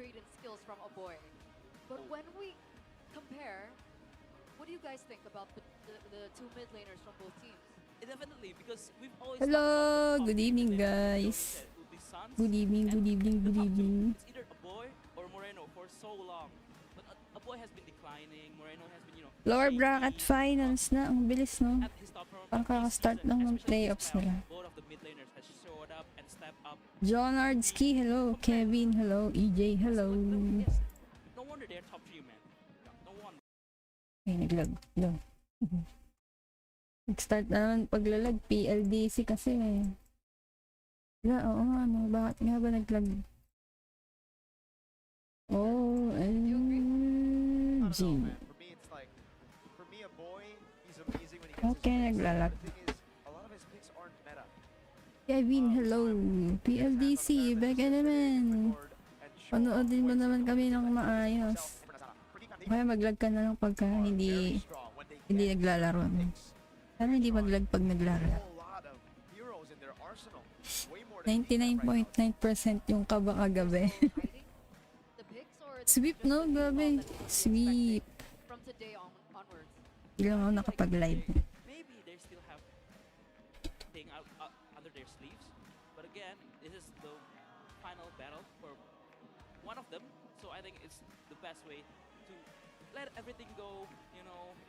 upgrade in skills from a boy. But when we compare, what do you guys think about the two mid laners from both teams? Definitely, because we've always Hello, good evening guys. Good evening, good evening, good evening. It's either a boy or Moreno for so long. But a boy has been declining, Moreno has been, Lower bracket finals na, ang bilis no. at his top form Parang kakastart lang ng playoffs nila. Both of the mid laners has showed up and stepped up. John Ardski, hello. Kevin, hello. EJ, hello. Yes. No wonder they're top 3, man. No wonder. Ay, naglag. Nag-start naman paglalag. PLDC kasi eh. Oo nga, no. Bakit nga ba naglag? Oh, LG. Okay, naglalag. Kevin, hello. PLDC, baka naman. Panoodin mo naman kami ng maayos. Kaya maglag ka na lang pagka hindi naglalaro. Sana hindi maglag pag naglalaro. 99.9% yung kaba kagabi. Sweep no, gabi. Sweep. From today onwards. Hindi lang ako nakapag-live. Maybe they still have thing out under their sleeves, but again, this is the final battle for one of them. So I think it's the best way to let everything go.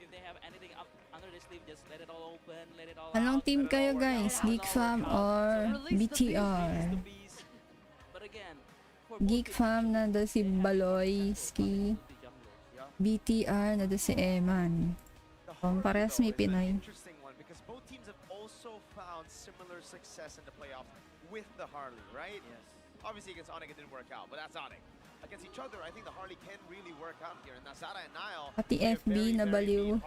If they have anything up under their sleeve, just let it all open, let it all Anong out. team kayo guys? Geek Fam or BTR? But again, Geek Fam na do si Baloyski. BTR na do si Eman. Parehas may Pinoy. Interesting one because both teams have also found similar success in the playoffs with the Harley, right? Yes. Obviously against Onyx it didn't work out, but that's Onyx. Against each other, I think the Harley can really work out here. And Nazara and Niall, Pati FB na baliw.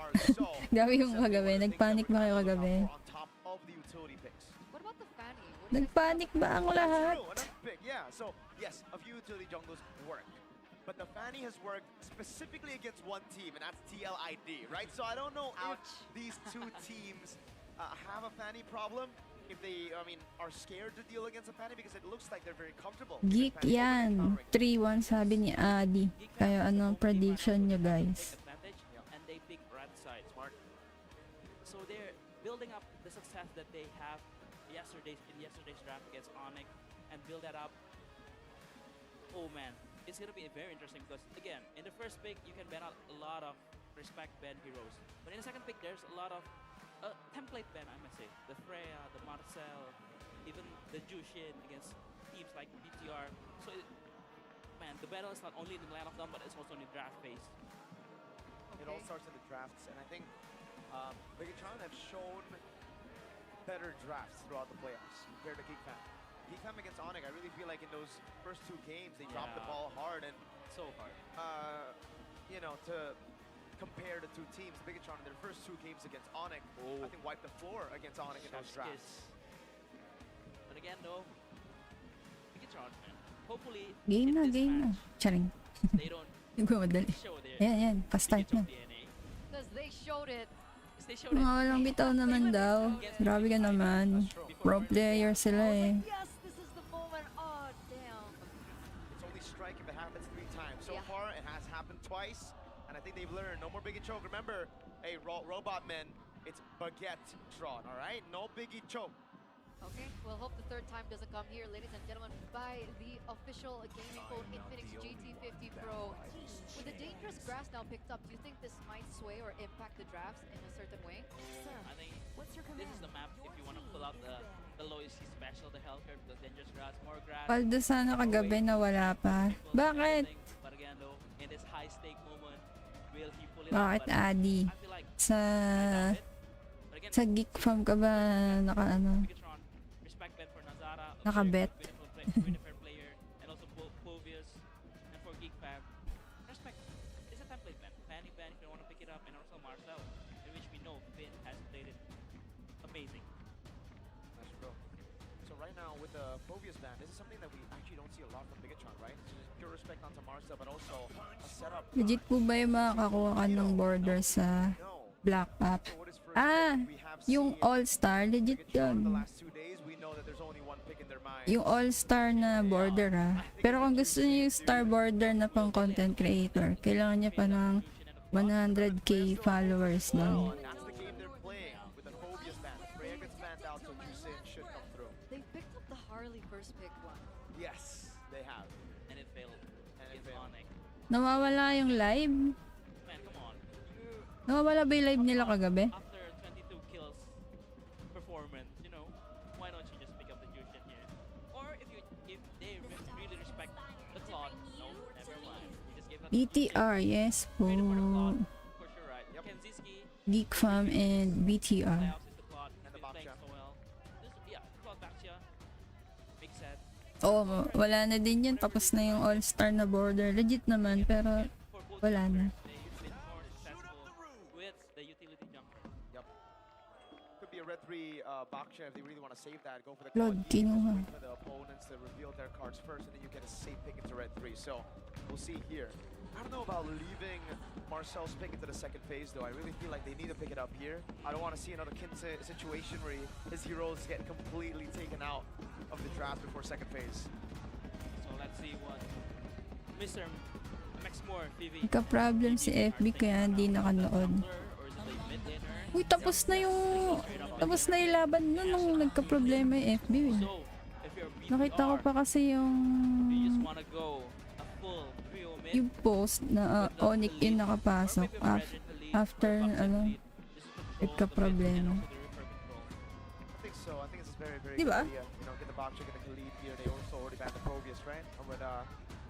Gabi yung kagabi. Nagpanik ba kayo kagabi? on top of the utility picks. What about the Fanny? Nagpanik ba ang lahat? True, another pick, yeah. So yes, a few utility jungles work. But the Fanny has worked specifically against one team, and that's TLID, right? So I don't know if these two teams have a Fanny problem. If they, are scared to deal against a Fanny because it looks like they're very comfortable. Geek yan. 3-1 sabi ni Adi. Kaya anong prediction nyo guys? Advantage, and they pick right side. Smart. So they're building up the success that they have in yesterday's draft against Onyx and build that up. Oh man, it's gonna be very interesting because again, in the first pick you can ban out a lot of respect ban heroes, but in the second pick there's a lot of template ban, I must say. The Freya, the Marcel, even the Jushin against teams like BTR. So man, the battle is not only in the land of them, but it's also in the draft phase. It all starts in the drafts, and I think Bigatron have shown better drafts throughout the playoffs compared to Geek Fam. Geek Fam against Onyx, I really feel like in those first two games, they dropped the ball hard, and So hard. to compare the two teams, Bigatron in their first two games against Onyx, I think wiped the floor against Onyx in those drafts. But again, though, Bigatron, man, hopefully Game in na, this game na. match, Charing. they don't Nagmamadali. show their Yan, pa-start na. Bigatron DNA. Because they showed it. They showed Mga it. walang bitaw naman daw. Grabe ka naman. Pro player sila eh. Yes, this is the moment. Oh, damn. It's only strike if it happens 3 times. So Yeah. far, it has happened twice, and I think they've learned. No more Biggie Choke. Remember, hey, Robot Men, it's Baguette Tron, all right? No Biggie Choke. Okay, we'll hope the third time doesn't come here, ladies and gentlemen, by the official gaming code Infinix GT50 Pro. With the dangerous grass now picked up, do you think this might sway or impact the drafts in a certain way? I think this is the map if you want to pull out the lowest special, the hell curve, the dangerous grass, more grass. Paldo sana kagabi na wala pa. Bakit? But again, though, in this high stake moment, will he pull it Bakit out? But Adi? I feel like Sa but again, sa Geek Farm ka ba Bigatron, respect Ben for Nazara, a Nakabet. very fair player, and also Povius, and for Geek Fam, respect. It's a template ban. Fanny ban if you want to pick it up, and also Marcel, in which we know Finn has played it amazing. That's true. So right now, with the Phobius ban, this is something that we actually don't see a lot from Bigatron, right? So just pure respect onto Marcel, but also a setup. legit po ba yung makakakuha ka ng border sa Black Ops? Ah, yung All-Star, legit yun. there's only one pick in their mind. Yung all-star na border Pero kung gusto niyo yung star border na pang content creator, kailangan niya pa ng 100k followers Well, doon. and that's the game they're playing with the Phobia's ban. Freya gets banned out, so Jusin should come through. They picked up the Harley first pick one. Yes, they have. And it failed. And it Against failed. Onyx. Nawawala yung live? Man, come on. Nawawala ba yung live nila kagabi? After 22 kills performance, you know, why don't you just pick up the Jushin here? Or if they really respect the Claude, no, never mind. You just give that to BTR, yes po. Jushin. Waited for the Claude, for sure, right? Yep. Kenziski, Geek Fam and BTR. playoffs is the Claude. And the He's been playing Baksha. so well. Yeah, Claude Baksha. Big set. Oh, wala na din yun. Tapos na yung all-star na border. Legit naman, pero For both wala na. junglers, they've been more successful with the utility jungler. Yep. Could be a red 3 Baksha if they really want to save that. Go for the Lord, Claude Geek, kinuha. wait for the opponents to reveal their cards first, and then you get a safe pick into red 3. So we'll see here. I don't know about leaving Marcel's pick into the second phase, though. I really feel like they need to pick it up here. I don't want to see another situation where his heroes get completely taken out of the draft before second phase. So let's see what Mr. Max Moore, PV. Nagka-problem si FB kaya hindi nakanood. Uy, tapos na yung laban nun nung nagka-problema yung FB. So, if you're Nakita ko pa kasi yung you just wanna go a full trio mid, yung post na Onyx yung nakapasok after nagka-problema. I think so. I think it's a very, very Diba? good idea. You know, get the Baksha, get the Khalid here. They also already banned the Probius, right? And with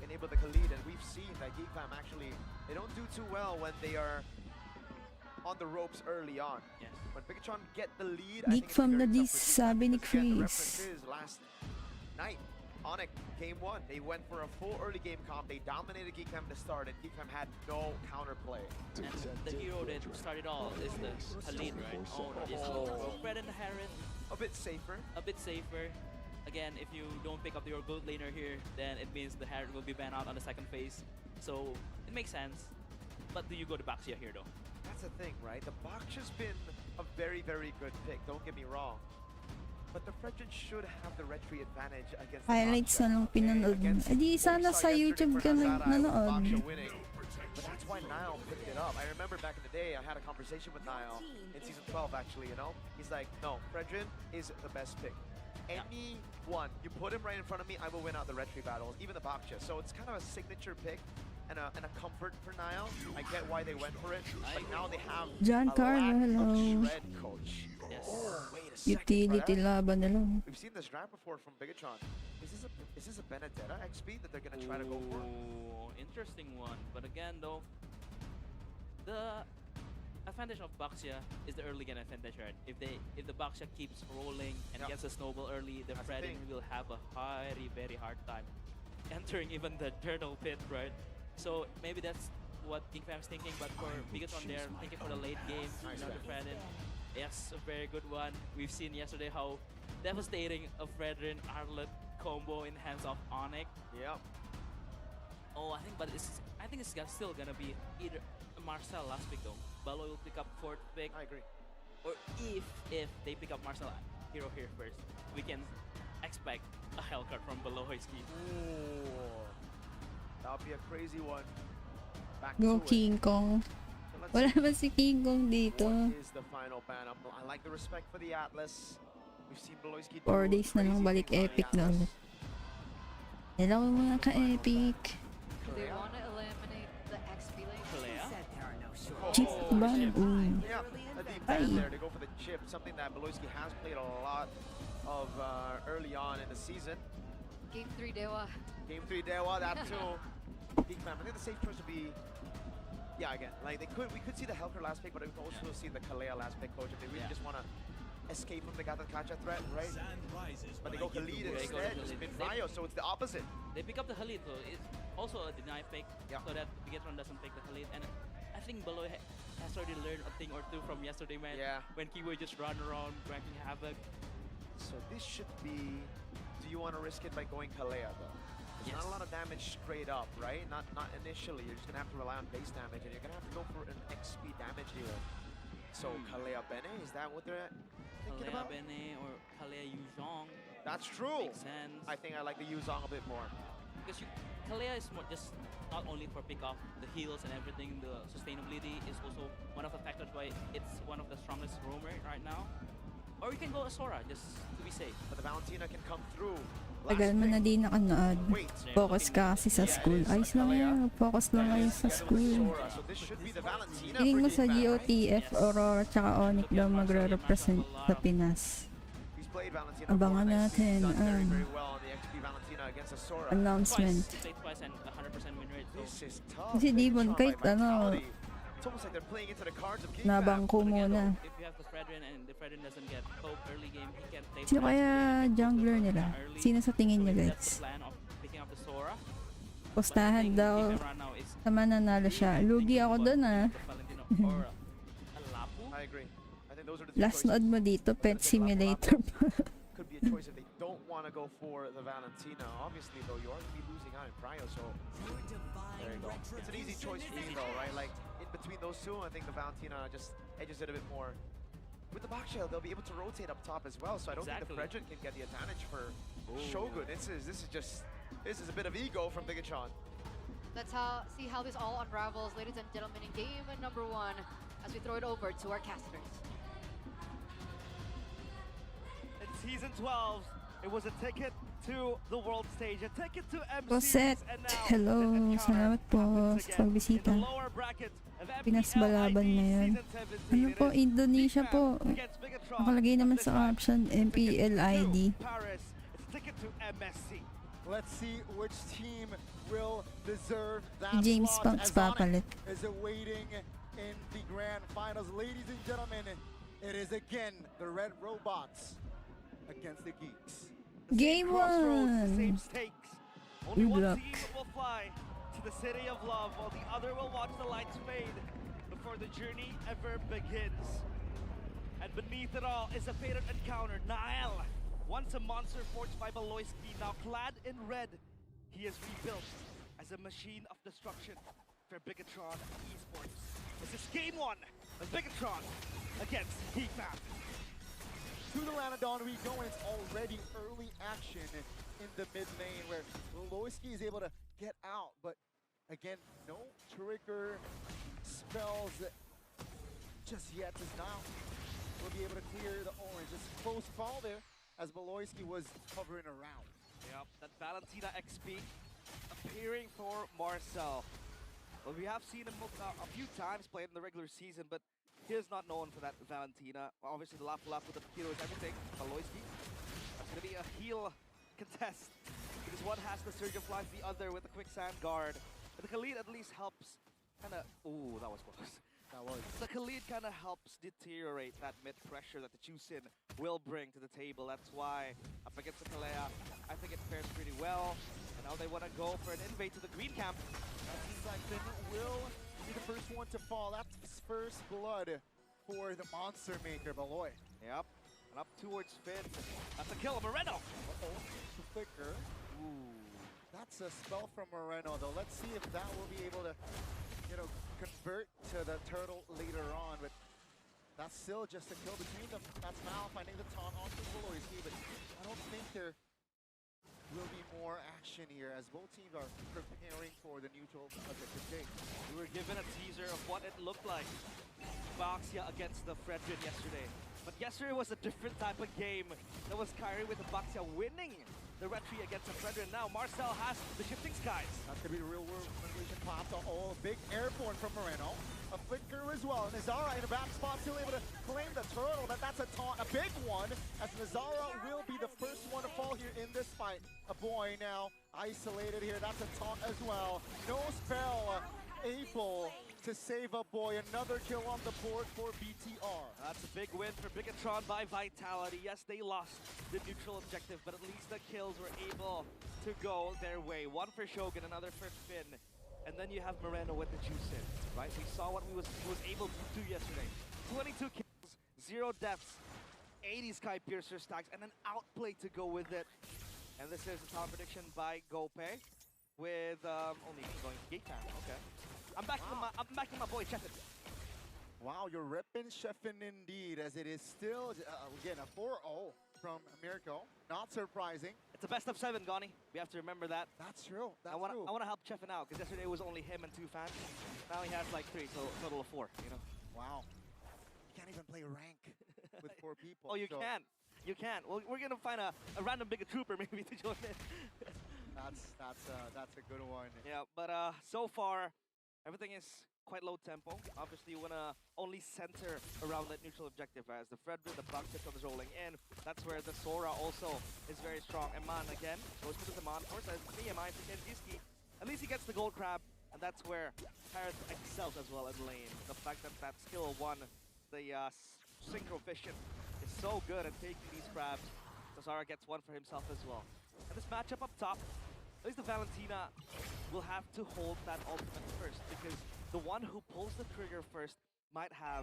enable the Khalid, and we've seen that GEEK Fam actually, they don't do too well when they are on the ropes early on. Yes. When Bigatron get the lead, GEEK I think it's Fam very na tough dis, for GEEK sabi Fam ni because, again, the Chris. references last night. Onyx, game 1, they went for a full early game comp. They dominated GEEK Fam to start, and GEEK Fam had no counterplay. And the hero that started all is the Khalid, right? Oh, yes. So Fred and Harris, A bit safer. a bit safer. Again, if you don't pick up your gold laner here, then it means the Harris will be banned out on the second phase. So it makes sense. But do you go to Baxia here though? That's the thing, right? The Baksha's been a very, very good pick, don't get me wrong. But the Fredgen should have the red tree advantage against the Highlights Baksha. na lang pinanood mo. Against Eh di sana what we sa saw YouTube ka yesterday for Nazara, it was nanood. Baksha winning. But that's why Niall picked it up. I remember back in the day, I had a conversation with Niall in season 12 actually, you know? He's like, no, Fredgen is the best pick. Anyone, you put him right in front of me, I will win out the red tree battles, even the Baksha. So it's kind of a signature pick and a comfort for Niall. I get why they went for it, but now they have John a Carlo, lack hello. of shred, coach. Yes. Oh, wait a second, Utility brother. laban na lang. We've seen this draft before from Bigatron. Is this a Benedetta XP that they're gonna try to go for? Ooh, interesting one. But again though, the advantage of Baxia is the early game advantage, right? If the Baxia keeps rolling and Yep. gets a snowball early, the That's the Fredden thing. will have a very hard time entering even the turtle pit, right? So maybe that's what King Fam's thinking, but for Bigatron they're thinking for the late game, Nice you know, the bet. Fredden. Yes, a very good one. We've seen yesterday how devastating a Fredden Arlet combo in hands of Onyx. Yep. Oh, I think it's still gonna be either Marcel last pick though. Balo will pick up fourth pick, I agree. or if they pick up Marcel hero here first, we can expect a Hellcard from Belohoyski. Ooh. That would be a crazy one. Back Go to it. King Kong. So let's Wala see ba si King Kong dito? what is the final ban. I like the respect for the Atlas. We've seen Beloyski do 4 days na lang crazy balik things on the epic na Atlas. ulit. Hello mga ka-epic. They want to eliminate the XP lane. Kalea? Chip ba? Yeah, a deep Ay. ban there to go for the chip, something that Beloyski has played a lot of early on in the season. Game 3 Dewa. Game 3 Dewa, that too. Geek Fam, I think the safe choice would be, yeah, again, like we could see the Helker last pick, but we could also see the Kalea last pick, coach, if they really Yeah. just want to escape from the Gatan Kacha threat, right? But they go Khalid They go instead, Khalid. just mid-Ryo, so it's the opposite. They pick up the Khalid though. It's also a deny pick, Yeah. so that Bigatron doesn't pick the Khalid. And I think Beloy has already learned a thing or two from yesterday, man. Yeah. When Kiwi just run around wrecking havoc. So this should be, do you want to risk it by going Kalea, though? There's not a lot of damage straight up, right? Not initially. You're just going to have to rely on base damage, and you're going to have to go for an XP damage dealer. So Kalea Bene, is that what they're thinking Kalea about? Bene or Kalea Yuzhong. That's true. Makes sense. I think I like the Yuzong a bit more. Because Kalea is more just not only for pick off the heals and everything, the sustainability is also one of the factors why it's one of the strongest roamer right now. Or you can go Asura just to be safe. But the Valentina can come through. Tagal mo na di nakanood. Wait. Focus ka kasi sa school. Ayos lang yan. Focus lang kayo sa school. So this should be the Valentina Piling mo for sa Game Man, right? GOTF, Aurora, tsaka Onyx daw magre-represent sa Pinas. He's played Valentina Abangan before, and natin he's done very, ang very well on the XP Valentina against Asura. announcement. Played twice and 100% win rate. This So is tough. Kasi Devon, kahit ano, It's almost like they're playing into the cards of Geek nabangko muna. if you have the Fredrin and the Fredrin doesn't get poke early game, he can play. Sino kaya jungler nila? Sino sa tingin So nyo, if guys? that's the plan of picking up the Sora. Postahan daw, sama nanalo siya. Lugi ako dun ah. I agree. I think those are the two Last choices. nood mo dito, Pet Simulator pa. Could be a choice if they don't want to go for the Valentina. Obviously, though, you are going to be losing out in Prio, so there you go. It's an easy choice for you, though, right? Like, in between those two, I think the Valentina just edges it a bit more. With the back shell, they'll be able to rotate up top as well, so I don't think the Fredrin can get the advantage for Shogun. This is a bit of ego from Bigatron. Let's see how this all unravels, ladies and gentlemen, in game number 1 as we throw it over to our casters. In season 12, it was a ticket to the world stage, a ticket to MC. Cosette, hello. Salamat po sa pagbisita. Pinas Balaban ngayon. Ano po, Indonesia po. Nakalagay naman sa option, MPL ID. Let's see which team will deserve that James slot Punks as Onyx papalit. is awaiting in the grand finals. Ladies and gentlemen, it is again the Red Robots against the Geeks. Game Same 1! stakes. Only Good one luck. team will fly to the city of love, while the other will watch the lights fade before the journey ever begins. And beneath it all is a fated encounter. Nael, once a monster forged by Baloyski, now clad in red, he is rebuilt as a machine of destruction for Bigatron Esports. This is game 1 of Bigatron against GEEK. To the Lanadon we go, and it's already early action in the mid lane where Loiski is able to get out, but again, no trigger spells just yet as now will be able to clear the orange. Just close call there as Baloyski was hovering around. Yep, that Valentina XP appearing for Marcel. Well, we have seen him a few times played in the regular season, but he is not known for that Valentina. Well, obviously, the lap with the hero is everything. Baloyski. That's going to be a heal contest because one has the Surge of Life, the other with the Quicksand Guard. But the Khalid at least helps kind of... Ooh, that was close. That was. The Khalid kind of helps deteriorate that mid pressure that the Chusin will bring to the table. That's why up against the Kalea, I think it fares pretty well. And now they want to go for an invade to the green camp. S17 will be the first one to fall. That's first blood for the Monster Maker, Baloy. Yep, and up towards Finn. That's a kill of Moreno. Uh-oh, Flicker. Ooh, that's a spell from Moreno, though. Let's see if that will be able to, convert to the turtle later on. But that's still just a kill between them. That's Mal finding the taunt onto Baloyski, but I don't think there will be more action here as both teams are preparing for the neutral objective take. We were given a teaser of what it looked like. Baxia against the Fredrin yesterday. But yesterday was a different type of game. That was Kyrie with the Baxia winning the retry against the Fredrin. Now Marcel has the shifting skies. That's going to be the real world manipulation popped. Oh, big airborne from Moreno. A flicker as well. Nazara in the back spot, still able to claim the turtle, but that's a taunt, a big one, as Nazara will be the first one to fall here in this fight. A boy now isolated here, that's a taunt as well. No spell able to save a boy. Another kill on the board for BTR. That's a big win for Bigatron by Vitality. Yes, they lost the neutral objective, but at least the kills were able to go their way. One for Shogun, another for Finn. And then you have Moreno with the Juicin, right? We saw what he was able to do yesterday. 22 kills, 0 deaths, 80 Sky Piercer stacks, and an outplay to go with it. And this is a talent prediction by Gope with only me going Geek Time. Okay, I'm backing my boy Chetan. Wow, you're ripping Sheffin indeed, as it is still, again, a 4-0 from Mirko. Not surprising. It's a best of 7, Goni. We have to remember that. That's true. That's I want true. to help Cheffin out, because yesterday it was only him and 2 fans. Now he has like 3, so a total of 4, you know? Wow. You can't even play rank with 4 people. Oh, you so can. You can. Well, we're going to find a random bigger trooper maybe to join in. that's a good one. Yeah, but so far, everything is quite low tempo. Obviously, you want to only center around that neutral objective as the Frederick, the Bucket comes rolling in. That's where the Sora also is very strong. Eman again goes to the Mon Force as BMI to Kenjiski. At least he gets the gold crab, and that's where Parrot excels as well in lane. The fact that that skill 1, the Synchro Vision, is so good at taking these crabs. Zara gets 1 for himself as well. And this matchup up top, at least the Valentina will have to hold that ultimate first, because the one who pulls the trigger first might have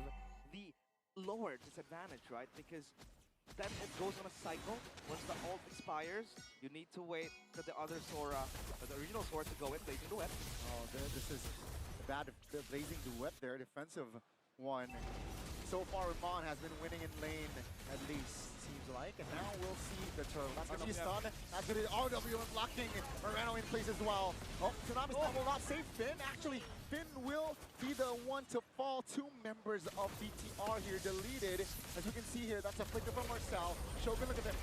the lower disadvantage, right? Because then it goes on a cycle. Once the ult expires, you need to wait for the other Sora, or the original Sora to go in, Blazing Duet. Oh, this is the Blazing Duet there, defensive one. So far, Ramon has been winning in lane, at least, seems like. And now we'll see the turtle. That's going to be a stun. That's going to be RWM blocking Moreno in place as well. Oh, Tsunami Slam will not save Finn. Actually, Finn will be the one to fall. 2 members of BTR here deleted. As you can see here, that's a flicker from Marcel. Shogun, look at them.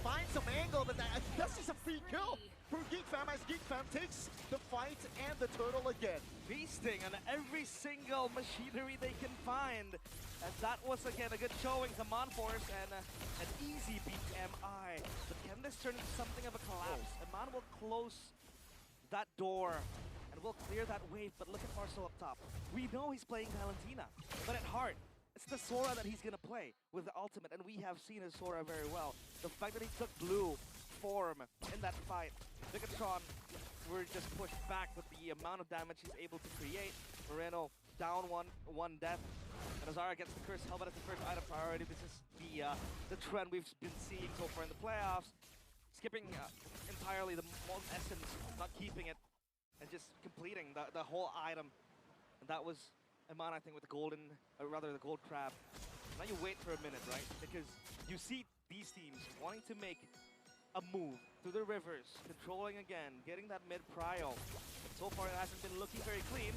Find some angle, but that's just a free kill for GEEK Fam, as GEEK Fam takes the fight and the turtle again. Feasting on every single machinery they can find. And that was, again, a good showing to Monforce and an easy beat MI. But can this turn into something of a collapse? Eman will close that door and will clear that wave, but look at Marcel up top. We know he's playing Valentina, but at heart, it's the Sora that he's gonna play with the ultimate, and we have seen his Sora very well. The fact that he took blue form in that fight, Bigatron were just pushed back with the amount of damage he's able to create. Moreno down one death, and Azara gets the Curse Helmet as the first item priority. This is the trend we've been seeing so far in the playoffs. Skipping entirely the Molten Essence, not keeping it, and just completing the whole item. And that was Eman, I think, with the golden, or rather the gold crab. Now you wait for a minute, right? Because you see these teams wanting to make a move through the rivers, controlling again, getting that mid-prio. But so far it hasn't been looking very clean.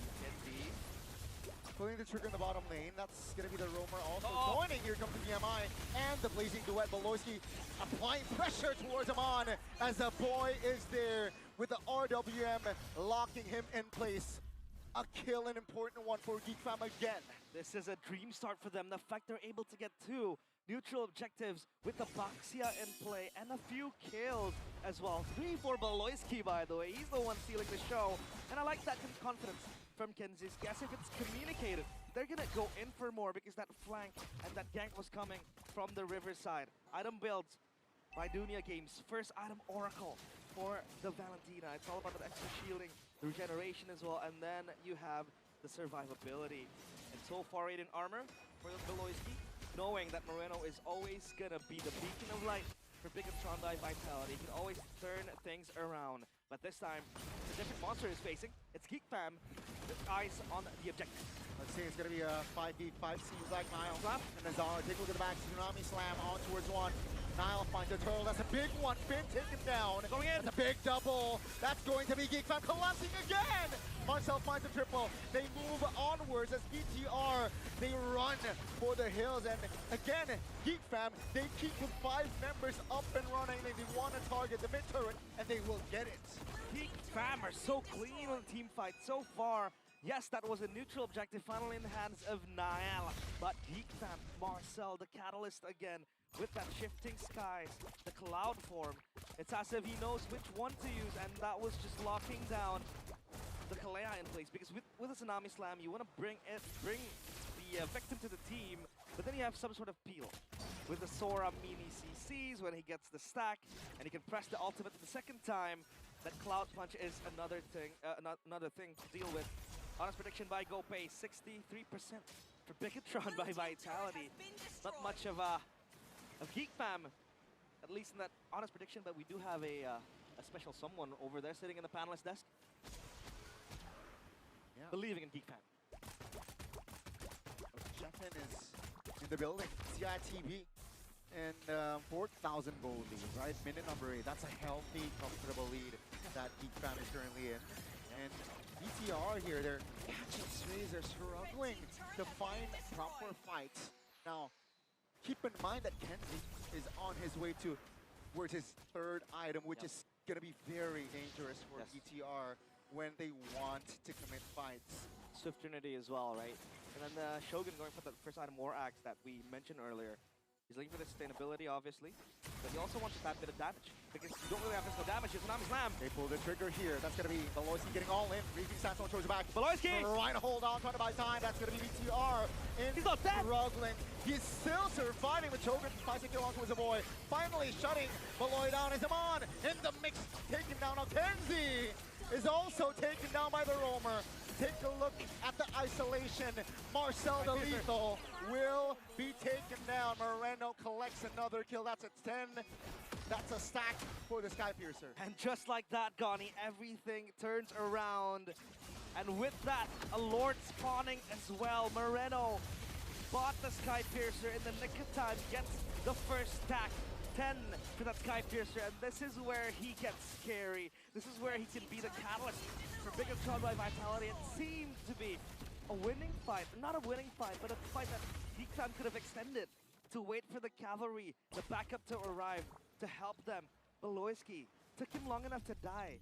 Pulling the trigger in the bottom lane, that's going to be the roamer also joining. Here comes the BMI and the Blazing Duet. Beloyski applying pressure towards Eman as the boy is there with the RWM locking him in place. A kill, an important one for GEEK Fam again. This is a dream start for them. The fact they're able to get 2 neutral objectives with the Baxia in play and a few kills as well. 3 for Beloyski, by the way. He's the one stealing the show. And I like that confidence from Kenziski. As if it's communicated, they're gonna go in for more because that flank and that gank was coming from the riverside. Item builds by Dunia Games. First item Oracle for the Valentina. It's all about the extra shielding, the regeneration as well, and then you have the survivability. And so far, rating armor for the Beloyski, knowing that Moreno is always gonna be the beacon of light for Bigatron by Vitality. He can always turn things around. But this time, a different monster is facing. It's GEEK Fam with eyes on the objective. Let's see, it's going to be a 5v5, seems like Nile. And Nazar, take a look at the back. Tsunami Slam on towards one. Nile finds a turtle. That's a big one. Finn taken down. Going in. That's a big double. That's going to be GEEK Fam collapsing again. Marcel finds a triple. They move onwards as BTR. They run for the hills. And again, GEEK Fam, they keep with 5 members up and running. They want to target the mid turret, and they will get it. GEEK Fam are so clean on the team fight so far. Yes, that was a neutral objective finally in the hands of Nael. But GEEK Fam, Marcel, the catalyst again, with that shifting skies, the cloud form. It's as if he knows which one to use, and that was just locking down the Kalea in place. Because with a Tsunami Slam, you want to bring the victim to the team, but then you have some sort of peel. With the Sora mini CCs, when he gets the stack, and he can press the ultimate the second time, that Cloud Punch is another thing to deal with. Honest prediction by GoPay, 63% for Bigatron by Vitality. Not much of GEEK Fam, at least in that honest prediction, but we do have a special someone over there sitting in the panelist desk. Yeah. Believing in GEEK Fam. S17 is in the building. CITB and 4,000 goal lead, right? Minute number 8. That's a healthy, comfortable lead that GEEK Fam is currently in. And BTR here, they're catching strays. They're struggling to find proper fights. Now, keep in mind that Kenzie is on his way towards his third item, which is going to be very dangerous for BTR when they want to commit fights. Swift Trinity as well, right? And then Shogun going for the first item, War Axe, that we mentioned earlier. He's looking for the sustainability, obviously, but he also wants that bit of damage, because you don't really have physical damage. It's Tsunami Slam. They pull the trigger here. That's going to be Beloyski getting all in. Reefing Sandstorm throws it back. Beloyski! Trying to hold on, trying to buy time. That's going to be BTR. He's not dead! Struggling. He's still surviving with Shogun. Tries to kill onto his boy. Finally shutting Beloy down. Is Amon in the mix. Taken down. Now Kenzie is also taken down by the roamer. Take a look at the isolation. Marcel the Lethal will be taken down. Moreno collects another kill. That's a 10. That's a stack for the Skypiercer. And just like that, Gani, everything turns around. And with that, a Lord spawning as well. Moreno bought the Skypiercer in the nick of time, gets the first stack. 10 to that Skypiercer, and this is where he gets scary. This is where he can be the catalyst for Bigatron by Vitality. It seemed to be a winning fight, not a winning fight, but a fight that GEEK could have extended to wait for the cavalry, the backup to arrive, to help them. Beloyski took him long enough to die,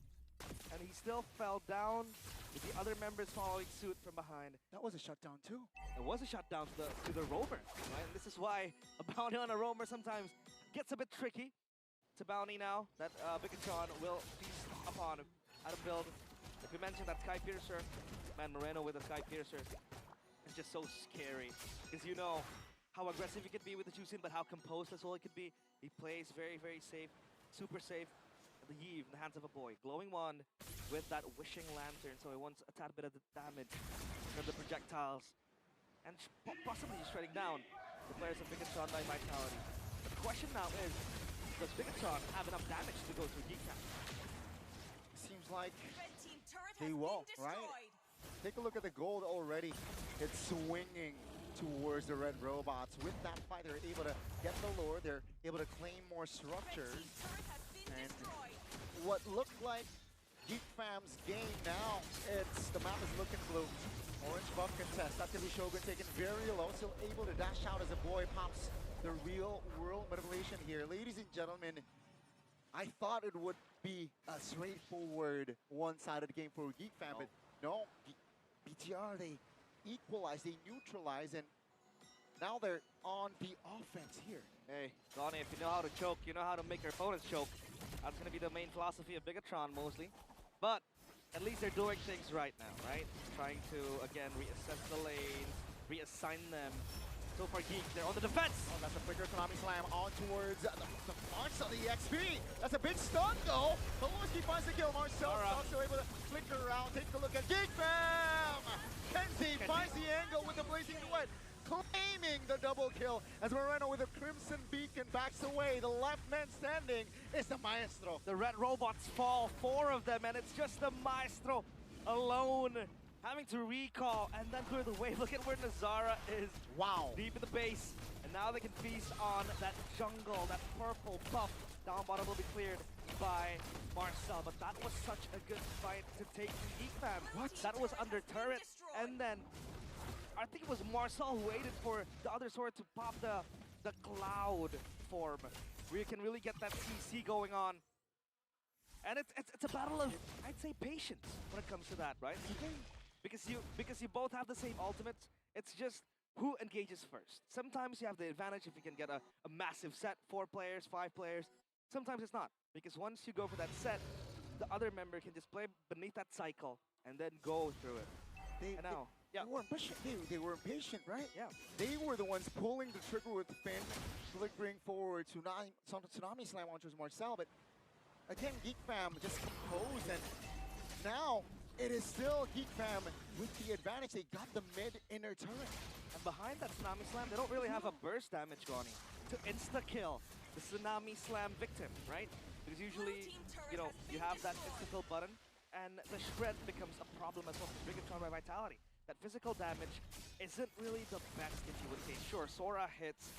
and he still fell down with the other members following suit from behind. That was a shutdown too. It was a shutdown to the roamer, right? And this is why a bounty on a roamer sometimes gets a bit tricky. It's a bounty now that Bigatron will feast upon out of build. If we mentioned that Skypiercer, man, Moreno with a Skypiercer is just so scary. Because you know how aggressive he could be with the Chusin, but how composed as well he could be. He plays very, very safe, super safe. The Yeve in the hands of a boy. Glowing Wand with that Wishing Lantern, so he wants a tad bit of the damage from the projectiles. And possibly shredding down the players of Bigatron by Vitality. The question now is, does Bigatron have enough damage to go through GEEK? Seems like they will, right? Take a look at the gold already. It's swinging towards the red robots. With that fight, they're able to get the lore. They're able to claim more structures. And what looked like GEEK Fam's game now, the map is looking blue. Orange buff contest. That's going to be Shogun taken very low. Still able to dash out as a boy pops the real world manipulation here. Ladies and gentlemen, I thought it would be a straightforward one-sided game for GEEK Fam, but no, BTR, they equalize, they neutralize, and now they're on the offense here. Hey, Donnie, if you know how to choke, you know how to make your opponents choke. That's going to be the main philosophy of Bigatron mostly. But at least they're doing things right now, right? Trying to, again, reassess the lanes, reassign them. So far, GEEK, they're on the defense. Oh, that's a flicker Tsunami Slam on towards the marks of the EXP. That's a big stun, though. Beloyski finds the kill. Marcel also able to flicker around. Take a look at GEEK Fam. Kenzie finds the angle with the Blazing Duet, claiming the double kill as Moreno with a Crimson Beacon backs away. The left man standing is the Maestro. The red robots fall, 4 of them, and it's just the Maestro alone, having to recall and then clear the way. Look at where Nazara is. Wow. Deep in the base, and now they can feast on that jungle, that purple buff. Down bottom will be cleared by Marcel, but that was such a good fight to take from GEEK Fam. What? That was under turret, and then I think it was Marcel who waited for the other sword to pop the cloud form, where you can really get that CC going on. And it's a battle of, I'd say, patience when it comes to that, right? Because you both have the same ultimates. It's just who engages first. Sometimes you have the advantage if you can get a massive set, 4 players, 5 players. Sometimes it's not, because once you go for that set, the other member can just play beneath that cycle and then go through it. They were impatient. They were impatient, right? Yeah. They were the ones pulling the trigger with Finn, flickering forward to Tsunami Slam onto Marcel, but again, GEEK Fam just composed, and now it is still GEEK Fam with the advantage. They got the mid inner turret. And behind that Tsunami Slam, they don't really have a burst damage, Goni, to insta-kill the Tsunami Slam victim, right? Because usually, you know, you have that insta-kill button, and the shred becomes a problem as well for Bigatron by Vitality. that physical damage isn't really the best, if you would say. Sure, Sora hits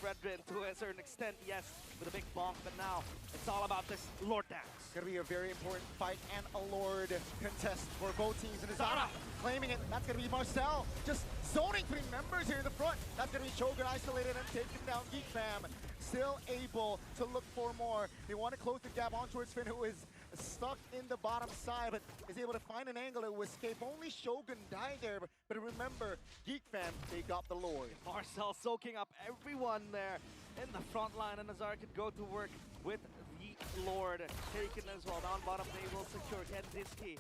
Fredrin to a certain extent, yes, with a big bonk, but now it's all about this Lord dance. It's going to be a very important fight and a Lord contest for both teams. And Zara claiming it. That's going to be Marcel just zoning 3 members here in the front. That's going to be Shogun isolated and taking down GEEK Fam. Still able to look for more. They want to close the gap on towards Finn, who is stuck in the bottom side, but is able to find an angle to escape. Only Shogun died there, but remember, GEEK Fam, they got the Lord. Marcel soaking up everyone there in the front line, and Nazar could go to work with the Lord taken as well. Down bottom, they will secure Kenziski.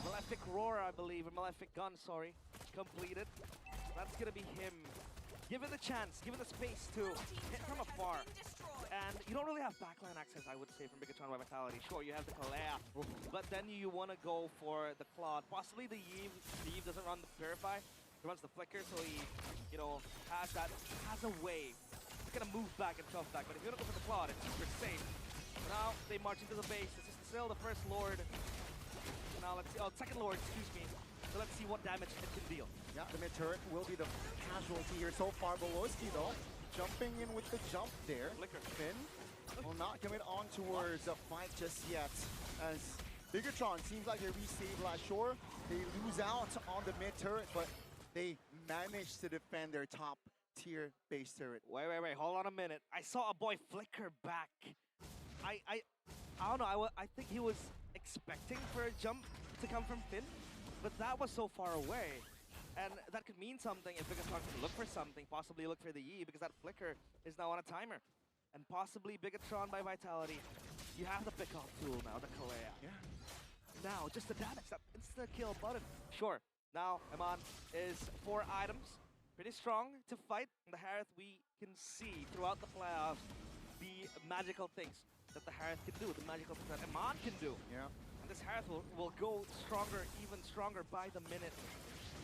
Malefic Roar, I believe, or Malefic Gun, sorry, completed. That's gonna be him. Given the chance, given the space to hit from afar. And you don't really have backline access, I would say, from Bigatron by Vitality. Sure, you have the Kalea, but then you want to go for the Claude. Possibly the Yves. The Yves doesn't run the Purify. He runs the Flicker, so he, you know, has a way. He's gonna move back and shove back, but if you don't go for the Claude, it's super safe. Now they march into the base. This is still the first Lord. Now let's see. Oh, second Lord, excuse me. So let's see what damage it can deal. Yeah, the mid turret will be the casualty here so far. Beloski, though, jumping in with the jump there. Flicker. Finn will not commit on towards a fight just yet. As Bigatron seems like they restabilize. Sure, they lose out on the mid turret, but they managed to defend their top tier base turret. Wait, hold on a minute. I saw a boy flicker back. I don't know, I think he was expecting for a jump to come from Finn, but that was so far away. And that could mean something if Bigatron could look for something, possibly look for the Yi, because that flicker is now on a timer. And possibly Bigatron by Vitality. You have the pick-off tool now, the Kalea. Yeah. Now, just the damage, that insta-kill button. Sure, now Eman is 4 items. Pretty strong to fight. In the Harith, we can see throughout the playoffs the magical things that the Harith can do, the magical things that Eman can do. Yeah. And this Harith will go stronger, even stronger by the minute.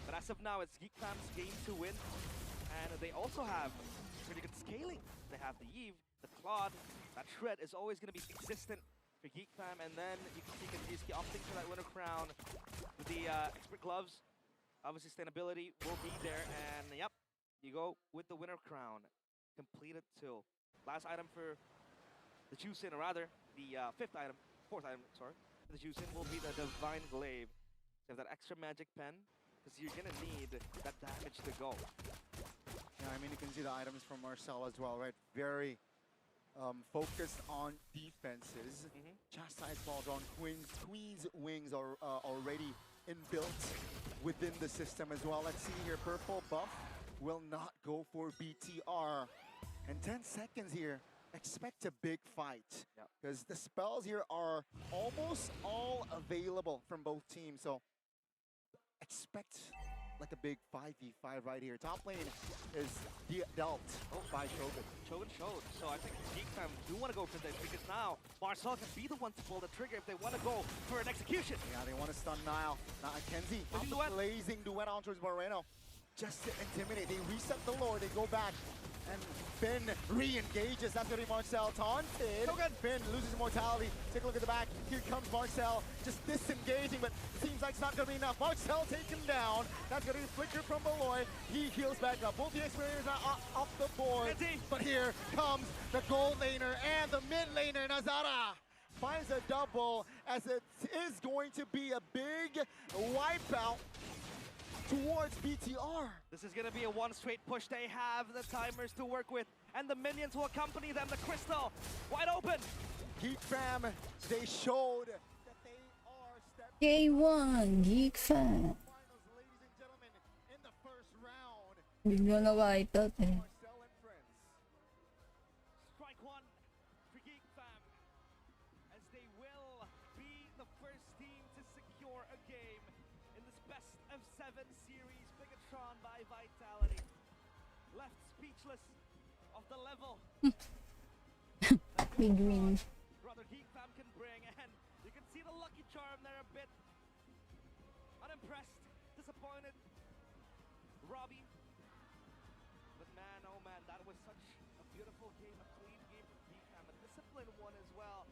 But as of now, it's GEEK Fam's game to win. And they also have pretty good scaling. They have the Eve, the Claude. That shred is always going to be existent for GEEK Fam. And then you can see Kandiski opting for that winner crown. With the expert gloves, obviously sustainability will be there. And yep, you go with the winner crown. Completed too. Last item for the Juicin, or rather, the fourth item, sorry. The Juicin will be the Divine Glaive. So you have that extra magic pen, because you're gonna need that damage to go. Yeah, I mean, you can see the items from Marcel as well, right? Very focused on defenses. Chastise balls on Queen's wings are already inbuilt within the system as well. Let's see here, purple buff will not go for BTR. And 10 seconds here, expect a big fight. Because the spells here are almost all available from both teams. So expect like a big 5v5 right here. Top lane is dealt by Shogun. Shogun showed. So I think GEEK Fam do want to go for this, because now Marcel can be the one to pull the trigger if they want to go for an execution. Yeah, they want to stun Nile. Now Kenzie, blazing duet on towards Moreno. Just to intimidate. They reset the Lord, they go back. And Finn re-engages. That's going to be Marcel taunted. So good. Finn loses immortality. Take a look at the back. Here comes Marcel, just disengaging, but seems like it's not going to be enough. Marcel taken down. That's going to be Flicker from Beloy. He heals back up. Both the experience are off the board. But here comes the gold laner and the mid laner, Nazara. Finds a double, as it is going to be a big wipeout towards BTR. This is going to be a one straight push. They have the timers to work with, and the minions will accompany them. The Crystal, wide open. GEEK Fam, they showed that they are stepping K1, GEEK Fam. finals, ladies and gentlemen, in the first round. Bigla na whiteout eh. Marcel and friends. Strike one for GEEK Fam, as they will be the first team to secure a game in this best of 7 series. Bigatron by Vitality. Left speechless of the level. Big win. Brother GEEK Fam can bring, and you can see the lucky charm there a bit. Unimpressed, disappointed. Robbie. But man, oh man, that was such a beautiful game, a clean game from GEEK Fam, a disciplined one as well.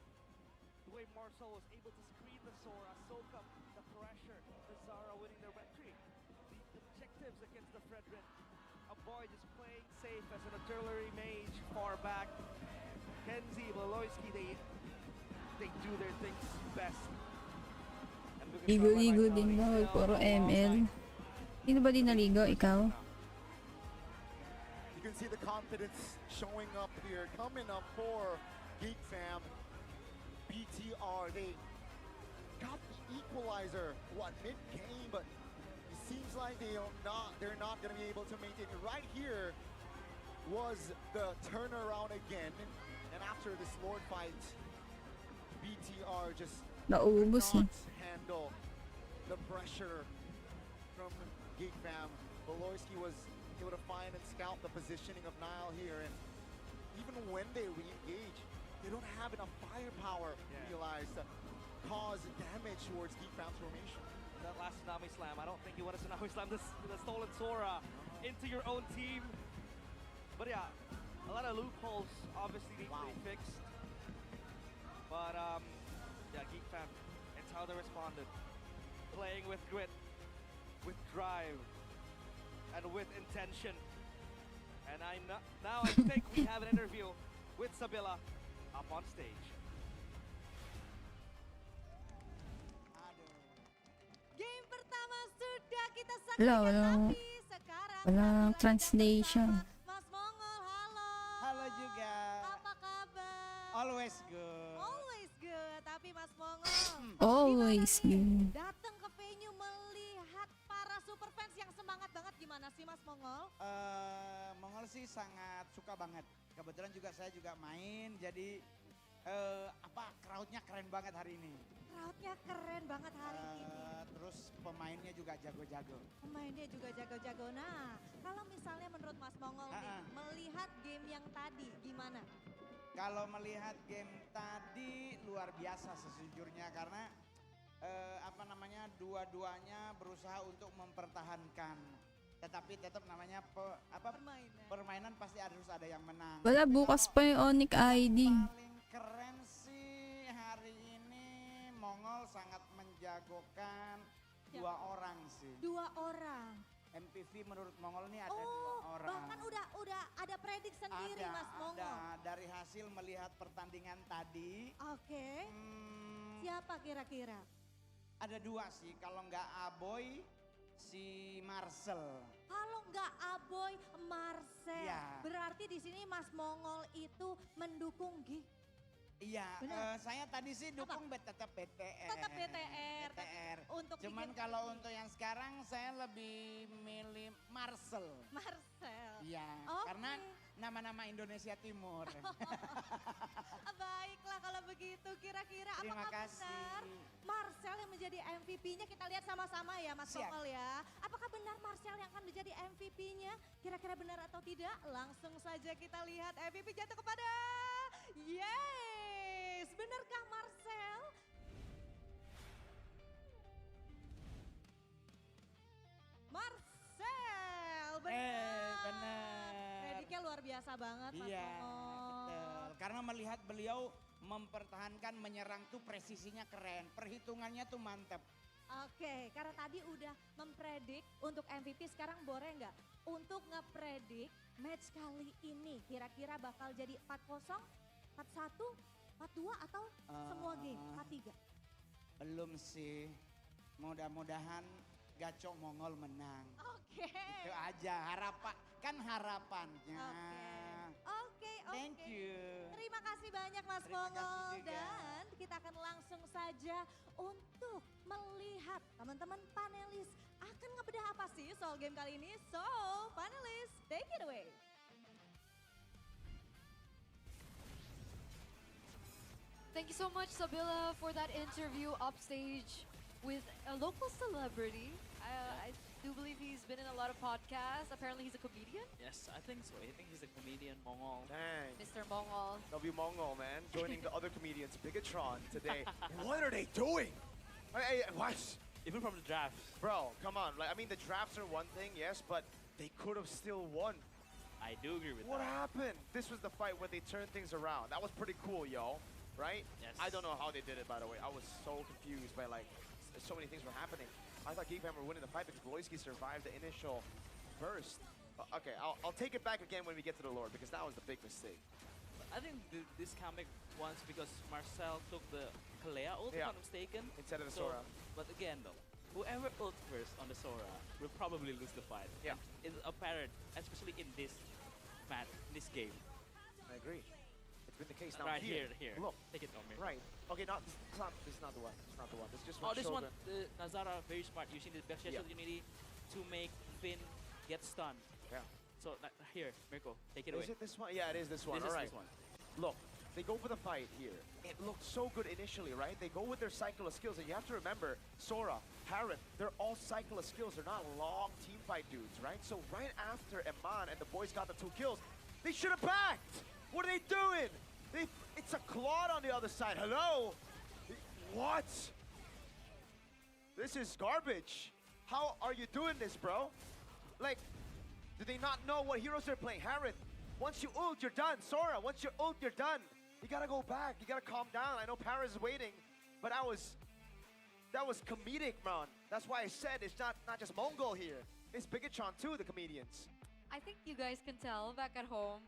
The way Marcel was able to screen the Sora, soak up the pressure, the Zara winning the retreat. objectives against the Fredrin. A boy just playing safe as an artillery mage far back. Kenzie, Maloyski, they do their things best. And Lucas Ligo-ligo right din now, daw, he's still puro on the wall ML. side. Sino ba di naligo? Ikaw? You can see the confidence showing up here, coming up for Geek Fam. BTR, they got the equalizer, mid-game, but it seems like they're not going to be able to maintain it. Right here was the turnaround again, and after this Lord fight, BTR just Naubos could eh. not handle the pressure from Geek Fam. Volorsky was able to find and scout the positioning of Nile here, and even when they re-engage, they don't have enough firepower, realize, to cause damage towards Geek Fam's formation. That last Tsunami Slam, I don't think you want to Tsunami Slam the stolen Sora into your own team. But yeah, a lot of loopholes obviously need to be fixed. But yeah, Geek Fam, it's how they responded. Playing with grit, with drive, and with intention. And now I think we have an interview with Sabila up on stage. Game pertama sudah kita Wala, saksikan, walang- tapi sekarang walang kami lagi translation. bersama Mas Mongol, halo. Halo juga. Apa kabar? Always good. Always good. Tapi Mas Mongol, Always gimana nih good. datang ke venue melihat para super fans yang semangat banget, gimana sih Mas Mongol? Mongol sih sangat suka banget. Kebetulan juga saya juga main, jadi crowdnya keren banget hari ini. Crowdnya keren banget hari ini. Terus pemainnya juga jago-jago. Pemainnya juga jago-jago. Nah, kalau misalnya menurut Mas Mongol nih, melihat game yang tadi gimana? Kalau melihat game tadi luar biasa sejujurnya karena dua-duanya berusaha untuk mempertahankan. Tetapi tetap namanya permainan pasti harus ada yang menang. Wala, Tapi bukas kalau pa yung Onyx ID. paling keren sih hari ini Mongol sangat menjagokan dua orang sih. 2 orang. MPV menurut Mongol ini ada 2 orang. Bahkan udah ada predik sendiri Mas Mongol. Ada dari hasil melihat pertandingan tadi. Oke. Siapa kira-kira? Ada 2 sih, kalau nggak Aboy, si Marcel. Kalau nggak Aboy, Marcel. Iya. Berarti di sini Mas Mongol itu mendukung GEEK. Iya, Benar. saya tadi sih dukung tetap BTR. Tetap BTR. BTR. Untuk Cuman bikin kalau untuk yang sekarang saya lebih milih Marcel. Marcel. Iya, Oke. karena nama-nama Indonesia Timur. Baiklah kalau begitu, kira-kira Terima apakah kasih. benar Marcel yang menjadi MVP-nya? Kita lihat sama-sama ya Mas Siap. Mongol ya. Apakah benar Marcel yang akan menjadi MVP-nya? Kira-kira benar atau tidak? Langsung saja kita lihat MVP jatuh kepada yes. Benarkah Marcel? Marcel, benar. Benar. Prediknya luar biasa banget Mas Iya, Mongol. betul. Karena melihat beliau mempertahankan menyerang tuh presisinya keren, perhitungannya tuh mantep. Oke, karena tadi udah mempredik untuk MVP, sekarang boleh nggak untuk ngepredik match kali ini kira-kira bakal jadi 4-0, 4-1, 4-2 atau semua game 4-3? Belum sih, mudah-mudahan Gacok Mongol menang. Oke. Itu aja harapannya. Oke. Thank you. Terima kasih banyak Mas Terima kasih Mongol, juga. dan kita akan langsung saja untuk melihat teman-teman panelis akan ngebedah apa sih soal game kali ini. So, panelis, take it away. Thank you so much, Sabila, for that interview upstage with a local celebrity. I do believe he's been in a lot of podcasts. Apparently, he's a comedian. Yes, I think so. I think he's a comedian, Mongol. Dang. Mr. Mongol. W Mongol, man, joining the other comedians, Bigatron, today. What are they doing? Hey, what? Even from the draft. Bro, come on. Like, I mean, the drafts are one thing, yes, but they could have still won. I do agree with What that. happened? This was the fight where they turned things around. That was pretty cool, yo. Right? Yes. I don't know how they did it, by the way. I was so confused by, like, so many things were happening. I thought GEEK were winning the fight because Bloisky survived the initial burst. Okay, I'll take it back again when we get to the Lord because that was the big mistake. I think this comeback once because Marcel took the Kalea ult, if I'm not mistaken. Instead of the Sora. But again though, whoever ult first on the Sora will probably lose the fight. Yeah. It's apparent, especially in this match, this game. I agree. It's been the case now. Right here. Look. Take it on me. Right. Okay, this is not the one. It's not the one. This is just Oh, one this one, Shogun. Nazara very smart using the back special unity to make Finn get stunned. Yeah. So here, Mirko, take it away. Is it this one? Yeah, it is this one. This All is right. this one. Look, they go for the fight here. It looked so good initially, right? They go with their cycle of skills, and you have to remember, Sora, Harith, they're all cycle of skills. They're not long team fight dudes, right? So right after Eman and the boys got the 2 kills, they should have backed! What are they doing? It's a Claude on the other side. Hello? What? This is garbage. How are you doing this, bro? Like, do they not know what heroes they're playing? Harith, once you ult, you're done. Sora, once you ult, you're done. You gotta go back. You gotta calm down. I know Paris is waiting, but that was comedic, man. That's why I said it's not just Mongol here. It's Bigatron too, the comedians. I think you guys can tell back at home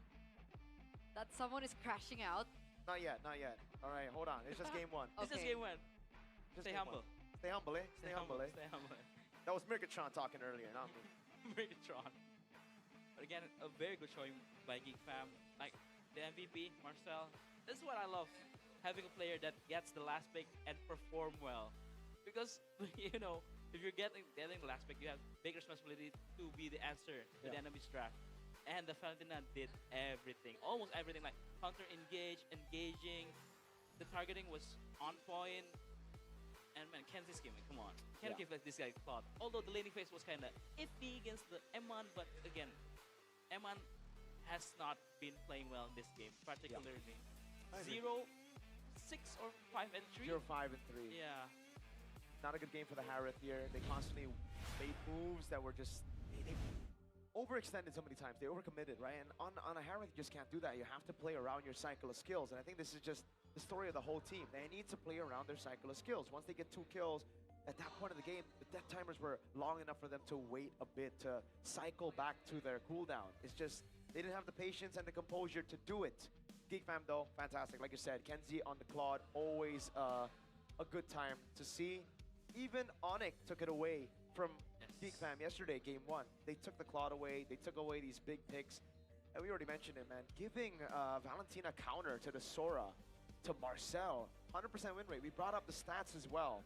that someone is crashing out. Not yet, not yet. All right, hold on. It's just game 1. This is game 1. Just Stay game humble. 1. Stay humble, eh? Stay humble, eh? Stay humble. That was Mirkatron talking earlier, not me. Megatron. But again, a very good showing by GEEK fam. Like the MVP, Marcel. This is what I love, having a player that gets the last pick and perform well. Because you know, if you're getting the last pick, you have big responsibility to be the answer to the enemy's draft. And the Valentina did everything, almost everything, like counter engage, engaging. The targeting was on point. And man, Kenzie's gaming, come on. Can't give like this guy Claude. Although the laning phase was kind of iffy against the Eman, but again, Eman has not been playing well in this game, particularly. 0, 6, or 5 and 3. 0, 5, and 3. Yeah. Not a good game for the Harith here. They constantly made moves that were just they overextended so many times. They overcommitted, right? And on a Harith, you just can't do that. You have to play around your cycle of skills. And I think this is just the story of the whole team. They need to play around their cycle of skills. Once they get 2 kills, at that point of the game, the death timers were long enough for them to wait a bit, to cycle back to their cooldown. It's just, they didn't have the patience and the composure to do it. GEEK fam though, fantastic. Like you said, Kenzie on the Claude, always a good time to see. Even Onyx took it away from GEEK fam yesterday, game 1. They took the Claude away, they took away these big picks. And we already mentioned it, man. Giving Valentina counter to the Sora, to Marcel, 100% win rate. We brought up the stats as well.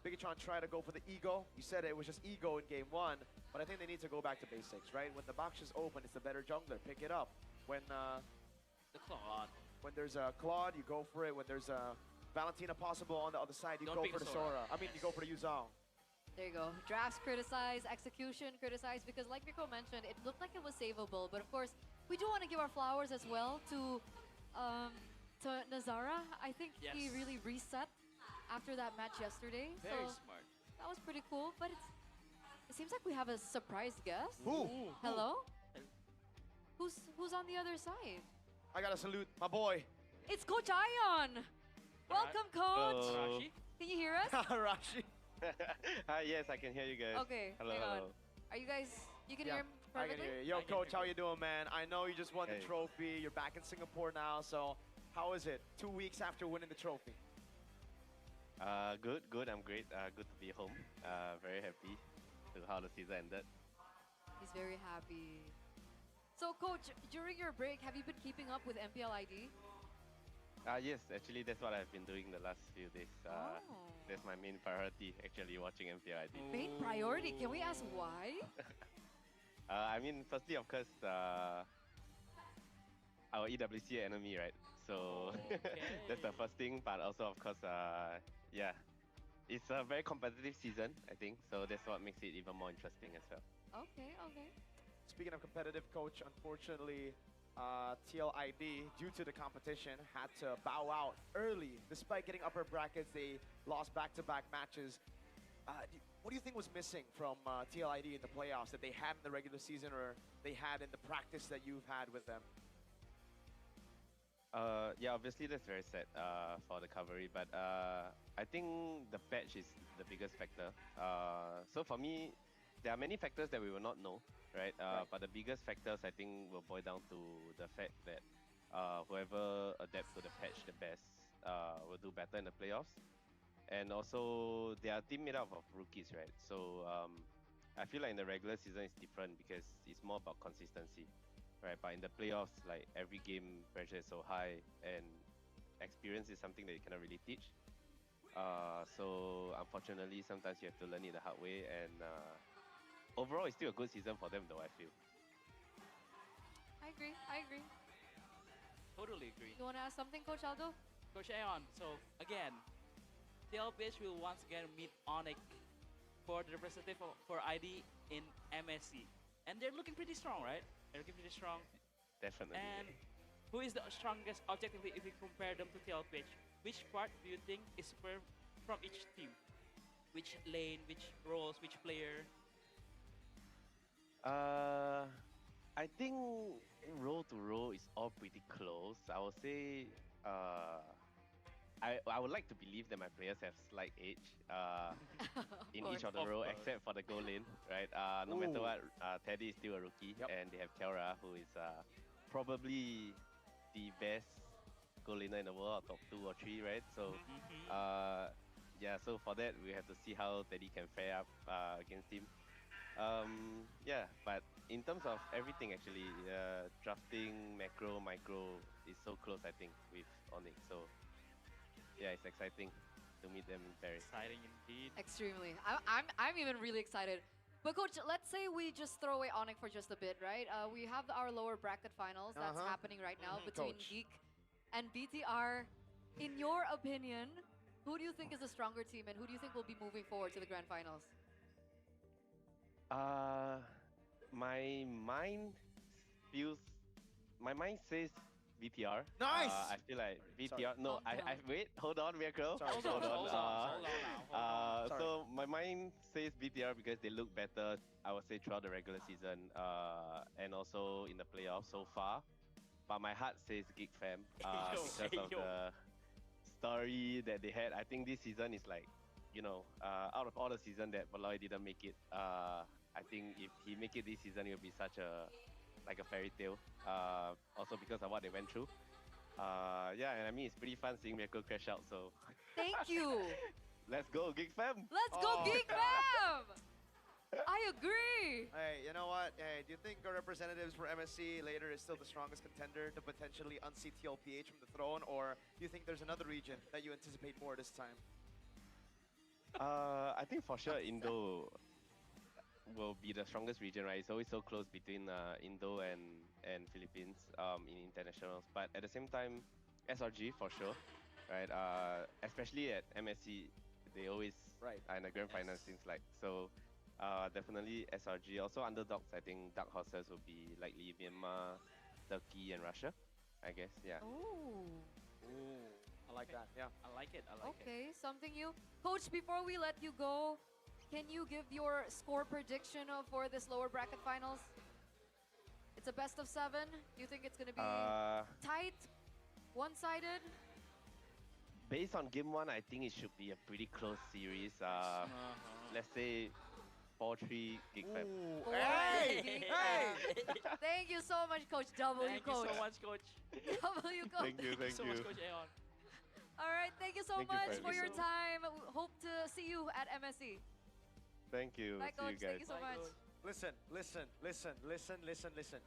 Bigatron tried to go for the ego. You said it was just ego in game 1, but I think they need to go back to basics, right? When the box is open, it's the better jungler. Pick it up. When the Claude. When there's a Claude, you go for it. When there's a Valentina possible on the other side, you go for the Sora. I mean, you go for the Yuzhong. There you go. Drafts criticized, execution criticized, because like Mirko mentioned, it looked like it was savable. But of course, we do want to give our flowers as well to Nazara. I think he really reset after that match yesterday. Very so smart. That was pretty cool. But it seems like we have a surprise guest. Who? Hello? Who's on the other side? I gotta salute my boy. It's Coach Ion. Welcome, Coach. Hello. Can you hear us? Rashi. Hi, yes, I can hear you guys. Okay, hello, hang hello. on. Are you guys, you can hear him I perfectly? can hear you. Yo, Coach, how you doing, man? I know you just won the Hey. trophy. You're back in Singapore now, so how is it? 2 weeks after winning the trophy. Good. I'm great. Good to be home. Very happy to how the season ended. He's very happy. So, Coach, during your break, have you been keeping up with MPL ID? Yes, actually, that's what I've been doing the last few days. Oh. That's my main priority, actually, watching MPLID. Main priority. Can we ask why? I mean, firstly, of course, our EWC enemy, right? So that's the first thing. But also, of course, yeah, it's a very competitive season, I think. So that's what makes it even more interesting as well. Okay. Speaking of competitive, Coach, unfortunately, TLID, due to the competition, had to bow out early. Despite getting upper brackets, they lost back-to-back matches. What do you think was missing from TLID in the playoffs that they had in the regular season or they had in the practice that you've had with them? Yeah, obviously that's very sad for the cavalry, but I think the patch is the biggest factor. So for me, there are many factors that we will not know, right? But the biggest factors I think will boil down to the fact that whoever adapts to the patch the best will do better in the playoffs. And also, they are a team made up of rookies, right? So I feel like in the regular season it's different because it's more about consistency, right? But in the playoffs, like every game pressure is so high, and experience is something that you cannot really teach. So unfortunately, sometimes you have to learn it the hard way. And overall, it's still a good season for them, though. I feel. I agree. I agree. Totally agree. You want to ask something, Coach Aldo? Coach Aeon, so again, TLPH will once again meet Onyx for the representative for ID in MSC. And they're looking pretty strong, right? They're looking pretty strong. Definitely. And who is the strongest objectively if we compare them to TLPH? Which part do you think is super from each team? Which lane, which roles, which player? I think roll to roll is all pretty close. I would say I would like to believe that my players have slight edge in each of the role except for the goal lane, right? No matter what, Teddy is still a rookie, and they have Kelra, who is probably the best goal laner in the world, top 2 or 3, right? So yeah, so for that we have to see how Teddy can fare up against him. Yeah, but in terms of everything actually, drafting, macro, micro is so close I think with Onyx. So yeah, it's exciting to meet them in Paris. Exciting indeed. Extremely. I'm even really excited. But Coach, let's say we just throw away Onyx for just a bit, right? We have our lower bracket finals that's happening right now between GEEK and BTR. In your opinion, who do you think is the stronger team and who do you think will be moving forward to the grand finals? My mind feels, my mind says BTR. Nice! I feel like BTR. Sorry. No, I wait. Hold on, Miracle. Hold on. So my mind says BTR because they look better, I would say, throughout the regular season, and also in the playoffs so far. But my heart says GEEK fam because of the story that they had. I think this season is like, you know, out of all the season that Valoy didn't make it, I think if he make it this season, it will be such a like a fairy tale. Also because of what they went through. Yeah, and I mean it's pretty fun seeing Miracle crash out. So Thank you. let's go, GEEK fam. Let's go, GEEK fam! I agree. Hey, you know what? Hey, do you think our representatives for MSC later is still the strongest contender to potentially unseat TLPH from the throne, or do you think there's another region that you anticipate more this time? I think for sure Indo will be the strongest region, right? It's always so close between Indo and Philippines in internationals. But at the same time, SRG for sure, right? Especially at MSC, they always are in the grand final, seems like. So definitely SRG. Also underdogs, I think dark horses will be likely Myanmar, Turkey, and Russia, I guess. Yeah. Ooh. I like that. Yeah. I like it. Okay, something new. Coach, before we let you go, can you give your score prediction for this lower bracket finals? It's a best of 7. Do you think it's going to be tight, one-sided? Based on game 1, I think it should be a pretty close series. Let's say 4-3 GEEK fam. Hey! Thank you so much, Coach W. Thank Coach. you so much, Coach. W. Coach. Thank you. so much, Coach Aeon. All right, thank you so Thank you much for for your having me. time. Hope to see you at MSC. Thank you. Bye, See you Coach. guys. Thank you so Bye, much. Listen.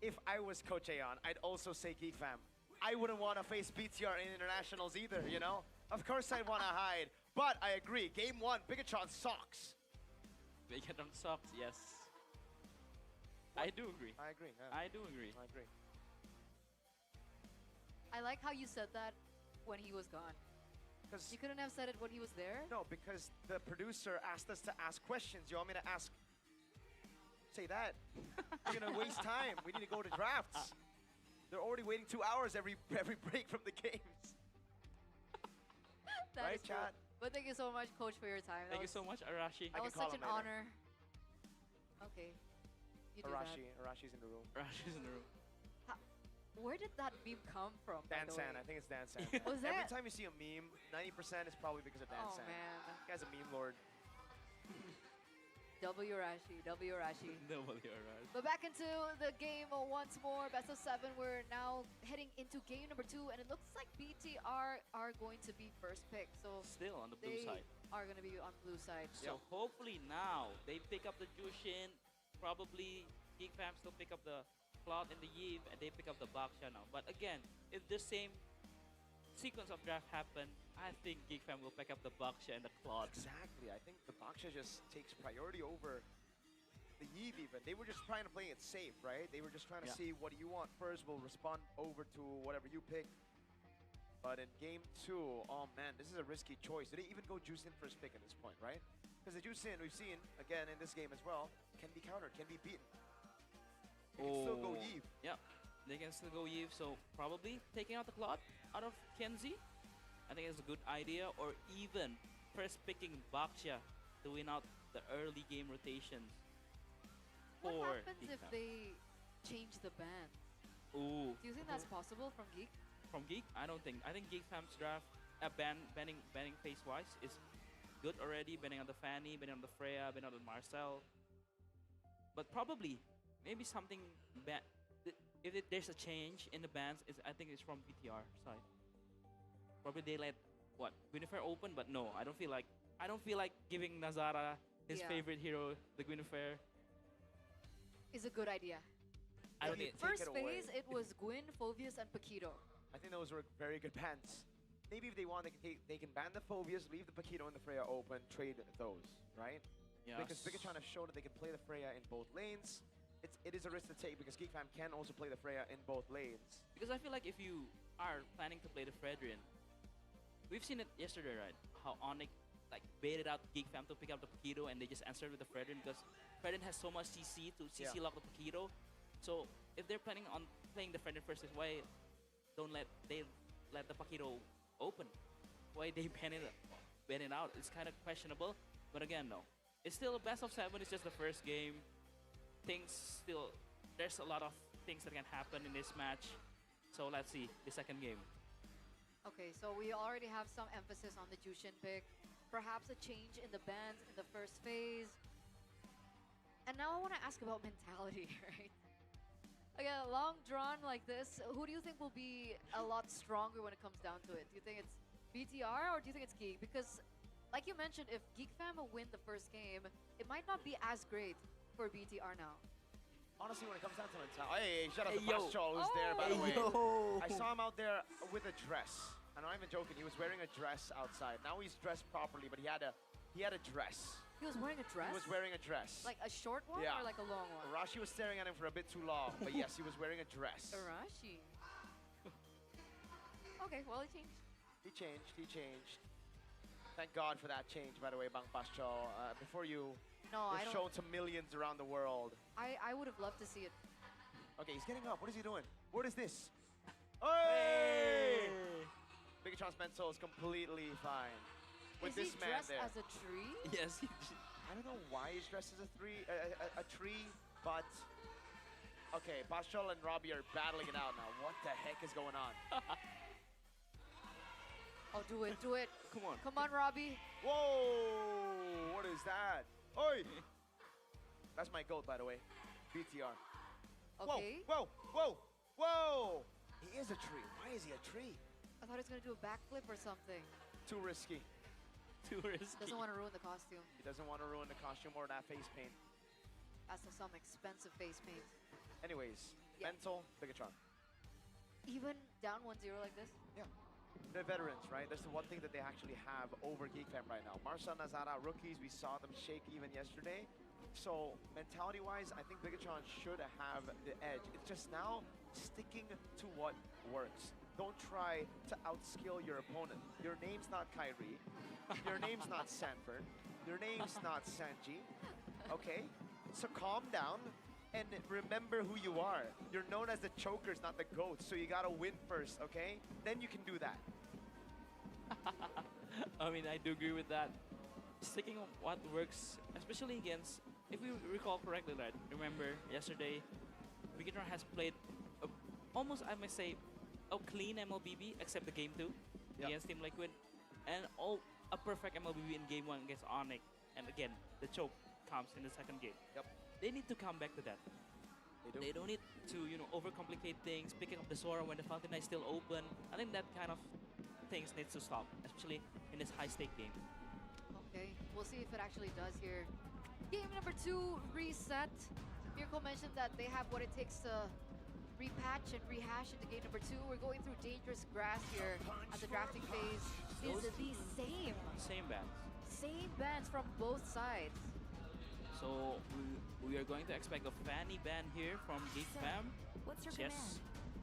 If I was Coach Aeon, I'd also say GEEK fam. I wouldn't want to face BTR in internationals either, you know? Of course I'd want to hide. But I agree, game 1, Bigatron sucks. Bigatron sucks, yes. I do agree. I agree. Yeah. I do agree. I agree. I like how you said that when he was gone. Because You couldn't have said it when he was there? no, because the producer asked us to ask questions. You want me to ask? Say that. We're gonna waste time. We need to go to drafts. They're already waiting 2 hours every break from the games. That Right, is true. chat? But thank you so much, Coach, for your time. Thank you so much, Arashi. That I was can call such an him later. honor. Okay. You do Arashi's in the room. Arashi's in the room. Where did that meme come from? by Dan the San, way? I think it's Dan San. Was Every that? time you see a meme, 90% is probably because of Dan Oh San. man. This guy's a meme lord. W Rashi, W Rashi. Nobody around. But back into the game once more. Best of 7. We're now heading into game number 2, and it looks like BTR are going to be first pick. So Still on the blue they side. are going to be on blue side. So hopefully now they pick up the Jushin. Probably Geek Fam still pick up the Cloud and the Yves, and they pick up the Baksha now. But again, if the same sequence of draft happen, I think Geek Fam will pick up the Baksha and the Cloud. Exactly. I think the Baksha just takes priority over the Yves even. They were just trying to play it safe, right? They were just trying to see what you want first. We'll respond over to whatever you pick. But in game 2, oh man, this is a risky choice. Did they even go Juicin first pick at this point, right? Because the Juicin we've seen, again, in this game as well, can be countered, can be beaten. They can still go Yves. Yeah, they can still go Yves. So probably taking out the Cloud out of Kenzie. I think it's a good idea. Or even first picking Baksha to win out the early game rotations. What for happens Geek if Fam. they change the band? Ooh. Do you think that's possible from Geek? From Geek? I don't think. I think Geek Fam's draft, banning phase-wise is good already. Banning on the Fanny, banning on the Freya, banning on the Marcel. But probably, maybe something there's a change in the bans, I think it's from BTR side. Probably they let Guinevere open, but no, I don't feel like giving Nazara his Yeah. favorite hero, the Guinevere. Is a good idea. I don't Take think. First it away. phase, it was Gwyn, Phobius, and Paquito. I think those were very good bans. Maybe if they want, they can ban the Phobias, leave the Paquito and the Freya open, trade those, right? Yes. Because Bigatron have shown that they can play the Freya in both lanes. It is a risk to take because Geek Fam can also play the Freya in both lanes. Because I feel like if you are planning to play the Fredrin, we've seen it yesterday, right? How Onyx baited out Geek Fam to pick up the Paquito, and they just answered with the Fredrin because Fredrin has so much CC to CC lock the Paquito. So if they're planning on playing the Fredrin first, why don't let the Paquito open? Why they ban it out? It's kind of questionable. But again, no. It's still a best of 7. It's just the first game. There's a lot of things that can happen in this match. So let's see the second game. Okay, so we already have some emphasis on the Jushin pick. Perhaps a change in the bans in the first phase. And now I want to ask about mentality, right? Again, long drawn like this, who do you think will be a lot stronger when it comes down to it? Do you think it's BTR or do you think it's Geek? Because, like you mentioned, if Geek Fam will win the first game, it might not be as great for BTR now. Honestly, when it comes down to mentality, hey, shout out Hey, to yo. Bascho who's there, by the way. yo. I saw him out there with a dress. I'm not even joking. He was wearing a dress outside. Now he's dressed properly, but he had a dress. He was wearing a dress? He was wearing a dress. Like a short one Yeah. or like a long one? Arashi was staring at him for a bit too long, but yes, he was wearing a dress. Arashi. Okay, well, he changed. He changed. Thank God for that change, by the way, Bang Bascho. Before you No, were I don't. shown to millions around the world. I would have loved to see it. Okay, he's getting up. What is he doing? What is this? Hey! Bigatron's mental is completely fine with Is this he man dressed there. as a tree? Yes. I don't know why he's dressed as a tree, but okay, Paschal and Robbie are battling it out now. What the heck is going on? Oh, do it, do it. Come on. Come on, Robbie. Whoa! What is that? Oi! That's my goat, by the way. BTR. Okay. Whoa! Whoa! Whoa! He is a tree. Why is he a tree? I thought he was going to do a backflip or something. Too risky. Too risky. Doesn't want to ruin the costume. He doesn't want to ruin the costume or that face paint. That's some expensive face paint. Anyways, Yeah. mental, Bigatron. Even down 1-0 like this? Yeah. They're veterans, right? That's the one thing that they actually have over Geek Fam right now. Marcel, Nazara, rookies, we saw them shake even yesterday. So, mentality-wise, I think Bigatron should have the edge. It's just now sticking to what works. Don't try to outskill your opponent. Your name's not Kyrie. Your name's not Sanford. Your name's not Sanji. Okay? So calm down and remember who you are. You're known as the chokers, not the goats. So you gotta win first, okay? Then you can do that. I mean, I do agree with that. Sticking on what works, especially against, if we recall correctly, right? Remember yesterday, Bigatron has played almost, I must say, a clean MLBB except the game 2 against Team Liquid, and a perfect MLBB in game 1 against Onyx. And again, the choke comes in the second game. Yep. They need to come back to that. They don't need to, overcomplicate things, picking up the Sora when the Fountain is still open. I think that kind of things needs to stop, especially in this high-stake game. Okay, we'll see if it actually does here. Game number 2 reset. Mirko mentioned that they have what it takes to repatch and rehash into game number 2. We're going through dangerous grass here as the drafting phase is the same. Same bans. Same bans from both sides. So we are going to expect a Fanny ban here from GEEK fam. What's your Yes.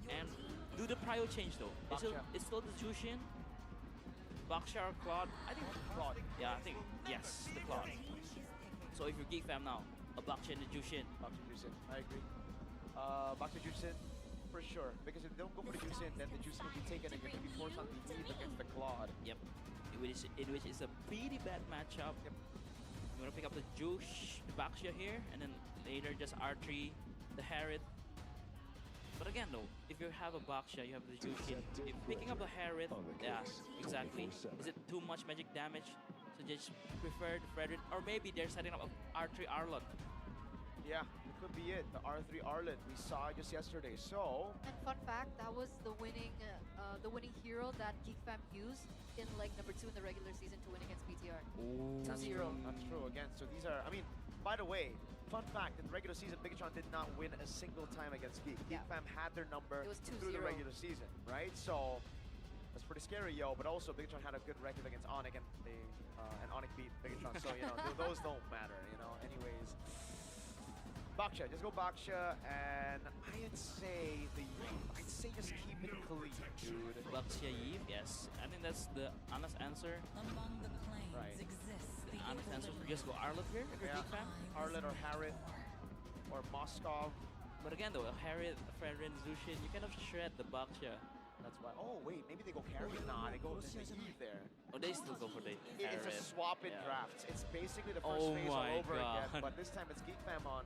command? And do the prio change though. It's still the Jushin, Baksha or Claude. I think Claude. Yeah, I think yes, the Claude. So if you're GEEK fam now, a Baksha and a Jushin. Baksha Jusin, I agree. Baksha Jusin, for sure. Because if they don't go for the Jusin, then the Jusin will be taken and you're going to be forced on the Eve against the Claude. Yep. In which is a pretty bad matchup. Yep. You want to pick up the Jush, the Baksha here, and then later just R3, the Harriet. But again though, if you have a Baksha, you have the Jushin. If picking up the Harriet, yeah, exactly. Is it too much magic damage? So just prefer the Frederick, or maybe they're setting up a R3 Arlot. Yeah, it could be it. The R3 Arlet we saw just yesterday. So And fun fact, that was the winning hero that GEEK fam used in leg number 2 in the regular season to win against BTR. 2-0. that's true again. So these are, I mean, by the way, fun fact, in the regular season, Bigatron did not win a single time against GEEK. Yeah. GEEK fam had their number It was through the 2-0. regular season, right? So that's pretty scary, yo. But also, Bigatron had a good record against Onyx, and and Onyx beat Bigatron. So those don't matter, Anyways, Baksha, just go Baksha, and I'd say just keep it clean, dude. Baksha Yves, yes. I think that's the honest answer. Among the planes Right. exists The honest answer for just go Arlot here if you're Yeah. GEEK fan. Arlet or Harriet or Moskov. But again though, Harriet, Fredrin, Zushin, you kind of shred the Baksha. That's why. Oh wait, maybe they go Harriet. Nah, they go the Eve there. Oh, they still go for the It's Harriet. a swap in Yeah. drafts. It's basically the first Oh phase all my over again, God. but this time it's GEEK fam on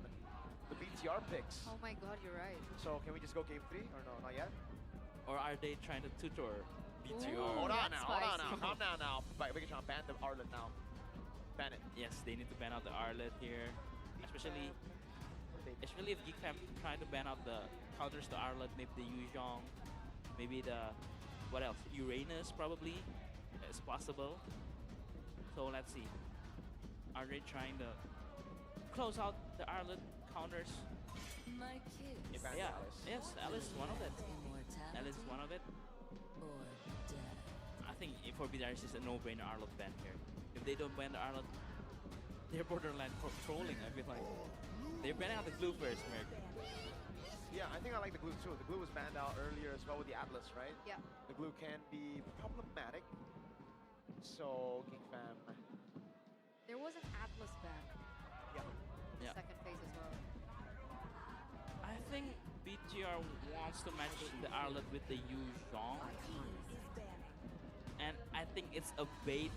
the BTR picks. Oh my god, you're right. So can we just go game 3 or no? Not yet. Or are they trying to tutor BTR? Ooh. Hold on that's now. Hold on spicy. now. Calm down now. But we can try to ban the Arlet now. Ban it. Yes, they need to ban out the Arlet here. Especially if GEEK fam try to ban out the counters to Arlet, maybe the Yuzhong, maybe the what else? Uranus probably is possible. So let's see. Are they trying to close out the Arlet counters? My kids. You banned Yeah. Alice. Yes, Alice is one of it. Immortality Alice is one of it. or death. I think for BDRs it's a no-brainer Arlot ban here. If they don't ban the Arlot, they're borderline trolling, I feel like. They're banning out the glue first, Merc. Yeah, I think I like the glue too. The glue was banned out earlier as well with the Atlas, right? Yeah. The glue can be problematic. So GEEK fam. There was an Atlas ban Yeah. in the Yeah. second phase as well. I think BTR wants to match the Arlot with the Yuzhong. And I think it's a bait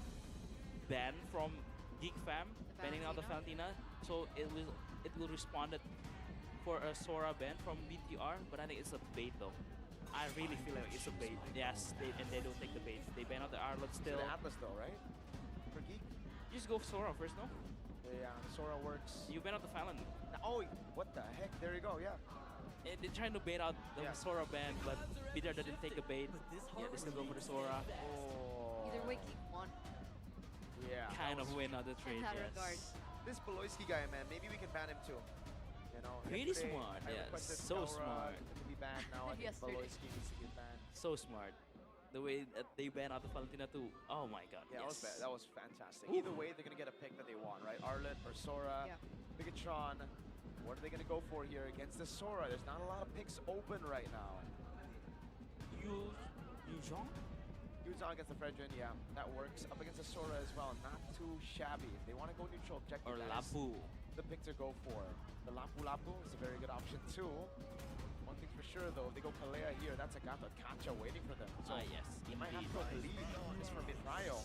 ban from GEEK fam, The banning out the Valentina. So it will respond for a Sora ban from BTR, but I think it's a bait though. I really feel like it's a bait. Yes, and they don't take the bait. They ban out the Arlot So still. the Atlas though, right? For GEEK? Just go Sora first, no? Yeah, Sora works. You ban out the Fallon. Oh, what the heck? There you go, yeah. And they're trying to bait out the Yeah. Sora ban, but BTR didn't take the bait. Yeah, they still go for the Sora. Oh. Either way, GEEK won Yeah. Kind that of was- win on the trade, in that yes. regard. This Poloisky guy, man, maybe we can ban him too. Pretty yesterday smart, I yeah, requested so Kaura smart. to be banned now. I think Yesterday. Poloisky needs to get banned. So smart. The way that they ban out the Valentina too. Oh my god. Yeah, yes. that was fantastic. Oof. Either way, they're gonna get a pick that they want, right? Arlet or Sora, Yeah. Bigatron. What are they gonna go for here against the Sora? There's not a lot of picks open right now. Yuzhong? Yuzhong against the Fredrin, yeah, that works. Up against the Sora as well, not too shabby. If they want to go neutral objective, Or that is Lapu. the pick to go for. The Lapu Lapu is a very good option too. One thing's for sure though, if they go Kalea here, that's a Gato Kacha waiting for them. So yes. they might have to go indeed. lead just for mid-trial.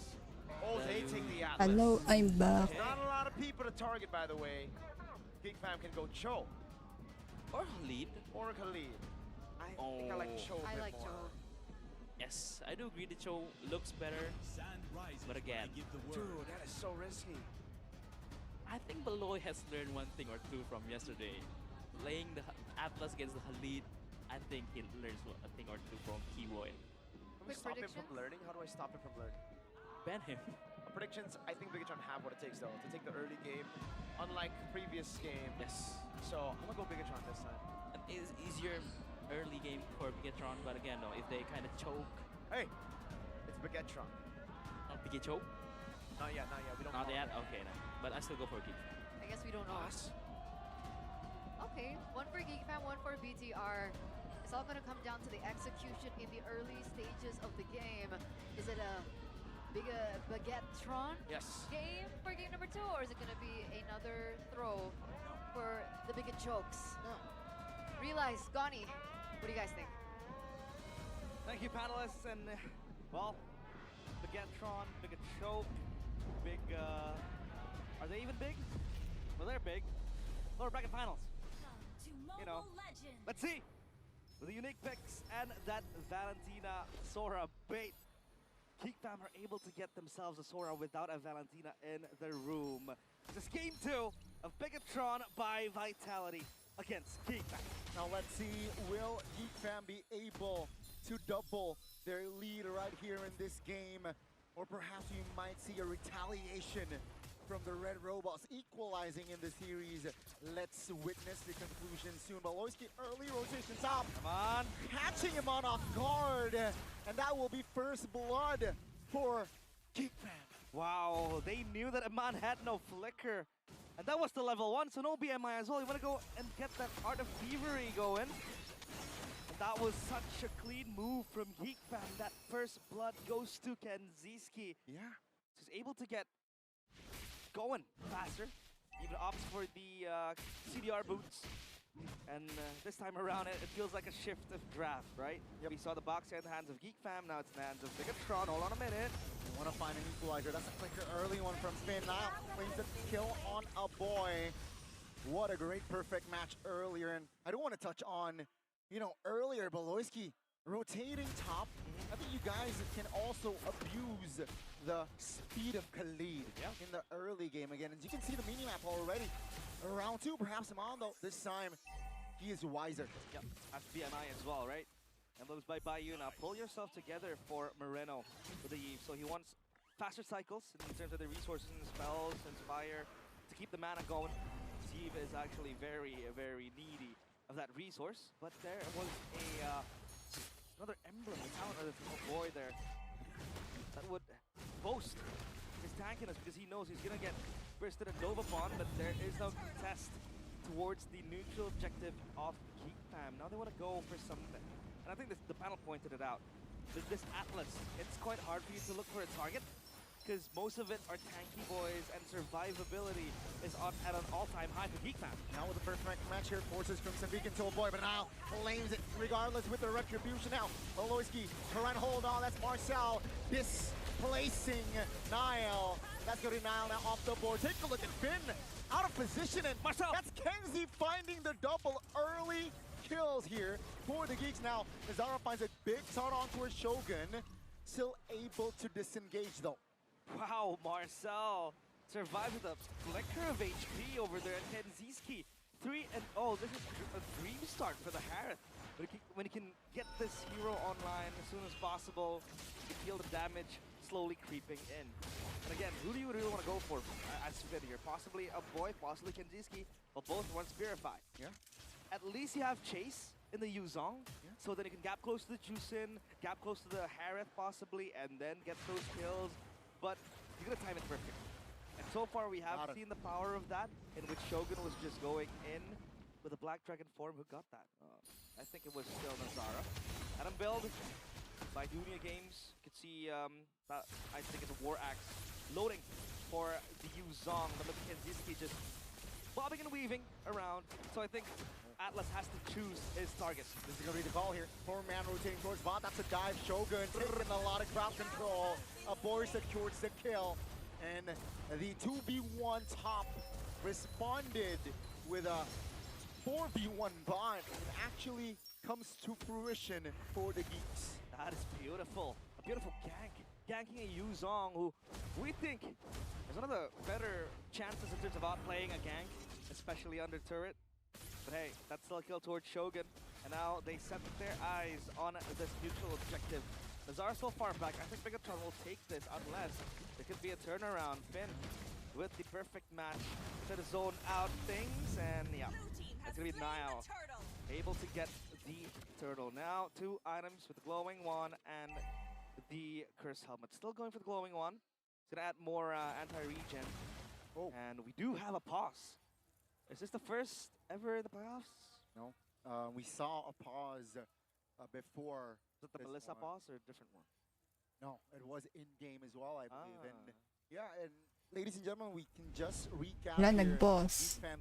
Oh, they take the Atlas. Hello, I'm back. Not a lot of people to target, by the way. GEEK fam can go Cho Or lead. or Khalid. I think I like Oh. Cho a I bit like more. Cho. Yes, I do agree the show looks better, but again, Dude, that is so risky. I think Beloy has learned one thing or two from yesterday. Playing the Atlas against the Khalid, I think he learns a thing or two from Kiwoy. Can we Quick stop him from predictions? learning? How do I stop him from learning? Ban him. Predictions, I think Bigatron have what it takes though to take the early game, unlike previous game. Yes. So I'm gonna go Bigatron this time. An easier early game for Bigatron, but again, no, if they kind of choke, Hey, it's Bigatron. not Big choke, Not yet, not yet. We don't not call yet. it. Okay, no. But I still go for Geek. I guess we don't know. Us? Okay, one for Geek Fam, one for BTR. It's all gonna come down to the execution in the early stages of the game. Is it a big Baguettetron Yes. game for game number 2, or is it gonna be another throw for the Bigot Chokes? Realize, Gani, what do you guys think? Thank you, panelists, and well, Baguettetron, Bigachoke, big. Are they even big? Well, they're big. Lower bracket finals. To You know, Mobile Legends. Let's see. With the unique picks and that Valentina Sora bait, Geek Fam are able to get themselves a Sora without a Valentina in the room. This is game 2 of Bigatron by Vitality against Geek Fam. Now let's see, will Geek Fam be able to double their lead right here in this game? Or perhaps we might see a retaliation from the Red Robots equalizing in the series. Let's witness the conclusion soon. Baloyski early rotations up, Come on. catching him on off guard. And that will be first blood for Geek Fam. Wow, they knew that Aman had no flicker. And that was the level 1, so no BMI as well. You want to go and get that Art of Thievery going. And that was such a clean move from Geek Fam. That first blood goes to Kenziski. Yeah. He's able to get going faster. Even opts for the CDR boots. And this time around, it feels like a shift of draft, right? Yep. We saw the box in the hands of Geek Fam, now it's in the hands of Bigatron. Hold on a minute. You want to find an equalizer. That's a clicker early one from Spin. Now claims the kill on a boy. What a great perfect match earlier. And I don't want to touch on, you know, earlier Baloyski rotating top. I think you guys can also abuse the speed of Khalid in the early game again. As you can see the minimap already. Round 2, perhaps Amando. This time, he is wiser. Yep, that's BMI as well, right? And those by you now. Pull yourself together for Moreno with the Eve. So he wants faster cycles in terms of the resources and spells, Inspire, to keep the mana going. Steve is actually very, very needy of that resource. But there was another emblem, a talent of the boy there that would boast his tankiness because he knows he's gonna get bursted and dove upon, but there is no contest towards the neutral objective of Geek Fam. Now they want to go for something. And I think the panel pointed it out. With this Atlas, it's quite hard for you to look for a target because most of it are tanky boys and survivability is at an all-time high for Geek Fam. Now with the first match here, forces Crimson Beacon to a boy, but now claims it regardless with the retribution now. Baloyski, current hold on, that's Marcel displacing Niall. That's going to be Niall now off the board. Take a look at Finn, out of position, and Marcel. That's Kenzie finding the double early kills here for the Geeks. Now, Nazara finds a big shot onto her Shogun, still able to disengage though. Wow, Marcel survived with a flicker of HP over there at Kenziski. 3-0, this is a dream start for the Harith. When he can get this hero online as soon as possible, you can feel the damage slowly creeping in. And again, who do you really want to go for as Finn here? Possibly a boy, possibly Kenziski, but both want Spirify. Yeah. At least you have Chase in the Yuzong, so then you can gap close to the Jusin, gap close to the Harith possibly, and then get those kills. But you're gonna time it perfect. And so far we have seen the power of that, in which Shogun was just going in with a Black Dragon form. Who got that? I think it was still Nazara. Adam build by Dunia Games. You can see that I think it's a War Axe loading for the Yuzong. But look at Kenziski just bobbing and weaving around. So I think Atlas has to choose his targets. This is going to be the call here. 4-man rotating towards bot. That's a dive. Shogun taking a lot of crowd control. Boris secures the kill. And the 2v1 top responded with a 4v1 bot. And actually comes to fruition for the Geeks. That is beautiful. A beautiful gank. Ganking a Yuzong, who we think is one of the better chances in terms of outplaying a gank, especially under turret. But hey, that's still a kill towards Shogun. And now they set their eyes on this mutual objective. Nazar so far back. I think Bigatron will take this unless there could be a turnaround. Finn with the perfect match to the zone out things. And yeah, it's going to be Niall able to get the turtle. Now 2 items with the glowing one and the curse helmet. Still going for the glowing one. It's going to add more anti-regen. Oh. And we do have a pause. Is this the first ever in the playoffs? No. We saw a pause before. Was it the Melissa pause or a different one? No, it was in-game as well, I believe. And yeah, and ladies and gentlemen, we can just recap Wala, here. nag-pause. Fam,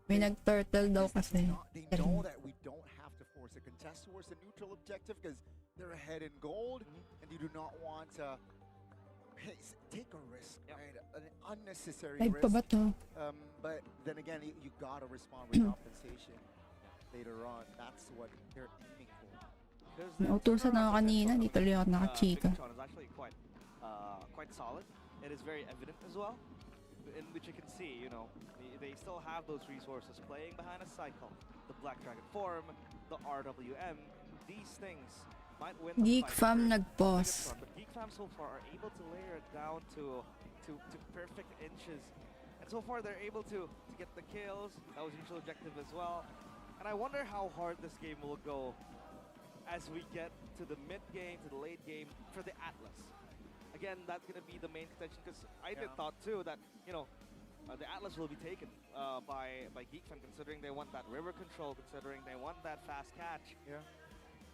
May nag-turtle daw kasi. They know that we don't have to force a contest towards the neutral objective because they're ahead in gold, and you do not want to take a risk, right? An unnecessary Ay, risk. pa ba to? But then again, you gotta respond with compensation later on. That's what they're aiming for. Nautusan ako kanina, di tuloy ako nakachika. Bigatron is actually quite solid. It is very evident as well, in which you can see, you know, they still have those resources playing behind a cycle. The Black Dragon form, the RWM, these things might win the Geek fight fam for nag-pause. Bigatron, but Geek fam so far are able to layer it down to perfect inches. And so far they're able to get the kills. That was usual objective as well. And I wonder how hard this game will go as we get to the mid game, to the late game for the Atlas. Again, that's going to be the main contention because I did thought too that, you know, the Atlas will be taken by Geek fam, considering they want that river control, considering they want that fast catch. Yeah.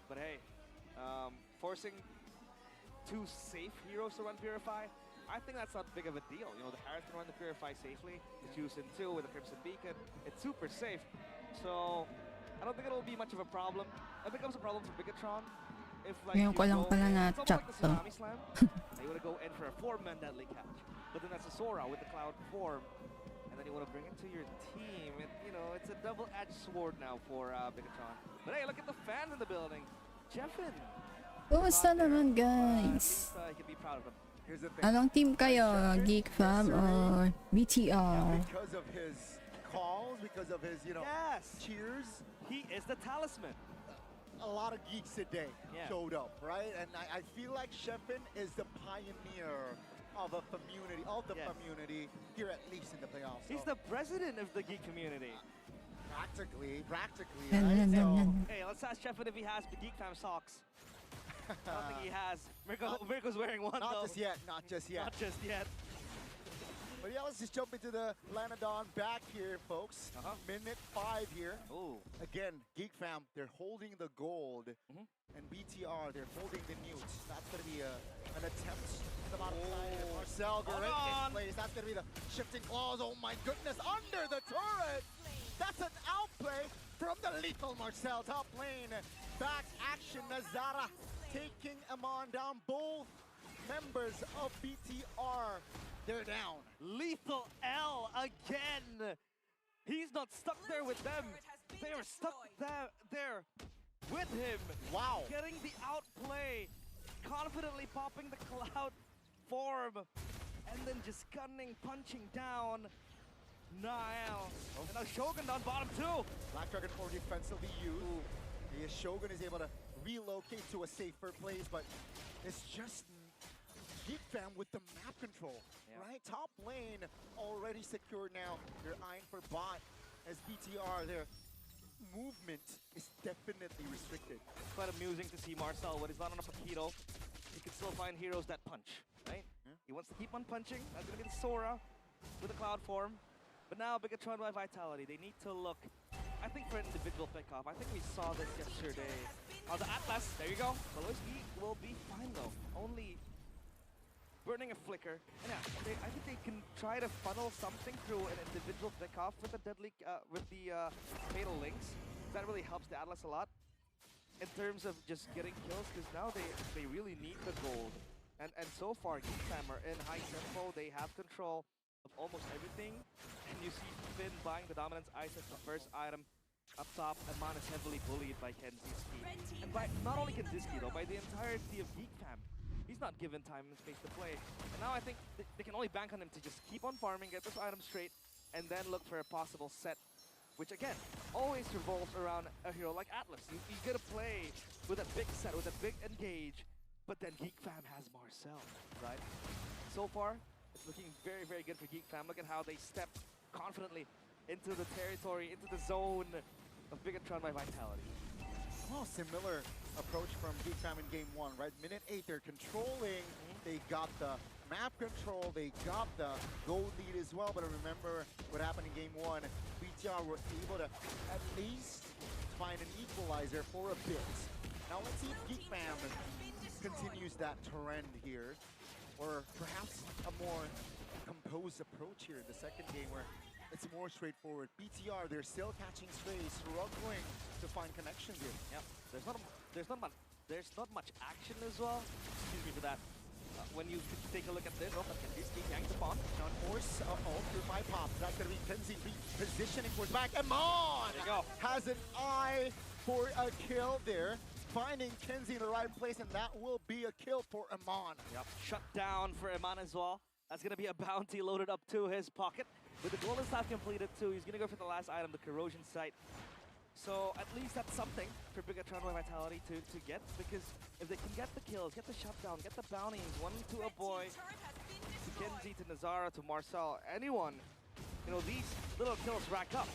But hey, forcing 2 safe heroes to run Purify, I think that's not big of a deal. You know, the Harris can run the Purify safely. The Juicin 2 with the Crimson Beacon, it's super safe. So I don't think it'll be much of a problem. It becomes a problem for Bigatron if like Ngayon ko lang pala na-chat like the to. Tsunami Slam, you want to go in for a 4-man deadly catch. But then that's a Sora with the Cloud form. And then you want to bring it to your team. And, you know, it's a double-edged sword now for Bigatron. But hey, look at the fans in the building. Jeffin. Kumusta naman, guys? I can be proud of him. Here's the thing. Anong team kayo? Geek fam or BTR? Because of his calls, because of his, you know, cheers. He is the talisman. A lot of geeks today showed up, right? And I feel like Sheffin is the pioneer of a community, community here, at least in the playoffs. He's the president of the geek community. Practically, Right? So, hey, let's ask Sheffin if he has the Geek Fam socks. I don't think he has. Mirko's wearing one though. Not just yet. Not just yet. But yeah, let's just jump into the Lanadon back here, folks. Minute 5 here. Ooh. Again, Geek Fam, they're holding the gold. And BTR, they're holding the newts. That's going to be an attempt to the bottom side. And Marcel Garrett in place. That's going to be the shifting claws. Oh my goodness, under the turret. That's an outplay from the lethal Marcel. Top lane, back action. Nazara taking Amon down. Both members of BTR, they're down. Lethal L again. He's not stuck there with them. They are stuck there with him. Wow. Getting the outplay. Confidently popping the Cloud form. And then just gunning, punching down Niall. And now Shogun down bottom too. Black Dragon more defensively used. The Shogun is able to relocate to a safer place, but it's just Geek Fam with the map control, right? Top lane already secured now. They're eyeing for bot as BTR, their movement is definitely restricted. It's quite amusing to see Marcel when he's not on a Paquito. He can still find heroes that punch, right? He wants to keep on punching. That's going to be the Sora with the Cloud form. But now Bigatron by Vitality, they need to look, I think, for an individual pickoff. I think we saw this yesterday. Oh, the Atlas, there you go. Baloski will be fine though. Only burning a flicker. And yeah, I think they can try to funnel something through an individual pickoff with the deadly, fatal links. That really helps the Atlas a lot in terms of just getting kills, because now they really need the gold. And so far, Geek Fam are in high tempo. They have control of almost everything. And you see Finn buying the Dominance Ice as the first item. up top, Aman is heavily bullied by Kenziski. And by not only Kenziski though, by the entirety of GEEK fam. He's not given time and space to play. And now I think they can only bank on him to just keep on farming, get this item straight, and then look for a possible set. Which again, always revolves around a hero like Atlas. You gotta play with a big set, with a big engage, but then GEEK fam has Marcel, right? So far, it's looking very, very good for GEEK fam. Look at how they step confidently into the territory, into the zone of Bigatron by Vitality. Well, similar approach from GEEK fam in game 1, right? Minute 8, they're controlling. They got the map control, they got the gold lead as well, but remember what happened in game 1. BTR were able to at least find an equalizer for a bit. Now let's see if GEEK fam continues that trend here, or perhaps a more composed approach here in the second game where it's more straightforward. BTR, they're still catching strays, struggling to find connections here. Yep, there's not much action as well. Excuse me for that. When you take a look at this, Kenziski yanks upon. Now force through my pop. That's gonna be Kenzie repositioning towards back. Amon There you go. has an eye for a kill there. Finding Kenzie in the right place, and that will be a kill for Amon. Yep, shut down for Aman as well. That's gonna be a bounty loaded up to his pocket. With the golden staff completed too, he's gonna go for the last item, the corrosion sight. So at least that's something for Bigatron by Vitality to get, because if they can get the kills, get the shutdown, get the bounties, one to a boy, to Kenzie, to Nazara, to Marcel, anyone, you know, these little kills rack up.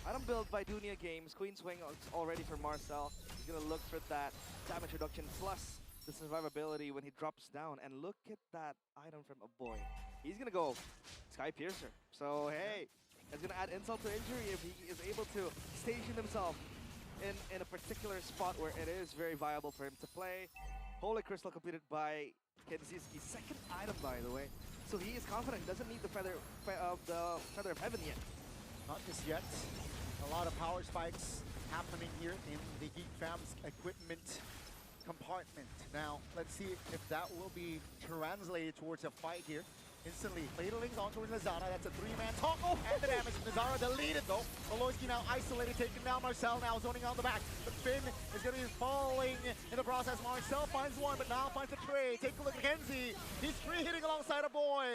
Item build by Dunia Games, Queen Swing already for Marcel. He's gonna look for that damage reduction plus the survivability when he drops down. And look at that item from a boy. He's gonna go Sky Piercer. So hey, it's gonna add insult to injury if he is able to station himself in a particular spot where it is very viable for him to play. Holy Crystal completed by Kenziski. Second item, by the way. So he is confident. He doesn't need the Feather of Heaven yet. Not just yet. A lot of power spikes happening here in the GEEK fam's equipment compartment. Now, let's see if that will be translated towards a fight here. Instantly, ladlings on towards Nazara. That's a 3-man talk. Oh, and the damage. Nazara deleted though. Maloyski now isolated, taking down Marcel. Now zoning on the back. But Finn is going to be falling in the process. Marcel finds one, but now finds a trade. Take a look at Kenzie. He's free hitting alongside a boy.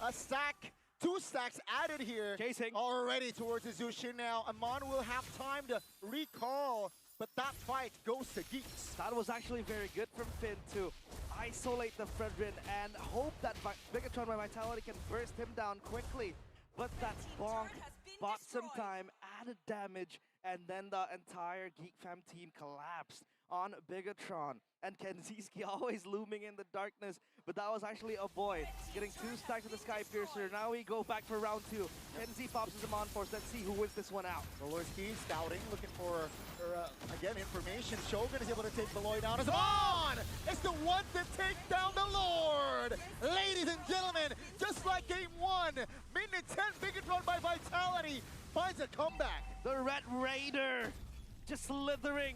A stack. 2 stacks added here. Chasing. Already towards the Zushin now. Amon will have time to recall, but that fight goes to Geeks. That was actually very good from Finn to isolate the Fredrin and hope that Bigatron by Vitality can burst him down quickly. But that bonk bought some time, added damage, and then the entire GEEK fam team collapsed on Bigatron. And Kenziski always looming in the darkness, but that was actually a boy getting 2 stacks with the Sky Piercer. Now we go back for round 2. Kenzie pops his Amon Force. Let's see who wins this one out. Maloyski scouting, looking for again, information. Shogun is able to take Beloy down. As Amon is the one to take down the Lord! Ladies and gentlemen, just like game 1, minute 10, Bigatron by Vitality finds a comeback. The Red Raider just slithering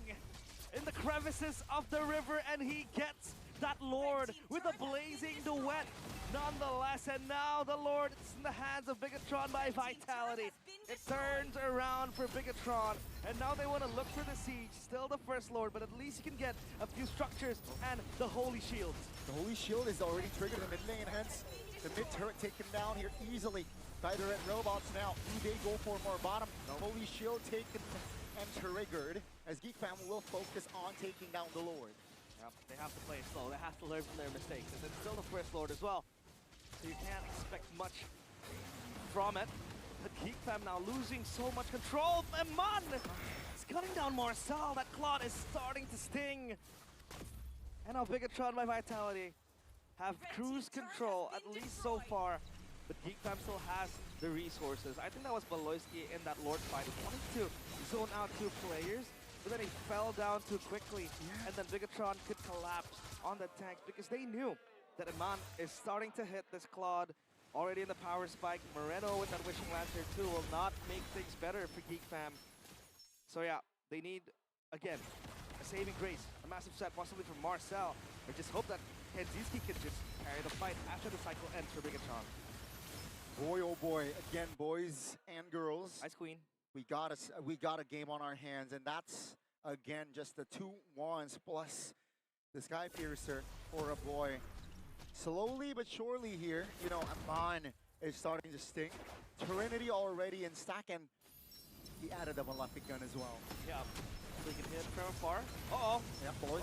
in the crevices of the river, and he gets that Lord with a blazing duet nonetheless. And now the Lord is in the hands of Bigatron by Vitality. It turns around for Bigatron, and now they want to look for the siege. Still the first Lord, but at least you can get a few structures and the Holy Shield. The Holy Shield is already triggered in the mid lane, hence the mid turret taken down here easily by the Red Robots. Now, do they go for more bottom? Holy Shield taken and triggered, as GEEK fam will focus on taking down the Lord. Yep, they have to play it slow. They have to learn from their mistakes. And it's still the first Lord as well, so you can't expect much from it. But GEEK fam now losing so much control. Amon is cutting down Marcel. That Claude is starting to sting. And now Bigatron by Vitality have cruise control, at least so far. But GEEK fam still has the resources. I think that was Baloyski in that Lord fight. He wanted to zone out 2 players, but then he fell down too quickly. And then Bigatron could collapse on the tank because they knew that Amon is starting to hit this Claude. Already in the power spike. Moreno with that Wishing Lantern too will not make things better for GEEK fam. So yeah, they need, again, a saving grace. A massive set possibly from Marcel. Or just hope that Kenziski can just carry the fight after the cycle ends for Bigatron. Boy, oh boy, again, boys and girls. Ice Queen. we got a game on our hands, and that's again just the 2-1s plus the Sky Piercer for a boy. Slowly but surely here, you know, Amon is starting to sting. Trinity already in stack, and he added a Malefic gun as well. Yeah, so he can hit from afar. Uh-oh. Yeah, boys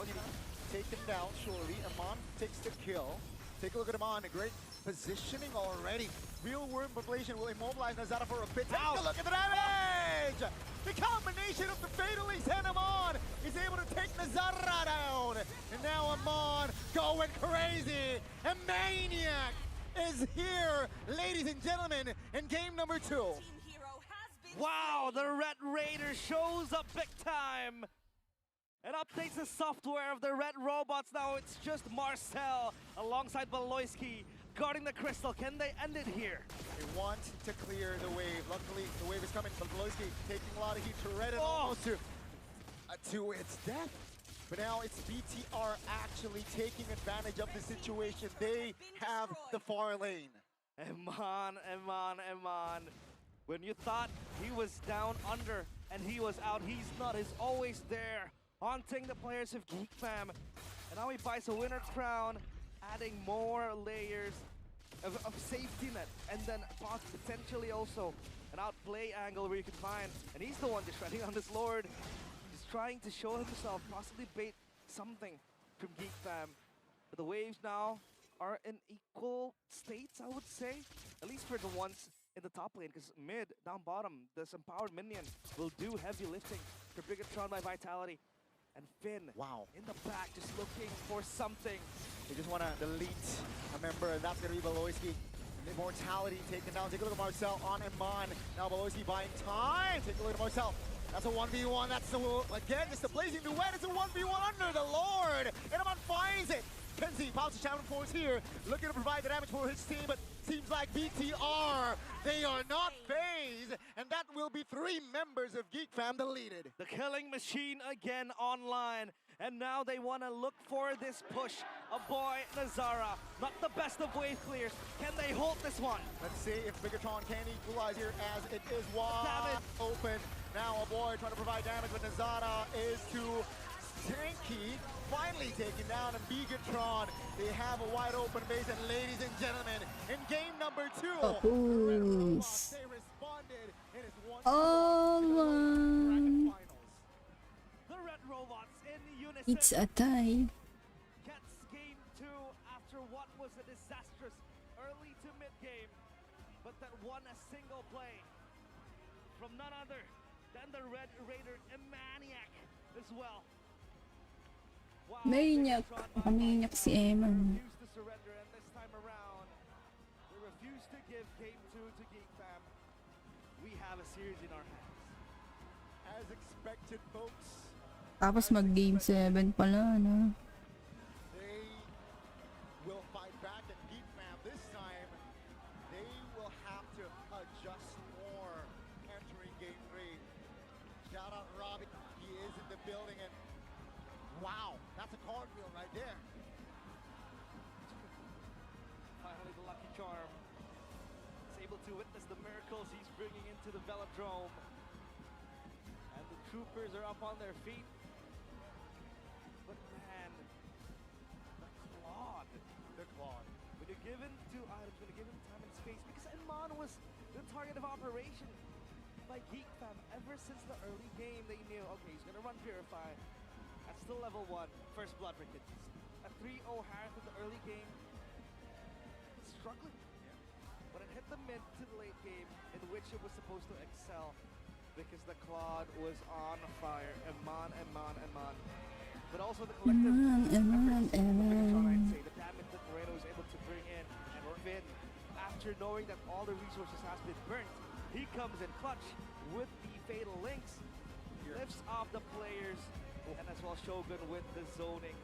taken down surely. Amon takes the kill. Take a look at Amon, a great positioning already. Real worm population will immobilize Nazara for a bit. Take a look at the damage! The combination of the Fatalities and Amon is able to take Nazara down. And now Amon going crazy. A maniac is here, ladies and gentlemen, in game number 2. Wow, the Red Raider shows up big time. And updates the software of the Red Robots. Now it's just Marcel alongside Baloyski guarding the crystal. Can they end it here? They want to clear the wave. Luckily, the wave is coming, but Baloyski taking a lot of heat to Reddit almost to its death. But now it's BTR actually taking advantage of the situation. They have the far lane. Eman. When you thought he was down under and he was out, he's not. He's always there, haunting the players of GEEK Fam. And now he buys a winner crown, adding more layers of safety net, and then potentially also an outplay angle where you can find. And he's the one just treading on this Lord. He's trying to show himself, possibly bait something from GEEK Fam. But the waves now are in equal states, I would say. At least for the ones in the top lane, because mid, down bottom, this empowered minion will do heavy lifting for Bigatron by Vitality. And Finn, in the back, just looking for something. They just want to delete a member, and that's going to be Baloyski. Immortality taken down. Take a look at Marcel on Eman. Now Baloyski buying time. Take a look at Marcel. That's a 1v1. That's the, again, it's the blazing duet. It's a 1v1 under the Lord. And Eman finds it. Kenzie pops the Shaman Force here, looking to provide the damage for his team, but seems like BTR, they are not phased, and that will be 3 members of GEEK Fam deleted. The killing machine again online, and now they want to look for this push. A boy, Nazara, not the best of wave clears. Can they hold this one? Let's see if Bigatron can equalize here, as it is wide open. Now a boy trying to provide damage, but Nazara is too tanky. Finally taken down, and Bigatron, they have a wide open base, and ladies and gentlemen, in game number 2, the Red Robots, they responded, and it's 1-1. The Red Robots in unison. It's a tie. Gets game 2 after what was a disastrous early to mid game, but that won a single play from none other than the Red Raider, a maniac as well. Wow, Maniac. Maniac si Eman. Refused to surrender, and this time around, they refused to give game 2 to GEEK Fam. We have a series in our hands. As expected, folks. Tapos mag-game 7 pala, no? They will fight back, and GEEK Fam this time, they will have to adjust more entering game 3. Shout out Robbie, he is in the building, and wow, that's a cartwheel right there. Finally, the lucky charm is able to witness the miracles he's bringing into the Velodrome. And the troopers are up on their feet. But man, the Claude. When you're given 2 items, when you're given time and space, because Eman was the target of operation by GEEK Fam ever since the early game. They knew, okay, he's gonna run Purify. That's still level 1, first blood for kids. A 3-0 Harith in the early game. Struggling. But it hit the mid to the late game, in which it was supposed to excel. Because the Claude was on fire. Eman. But also the collective Eman. I'd say, the damage that Moreno was able to bring in. And Finn, after knowing that all the resources has been burnt, he comes in clutch with the Fatal Links. Lifts off the players. And as well Shogun with the zoning.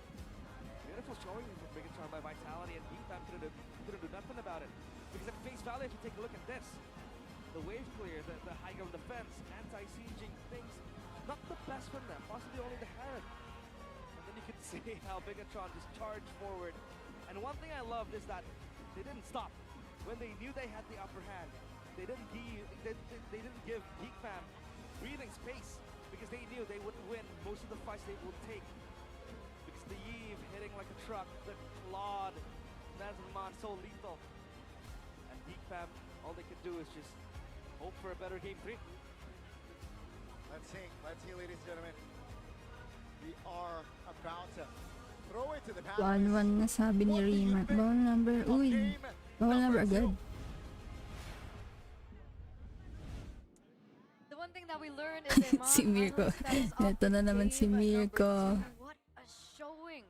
Beautiful showing from Bigatron by Vitality, and GEEK Fam couldn't do nothing about it. Because at face value, if you take a look at this, the wave clear, the high ground defense, anti-sieging things, not the best from them, possibly only the Herald. And then you can see how Bigatron just charged forward. And one thing I loved is that they didn't stop. When they knew they had the upper hand, they didn't give GEEK Fam breathing space because they knew they would win most of the fights they would take. Because the Eve hitting like a truck, the Claude, Nazman so lethal. And GEEK fam, all they could do is just hope for a better game 3. Let's see, ladies and gentlemen. We are about to throw it to the pass. 1-1 na sabi ni Rima. Bawal number. Uy. Bawal number agad. The one thing that we learned is Iman Si Mirko. finally steps up Ito na in naman si game number Mirko. 2. What a showing.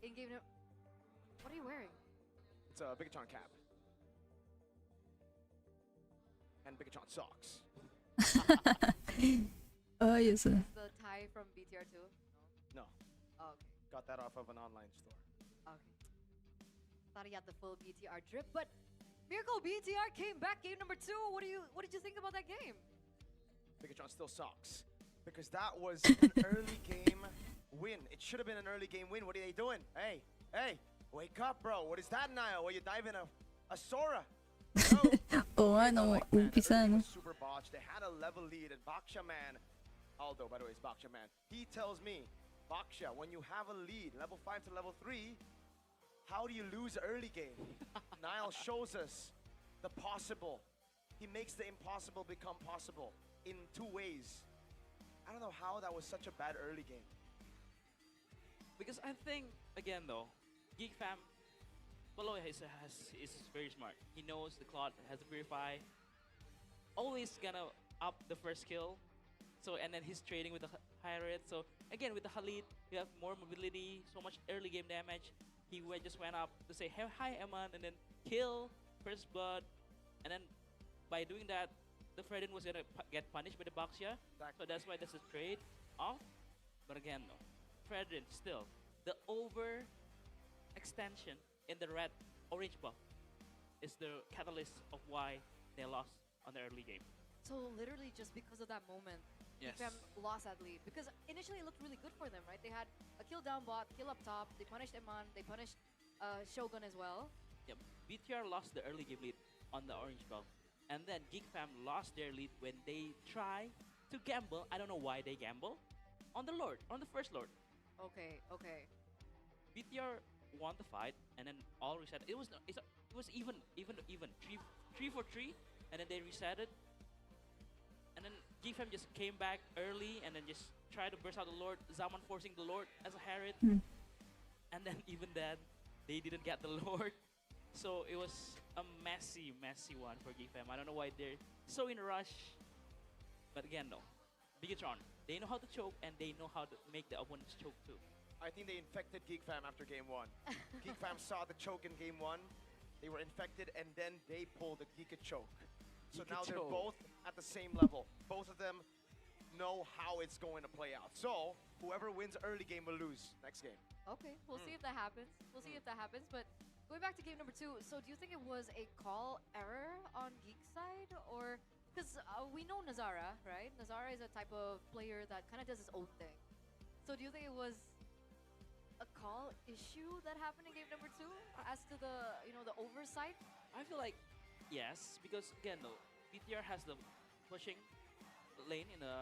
In game number... What are you wearing? It's a Bigatron cap. And Bigatron socks. Oh, yes. Is the tie from BTR2? No, Oh, okay. got that off of an online store. Okay. Thought he had the full BTR drip, but Mirko BTR came back game number 2. What did you think about that game? Bigatron still sucks. Because that was an early game win. It should have been an early game win. What are they doing? Hey, wake up, bro. What is that, Niall? Were you diving a Sora? No. Oo nga, nung umpisa, no? Super botched. They had a level lead, and Baksha Man, Aldo, by the way, is Baksha Man. He tells me, Baksha, when you have a lead, level 5 to level 3, how do you lose early game? Niall shows us the possible. He makes the impossible become possible in 2 ways. I don't know how that was such a bad early game. Because I think, again though, GEEK fam, Polo is very smart. He knows the Claude has to purify. Always gonna up the first kill. So, and then he's trading with the Pirate. So, again, with the Khalid, you have more mobility, so much early game damage. He just went up to say, hey, hi, Eman, and then kill, first blood. And then, by doing that, the Fredin was gonna get punished by the Baxia. So that's why there's a trade off. But again, though, Fredin still, the over extension in the red orange buff is the catalyst of why they lost on the early game. So literally just because of that moment, Yes. GEEK lost that lead. Because initially it looked really good for them, right? They had a kill down bot, kill up top, they punished Iman, they punished Shogun as well. Yep. BTR lost the early game lead on the orange buff. And then GEEK fam lost their lead when they try to gamble. I don't know why they gamble on the Lord, on the first Lord. Okay. BTR won the fight and then all reset. It was even 3 for 3, and then they reset it. And then GEEK fam just came back early and then just tried to burst out the Lord. Zaman forcing the Lord as a Harriet. And then even then, they didn't get the Lord. So it was a messy one for GEEK fam. I don't know why they're so in a rush. But again, though, Bigatron, they know how to choke and they know how to make the opponents choke too. I think they infected GEEK fam after game 1. GEEK fam saw the choke in game 1. They were infected and then they pulled the GEEK choke. So now they're both at the same level. Both of them know how it's going to play out. So whoever wins early game will lose next game. Okay, we'll see if that happens. But going back to game number 2, so do you think it was a call error on GEEK's side? Or, because we know Nazara, right? Nazara is a type of player that kind of does his own thing. So do you think it was a call issue that happened in game number 2 as to the, the oversight? I feel like yes, because again though, BTR has the pushing lane in the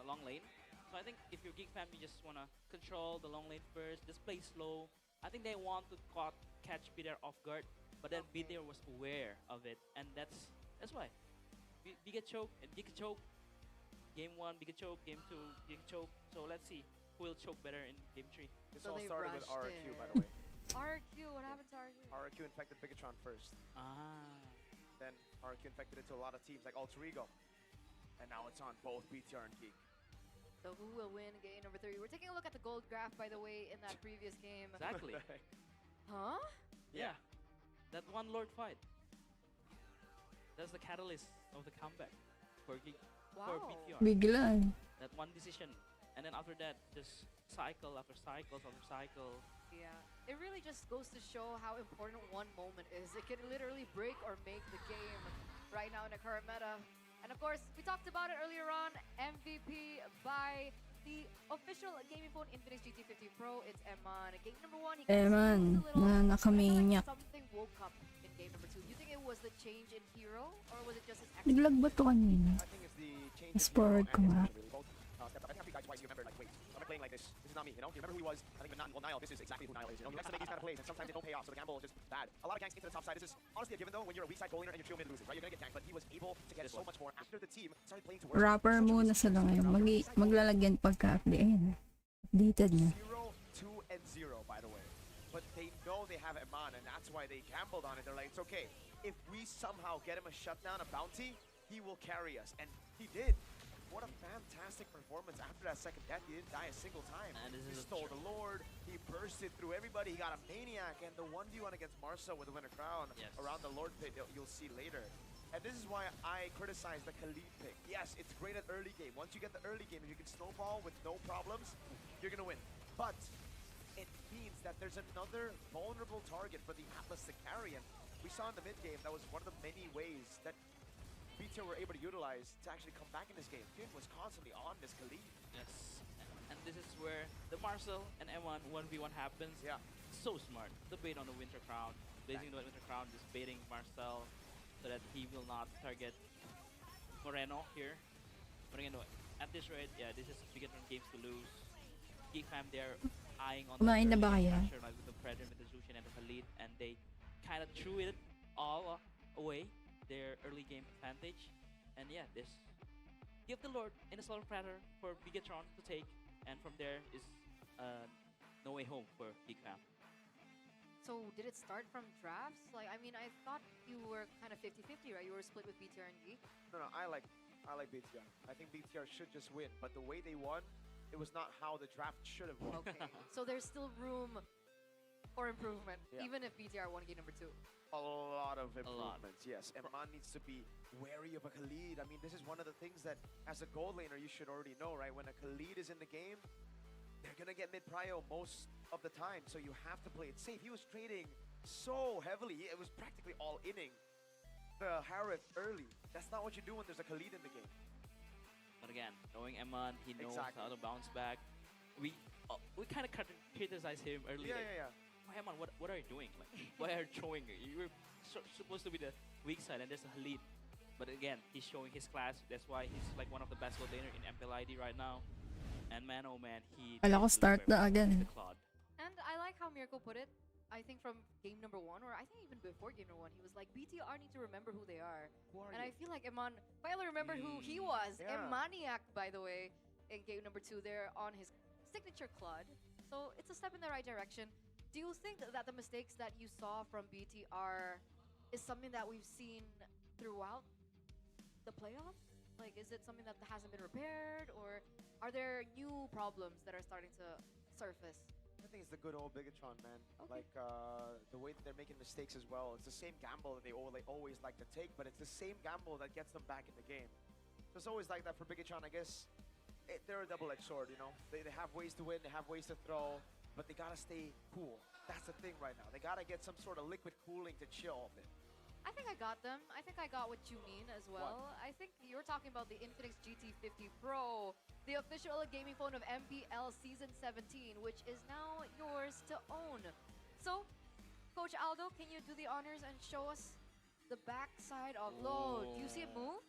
long lane. So I think if you're GEEK fam, you just wanna control the long lane first, just play slow. I think they want to catch BTR off guard, but then BTR was aware of it, and that's why. Big choke and GEEK choke. Game 1, big choke. Game 2, big choke. So let's see who will choke better in game 3. This So all they started with rushed RQ, it. by the way. RQ, what happened to RQ? RQ infected Bigatron first. Then RQ infected it to a lot of teams like Alter Ego. And now it's on both BTR and GEEK. So who will win game number 3? We're taking a look at the gold graph, by the way, in that previous game. Exactly. Huh? Yeah. That one Lord fight. That's the catalyst of the comeback for GEEK, for Wow. BTR. Bigla. That one decision. And then after that, just cycle after cycle after cycle. Yeah. It really just goes to show how important one moment is. It can literally break or make the game right now in the current meta. And of course, we talked about it earlier on, MVP by the official gaming phone Infinix GT50 Pro. It's Eman. Game number 1, he Eman, na nakamaniac. something woke up in game number 2. Do you think it was the change in hero, or was it just his Naglag ba to kanina? I think it's the change changes Sport ko nga. really both stepped up. I think after you guys twice, you remember, like, wait, I'm playing like this. This is not me, you know? You remember who he was? I think Niall, this is exactly who Niall is, you know? He likes to make these kind of plays, and sometimes they don't pay off, so the gamble is just bad. A lot of ganks into the top side. This is honestly a given, though, when you're a weak side goal laner and your trio mid loses, right? You're gonna get ganked, but he was able to get so much more after the team started playing towards Rapper muna sila ngayon. Maglalagyan pagka-update. Ayun. Updated na. 0, 2, and 0, by the way. But they know they have Eman, and that's why they gambled on it. They're like, it's okay. If we somehow get him a shutdown, a bounty, he will carry us. And he did. What a fantastic performance after that second death. He didn't die a single time. And this He is stole the Lord. He bursted through everybody. He got a Maniac. And the 1v1 against Marsa with the Winter Crown around the Lord pit, you'll see later. And this is why I criticize the Khalid pick. Yes, it's great at early game. Once you get the early game, if you can snowball with no problems, you're going to win. But it means that there's another vulnerable target for the Atlas to carry. And we saw in the mid game, that was one of the many ways that BTR were able to utilize to actually come back in this game. Finn was constantly on this Khalid. Yes. And this is where the Marcel and M1 1v1 happens. Yeah. So smart. The bait on the Winter Crown. Blazing the Winter Crown, just baiting Marcel so that he will not target Moreno here. But again, at this rate, yeah, this is Bigatron games to lose. GEEK fam there eyeing on Kumain na ba early kayo? pressure, like with the Predator, with the Zushin and the Khalid, and they kind of threw it all away, their early game advantage. And yeah, this give the Lord in a Solar Predator for Bigatron to take, and from there is no way home for GEEK fam. So did it start from drafts? Like, I mean, I thought you were kind of 50-50, right? You were split with BTR and GEEK. No, I like BTR. I think BTR should just win. But the way they won, it was not how the draft should have won. Okay. So there's still room for improvement, Yeah. even if BTR won game number 2. A lot of improvements, yes. Eman needs to be wary of a Khalid. I mean, this is one of the things that, as a gold laner, you should already know, right? When a Khalid is in the game, they're going to get mid-prio most of the time, so you have to play it safe. He was trading so heavily. It was practically all inning the Harith early. That's not what you do when there's a Khalid in the game. But again, knowing Eman, he knows Exactly. how to bounce back. We kind of criticized him earlier. Yeah. Oh, Eman, what are you doing? Like, why are you throwing? You were supposed to be the weak side, and there's a Khalid. But again, he's showing his class. That's why he's like one of the best gold laner in MPL ID right now. And man, oh man, he. Kala ko start na agad. The Claude. And I like how Mirko put it. I think from game number 1, or I think even before game number 1, he was like, BTR need to remember who they are. And I feel like Eman finally remembered who he was. Yeah. Emaniac, by the way, in game number 2 there on his signature Claude. So it's a step in the right direction. Do you think that the mistakes that you saw from BTR is something that we've seen throughout the playoffs? Like, is it something that hasn't been repaired, or are there new problems that are starting to surface? I think it's the good old Bigatron, man. Okay. Like, the way that they're making mistakes as well. It's the same gamble that they always like to take, but it's the same gamble that gets them back in the game. So it's always like that for Bigatron, I guess. They're a double-edged sword, you know? They have ways to win, they have ways to throw, but they gotta stay cool. That's the thing right now. They gotta get some sort of liquid cooling to chill a bit. I think I got them. I think I got what you mean as well. I think you're talking about the Infinix GT50 Pro, the official gaming phone of MPL Season 17, which is now yours to own. So, Coach Aldo, can you do the honors and show us the backside of load? Do you see it move?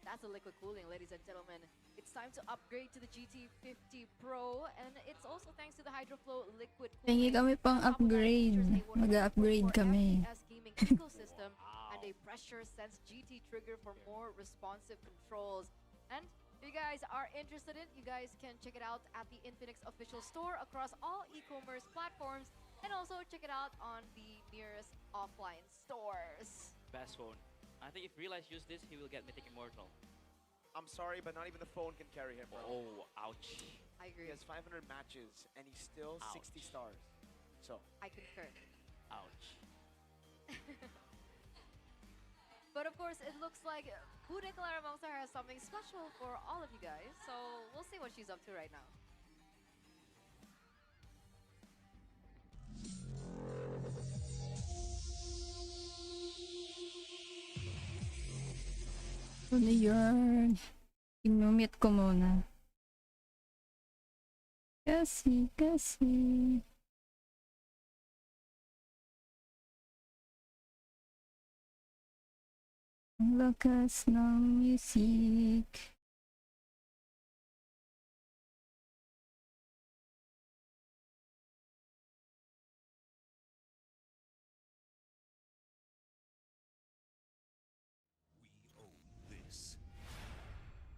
That's a liquid cooling, ladies and gentlemen. It's time to upgrade to the GT50 Pro, and it's also thanks to the HydroFlow liquid cooling. Hingi kami pang upgrade. Mag-upgrade kami. FPS gaming ecosystem and a pressure sense GT trigger for more responsive controls. And if you guys are interested in, you guys can check it out at the Infinix official store across all e-commerce platforms, and also check it out on the nearest offline stores. Best phone. I think if Realize use this, he will get Mythic Immortal. I'm sorry, but not even the phone can carry him, bro. Oh, ouch. I agree. He has 500 matches, and he's still 60 stars. So, I concur. Ouch. But of course, it looks like Bude Clara Monster has something special for all of you guys. So we'll see what she's up to right now. Ano yun? Inumit ko muna. Kasi. Ang lakas ng music.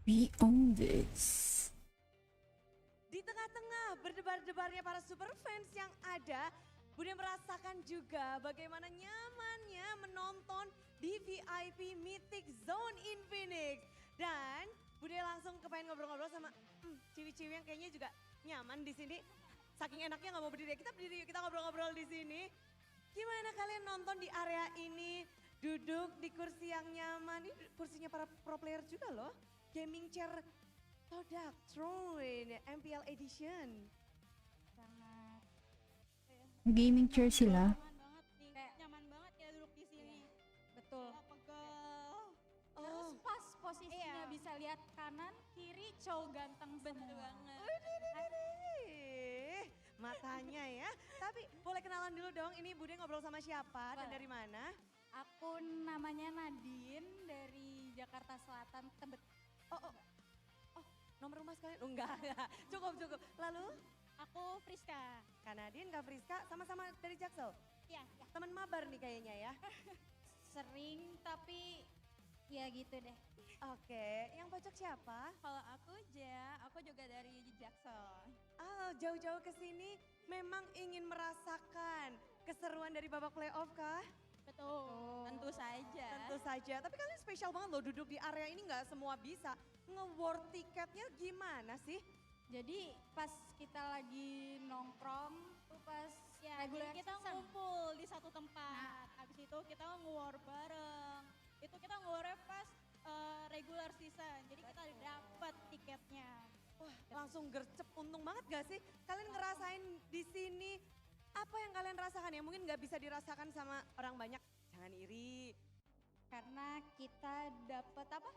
We own this. Di tengah-tengah berdebar-debarnya para super fans yang ada, Bude merasakan juga bagaimana nyamannya menonton di VIP Mythic Zone in Phoenix. Dan Bude langsung kepengen ngobrol-ngobrol sama ciwi-ciwi yang kayaknya juga nyaman di sini. Saking enaknya nggak mau berdiri, kita berdiri yuk, kita ngobrol-ngobrol di sini. Gimana kalian nonton di area ini, duduk di kursi yang nyaman, ini kursinya para pro player juga loh. Gaming chair Todak Throne MPL Edition. Sangat Gaming chair sila. nyaman banget nih, kayak nyaman banget ya duduk di sini. Betul. Nggak pegel. Oh. Terus pas posisinya bisa lihat kanan, kiri, cowok ganteng semua. banget. Matanya ya. Tapi boleh kenalan dulu dong, ini Bude ngobrol sama siapa dan Boleh. dari mana? Aku namanya Nadine dari Jakarta Selatan, Tebet. Oh, nomor rumah sekalian? Oh, enggak. Cukup. Lalu? Aku Friska. Kak Nadine, Kak Friska, sama-sama dari Jaksel? Iya, Teman mabar nih kayaknya ya. sering tapi ya gitu deh. Oke, yang pojok siapa? Kalau aku aku juga dari Jaksel. Oh, jauh-jauh ke sini memang ingin merasakan keseruan dari babak playoff kah? Betul. Tentu saja. Tentu saja, tapi kalian spesial banget loh duduk di area ini nggak semua bisa. Nge-war tiketnya gimana sih? Jadi pas kita lagi nongkrong tuh pas Ya, regular jadi kita season. ngumpul di satu tempat. Habis itu kita nge-war bareng. Itu kita nge-war pas regular season. Jadi kita dapat tiketnya. Wah, langsung gercep, untung banget gak sih? Kalian ngerasain di sini apa yang kalian rasakan yang mungkin nggak bisa dirasakan sama orang banyak? Jangan iri. Karena kita dapat apa?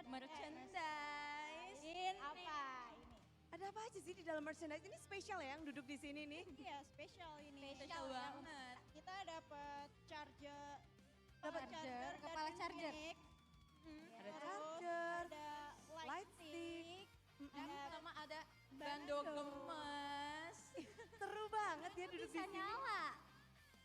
Merchandise. Ini Apa ini? Ada apa aja sih di dalam merchandise? Ini spesial ya yang duduk di sini nih. Iya, spesial ini. Spesial banget. Kita dapat charger. Dapat charger, kepala dari charger. Phoenix. Ada Terus charger, ada light light stick. stick. Sama ada bando gemes. Seru banget ya duduk Bisa di sini. nyala.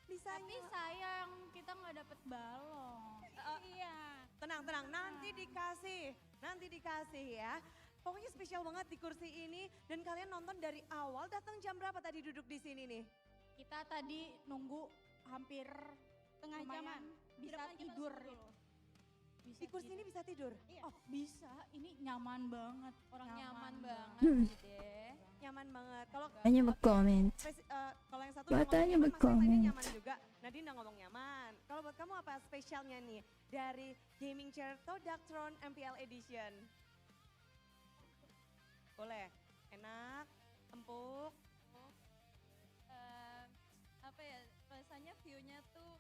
Bisa Tapi nyala. sayang kita nggak dapet balon. Iya. Tenang, nanti dikasih ya. Pokoknya spesial banget di kursi ini dan kalian nonton dari awal. Datang jam berapa tadi duduk di sini nih? Kita tadi nunggu hampir Tengah lumayan jaman. bisa Di depan kita tidur. dulu. Di kursi ini bisa tidur? Iya. Oh bisa, ini nyaman banget. Orang nyaman banget deh. Nyaman banget. Kalau Hanya berkomen. kalau yang satu Batanya ngomong nyaman, berkomen. masih lainnya nyaman juga. Nadine udah ngomong nyaman. Kalau buat kamu apa spesialnya nih dari gaming chair Todak Throne MPL Edition? Boleh. Enak, empuk. Apa ya, rasanya view-nya tuh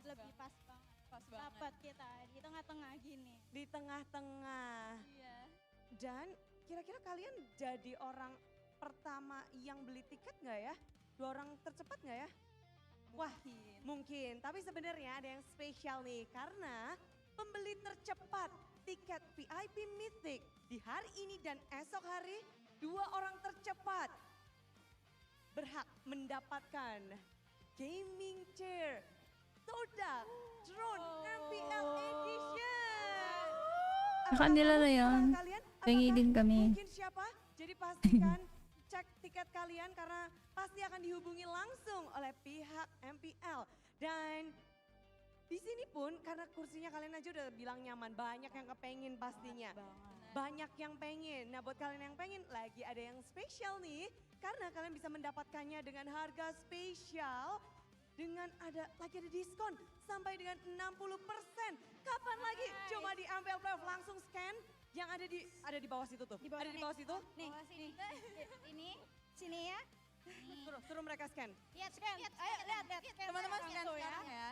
lebih pas banget. Dapat kita di tengah-tengah gini. Di tengah-tengah. Iya. Dan kira-kira kalian jadi orang pertama yang beli tiket nggak ya? 2 orang tercepat nggak ya? Wah, mungkin. Tapi sebenarnya ada yang spesial nih karena pembeli tercepat tiket VIP Mythic di hari ini dan esok hari 2 orang tercepat berhak mendapatkan gaming chair Todak Throne MPL Edition. Akan nila na yan. Kalian, Pengi din kami. mungkin siapa? Jadi pastikan cek tiket kalian karena pasti akan dihubungi langsung oleh pihak MPL. Dan di sini pun karena kursinya kalian aja udah bilang nyaman, banyak yang kepengen pastinya. Banyak yang pengen. Nah buat kalian yang pengen lagi ada yang spesial nih. Karena kalian bisa mendapatkannya dengan harga spesial. Dengan ada diskon sampai dengan 60%. Kapan lagi? Coba di MPL Playoff langsung scan yang ada di bawah situ tuh. Ada di bawah situ. Nih, ini sini ya. Suruh mereka scan. Lihat, ayo lihat. Teman-teman scan tuh sekarang ya.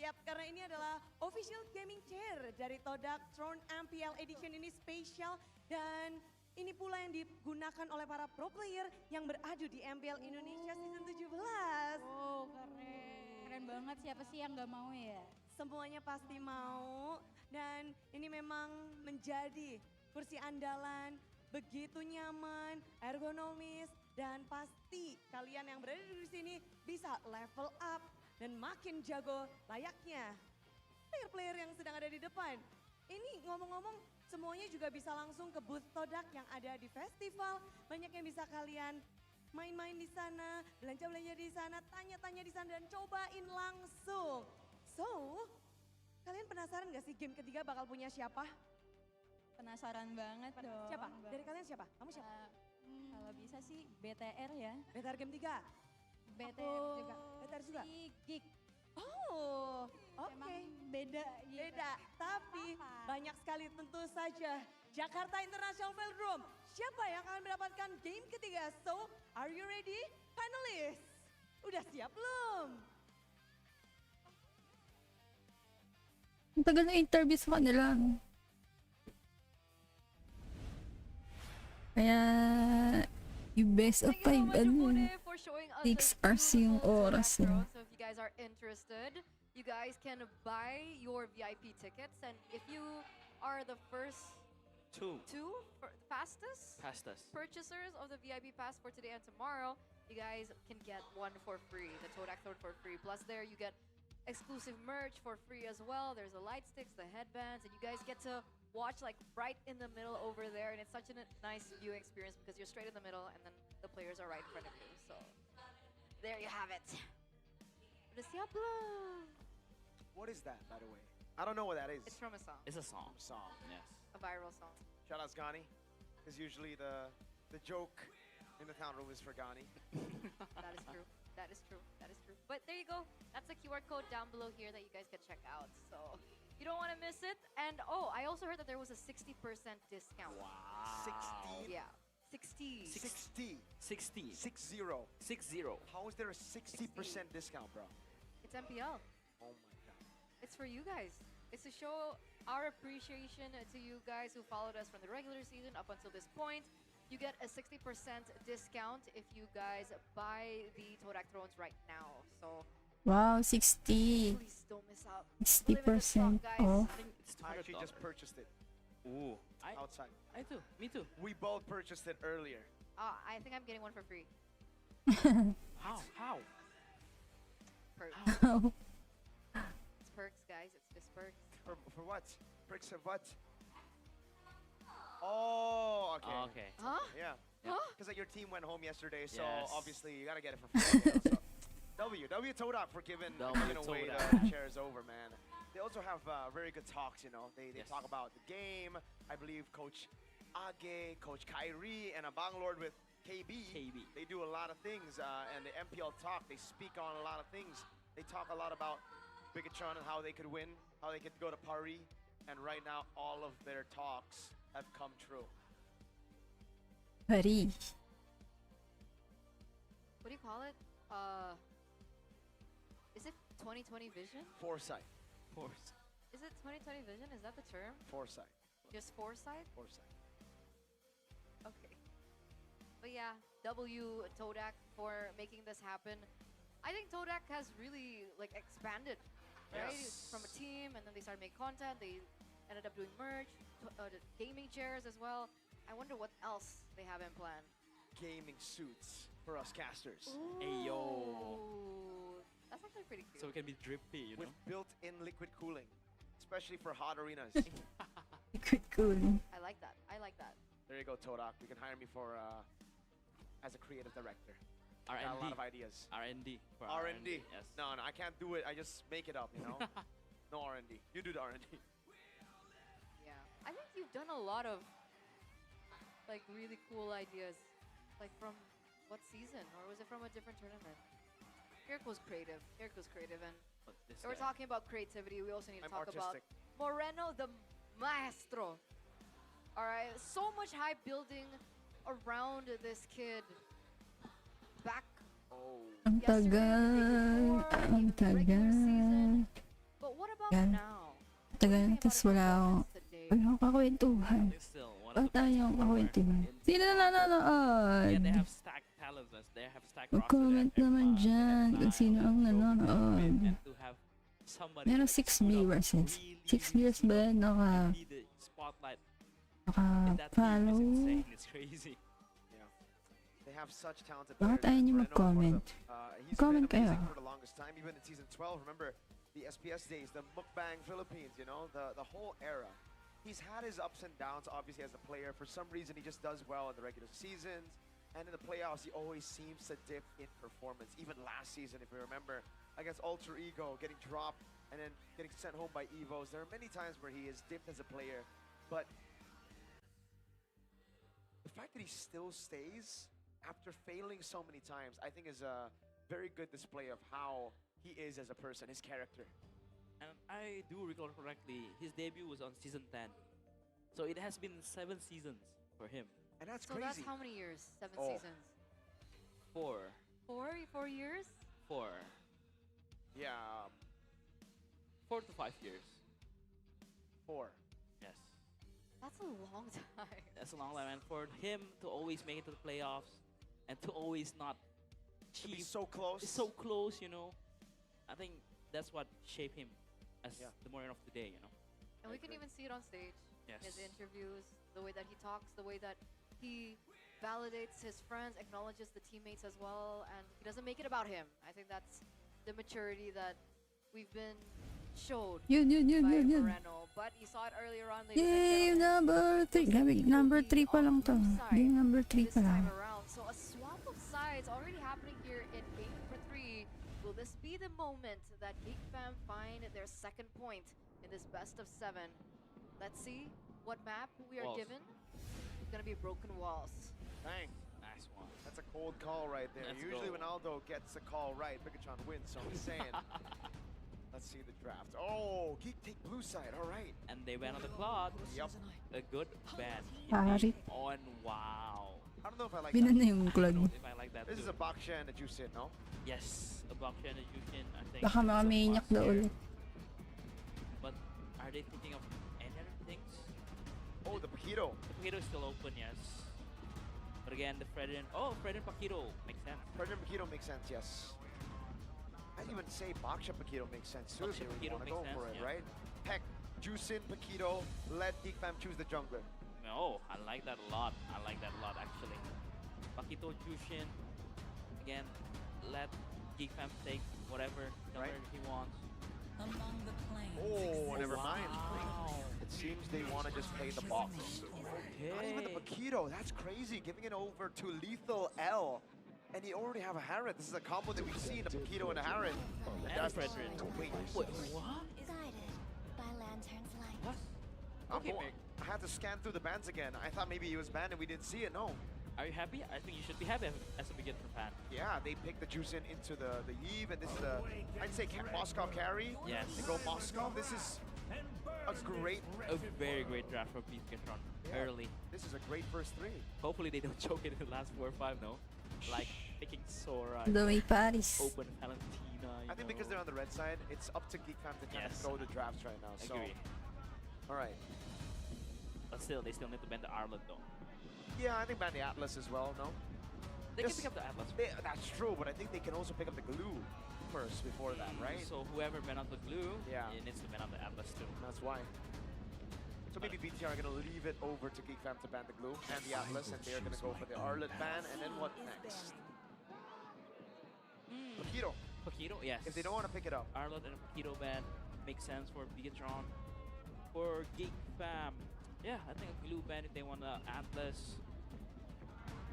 Siap, karena ini adalah official gaming chair dari Todak Throne MPL Edition ini spesial dan ini pula yang digunakan oleh para pro player yang beradu di MPL Indonesia Season 17. Oh keren. Keren banget, siapa sih yang nggak mau ya? Semuanya pasti mau dan ini memang menjadi kursi andalan, begitu nyaman, ergonomis dan pasti kalian yang berada di sini bisa level up dan makin jago layaknya player-player yang sedang ada di depan. Ini ngomong-ngomong semuanya juga bisa langsung ke booth Todak yang ada di festival. Banyak yang bisa kalian main-main di sana, belanja-belanja di sana, tanya-tanya di sana dan cobain langsung. So, kalian penasaran gak sih game ketiga bakal punya siapa? Penasaran banget dong. Siapa? Dari kalian siapa? Kamu siapa? Kalau bisa sih BTR ya. BTR game 3? BTR juga. BTR juga? Si GEEK. Oh, oke. Emang beda gitu. Beda, tapi Apa-apa. banyak sekali tentu saja. Jakarta International Velodrome, siapa yang akan mendapatkan game ketiga? So, are you ready? Finalists, udah siap belum? Ang tagal na interview sa kanila. Kaya, yung best of 5, for showing us 6 the hours yung beautiful oras Todak eh. drone. So if you guys are interested, you guys can buy your VIP tickets, and if you are the first Two. fastest purchasers of the VIP pass for today and tomorrow, you guys can get one for free, the Todak drone for free. Plus there you get exclusive merch for free as well. There's the light sticks, the headbands, and you guys get to watch like right in the middle over there, and it's such a nice viewing experience because you're straight in the middle and then the players are right in front of you. So there you have it. Udah siap belum? What is that, by the way? I don't know what that is. It's from a song, It's a song. Song. Yes. a viral song. Shout out Gani, because usually the joke in the town room is for Gani. That is true. That is true. That is true. But there you go. That's the QR code down below here that you guys can check out. So you don't want to miss it. And oh, I also heard that there was a 60% discount. Wow. 60? Yeah. 60. 60. 60. 60. 60. How is there a 60% discount, bro? It's MPL. Oh my god. It's for you guys. It's to show our appreciation to you guys who followed us from the regular season up until this point. You get a 60% discount if you guys buy the Todak drones right now. So Wow, 60. please don't miss out. 60% off. I think it's I actually $200. just purchased it Ooh. outside. I too. Me too. We both purchased it earlier. I think I'm getting one for free. How? Perks. Oh. It's perks, guys. It's just perks. For what? Bricks of what? Oh, okay. Oh, okay. Huh? Yeah. Huh? Because your team went home yesterday, so Yes. obviously you gotta get it for free. You know, so W Todak for giving away Todak. the chairs over, man. They also have very good talks, you know. They Yes. talk about the game. I believe Coach Age, Coach Kyrie, and a Bangalore with KB. They do a lot of things, and the MPL talk, they speak on a lot of things. They talk a lot about Bigatron and how they could win, how they could go to Paris, and right now all of their talks have come true. Paris. What do you call it? Is it 2020 vision? Foresight. Is it 2020 vision? Is that the term? Foresight. Just foresight? Foresight. Okay. But yeah, W Todak for making this happen. I think Todak has really like expanded, right? Yes. From a team, and then they started making content. They ended up doing merch, the gaming chairs as well. I wonder what else they have in plan. Gaming suits for us casters. Hey, yo. Ooh, that's actually pretty cute. So it can be drippy, you know? With built-in liquid cooling, especially for hot arenas. Liquid cooling. I like that. I like that. There you go, Todak. You can hire me for as a creative director. Got a lot of ideas. R&D. For R&D. Yes. No, I can't do it. I just make it up, you know? No R&D. You do the R&D. Yeah. I think you've done a lot of like really cool ideas. Like from what season? Or was it from a different tournament? Eric was creative. And But this we're guy. talking about creativity. We also need to I'm talk artistic. about Moreno the Maestro. Alright, so much hype building around this kid. Back Oh. Ang yesterday, the day tagal. before, Ang even the regular season. tagal. But what about Yan. now? Tagal What do na, you think tas about his wala akong, performance today? wala akong kakwentuhan. He's still one Wala of the best tayong performer kakwentuhan. in Sino na Yeah, they nanonood? have stacked talents. They have stacked Mag-comment roster. naman dyan kung sino ang nanonood. And to have somebody Meron like 6 Todak viewers. really 6 viewers ba be naka the spotlight in that team is follow? insane. It's crazy. Yeah. They have such talented Bakit players. ayaw niyo Moreno, one of mag-comment? he's Comment been amazing kayo. for the longest time, even in season 12. Remember the SPS days, the mukbang Philippines, you know, the whole era. he's had his ups and downs, obviously, as a player. For some reason, he just does well in the regular seasons. And in the playoffs, he always seems to dip in performance. Even last season, if we remember, against Ultra Ego, getting dropped and then getting sent home by Evos. There are many times where he has dipped as a player. But the fact that he still stays after failing so many times, I think is a very good display of how he is as a person, his character. And I do recall correctly, his debut was on season 10. So it has been 7 seasons for him. And that's So crazy. that's how many years? 7 Oh. seasons. 4. 4 years? 4. Yeah, 4 to 5 years. 4. Yes. That's a long time. That's a long time. And for him to always make it to the playoffs and to always not To be achieve so close. it's so close, you know. I think that's what shaped him as Yeah. the Moreno of today, you know. And we can even see it on stage. Yes. His interviews, the way that he talks, the way that he validates his friends, acknowledges the teammates as well, and he doesn't make it about him. I think that's the maturity that we've been showed Yun. by Moreno. But you saw it earlier on, ladies and Yay, gentlemen. number 3. Gabi, number 3 pa lang to. Game number 3 This pa lang. time around. So a swap of sides already happening here in game for 3. Will this be the moment that GEEK fam find their second point in this best of 7? Let's see what map we are Walls. given. It's gonna be Broken Walls. Dang. Nice one. That's a cold call right there. Let's Usually go. when Aldo gets a call right, Pikachon wins, so I'm saying. Let's see the draft. Oh, GEEK take blue side, all right. And they went on the clock. Yep. A good ban. Pari. On wow. I don't know if I like Binan that. na yung I don't clan. know if I like that This is too. a Baksha and a Jusin, no? Yes, a Baksha and a Yushin, I think. Baka mga maniac daw ulit. But are they thinking of any other things? Oh, the Paquito. The Paquito is still open, yes. But again, the Fred and Paquito makes sense. Predator Paquito makes sense, yes. I'd even say Baksha Paquito makes sense too if Baksha you really Paquito want to go makes for sense, it, yeah. right? Heck, Jusin, Paquito, let GEEK fam choose the jungler. Oh, I like that a lot. I like that a lot, actually. Paquito, Jushin. Again, let GEEK fam take whatever number Right. he wants. Among the planes. Oh, never mind. Wow. It seems they want to just play the box. Not even the Okay. Paquito, that's crazy. Giving it over to Lethal L. And you already have a Harrod. This is a combo that we've seen, a Paquito and a Harrod. And a Fredrin. Wait, Wait, what? Guided by lantern's light. What? I'm Okay, going- I had to scan through the bans again. I thought maybe he was banned and we didn't see it. No. Are you happy? I think you should be happy as a beginner fan. Yeah, they picked the Juicin into the Eve, and this is a, I'd say Moscow carry. Yes. They go Moscow. This is a great, A very great draft from Pikachon early. this is a great first 3. Hopefully they don't choke it in the last 4 or 5, no? Like picking Sora, The way Paris. Open Valentina. I think because they're on the red side, it's up to GEEK fam to kind Yes. of throw the drafts right now. So, Agree. all right. But still, they still need to bend the Arlet though. Yeah, I think ban the Atlas as well. No, They Yes. can pick up the Atlas. that's true, but I think they can also pick up the glue first before that, right? So whoever banned out the glue, Yeah. it needs to ban out the Atlas too. That's why. So maybe BTR are gonna leave it over to GEEK fam to ban the glue and the Atlas, and they're gonna go for the Arlet ban, and then what next? Paquito. Paquito, yes. If they don't want to pick it up. Arlet and Paquito ban makes sense for Pikachon. For GEEK fam, yeah, I think a glue ban if they want the Atlas.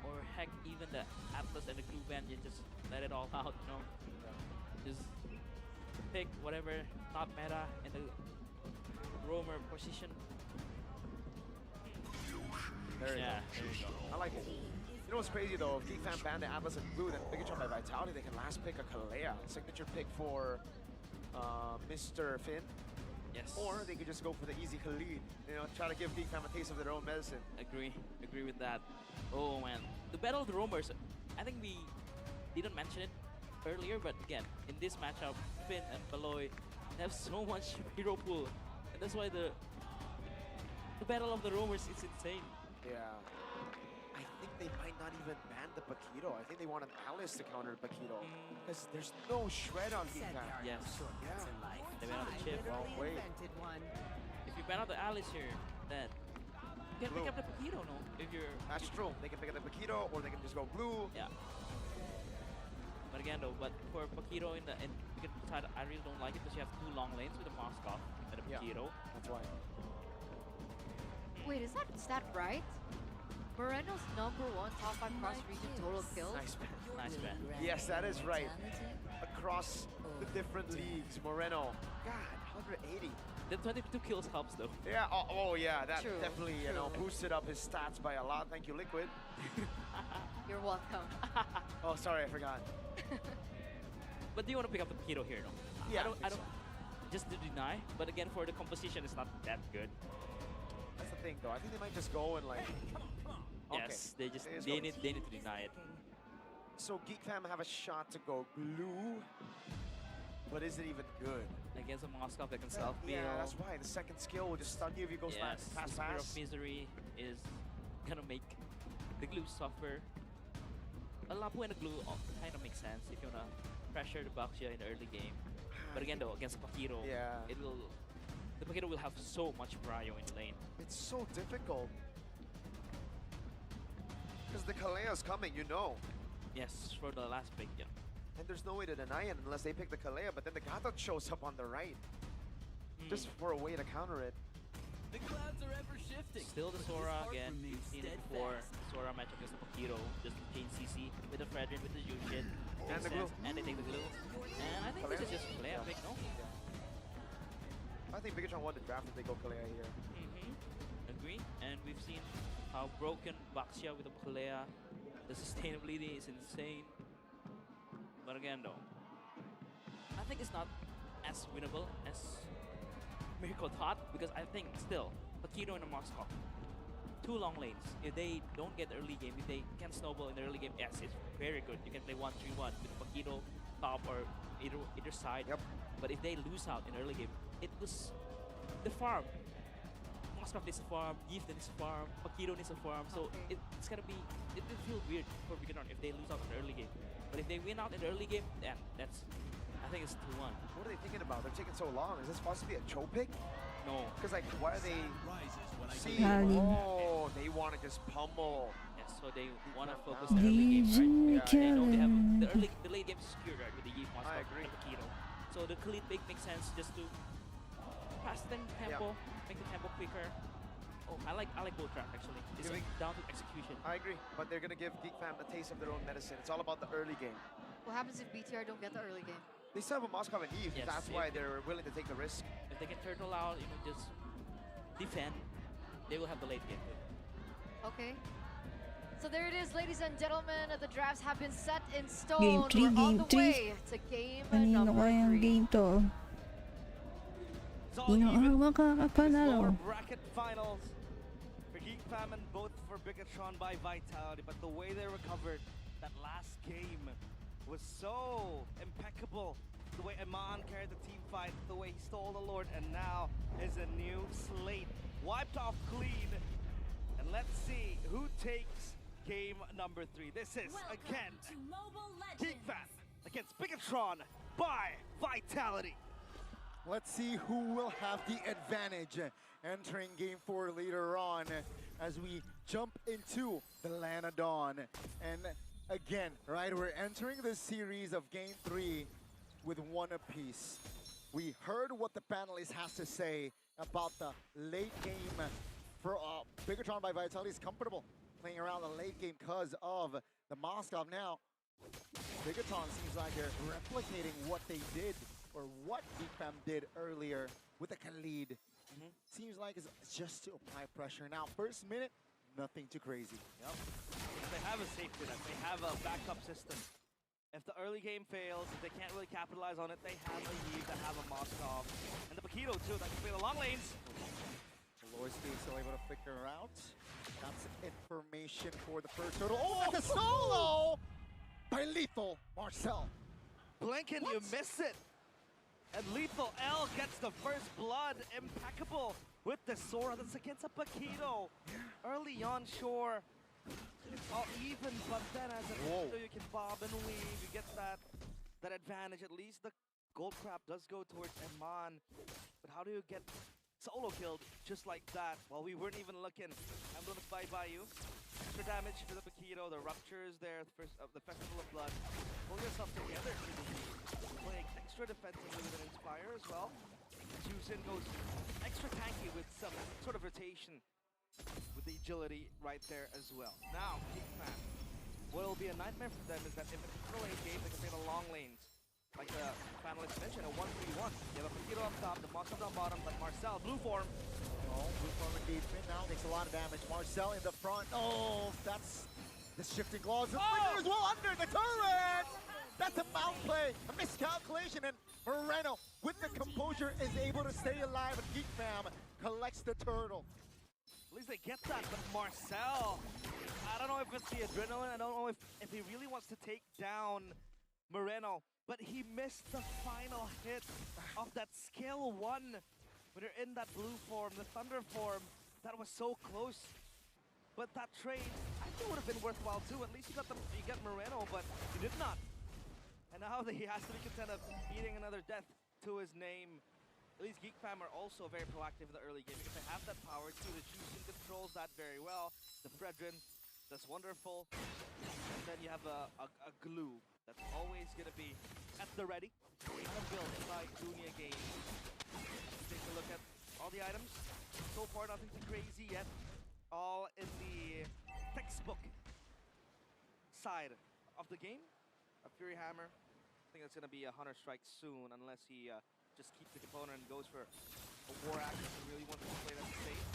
Or heck, even the Atlas and the glue ban, you just let it all out, you know? Just pick whatever not meta in the roamer position. There you Yeah, go. there you go. I like it. You know what's crazy though? If GEEK fam banned the Atlas and Blue, then Pikachon by Vitality, they can last pick a Kalea, signature pick for Mr. Finn. Yes. Or they could just go for the easy Khalid. You know, try to give GEEK fam a taste of their own medicine. Agree with that. Oh man, the Battle of the Roamers, I think we didn't mention it earlier, but again, in this matchup, Finn and Baloy have so much hero pool, and that's why the Battle of the Roamers is insane. Yeah. I think they might not even ban the Paquito. I think they want an Alice to counter Paquito. Because there's no shred on GEEK fam. Yes. Yeah. They ban out the chip. Well, wait. If you ban out the Alice here, then you can pick up the Paquito, no? If you're That's true. They can pick up the Paquito, or they can just go Blue. yeah. But again though, but for Paquito in Pikachon side, I really don't like it because you have 2 long lanes with the Moskov and the Yeah. Paquito. That's why. Wait, is that right? Moreno's #1 top 5 cross-region total kills? Nice bet. Nice bet. Yes, that is right. Across the different leagues, Moreno, God, 180. The 22 kills helps though. Yeah, oh yeah, that True, definitely, you know, boosted up his stats by a lot. Thank you, Liquid. You're welcome. Oh, sorry, I forgot. But do you want to pick up the Paquito here, no? Yeah, I don't. Just to deny, but again, for the composition, it's not that good. That's the thing, though. I think they might just go and like. Yes, Okay. they need to deny it. So Geek Fam have a shot to go glue, but is it even good? Against a Moskov that can self-heal. Yeah, that's why. The second skill will just stun you if you go Yes, fast, the Spear of fast. Misery is gonna make the glue suffer. A Lapu and a glue kind of makes sense if you wanna pressure the Baxia in the early game. But again though, against Paquito, Yeah. the Paquito will have so much prio in the lane. It's so difficult. Because the Kalea's coming, you know. Yes, for the last pick, yeah. And there's no way to deny it unless they pick the Kalea, but then the Gatot shows up on the right. Just for a way to counter it. The clouds are ever shifting. Still the Sora again. We've seen it before. Sora match against the Paquito. Just chain CC with the Fredrin, with the Jushin. And the glue. And they take the glue. And I think this is just Kalea pick, no? I think Bigatron won the draft if they go Kalea here. Agree. And we've seen how broken Baxia with the Kalea. The sustainability is insane. But again though, I think it's not as winnable as Miracle thought, because I think still Paquito and Moscow, 2 long lanes. If they don't get the early game, if they can snowball in the early game, yes, it's very good. You can play 1-3-1 with Paquito top or either side. Yep. But if they lose out in the early game, it was the farm. Moscow needs a farm, Gifted needs a farm, Paquito needs a farm. So it's gonna be, it will feel weird for Bigatron if they lose out in the early game. But if they win out in the early game, then that's, I think it's 2-1. What are they thinking about? They're taking so long. Is this possibly a choke pick? No. Because like, why are they? See, Paladin. oh, they want to just pummel. Yes, so they want to focus on the early game, right? They know they have the late game is secured, right, with the Yeet Moscow and the Paquito. So the Khalid pick makes sense just to pass the tempo, make the tempo quicker. Oh, I like both track actually. It's down to execution. I agree, but they're gonna give Geek Fam a taste of their own medicine. It's all about the early game. What happens if BTR don't get the early game? They still have a Moscow and Eve. Yes, That's why they're willing to take the risk. If they can turtle out, just defend, they will have the late game. Okay. So there it is, ladies and gentlemen. The drafts have been set in stone. Game 3, We're on game the 3. way to game Kanino number kayang 3. game to? Sino ang makakapanalo? Bracket finals for Geek Fam and both for Bigatron by Vitality, but the way they recovered that last game was so impeccable. The way Iman carried the team fight, the way he stole the Lord, and now is a new slate wiped off clean. And let's see who takes game number 3. This is again Geek Fam against Bigatron by Vitality. Let's see who will have the advantage entering game 4 later on as we jump into the Land of Dawn. And again, right, we're entering this series of game 3 with 1 apiece. We heard what the panelist has to say about the late game for Bigatron by Vitality is comfortable playing around the late game because of the Moscow. Now, Bigatron seems like they're replicating what they did or what Geek Fam did earlier with the Khalid. Seems like it's just to apply pressure. Now, first minute, nothing too crazy. Yep. They have a safety net. They have a backup system. If the early game fails, if they can't really capitalize on it, they have a Yves, they have a Moskov. And the Paquito too, that can play the long lanes. Lordsky still able to flicker out. That's information for the first turtle. Oh, the solo by Lethal Marcel. Blinken, you miss it. And Lethal L gets the first blood. Impeccable with the Sora. That's against a Paquito. Early on, sure. It's all even, but then as a Paquito, you can bob and weave. You get that advantage. At least the gold crab does go towards Eman. But how do you get solo killed just like that? Well, we weren't even looking. I'm going to fly by you. Extra damage for the Paquito. The rupture is there. First of the Festival of Blood. Pull yourself together. Playing extra defensively with an Inspire as well. Juicin goes extra tanky with some sort of rotation. with the agility right there as well. Now, GEEK Fan. What will be a nightmare for them is that if it's a lane game, they can play the long lanes. Like the panelists mentioned, a 1-3-1. You have a Paquito up top, the Monster on bottom, but Marcel, blue form. Oh, blue form engagement now takes a lot of damage. Marcel in the front. Oh, that's the shifting claws. The flicker as well under the turret! That's a foul play, a miscalculation, and Moreno, with the composure, is able to stay alive, and GEEK Fam collects the turtle. At least they get that, but Marcel, I don't know if it's the adrenaline, I don't know if he really wants to take down Moreno, but he missed the final hit of that skill 1. When you're in that blue form, the thunder form, that was so close. But that trade, I think would have been worthwhile too. At least you get Moreno, but you did not. And now he has to be content of eating another death to his name. At least GEEK Fam are also very proactive in the early game because they have that power too. The Jushin controls that very well. The Fredrin, that's wonderful. And then you have a glue that's always gonna be at the ready. And built by Dunia Games. Take a look at all the items. So far, nothing too crazy yet. All in the textbook side of the game. A Fury Hammer. I think that's gonna be a Hunter Strike soon, unless he just keeps the component and goes for a War Axe if he really wants to play that safe.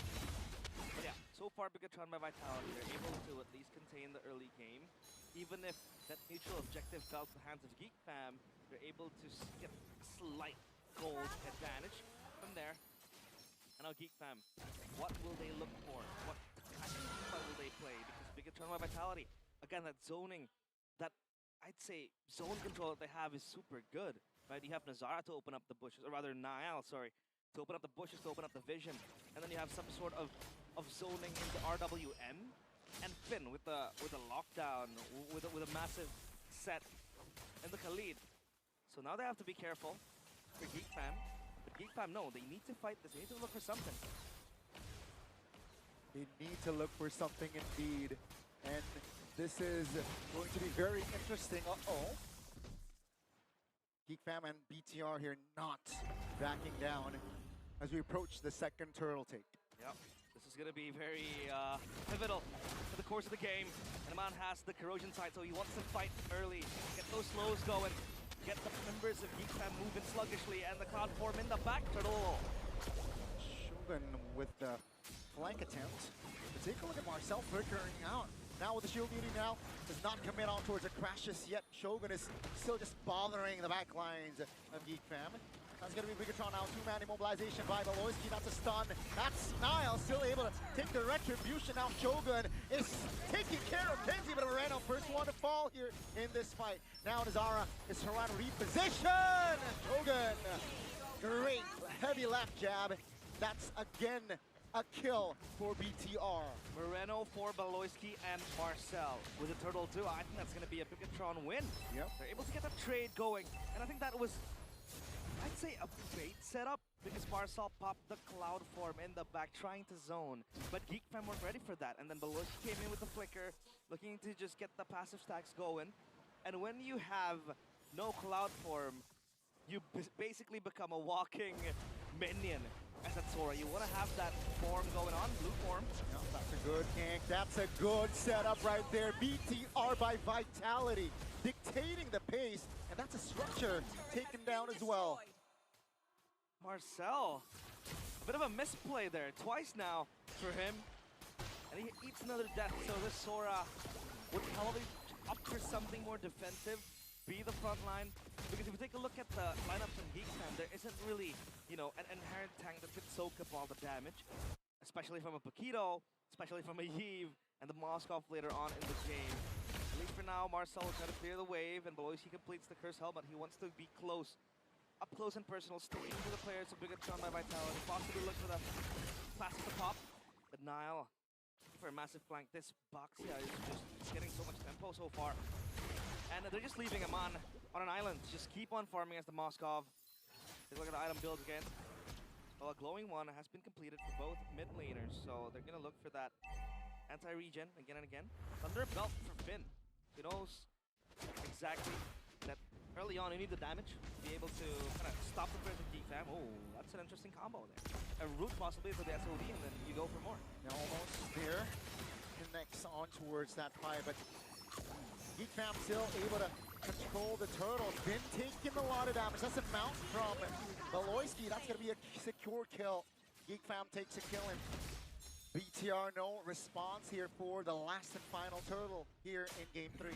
But yeah, so far Bigatron by Vitality, they're able to at least contain the early game. Even if that neutral objective fell to the hands of GEEK Fam, they're able to get a slight gold advantage from there. And now GEEK Fam, what will they look for? What kind of team will they play? Because Bigatron by Vitality, again, that zoning, that I'd say zone control that they have is super good. Right, you have Nazara to open up the bushes, or rather Niall, sorry, to open up the bushes, to open up the vision. And then you have some sort of zoning into RWM. And Finn with the lockdown, with a massive set in the Khalid. So now they have to be careful for GEEK Fam. But GEEK Fam, no, they need to fight this. They need to look for something. They need to look for something indeed. And this is going to be very interesting. Uh-oh. GEEK Fam and BTR here not backing down as we approach the second turtle take. Yep. This is going to be very pivotal for the course of the game. And Aman has the corrosion side, so he wants to fight early, get those slows going, get the members of GEEK Fam moving sluggishly, and the cloud form in the back turtle. Shogun with the flank attempt. But take a look at Marcel flickering out. Now with the shield beauty now, does not commit on towards a crash just yet. Shogun is still just bothering the back lines of GEEK Fam. That's going to be Bigatron now. Two-man immobilization by Beloyski. That's a stun. That's Niall still able to take the retribution. Now Shogun is taking care of Kenzie, but Moreno first one to fall here in this fight. Now Nazara is around reposition. Shogun, great heavy left jab. That's again a kill for BTR. Moreno for Beloyski and Marcel with a turtle too. I think that's going to be a Bigatron win. Yep. They're able to get that trade going, and I think that was, I'd say, a bait setup because Marcel popped the cloud form in the back trying to zone, but GEEK Fam weren't ready for that. And then Beloyski came in with the flicker, looking to just get the passive stacks going. And when you have no cloud form, you basically become a walking minion as a Sora. You want to have that form going on, blue form. Yeah, that's a good gank. That's a good setup right there. BTR by Vitality, dictating the pace, and that's a structure taken down as well. Marcel, a bit of a misplay there, twice now for him. And he eats another death, so this Sora would probably opt for something more defensive, be the front line. Because if you take a look at the lineup from GEEK Fam, there isn't really, you know, an inherent tank that could soak up all the damage. Especially from a Paquito, especially from a Yves, and the Moskov later on in the game. At least for now, Marcel will try to clear the wave, and Beloyski completes the Curse Helmet. He wants to be close, up close and personal, sticking to the players of Bigatron by Vitality. Possibly look for the pass at the top, but Niall, for a massive flank. This box, yeah, is just getting so much tempo so far. And they're just leaving him on an island. Just keep on farming as the Moskov. Take a look at the item builds again. Well, a glowing one has been completed for both mid laners, so they're gonna look for that anti-regen again and again. Thunder Belt for Finn. He knows exactly that early on you need the damage to be able to kind of stop the players of GEEK Fam. Fam. Oh, that's an interesting combo there. A root possibly for the SOD, and then you go for more. Now almost there. Connects on towards that fire, but GEEK Fam still able to control the turtle. Been taking a lot of damage. That's a mount from Beloyski. That's going to be a secure kill. GEEK Fam takes a kill, and BTR no response here for the last and final turtle here in game 3.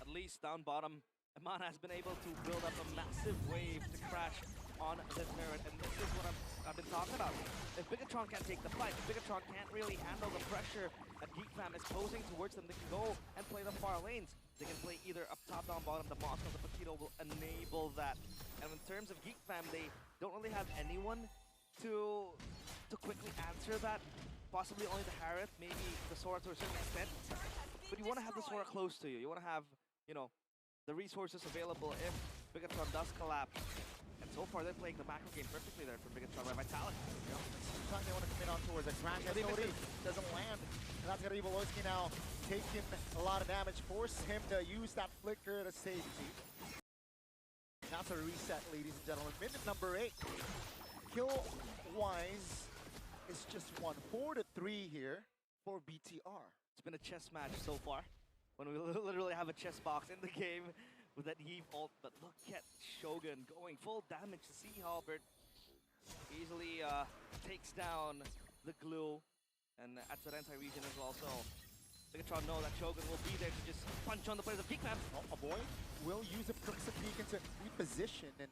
At least down bottom, Eman has been able to build up a massive wave to crash on the turret, and this is what I've been talking about. If Bigatron can't take the fight, if Bigatron can't really handle the pressure that GEEK Fam is posing towards them, they can go and play the far lanes. They can play either up top, down bottom. The Moscow, the Paquito will enable that. And in terms of GEEK Fam, they don't really have anyone to quickly answer that. Possibly only the Harith, maybe the Sora to a certain extent. But you want to have the Sora close to you. You want to have, you know, the resources available if Bigatron does collapse. And so far, they're playing the macro game perfectly there from Bigatron by Vitality. Yep. Sometimes they want to come in on towards a crash. SOD doesn't land. And that's going to be Beloyski now taking a lot of damage. Force him to use that flicker to safety. That's a reset, ladies and gentlemen. Minute number 8. Kill-wise, it's just 4-3 here for BTR. It's been a chess match so far. When we literally have a chess box in the game with that Eve ult. But look at Shogun going full damage to see Halbert. Easily takes down the glue. And at the entire region as well. So Bigatron know that Shogun will be there to just punch on the players of GEEK Fam. Oh, a boy will use a Crimson Beacon to reposition, and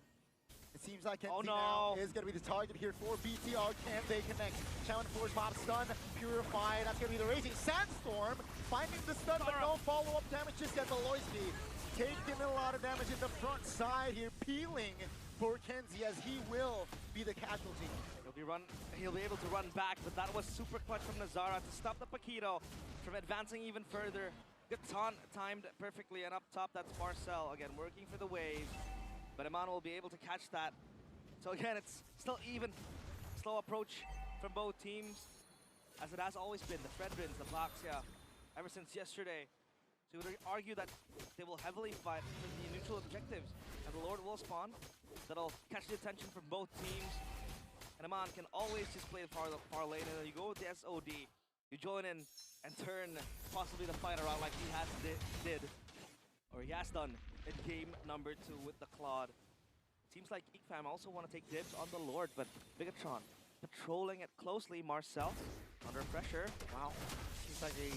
it seems like NT now is going to be the target here for BTR. Can they connect? Shaman Forge Pop stun, Purify. That's going to be the Raging Sandstorm. Finding the stun, but no follow-up damage just yet. Beloyski taking a lot of damage in the front side here, peeling for Kenzie as he will be the casualty. He'll be able to run back, but that was super clutch from Nazara to stop the Paquito from advancing even further. Good taunt timed perfectly, and up top that's Marcel again working for the wave. But Eman will be able to catch that. So again, it's still even. Slow approach from both teams, as it has always been. The Fredrins, the Blaxia, ever since yesterday. So you would argue that they will heavily fight for the neutral objectives. And the Lord will spawn. That'll catch the attention from both teams. And Eman can always just play the far lane. And then you go with the SOD. You join in and turn possibly the fight around like he has did. Or he has done in game number 2 with the Claude. Seems like GEEK Fam also want to take dibs on the Lord, but Bigatron patrolling it closely. Marcel under pressure. Wow, seems like they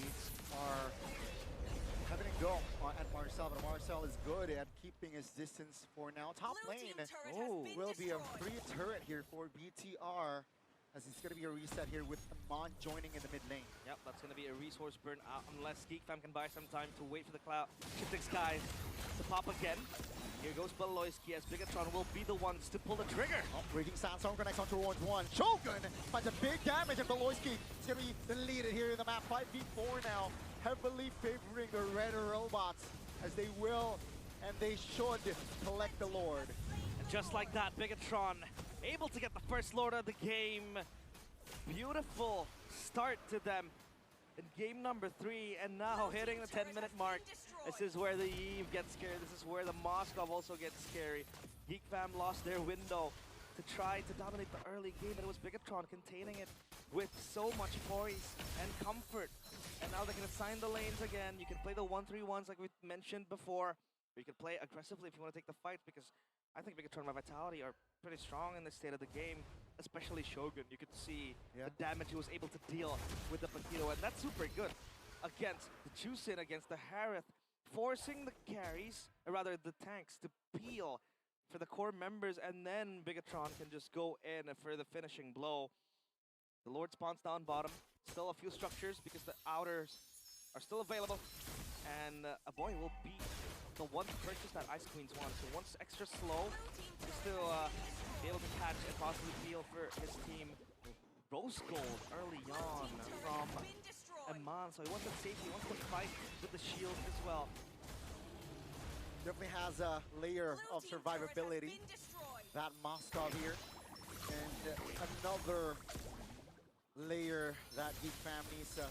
are having a go at Marcel, but Marcel is good at keeping his distance for now. Top lane will be a free turret here for BTR, as it's going to be a reset here with Eman joining in the mid lane. Yep, that's going to be a resource burn out unless GEEK Fam can buy some time to wait for the cloud shifting skies to pop again. Here goes Beloyski as Bigatron will be the ones to pull the trigger. Oh, Raging Sandstorm connects onto Orange 1. Shogun finds a big damage, and Beloyski is going to be deleted here in the map. 5v4 now, heavily favoring the red robots, as they will and they should collect the Lord. And just like that, Bigatron able to get the first Lord of the game. Beautiful start to them in game number 3, and now hitting the 10-minute mark. This is where the Eve gets scary. This is where the Moskov also gets scary. GEEK Fam lost their window to try to dominate the early game, but it was Bigatron containing it with so much poise and comfort. And now they can assign the lanes again. You can play the 1-3-1s like we mentioned before, or you can play aggressively if you want to take the fight, because I think Bigatron and Vitality are pretty strong in this state of the game, especially Shogun. You could see the damage he was able to deal with the Paquito, and that's super good against the Chusin, against the Harith, forcing the carries, or rather the tanks, to peel for the core members, and then Bigatron can just go in for the finishing blow. The Lord spawns down bottom. Still a few structures because the outers are still available, and a boy will be the one to purchase that Ice Queen's one. So once extra slow, to still be able to catch and possibly peel for his team. Rose Gold early on from Eman, so he wants the safety, he wants to fight with the shield as well. Definitely has a layer of survivability, that Moskov here. And another layer that GEEK Fam needs to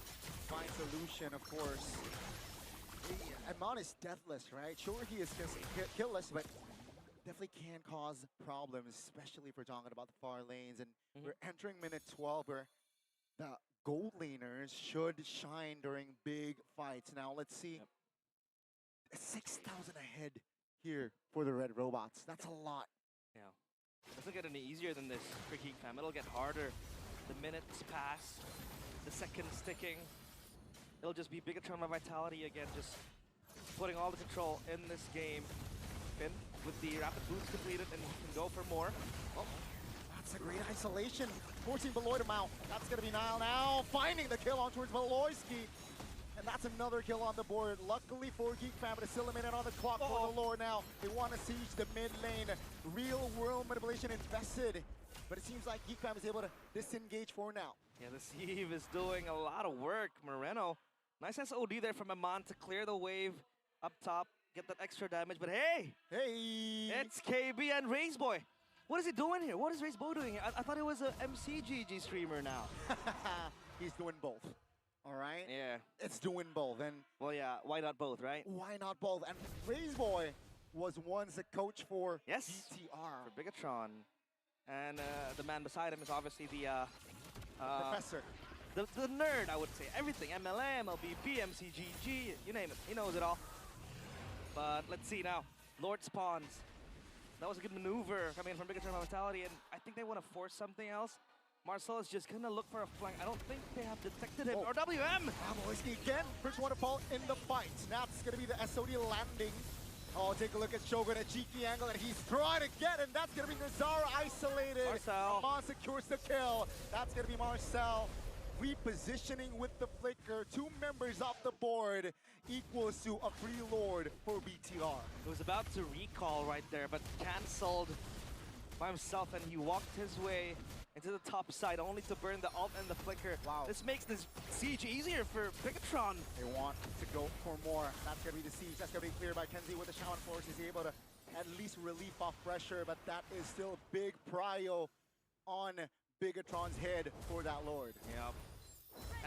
find solution, of course. Eman is deathless, right? Sure, he is killless, but definitely can cause problems, especially if we're talking about the far lanes. And we're entering minute 12 where the gold laners should shine during big fights. Now let's see. 6,000 ahead here for the red robots. That's a lot. Yeah. It doesn't get any easier than this for GEEK fam. It'll get harder. The minutes pass, the seconds ticking. It'll just be Bigatron by Vitality again, just putting all the control in this game. Finn with the rapid boost completed and can go for more. Oh, that's a great isolation. 14 below to mount. That's going to be Nile now, finding the kill on towards Maloyski. And that's another kill on the board. Luckily for GEEK fam, but it's still a minute on the clock for the Lord now. They want to siege the mid lane. Real world manipulation invested. But it seems like GEEK fam is able to disengage for now. Yeah, the Sieve is doing a lot of work. Moreno, nice SOD there from Amon to clear the wave up top, get that extra damage. But hey! Hey! It's KB and Razeboy. What is he doing here? What is Razeboy doing here? I thought it was a MCGG streamer now. He's doing both. All right? Yeah. It's doing both. And well, yeah, why not both, right? Why not both? And Razeboy was once a coach for GTR. For Bigatron. And the man beside him is obviously the professor. The nerd, I would say. Everything. MLM, MLBB, MCGG, you name it. He knows it all. But let's see now. Lord spawns. That was a good maneuver coming in from Bigatron Vitality, and I think they want to force something else. Marcel is just gonna look for a flank. I don't think they have detected him. Or WM! Maloyski again. First one to fall in the fight. That's gonna be the SOD landing. Oh, take a look at Shogun at cheeky angle, and he's trying to get, and that's gonna be Nazara isolated. Marcel. Amon secures the kill. That's gonna be Marcel. Repositioning with the flicker. 2 members off the board equals to a free Lord for BTR. He was about to recall right there, but cancelled by himself, and he walked his way into the top side, only to burn the ult and the flicker. Wow. This makes this siege easier for Bigatron. They want to go for more. That's going to be the siege. That's going to be cleared by Kenzie with the Shaman Force. He's able to at least relief off pressure, but that is still big prio on Bigatron's head for that Lord. Yeah.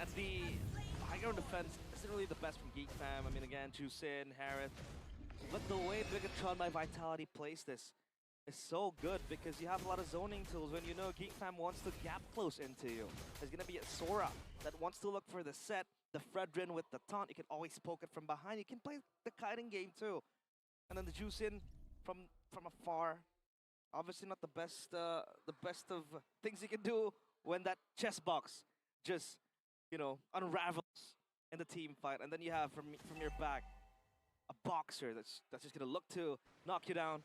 And the high ground defense isn't really the best from GEEK fam. I mean, again, Jusin, Harith. But the way Bigatron by Vitality plays this is so good because you have a lot of zoning tools. When you know GEEK fam wants to gap close into you, there's going to be a Sora that wants to look for the set, the Fredrin with the taunt. You can always poke it from behind. You can play the kiting game too. And then the Jusin from afar. Obviously not the best of things you can do when that chess box just, you know, unravels in the team fight. And then you have from your back a boxer that's just gonna look to knock you down.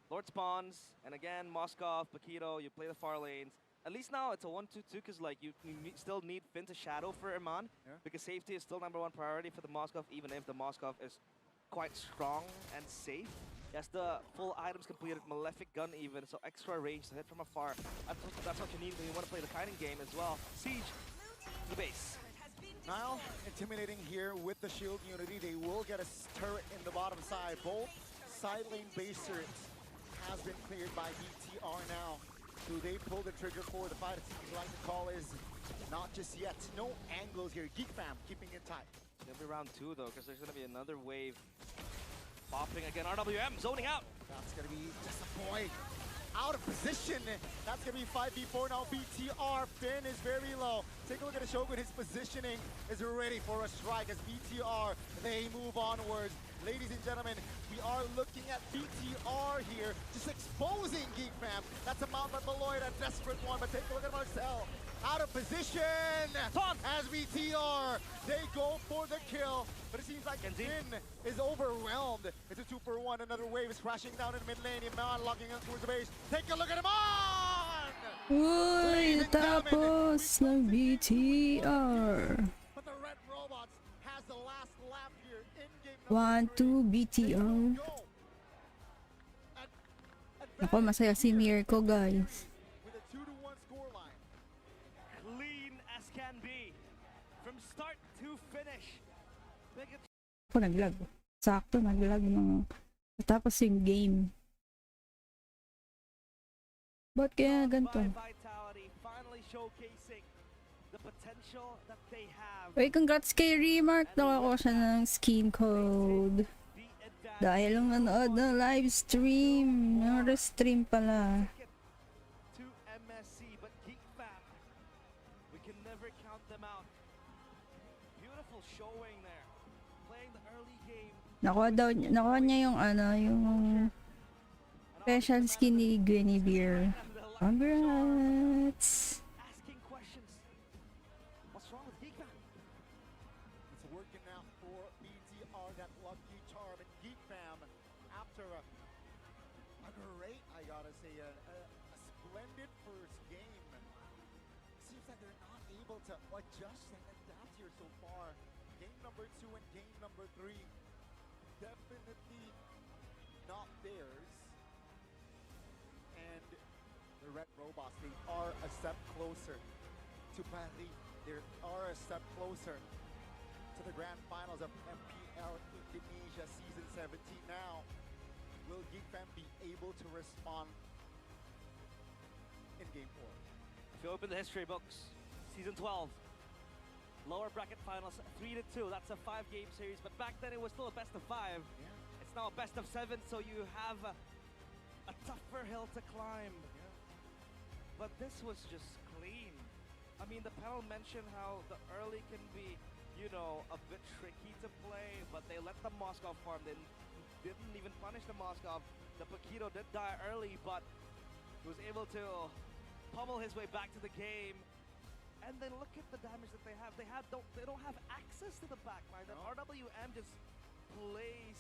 Lord spawns, and again, Moskov, Paquito, you play the far lanes. At least now it's a 1-2-2 because like you still need Finn to shadow for Iman because safety is still #1 priority for the Moskov, even if the Moskov is quite strong and safe. Yes, the full items completed, Malefic gun even, so extra range to hit from afar. That's what you need when you want to play the kiting game as well. Siege, the base. Nile intimidating here with the shield unity. They will get a turret in the bottom side. Both side lane base turrets has been cleared by BTR now. So they pull the trigger for the fight. It seems like the call is not just yet. No angles here. GEEK fam keeping it tight. It'll be round 2 though, because there's going to be another wave. Popping again, RWM zoning out. That's going to be just a boy out of position. That's going to be 5v4 now. BTR, Finn is very low. Take a look at the Shogun. His positioning is ready for a strike as BTR, they move onwards. Ladies and gentlemen, we are looking at BTR here, just exposing GEEK fam. That's a Mount Beloit, a desperate one, but take a look at Marcel. Out of position as BTR, they go for the kill, but it seems like Finn is overwhelmed. It's a 2-for-1, another wave is crashing down in mid lane. Iman locking in towards the base. Take a look at Iman! Uy, tapos ng BTR. But the Red Robots has the last lap here in game 1-2 BTR. Ako, masaya si Mirko, guys. With a 2-1 scoreline. Clean as can be. From start to finish. Ako naglag. Sakto, naglag ng tapos yung game. Ba't kaya ganito? Uy, congrats kay Remark. Nakuha ko siya ng skin code. Dahil lang nanood ng live stream. Ng restream pala. To MSC, but GEEK fam, we can never count them out. Beautiful showing there. Playing the early game. Nakuha niya yung yung special skin ni Guinevere. Congrats! Asking questions. What's wrong with GEEK fam? It's working out for BTR, that lucky charm, and GEEK fam, after a great, I gotta say, a splendid first game. Seems like they're not able to adjust and adapt here so far. Game number 2 and game number 3, definitely not theirs. And the Red Robots, they are a step closer to Paris. They are a step closer to the grand finals of MPL Indonesia Season 17 now. Will GEEK fam be able to respond in Game 4? If you open the history books, Season 12, lower bracket finals, 3-2. That's a 5-game series, but back then it was still a best of 5. Yeah. It's now a best of 7, so you have a tougher hill to climb. Yeah. But this was just clean. I mean, the panel mentioned how the early can be, you know, a bit tricky to play, but they let the Moskov farm. They didn't even punish the Moskov. The Paquito did die early, but he was able to pummel his way back to the game. And then look at the damage that they have. They don't have access to the backline. And RWM just plays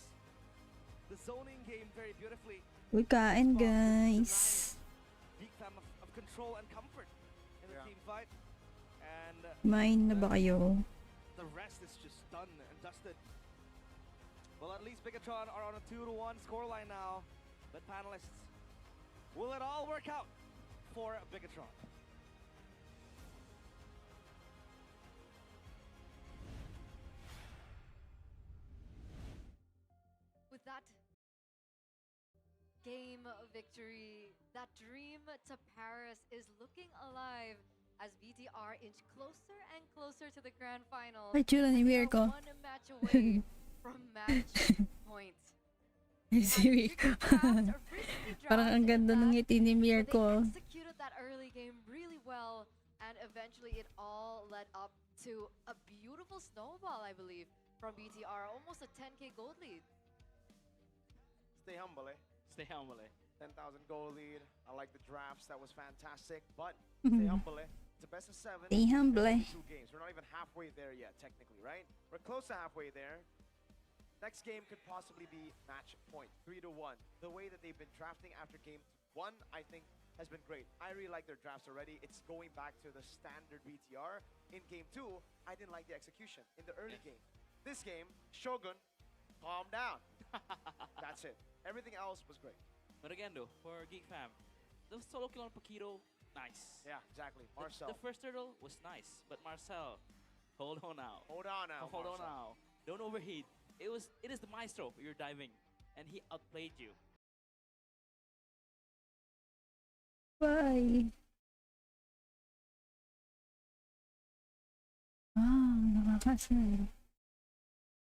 the zoning game very beautifully. Uy, kain guys. GEEK fam of control and comfort in the team fight. And Kumain na ba kayo? the rest is just done and dusted. Well, at least Bigatron are on a 2-1 scoreline now. But panelists, will it all work out for Bigatron? With that game victory, that dream to Paris is looking alive as BTR inch closer and closer to the grand final. Ay, chula ni Mirko. One match away from match point. Si Mirko. Parang ang ganda ng ngiti ni Mirko. They executed that early game really well, and eventually it all led up to a beautiful snowball, I believe, from BTR, almost a 10k gold lead. Stay humble, eh? Stay humble, eh? 10,000 goal lead. I like the drafts. That was fantastic. But stay humble, eh? It's a best of 7. Stay humble, eh? 2 games. We're not even halfway there yet, technically, right? We're close to halfway there. Next game could possibly be match point, 3-1. The way that they've been drafting after game 1, I think, has been great. I really like their drafts already. It's going back to the standard BTR. In game 2, I didn't like the execution in the early game. This game, Shogun, calm down. That's it. Everything else was great. But again, though, for GEEK fam, the solo kill on Paquito, nice. Yeah, exactly. Marcel. The first turtle was nice, but Marcel, hold on now. Hold on now, Hold on Marcel. now. Don't overheat. It is the maestro you're diving, and he outplayed you. Bye. Nakakasal.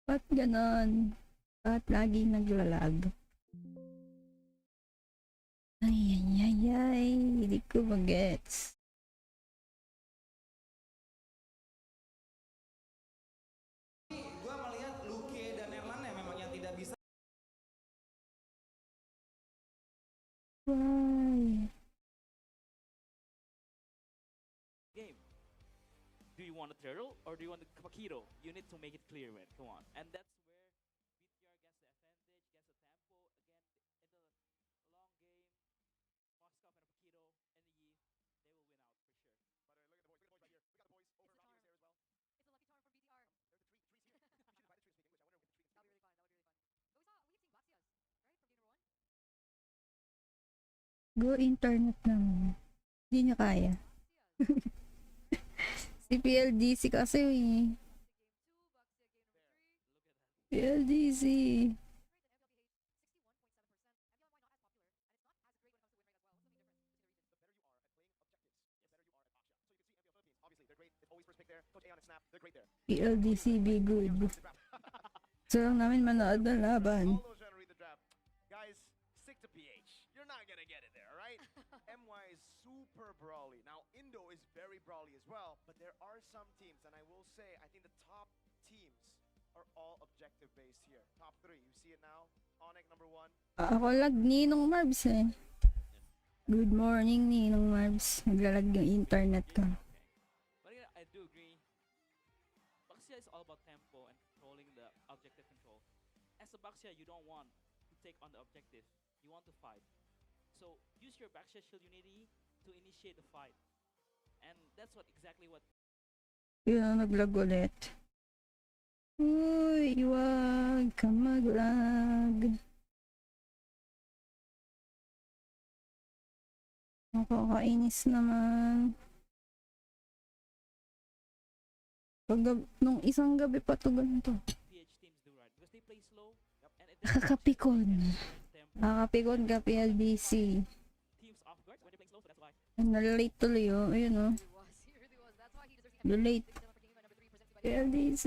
Ba't ganon? Ba't lagi naglalag? Ay, hindi ko magets. Gue melihat Luke dan Erlan memang yang tidak bisa. Why? Game. Do you want a turtle or do you want a Paquito? You need to make it clear, man. Come on. And that's where BTR gets the advantage, gets the tempo. Again, in the long game, Moskov and Paquito and the Yi, they will win out for sure. By the way, look at the boys right here. We got the boys over around here as well. It's a lucky charm from BTR. There's the trees here. We should invite the trees to speak English. I wonder if the trees That'll be really fun. That'll be really fun. But we've seen Glacias, right, from game number 1. Go internet naman. Hindi niya kaya. Si PLDC kasi eh. PLDC. PLDC be good. So lang namin manood ng laban. brawly. Now, Indo is very brawly as well, but there are some teams, and I will say, I think the top teams are all objective-based here. Top 3, you see it now? Onyx number 1. Ako lag Ninong Marbs eh. Good morning Ninong Marbs. Naglalag yung internet ko. But yeah, I do agree. Baxia is all about tempo and controlling the objective control. As a Baxia, you don't want to take on the objective. You want to fight. So use your Baxia Shield Unity to initiate the fight. And that's exactly what... Yun, naglag ulit. Uy, wag ka maglag. Nakakainis naman. Nung isang gabi pa to ganito. PH teams do, right? Because they play slow. And it Nakakapikon. Nakakapikon ka PLDC. teams off guard when they're playing slow, so that's why. Nalilate tuloy oh. Ayun oh. Nalilate. PLDC.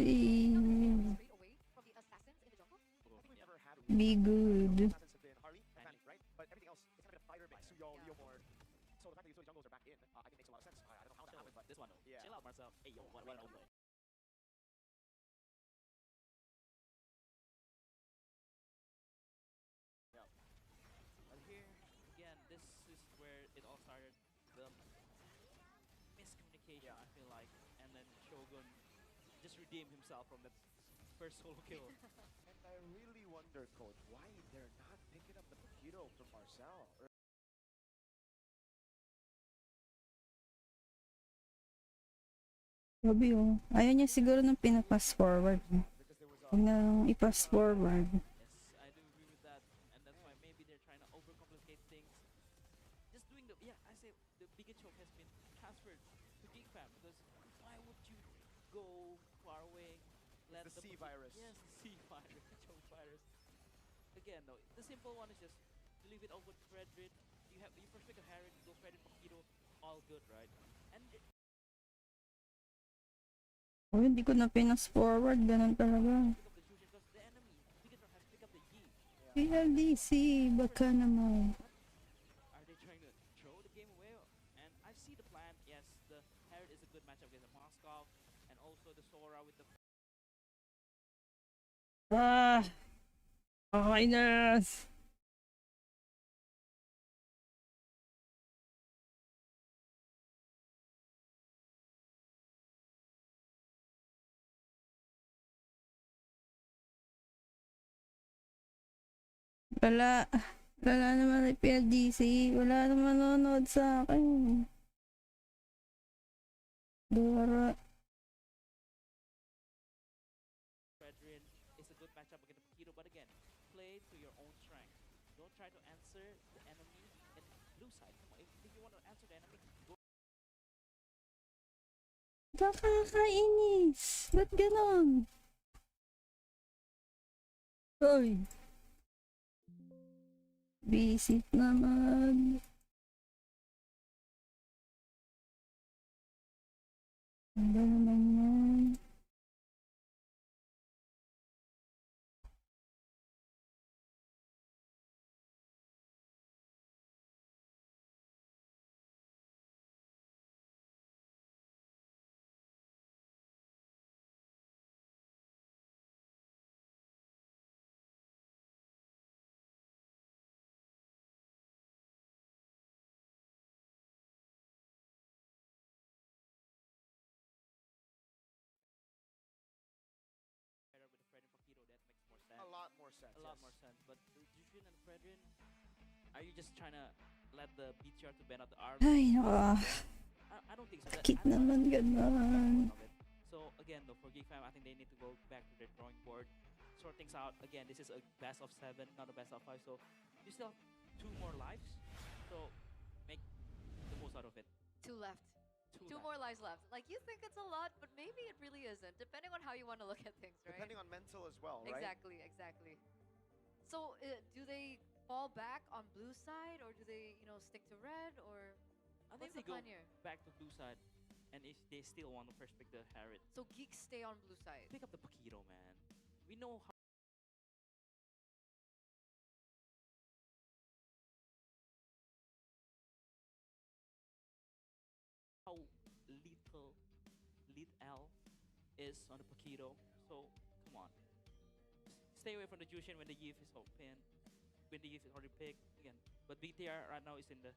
Be good. But everything else, it's kind of a fighter mix. Leo Mord. So the fact that utility jungles are back in, I think makes a lot of sense. I don't know how that happened, but this one, yeah. Chill out, Marcel. Hey, yo, what play? Yeah. But here, again, this is where it all started. The miscommunication, I feel like. And then Shogun just redeemed himself from that first solo kill. And I really wonder, Coach, why they're not picking up the Paquito from Marcel. Sabi oh. Ayaw niya siguro nung pinapass forward. Huwag na lang ipass forward. Yes, I do agree with that. And that's why maybe they're trying to overcomplicate things. Just doing the... Yeah, I say the biggest choke has been transferred to GEEK fam. Because why would you go far away? Let the C virus. Yes, the C virus, the choke virus. Again, though, the simple one is just to leave it over to Fredrin. You first pick a Harry, you go Fredrin, Paquito, all good, right? And Oh, hindi ko na pinas forward. Ganun talaga. because the enemy, Bigatron has picked up the G. PLDC, baka naman. Are they trying to throw the game away? And I see the plan. Yes, the Herod is a good matchup against the Moskov and also the Sora with the... Kainas! Wala naman ay PLDC. Wala naman manonood sa akin. Dora. Fredrin is a good matchup against the Paquito, but again, play to your own strength. Don't try to answer the enemy in blue side. Come on, if you want to answer the enemy, go. Nakakainis. Ba't ganon? Hoy. Visit naman. Ano naman yan? With the Fredrin Paquito, that makes more sense. A lot more sense. A lot more sense. But Jushin and Fredrin, are you just trying to let the BTR to ban out the arm? Ay, naka. I don't think so. Sakit naman ganon. So again, though, for GEEK fam, I think they need to go back to their drawing board, sort things out. Again, this is a best of 7, not a best of 5. So you still have 2 more lives. So make the most out of it. 2 left. 2 more lives left. Like, you think it's a lot, but maybe it really isn't, depending on how you want to look at things, right? Depending on mental as well, right? Exactly, exactly. So, do they fall back on blue side, or do they, stick to red, or I think what's the they go plan here? back to blue side, and if they still want to first pick the Harriet, So, GEEK stay on blue side. pick up the Paquito, man. We know how is on the Paquito. So come on, stay away from the Jushin when the Youth is open, when the Youth is already picked again. But BTR right now is in the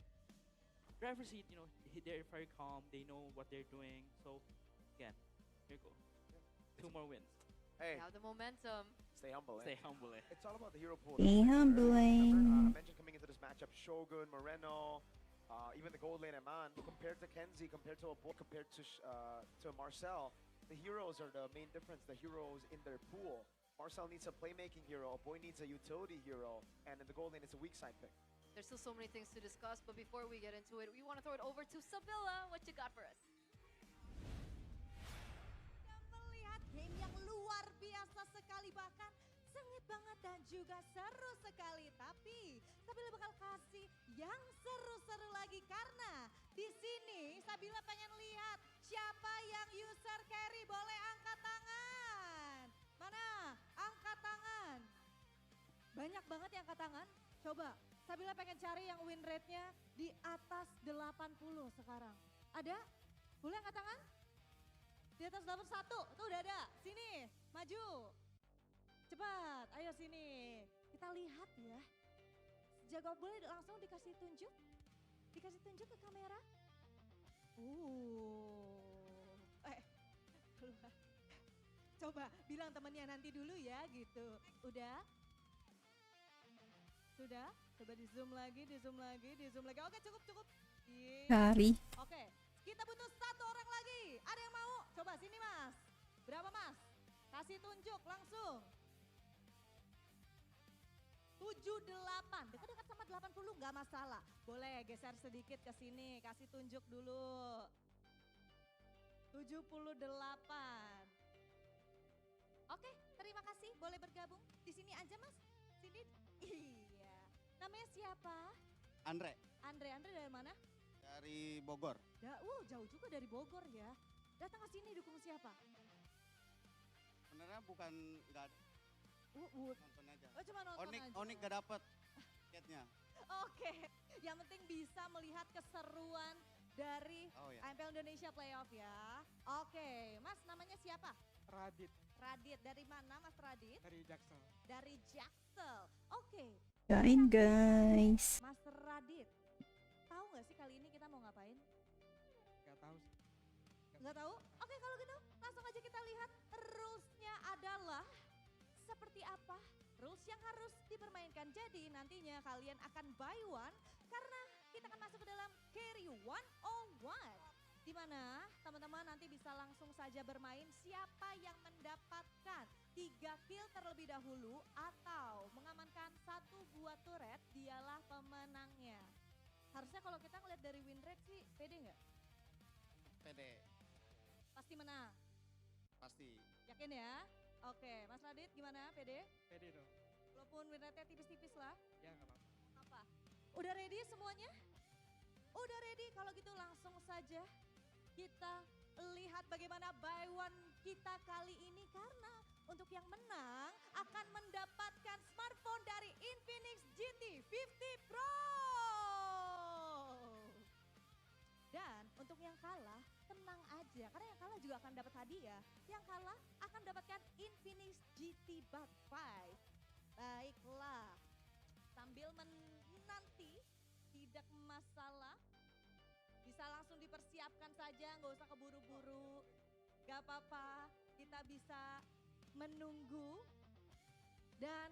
driver's seat. You know, they're very calm. They know what they're doing. So again, here you go. 2 more wins. Hey, They have the momentum. stay humble. Stay humble. It's all about the hero pool. Stay humbling. Remember, I mentioned coming into this matchup, Shogun, Moreno, even the gold lane Eman. Compared to Kenzie, compared to compared to Marcel, the heroes are the main difference. The heroes in their pool. Marcel needs a playmaking hero. A boy needs a utility hero, and in the gold lane, it's a weak side pick. There's still so many things to discuss, but before we get into it, we want to throw it over to Sabilla. What you got for us? Melihat game yang luar biasa sekali, bahkan sengit banget dan juga seru sekali. Tapi Sabila bakal kasih yang seru-seru lagi karena di sini Sabila pengen lihat siapa yang user carry. Boleh angkat tangan. Mana? Angkat tangan. Banyak banget yang angkat tangan. Coba, Sabila pengen cari yang win rate-nya di atas 80 sekarang. Ada? Boleh angkat tangan? Di atas 81, tuh udah ada. Sini, maju. Cepat, ayo sini. Kita lihat ya. Jago boleh langsung dikasih tunjuk? Dikasih tunjuk ke kamera? Keluar. Coba bilang temennya nanti dulu ya gitu. Udah? Sudah? Coba di zoom lagi, di zoom lagi, di zoom lagi. Oke, cukup. Cari. Oke, kita butuh 1 orang lagi. Ada yang mau? Coba sini mas. Berapa mas? Kasih tunjuk langsung. 78, dekat-dekat sama 80 nggak masalah. Boleh geser sedikit ke sini, kasih tunjuk dulu. 78. Oke, terima kasih. Boleh bergabung di sini aja mas. Sini. Iya. Namanya siapa? Andre. Andre dari mana? Dari Bogor. Jauh juga dari Bogor ya. Datang ke sini dukung siapa? Sebenarnya bukan nggak nonton aja. Oh cuma nonton aja. Onik gak dapet tiketnya. Oke, yang penting bisa melihat keseruan dari MPL Indonesia Playoff ya. Oke, mas namanya siapa? Radit. Radit, dari mana mas Radit? Dari Jaksel. Dari Jaksel, oke. Join guys. Mas Radit, tahu nggak sih kali ini kita mau ngapain? Gak tahu sih. Nggak tahu? Oke kalau gitu langsung aja kita lihat rules-nya adalah seperti apa rules yang harus dipermainkan. Jadi nantinya kalian akan buy one karena kita akan masuk ke dalam carry 101. Di mana teman-teman nanti bisa langsung saja bermain siapa yang mendapatkan 3 kill terlebih dahulu atau mengamankan 1 buah turret, dialah pemenangnya. Harusnya kalau kita ngeliat dari win rate sih pede nggak? Pede. Pasti menang? Pasti. Yakin ya? Oke, Mas Radit gimana pede? Pede dong. Walaupun win rate-nya tipis-tipis lah. Ya nggak apa-apa. Apa? Udah ready semuanya? Udah ready, kalau gitu langsung saja kita lihat bagaimana buy one kita kali ini. Karena untuk yang menang akan mendapatkan smartphone dari Infinix GT50 Pro. Dan untuk yang kalah tenang aja, karena yang kalah juga akan dapat hadiah. Yang kalah akan dapatkan Infinix GT Buds 5. Baiklah, sambil menanti tidak masalah. Bisa langsung dipersiapkan saja, nggak usah keburu-buru. Gak apa-apa, kita bisa menunggu. Dan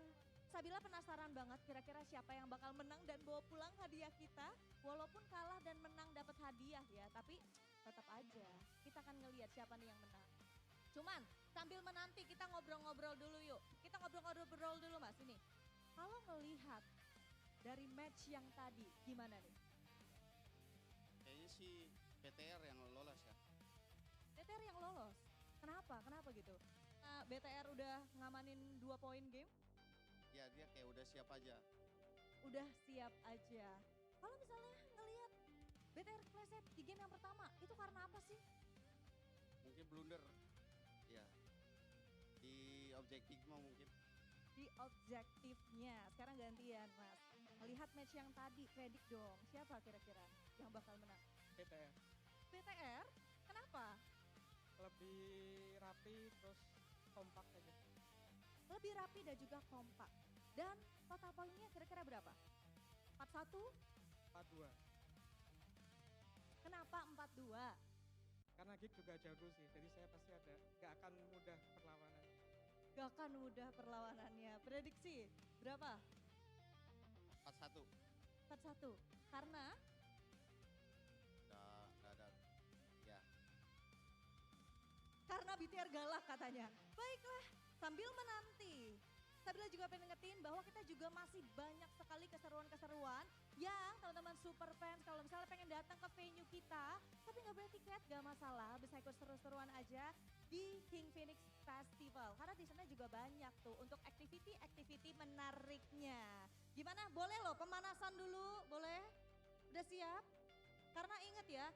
Sabila penasaran banget kira-kira siapa yang bakal menang dan bawa pulang hadiah kita. Walaupun kalah dan menang dapat hadiah ya, tapi tetap aja kita akan ngelihat siapa nih yang menang. Cuman sambil menanti kita ngobrol-ngobrol dulu yuk. Kita ngobrol-ngobrol dulu mas ini. Kalau ngelihat dari match yang tadi gimana nih? Kayaknya sih BTR yang lolos ya. BTR yang lolos? Kenapa? Kenapa gitu? BTR udah ngamanin 2 poin game? Ya dia kayak udah siap aja. Udah siap aja. Kalau misalnya ngelihat BTR kepleset di game yang pertama, itu karena apa sih? Mungkin blunder. Ya. Di objektifnya mungkin. Di objektifnya. Sekarang gantian mas. Melihat match yang tadi, predik dong. Siapa kira-kira yang bakal menang? BTR. BTR? Kenapa? Klub Lebih rapi terus kompak aja. Lebih rapi dan juga kompak. Dan total poinnya kira-kira berapa? 41? 42. Kenapa 42? Karena GEEK juga jago sih, jadi saya pasti gak akan mudah perlawanan. Gak akan mudah perlawanannya. Prediksi berapa? 41. 41. Karena? Ya. Karena BTR galak katanya. Baiklah, sambil menanti. Sabila juga pengen ngetin bahwa kita juga masih banyak sekali keseruan-keseruan yang teman-teman super fans kalau misalnya pengen datang ke venue kita tapi nggak boleh tiket gak masalah, bisa ikut seru-seruan aja di King Phoenix Festival karena di sana juga banyak tuh untuk activity menariknya. Gimana? Boleh loh pemanasan dulu, boleh? Udah siap? Karena ingat ya,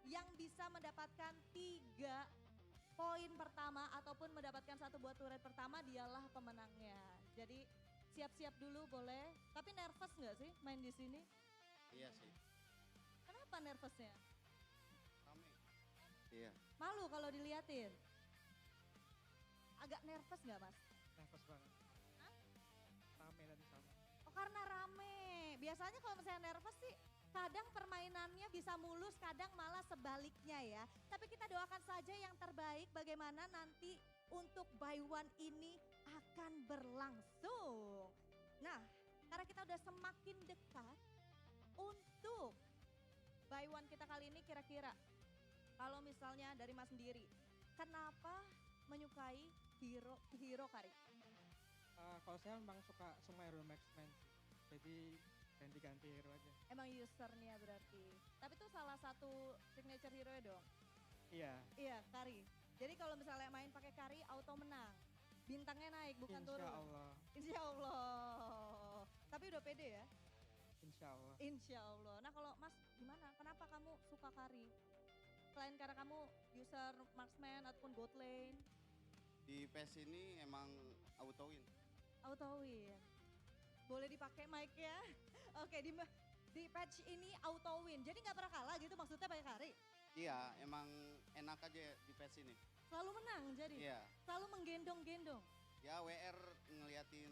yang bisa mendapatkan 3 poin pertama ataupun mendapatkan 1 buah turret pertama dialah pemenangnya. Jadi siap-siap dulu boleh. Tapi nervous nggak sih main di sini? Iya sih. Kenapa nervousnya? Rame. Iya. Malu kalau diliatin? Agak nervous nggak mas? Nervous banget. Hah? Rame tadi sama. Oh karena rame. Biasanya kalau misalnya nervous sih kadang permainannya bisa mulus, kadang malah sebaliknya ya. Tapi kita doakan saja yang terbaik bagaimana nanti untuk buy one ini akan berlangsung. Nah, karena kita udah semakin dekat untuk buy one kita kali ini kira-kira. Kalau misalnya dari mas sendiri, kenapa menyukai hero Kari? Kalau saya memang suka semua hero marksman sih. Jadi ganti-ganti hero aja. Emang usernya berarti. Tapi itu salah satu signature hero ya dong? Iya. Iya, Kari. Jadi kalau misalnya main pakai Kari auto menang. Bintangnya naik bukan Insya turun. Allah. Insya Allah. Tapi udah pede ya? Insya Allah. Insya Allah. Nah kalau Mas gimana? Kenapa kamu suka Kari? Selain karena kamu user marksman ataupun bot lane? Di PES ini emang auto win. Auto win. Boleh dipakai mic-nya? Oke, di patch ini auto win. Jadi nggak pernah kalah gitu maksudnya pakai Kari? Iya, emang enak aja di PES ini. Selalu menang jadi? Iya. Selalu menggendong-gendong? Ya WR ngeliatin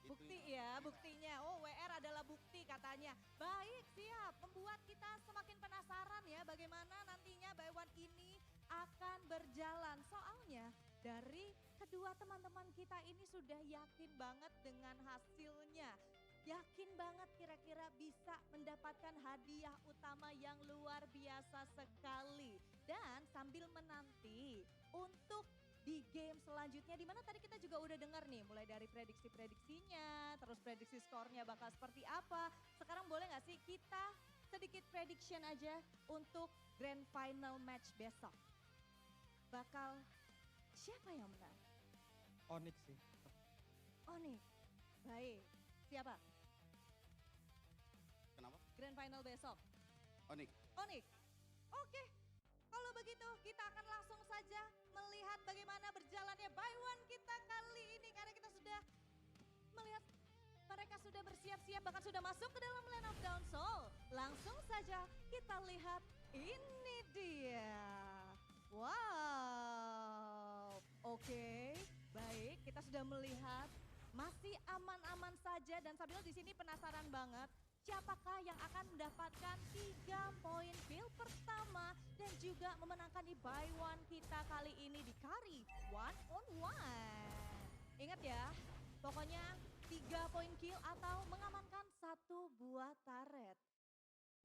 bukti ya, buktinya. Oh WR adalah bukti katanya. Baik, siap. Membuat kita semakin penasaran ya bagaimana nantinya buy one ini akan berjalan. Soalnya dari kedua teman-teman kita ini sudah yakin banget dengan hasilnya. Yakin banget kira-kira bisa mendapatkan hadiah utama yang luar biasa sekali. Dan sambil menanti untuk di game selanjutnya, dimana tadi kita juga udah dengar nih mulai dari prediksi-prediksinya, terus prediksi skornya bakal seperti apa. Sekarang boleh gak sih kita sedikit prediction aja untuk grand final match besok. Bakal siapa yang menang? Onyx sih. Onyx, baik. Siapa? Kenapa? Grand final besok. Onyx. Onyx. Oke. Kalau begitu kita akan langsung saja melihat bagaimana berjalannya buy one kita kali ini. Karena kita sudah melihat mereka sudah bersiap-siap bahkan sudah masuk ke dalam lane of down soul. Langsung saja kita lihat ini dia. Wow. Oke, baik kita sudah melihat masih aman-aman saja dan Sabila di sini penasaran banget. Siapakah yang akan mendapatkan 3 poin kill pertama dan juga memenangkan di buy one kita kali ini di Kari 1-on-1. Ingat ya, pokoknya 3 poin kill atau mengamankan 1 buah turret.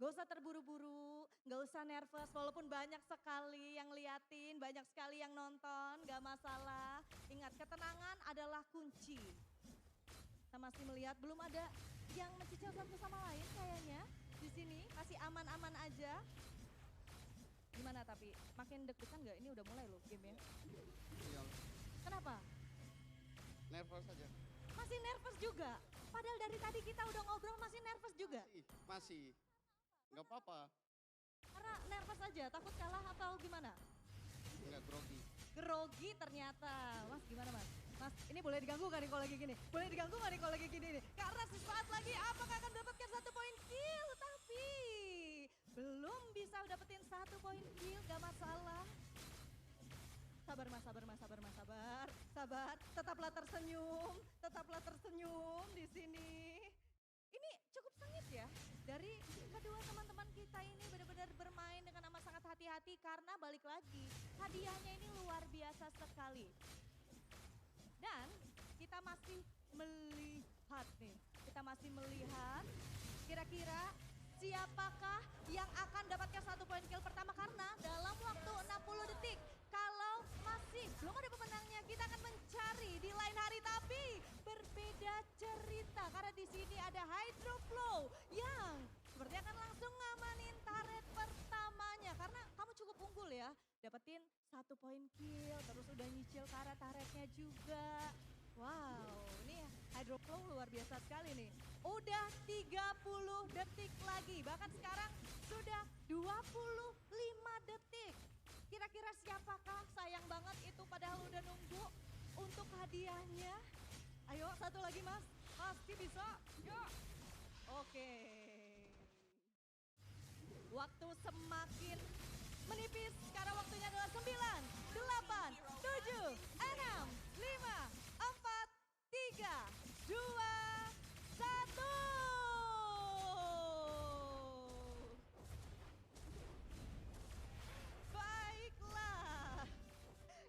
Gak usah terburu-buru, gak usah nervous walaupun banyak sekali yang liatin, banyak sekali yang nonton, gak masalah. Ingat ketenangan adalah kunci. Kita masih melihat belum ada yang mencicil satu sama lain kayaknya. Di sini masih aman-aman aja. Gimana tapi makin deg-degan gak? Ini udah mulai loh gamenya. Iya. Kenapa? Nervous aja. Masih nervous juga? Padahal dari tadi kita udah ngobrol masih nervous juga? Masih. Nggak apa-apa. Karena nervous aja, takut kalah atau gimana? Nggak grogi. Grogi ternyata. Mas gimana mas? Mas ini boleh diganggu gak nih kalau lagi gini? Boleh diganggu gak nih kalau lagi gini nih? Karena sesaat lagi apakah akan mendapatkan 1 poin kill? Tapi belum bisa dapetin 1 poin kill, gak masalah. Sabar mas, sabar mas, sabar mas, sabar. Sabar, tetaplah tersenyum di sini. Ini cukup sengit ya. Dari kedua teman-teman kita ini benar-benar bermain dengan amat sangat hati-hati karena balik lagi. Hadiahnya ini luar biasa sekali. Dan kita masih melihat nih. Kita masih melihat kira-kira siapakah yang akan dapatkan 1 poin kill pertama karena dalam waktu 60 detik. Kalau masih belum ada pemenangnya, kita akan mencari di lain hari. Tapi berbeda cerita karena di sini ada Hydroflow yang seperti akan langsung ngamanin turret pertamanya. Karena kamu cukup unggul ya, dapetin 1 poin kill, terus udah nyicil ke arah turretnya juga. Wow, ini Hydroflow luar biasa sekali nih. Udah 30 detik lagi, bahkan sekarang sudah 25 detik. Kira-kira siapakah? Sayang banget itu padahal udah nunggu untuk hadiahnya. Ayo satu lagi mas, pasti bisa. Ya. Oke. Waktu semakin menipis, sekarang waktunya adalah 9, 8, 7, 6, 5, 4, 3, 2, 1. Baiklah.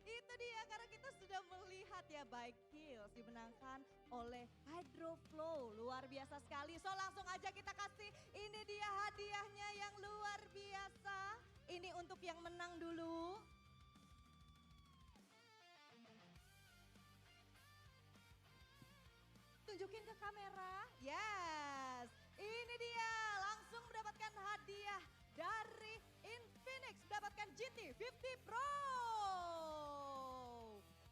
Itu dia karena kita sudah melihat ya baik kills dimenangkan oleh Hydroflow. Luar biasa sekali. So langsung aja kita kasih ini dia hadiahnya yang luar biasa. Ini untuk yang menang dulu. Tunjukin ke kamera. Yes. Ini dia langsung mendapatkan hadiah dari Infinix. Mendapatkan GT50 Pro.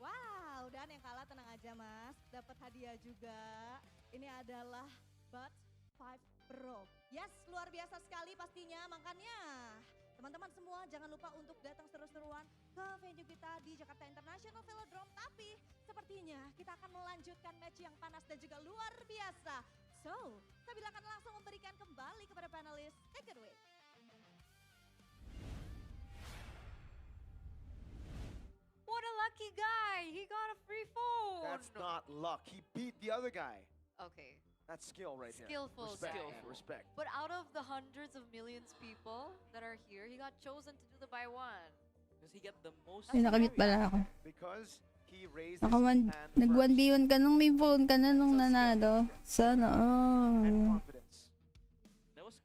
Wow. Dan yang kalah tenang aja mas. Dapat hadiah juga. Ini adalah Buds 5 Pro. Yes, luar biasa sekali pastinya. Makanya teman-teman semua jangan lupa untuk datang seru-seruan ke venue kita di Jakarta International Velodrome. Tapi sepertinya kita akan melanjutkan match yang panas dan juga luar biasa. So, Sabila akan langsung memberikan kembali kepada panelis. Take it away. What a lucky guy! He got a free phone! That's not luck. He beat the other guy. Okay. That's skill right there. Skillful. Respect. Skillful. Respect. But out of the hundreds of millions people that are here, he got chosen to do the by one. Because he got the most. Ay, nakamute pala ako. Because he raised his hand Nag first. 1v1 ka nung may phone ka na nung nanalo. Sana all. Confidence. That was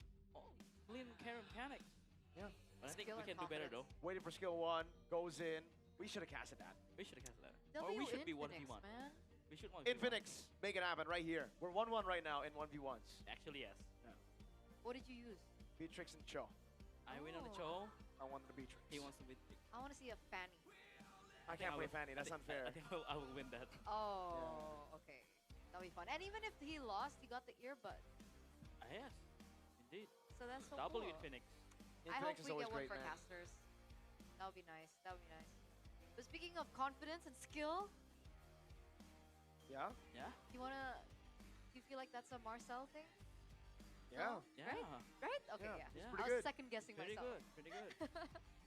clean carry mechanics. Yeah. But I think we can do better though. Waiting for skill 1, goes in. We should have casted that. We should have casted that. They'll Or we be should be Infinix, 1v1. man. We should 1v1. Infinix, make it happen right here. We're 1-1 right now in 1v1s. Actually, yes. Yeah. What did you use? Beatrix and Cho. I win on the Oh. Cho. I wanted the Beatrix. He wants to win. I want to see a Fanny. I can't play Fanny, that's I think- unfair. I think I will win that. Oh, okay. That'll be fun. And even if he lost, he got the earbud. Yes, indeed. So that's so Double cool. Infinix. I hope Infinix is we always get one great, for man. casters. That would be nice. That would be nice. But speaking of confidence and skill, Yeah? Yeah? do you feel like that's a Marcel thing? Yeah. Yeah. Right? Right? Okay, Yeah, yeah. he's I pretty was good. second guessing Pretty myself. good. Pretty good.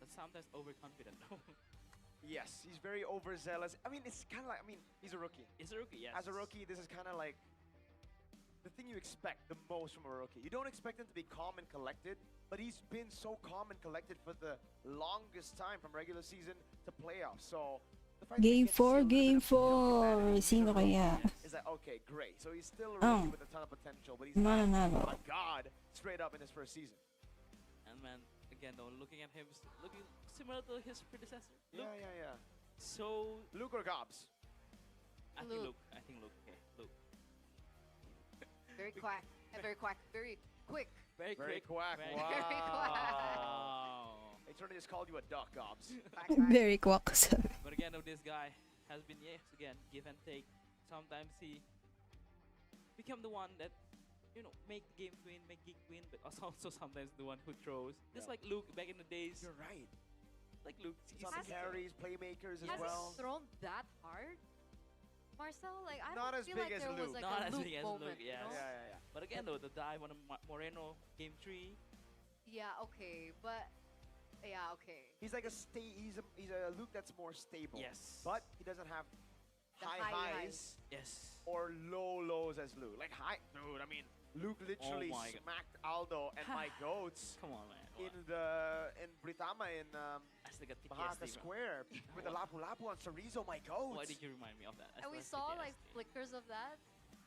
But sometimes overconfident. Yes, he's very overzealous. I mean, it's kind of like, he's a rookie. He's a rookie, yes. As a rookie, this is kind of like the thing you expect the most from a rookie. You don't expect him to be calm and collected, but he's been so calm and collected for the longest time from regular season to playoffs. So the fact that he Game gets to see 4, a little bit game of skill 4. advantage Sino kaya? is like, okay, great. So he's still a Oh. rookie with a ton of potential, but he's Mananalo. not a god straight up in his first season. And man, again though, looking at him, looking similar to his predecessor. Yeah, Luke. yeah, yeah. So, Luke or Gobs? I think Luke. I think Luke. Okay, Luke. Very quack. And very quack. Very quick. Very Very quick. quack. Very Wow. Very Wow. They certainly just called you a duck, Gobs. Very quack. Sabi. But again, though, this guy has been, yes, again, give and take. Sometimes he become the one that, make the game win, make GEEK win, but also sometimes the one who throws. Just like Luke back in the days. You're right. Like Luke. He's on the carries, playmakers as Has well. he thrown that hard? Marcel, like I Not don't as feel big like as there was Luke. like Not a as Luke big as moment, Luke, you yes. know? Yeah. But again, though, the dive on Moreno game 3. Yeah, okay, but Yeah, okay. He's like he's a Luke that's more stable. Yes. But he doesn't have The high high highs Yes. or low lows as Luke. Like high, dude. I mean, Luke literally my God. smacked Aldo and my goats Come on, man. in Britama in I still got Bahasa PTSD, bro. Square with the Lapu Lapu on Chorizo, my goats. Why did you remind me of that? I And we still saw have like PTSD. flickers of that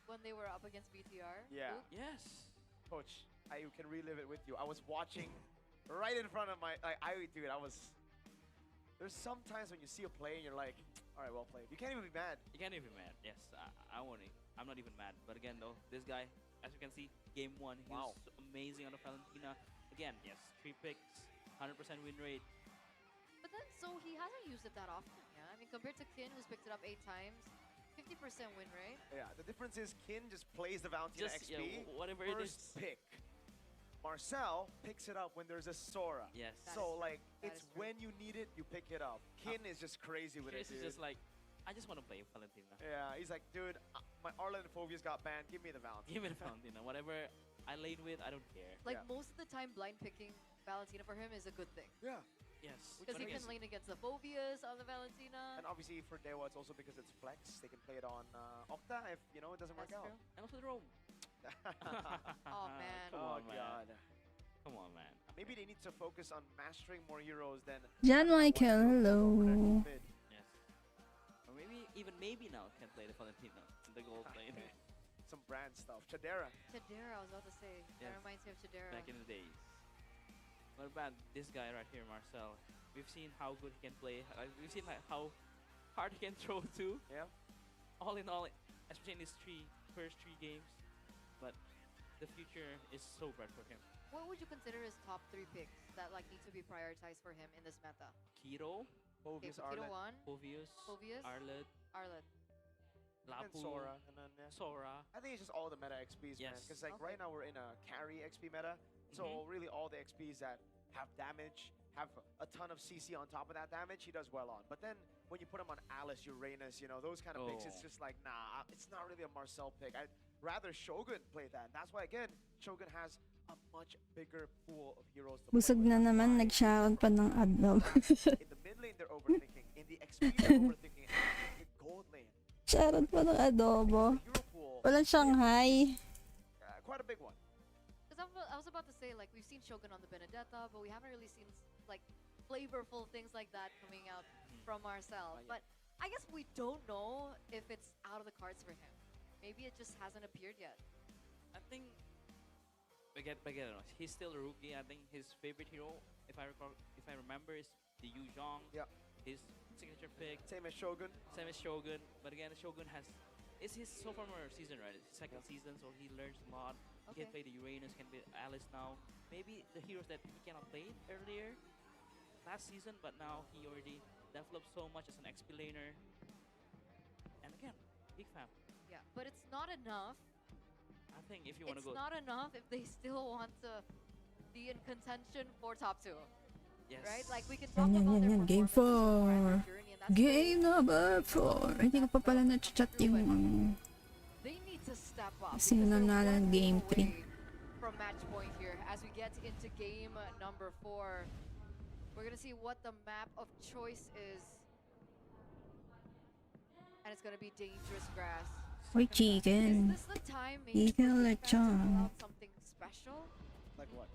when they were up against BTR. Yeah. Luke. Yes. Coach, I can relive it with you. I was watching right in front of my, there's sometimes when you see a play and you're like, all right, well played. You can't even be mad. You can't even be mad. Yes, I won't. I'm not even mad. But again, though, this guy, as you can see, game 1, he was amazing on the Valentina. Again, yes, 3 picks, 100% win rate. But then, so he hasn't used it that often, yeah? I mean, compared to Kin, who's picked it up 8 times, 50% win rate. Yeah, the difference is Kin just plays the Valentina Just, XP. whatever it is. First pick. Marcel picks it up when there's a Sora. Yes. So, like, it's when you need it, you pick it up. Kin is just crazy with it, Chris dude. is just like, I just want to play Valentina. Yeah, he's like, dude, my Arlen and Phobias got banned. Give me the Valentina. Give me the Valentina. Whatever I lane with, I don't care. Like, most of the time, blind picking Valentina for him is a good thing. Yeah. Yes. Because he can lane against the Phobias on the Valentina. And obviously for Dewa, it's also because it's flex. They can play it on Octa if, you know, it doesn't work out. And also the Rome. Oh, man. Come on, man. God. Come on, man. Maybe they need to focus on mastering more heroes than... Jan Michael, hello. Yes. Or maybe now can play the Valentina in the gold lane. Some brand stuff. Chadera. Chadera, I was about to say. Yes. That reminds me of Chadera. Back in the days. What about this guy right here, Marcel? We've seen how good he can play. We've seen like how hard he can throw too. Yeah. All in all, especially in his first three games. But the future is so bright for him. What would you consider his top 3 picks that like need to be prioritized for him in this meta? Keto, Phobius, Keto Arlet. 1, Phobius, Arlet, And Lapu, Sora. And then, Sora. I think it's just all the meta XPs, man. Yes. Because like right now we're in a carry XP meta. So really all the XPs that have damage, have a ton of CC on top of that damage, he does well on. But then when you put him on Alice, Uranus, you know, those kind of picks, it's just like, nah, it's not really a Marcel pick. I'd rather Shogun play that. That's why, again, Shogun has a much bigger pool of heroes to Busog play na with. naman, nag-shoutout pa ng adlaw. In the mid lane, they're overthinking. In the XP, they're overthinking. And in the gold lane, Shoutout pa ng adobo. Walang Shanghai. quite a big one. Because I was about to say, like, we've seen Shogun on the Benedetta, but we haven't really seen, like, flavorful things like that coming out from Marcel. But I guess we don't know if it's out of the cards for him. Maybe it just hasn't appeared yet. I think he's still a rookie. I think his favorite hero, if I remember, is the Yu Zhong. Yeah. His signature pick. Same as Shogun. But again, Shogun it's his sophomore season, right? It's his second season, so he learns a lot. He can play the Uranus, can play Alice now. Maybe the heroes that he cannot play earlier last season, but now he already developed so much as an XP laner. And again, big fan. Yeah, but it's not enough. I think if you want to go... It's not enough if they still want to be in contention for top 2. Yes. Right? Like, we can talk about their Game 4. journey, and that's Game number 4. Hindi ko pa pala na-chat yung ano. They need to step up. Sino nanalo ng game 3? From match point here, as we get into game number 4, we're gonna see what the map of choice is, and it's gonna be dangerous grass. Uy, chicken. Is this the time maybe Chicken for defense to pull lechon. out something special? Like what?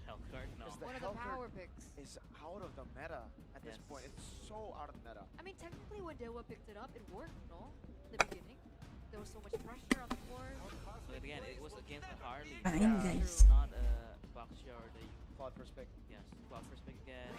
Health card? No. One of the power picks. Is out of the meta at this point. It's so out of the meta. I mean, technically when Dewa picked it up, it worked, no? In the beginning. There was so much pressure on the board. So again, it was against a Harley. Ayun, guys. Not a Baxia or the... Cloud first pick. Yes, Cloud first pick again.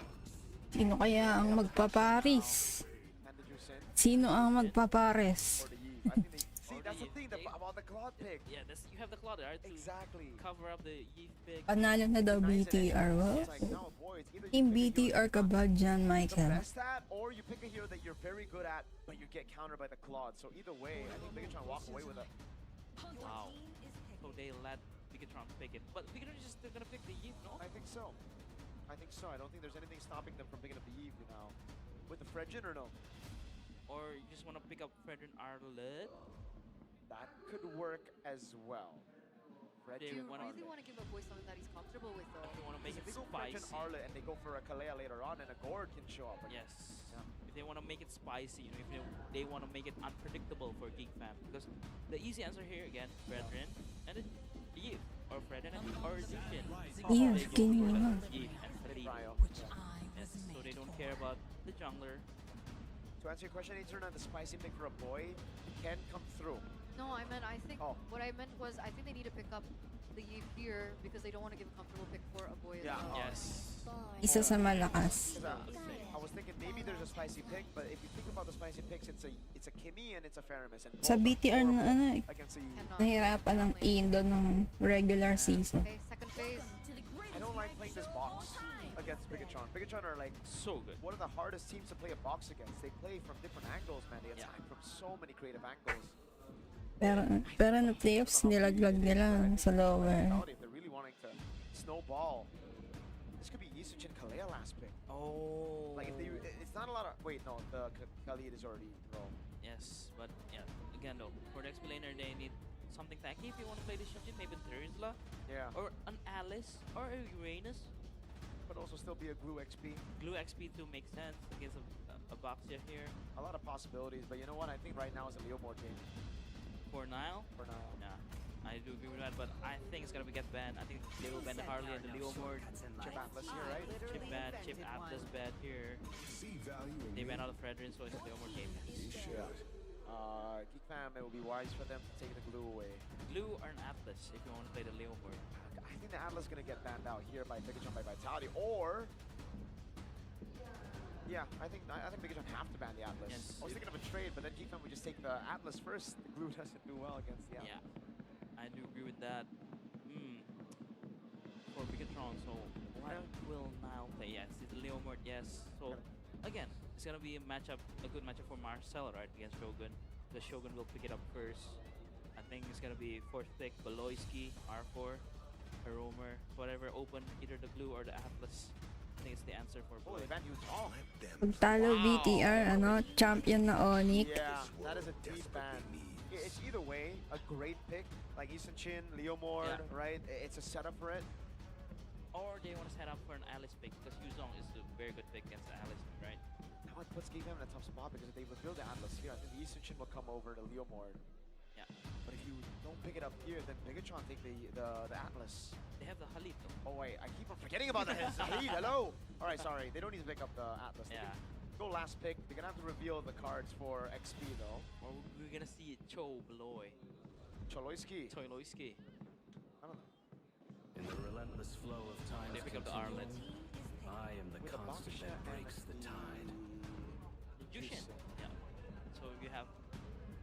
Sino kaya ang magpaparis? And did you send? Sino ang magpapares? Or the Eve? I think see, that's the thing about the Claude pick. Yeah, you have the Claude, right? Exactly. Cover up the Eve pick. Panalo na daw BTR. What? It's like, no, boy, it's either Team you pick a hero BTR ka ba dyan, the Michael? best at, or you pick a hero that you're very good at, but you get countered by the Claude. So either way, I think Bigatron walk away with it. Wow. So they let Bigatron pick it. But Bigatron is just still gonna pick the Eve, no? I think so. I think so. I don't think there's anything stopping them from picking up the Eve, you know. With the Fredjin or no? Or you just want to pick up Fredrin Arlet? That could work as well. Do you really want to give a boy something that he's comfortable with, though? You want to make it If they go Fredjin an Arlet and they go for a Kalea later on, and a Gord can show up. Yes. If they want to make it spicy, if they want to make it unpredictable for Geek Fam, because the easy answer here again, Brethren, and it Eve or Fredden or Jushin. Eve, king naman. Eve and Freddy. Yes, so they don't care about the jungler. To answer your question, Eternal, the spicy pick for a boy can come through. No, I think what I meant was I think they need to pick up the Eve here because they don't want to give a comfortable pick for a boy as well. Yes. Isa sa malakas. I was thinking maybe there's a spicy pick, but if you think about the spicy picks, it's a Kimmy and it's a Faramis. And Sa BTR na against the nahirapan ng Indo nung regular season. Okay, second phase. I don't like playing this box against Bigatron. Bigatron are like so good. One of the hardest teams to play a box against. They play from different angles, man. They attack from so many creative angles. Pero no playoffs, nilaglag nila sa lower. If they're really wanting to snowball, this could be Yisuchin Kalea last pick. Oh. Like if they, it's not a lot of. Wait, no, the Khalid is already low. Yes, but yeah, again though, for the explainer they need something tanky if you want to play this Yushin, maybe Thursla. Yeah. Or an Alice or a Uranus. Could also still be a Glue XP. Glue XP to make sense against a Boxia here. A lot of possibilities, but you know what? I think right now is a Leo Mord game. For Nile? For Nile. Yeah, I do agree with that, but I think it's gonna get banned. I think they will ban the Harley and the Leo Mord. Chip Atlas here, right? Chip Atlas bad here. They ban out of Fredrin, so it's a Leo Mord game. Yeah. Geek Fam, it will be wise for them to take the Glue away. Glue or an Atlas if you want to play the Leo Mord. I think the Atlas is gonna get banned out here by Bigatron by Vitality, or yeah, I think Bigatron have to ban the Atlas. Yes. I was thinking of a trade, but then Geek Fam would just take the Atlas first. The Glue doesn't do well against the Atlas. Yeah, I do agree with that. For Bigatron, so what will Nile play? Yes, it's Leo Mort, yes. So again, it's gonna be a good matchup for Marcel, right, against Shogun. The Shogun will pick it up first. I think it's gonna be fourth pick, Beloyski, R4, Aromer, whatever, open either the Glue or the Atlas. I think it's the answer for both. Pag talo BTR, champion na Onyx. Yeah, that is a deep ban. It's either way a great pick, like Eason Chin, Leo Mord, right? It's a setup for it. Or they want to set up for an Alice pick, because Yuzong is a very good pick against the Alice pick, right? Now it puts Geek Fam in a tough spot because if they reveal the Atlas here, I think the Eason Chin will come over to Leo Mord. Yeah. But if you don't pick it up here, then Bigatron take the Atlas. They have the Halid though. Oh wait, I keep on forgetting about the Halid. Hello. All right, sorry. They don't need to pick up the Atlas. Yeah. Go last pick. They're gonna have to reveal the cards for XP though. Or we're gonna see Cho Beloy. Choloyski. Choloyski. I don't know. In the relentless flow of time, they pick up the Arlet. I am the constant that breaks the tide. Jushin. Yeah. So you have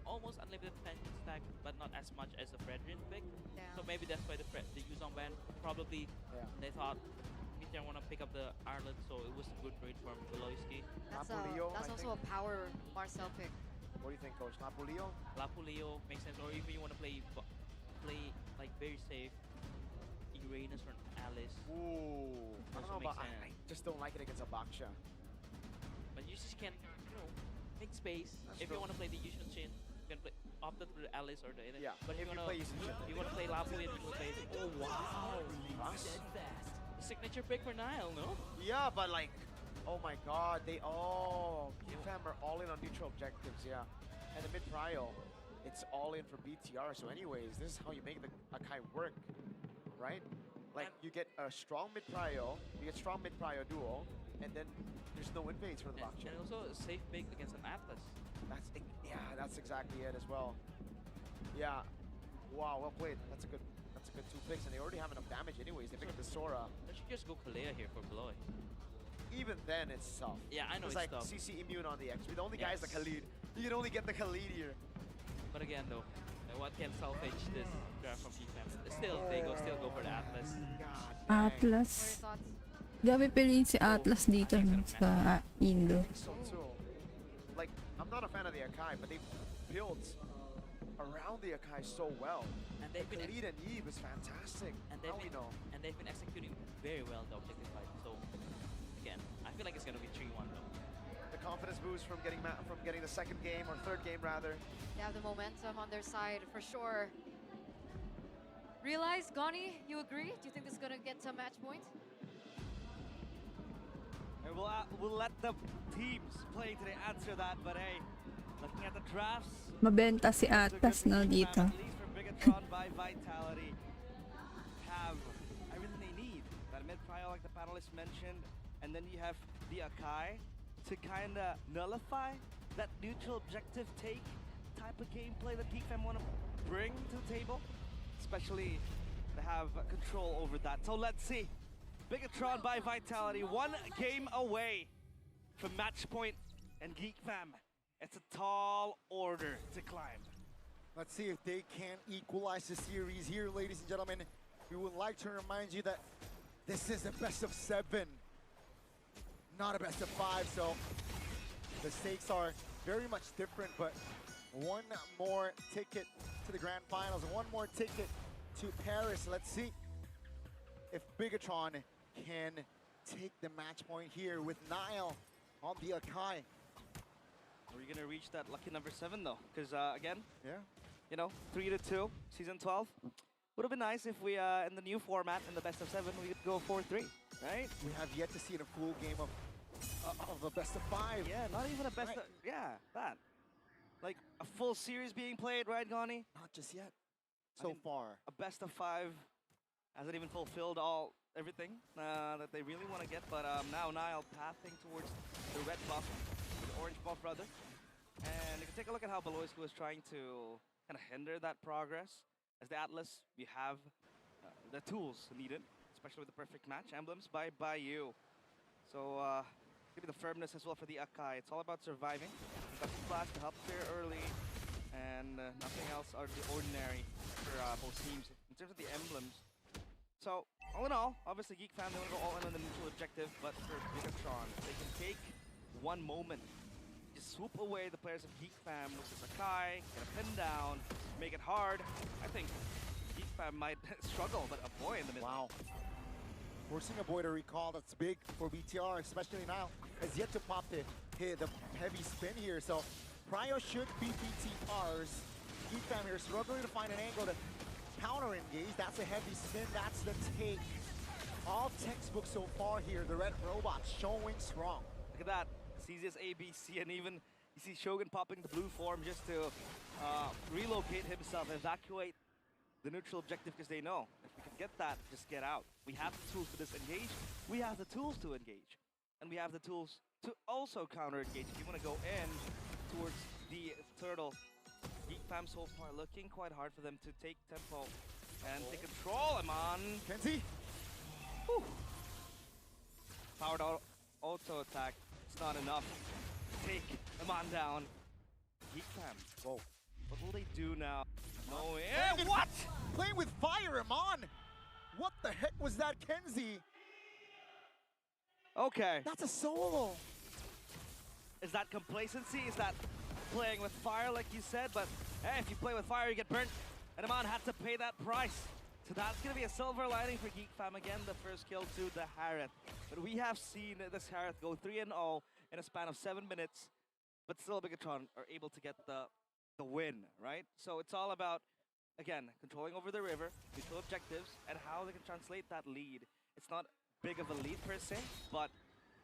almost unlimited pension stack, but not as much as the Fredrin pick. Yeah. So maybe that's why the Yuzong ban probably they thought we didn't want to pick up the Arlet, so it was a good trade from Beloyski. That's also a power Marcel pick. What do you think, Coach? Lapulio? Lapulio makes sense, or if you want to play like very safe, Uranus or Alice. Ooh, I don't know about. I just don't like it against a Baksha. But you just can't, make space. If you want to play the Yushin Chin, you can play opt for the Alice or the other. Yeah. But if you want to play Lapu, you can play. Oh wow! The signature pick for Nile, no? Yeah, but like, oh my God, Geek Fam are all in on neutral objectives. Yeah, and the mid prio, it's all in for BTR. So anyways, this is how you make the Akai work, right? Like you get a strong mid prio, you get strong mid prio duo, and then there's no invades for the blockchain. And also a safe pick against an Atlas. That's exactly it as well. Yeah. Wow, well played. That's a good 2 picks, and they already have enough damage anyways. They pick up the Sora. They should just go Kalea here for Beloy. Even then, it's tough. Yeah, I know it's like tough. CC immune on the XP. The only guy is the Khalid. You can only get the Khalid here. But again, though, what can salvage this draft from Geek Fam? Still, they still go for the Atlas. Atlas. Grabe piliin si Atlas dito sa Indo. So too. Like, I'm not a fan of the Akai, but they built around the Akai so well. And they've been Khalid and Eve is fantastic. And they've been executing very well the objective fight. So again, I feel like it's gonna be 3-1 though. The confidence boost from getting the second game or third game rather. They have the momentum on their side for sure. Realize, Goni, you agree? Do you think this is gonna get to match point? We'll let the teams playing today answer that, but hey, looking at the drafts, Mabenta si Atas, no, dito. at least for Bigatron by Vitality, have everything they need. That mid-prio, like the panelists mentioned, and then you have the Akai to kind of nullify that neutral objective take type of gameplay that GEEK Fam want to bring to the table, especially to have control over that. So let's see. Bigatron by Vitality, 1 game away from match point, and GEEK Fam, it's a tall order to climb. Let's see if they can equalize the series here, ladies and gentlemen. We would like to remind you that this is a best of 7, not a best of 5, so the stakes are very much different, but one more ticket to the grand finals, one more ticket to Paris. Let's see if Bigatron can take the match point here with Nile on the Akai. Are we gonna reach that lucky number 7 though? Because again, yeah, you know, 3-2, season 12. Would have been nice if we, in the new format, in the best of 7, we could go 4-3, right? We have yet to see a full game of a best of 5. Yeah, not even a best of, yeah, that. Like a full series being played, right, Gani? Not just yet. So far. A best of 5 hasn't even fulfilled everything that they really want to get, but now Nile pathing towards the red buff, the orange buff rather. And you can take a look at how Beloisky was trying to kind of hinder that progress. As the Atlas, we have the tools needed, especially with the perfect match emblems by Bayou. So maybe the firmness as well for the Akai. It's all about surviving. Got some flash to help clear early, and nothing else out of the ordinary for both teams in terms of the emblems. So all in all, obviously GEEK Fam, they want to go all in on the neutral objective, but for Bigatron, they can take one moment, just swoop away the players of GEEK Fam with this Akai, get a pin down, make it hard. I think GEEK Fam might struggle, but a boy in the middle. Wow. Forcing a boy to recall, that's big for BTR, especially now. Has yet to pop the heavy spin here, so Prio should be BTR's. GEEK Fam here struggling to find an angle to counter engage. That's a heavy spin, that's the take. All textbook so far here, the red robot showing strong. Look at that, CZ's ABC, and even you see Shogun popping the blue form just to relocate himself, evacuate the neutral objective, because they know if we can get that, just get out. We have the tools to disengage, we have the tools to engage, and we have the tools to also counter-engage. If you want to go in towards the turtle, GEEK Fam so far looking quite hard for them to take tempo and take control. Amon. Kenzie. Whew. Powered auto attack. It's not enough to take Amon down. GEEK Fam. Whoa. What will they do now? No, yeah, what? Playing with fire, Amon. What the heck was that, Kenzie? Okay. That's a solo. Is that complacency? Is that playing with fire, like you said? But hey, if you play with fire, you get burnt. And Amon had to pay that price. So that's going to be a silver lining for GEEK Fam. Again, the first kill to the Harith. But we have seen this Harith go 3-0 in a span of 7 minutes. But still, Bigatron are able to get the win, right? So it's all about, again, controlling over the river, neutral objectives, and how they can translate that lead. It's not big of a lead per se, but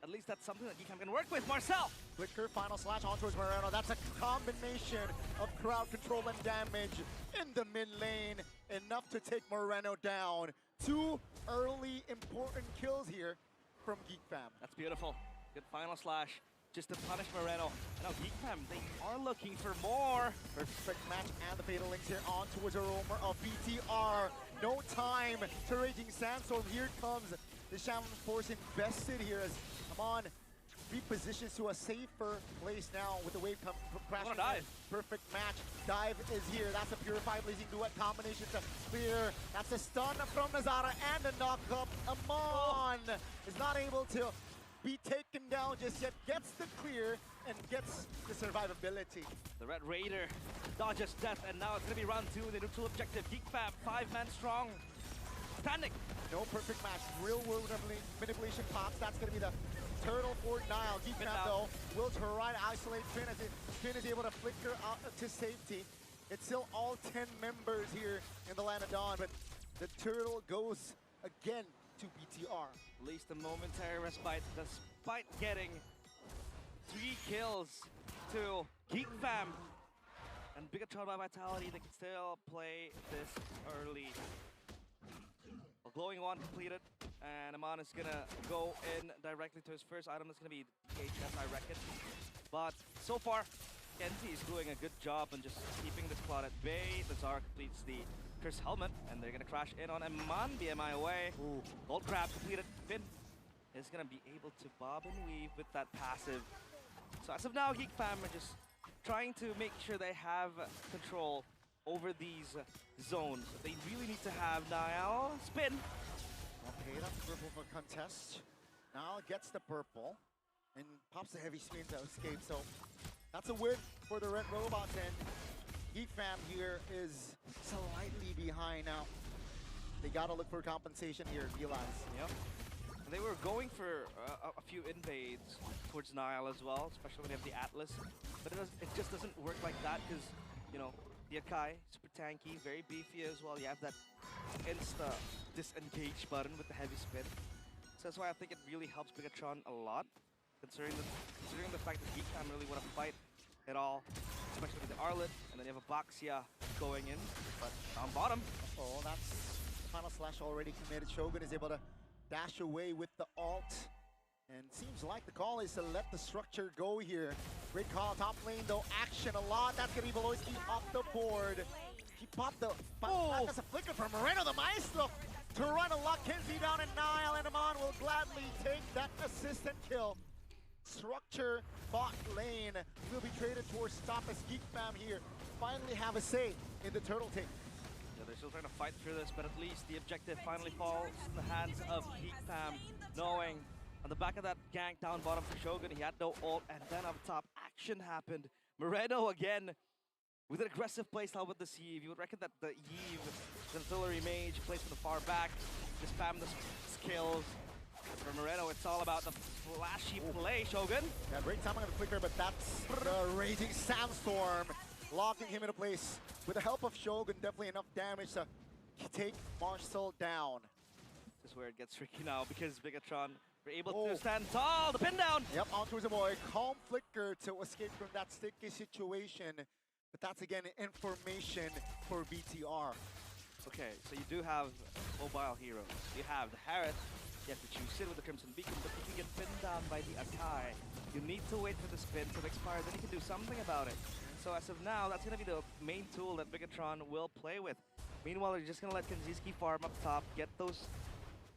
at least that's something that GEEK Fam can work with. Marcel! Flicker, final slash on towards Moreno. That's a combination of crowd control and damage in the mid lane. Enough to take Moreno down. 2 early important kills here from GEEK Fam. That's beautiful. Good final slash just to punish Moreno. And now GEEK Fam, they are looking for more. Perfect match and the fatal links here on towards a roamer of BTR. No time to Raging Sandstorm. Here comes the Shaman Force invested here as Amon repositions to a safer place now with the wave crashing. Dive. Perfect match. Dive is here. That's a Purify Blazing Duet combination to clear. That's a stun from Nazara and a knock up. Amon is not able to be taken down just yet. Gets the clear and gets the survivability. The Red Raider dodges death, and now it's going to be round 2 in the neutral objective. GEEK Fam, 5-man strong. Standing. No perfect match. Real world manipulation pops. That's going to be the turtle for Nile. GEEK Fam though will try to isolate Finn as Finn is able to flicker out to safety. It's still all 10 members here in the Land of Dawn, but the turtle goes again to BTR. At least a momentary respite despite getting 3 kills to GEEK Fam. And Bigatron by Vitality, they can still play this early. Well, Glowing Wand completed, and Aman is gonna go in directly to his first item. That's gonna be HS, I reckon. But so far, Kenzie is doing a good job on just keeping this plot at bay. The Zara completes the Curse Helmet, and they're gonna crash in on Aman, BMI away. Ooh. Gold Crab completed. Finn is gonna be able to bob and weave with that passive. So as of now, GEEK Fam are just trying to make sure they have control over these zones. They really need to have Niall spin. Okay, that's purple for contest. Now gets the purple and pops the heavy spin to escape. So that's a win for the Red Robots, and GEEK Fam here is slightly behind now. They gotta look for compensation here, realize. Yep. They were going for a few invades towards Niall as well, especially when you have the Atlas. But it just doesn't work like that because, you know, the Akai, super tanky, very beefy as well. You have that insta disengage button with the heavy spin. So that's why I think it really helps Bigatron a lot, considering the fact that GEEK Fam really want to fight at all, especially with the Arlet, and then you have a Baxia going in, but on bottom. Oh, that's final slash already committed. Shogun is able to dash away with the ult. And seems like the call is to let the structure go here. Great call, top lane though, action a lot. That's gonna be Beloyski off the board. He popped the back as a flicker from Moreno, the Maestro, to run a lock Kenzie down, and Niall and Aman will gladly take that assistant kill. Structure bot lane will be traded towards top as GEEK Fam here finally have a say in the turtle take. Yeah, they're still trying to fight through this, but at least the objective finally falls in the hands of GEEK Fam, knowing on the back of that gank down bottom for Shogun, he had no ult, and then up top, action happened. Moreno again with an aggressive playstyle with the Eve. You would reckon that the Eve, the artillery mage, plays from the far back, to spam the skills. For Moreno, it's all about the flashy play, Shogun. Yeah, great timing on the flicker, but that's the raging sandstorm, locking him into place. With the help of Shogun, definitely enough damage to take Marcel down. This is where it gets tricky now, because Bigatron were able to stand tall, the pin down! Yep, on towards the boy. Calm flicker to escape from that sticky situation. But that's again information for BTR. Okay, so you do have mobile heroes. You have the Harriet. You have to choose Sin with the Crimson Beacon, but if you get pinned down by the Akai, you need to wait for the spin to expire, then you can do something about it. So as of now, that's going to be the main tool that Bigatron will play with. Meanwhile, they're just going to let Kenziski farm up top, get those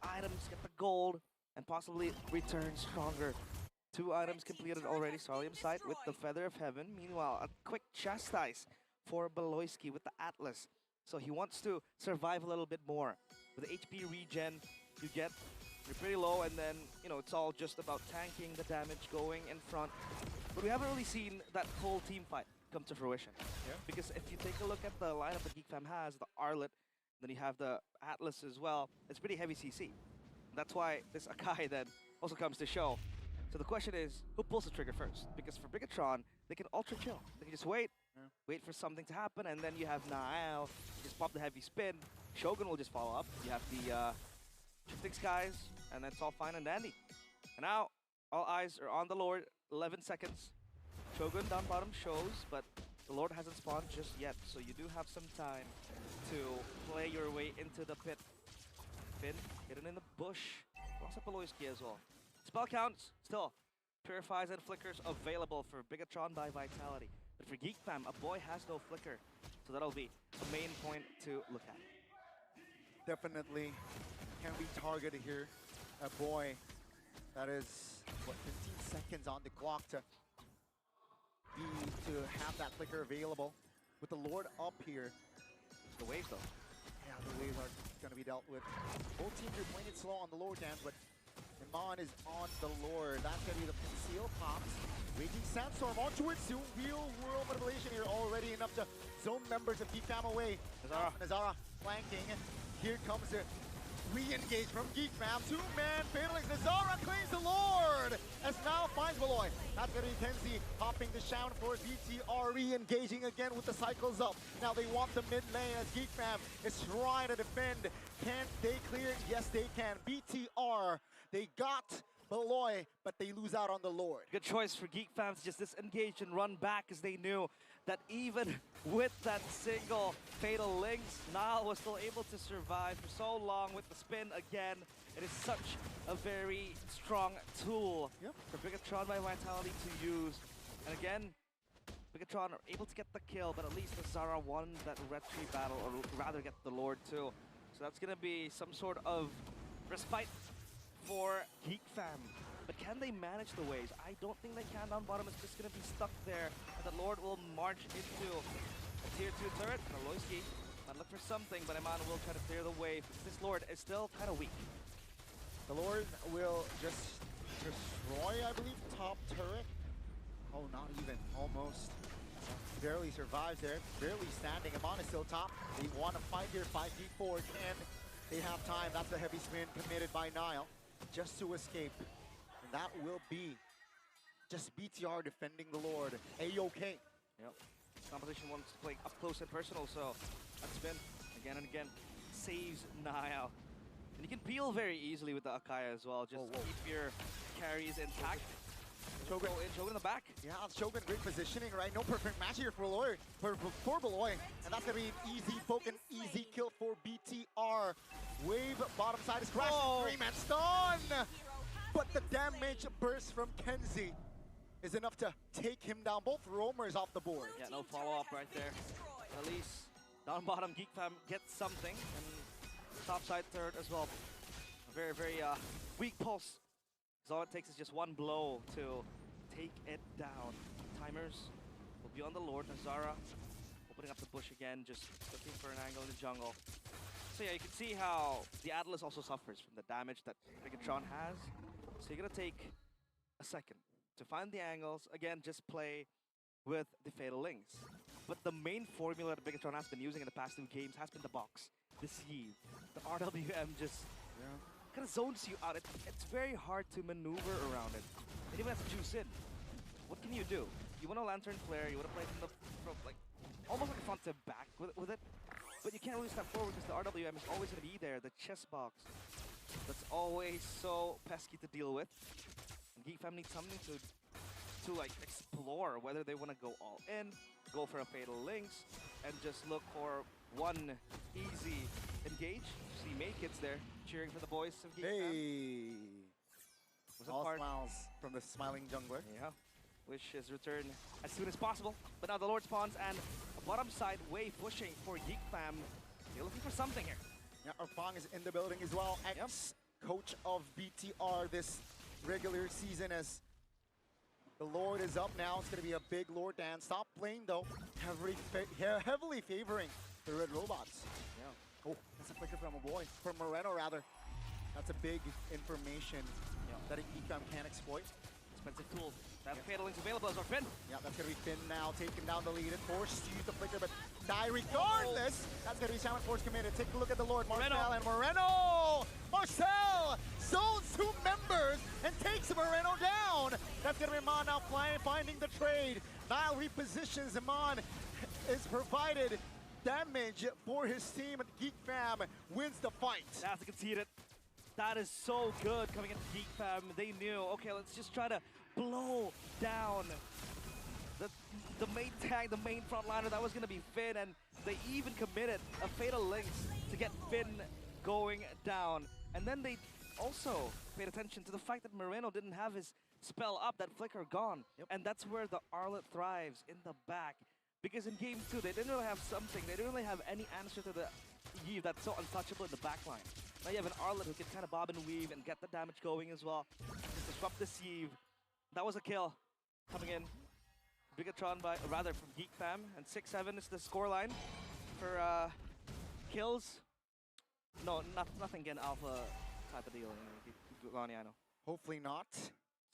items, get the gold, and possibly return stronger. 2 items completed already, Sarlium Sight with the Feather of Heaven. Meanwhile, a quick chastise for Beloyski with the Atlas. So he wants to survive a little bit more. With the HP regen, you're pretty low, and then, you know, it's all just about tanking the damage, going in front. But we haven't really seen that whole team fight come to fruition. Yeah. Because if you take a look at the lineup that GEEK Fam has, the Arlet, then you have the Atlas as well, it's pretty heavy CC. That's why this Akai then also comes to show. So the question is, who pulls the trigger first? Because for Bigatron, they can ultra chill. They can just wait for something to happen, and then you have Nael, just pop the heavy spin. Shogun will just follow up. You have the Shifting Skies, and that's all fine and dandy. And now, all eyes are on the Lord. 11 seconds. Shogun down bottom shows, but the Lord hasn't spawned just yet, so you do have some time to play your way into the pit. Finn hidden in the bush. Also Beloyski as well. Spell counts, still. Purifies and flickers available for Bigatron by Vitality. But for GEEK Fam, a boy has no flicker. So that'll be the main point to look at. Definitely can be targeted here. A boy that is, what, 15 seconds on the clock to have that flicker available. With the Lord up here. The waves though. Yeah, the waves are going to be dealt with. Both teams are playing it slow on the Lord dance, but Iman is on the Lord. That's going to be the conceal pops. Raging Sandstorm onto it. Real world manipulation here already enough to zone members of GEEK Fam away. Nazara flanking. Here comes the re-engage from GEEK Fam. 2-man Phalanx. Nazara claims the Lord as now finds Beloy. That's going to be Kenzie hopping the shout for BTR, re-engaging again with the cycles up. Now they want the mid lane as GEEK Fam is trying to defend. Can they clear? Yes, they can. BTR, they got Beloy, but they lose out on the Lord. Good choice for GEEK Fans to just disengage and run back, as they knew that even with that single Fatal Links, Nile was still able to survive for so long with the spin again. It is such a very strong tool for Bigatron by Vitality to use. And again, Bigatron are able to get the kill, but at least the Zara won that red tree battle, or rather get the Lord too. So that's gonna be some sort of respite for GEEK Fam. But can they manage the waves? I don't think they can. Down bottom is just going to be stuck there. And the Lord will march into a tier 2 turret. Aloyski might look for something, but Iman will try to clear the wave. This Lord is still kind of weak. The Lord will just destroy, I believe, top turret. Oh, not even. Almost. Barely survives there. Barely standing. Iman is still top. They want to fight here. 5v4. Can they have time? That's a heavy spin committed by Nile just to escape. And that will be just BTR defending the Lord. A-OK. Yep. Competition wants to play up close and personal, so that spin again and again saves Nile. And you can peel very easily with the Akaya as well. Just keep your carries intact. Shogun in the back. Yeah, Shogun, great positioning, right? No perfect match here for Beloy. For Beloy. And that's going to be an easy poke and easy kill for BTR. Wave bottom side is crashing. 3-man stun! But the damage burst from Kenzie is enough to take him down. Both roamers off the board. Yeah, no follow-up right there. At least down bottom, GEEK Fam gets something. And top side third as well. A very, very weak pulse. Because all it takes is just one blow to take it down. Timers will be on the Lord. Nazara opening up the bush again, just looking for an angle in the jungle. So yeah, you can see how the Atlas also suffers from the damage that Bigatron has. So you're gonna take a second to find the angles. Again, just play with the Fatal Links. But the main formula that Bigatron has been using in the past 2 games has been the box, the sieve. The RWM just kind of zones you out. It's very hard to maneuver around it. And even have to juice in. What can you do? You want a Lantern Flare, you want to play from like, almost like a front to back with it. But you can't really step forward because the RWM is always going to be there. The chess box that's always so pesky to deal with. And GEEK Fam needs something to like explore whether they want to go all in, go for a Fatal Links, and just look for one easy engage. See May Kids there cheering for the boys of GEEK Fam. Hey! All smiles from the smiling jungler. Yeah. Wish his return as soon as possible. But now the Lord spawns and a bottom side wave pushing for GEEK Fam. They're looking for something here. Yeah, Arfang is in the building as well. Ex-coach of BTR this regular season, as the Lord is up now. It's going to be a big Lord dance. Top lane, though, heavily favoring the Red Robots. Yeah. Oh, that's a flicker from a boy. From Moreno, rather. That's a big information that GEEK Fam can exploit. Expensive tool. That Fatal Link's available as our Finn. Yeah, that's going to be Finn now, taking down the lead and forced to use the flicker, but die regardless. That's going to be Shaman Force committed. Take a look at the Lord, Marcel and Moreno. Marcel zones 2 members and takes Moreno down. That's going to be Iman now finding the trade. Nile repositions. Iman is provided damage for his team, and GEEK Fam wins the fight. That's conceded. That is so good coming into GEEK Fam. They knew, okay, let's just try to blow down the main tank, the main frontliner. That was going to be Finn, and they even committed a Fatal Links to get Finn going down. And then they also paid attention to the fact that Moreno didn't have his spell up, that flicker gone. And that's where the Arlet thrives, in the back. Because in game 2, they didn't really have something. They didn't really have any answer to the Eve that's so untouchable in the backline. Now you have an Arlet who can kind of bob and weave and get the damage going as well. Just disrupt the sieve. That was a kill coming in. Bigatron by, or rather from GEEK Fam, and 6-7 is the scoreline for kills. No, nothing again alpha type of deal. You know, Hopefully not.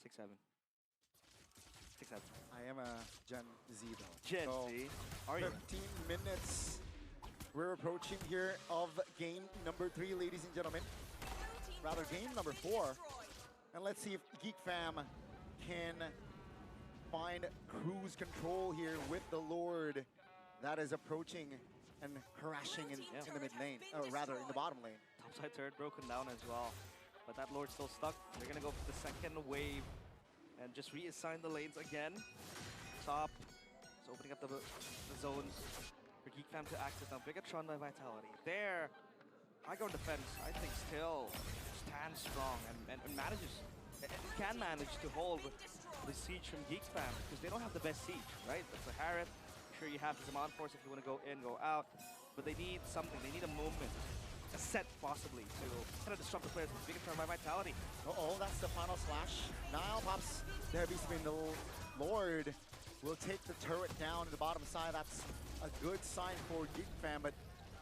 6-7. 6-7. I am a Gen Z though. Gen Z? Are you? 15 minutes. We're approaching here of game number 3, ladies and gentlemen. Rather, game number 4. And let's see if GEEK Fam can find cruise control here with the Lord that is approaching and crashing in the mid lane, or rather in the bottom lane. Topside turret broken down as well, but that Lord's still stuck. They're gonna go for the second wave and just reassign the lanes again. Top is opening up the zones for GEEK Fam to access now. Bigatron by Vitality. There, high ground defense, I think still stands strong and can manage to hold the siege from GEEK Fam because they don't have the best siege, right? That's a Harith. Sure, you have the Zaman Force if you want to go in, go out, but they need something. They need a movement, a set possibly to kind of disrupt the players with Bigatron by Vitality. Uh-oh, that's the final slash. Nile pops the heavy spin. The Lord will take the turret down to the bottom side. That's a good sign for GEEK Fam, but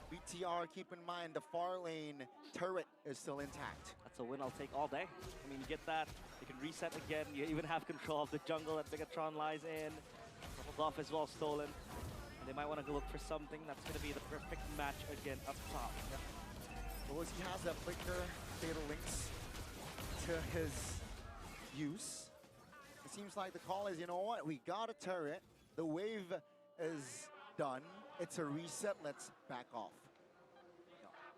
BTR, keep in mind, the far lane turret is still intact. That's a win I'll take all day. I mean, you get that, you can reset again, you even have control of the jungle that Bigatron lies in. Double buff as well stolen. And they might want to look for something that's going to be the perfect match again up top. Yep. Well, he has that flicker, fatal links to his use. It seems like the call is, you know what, we got a turret, the wave is done, it's a reset, let's back off.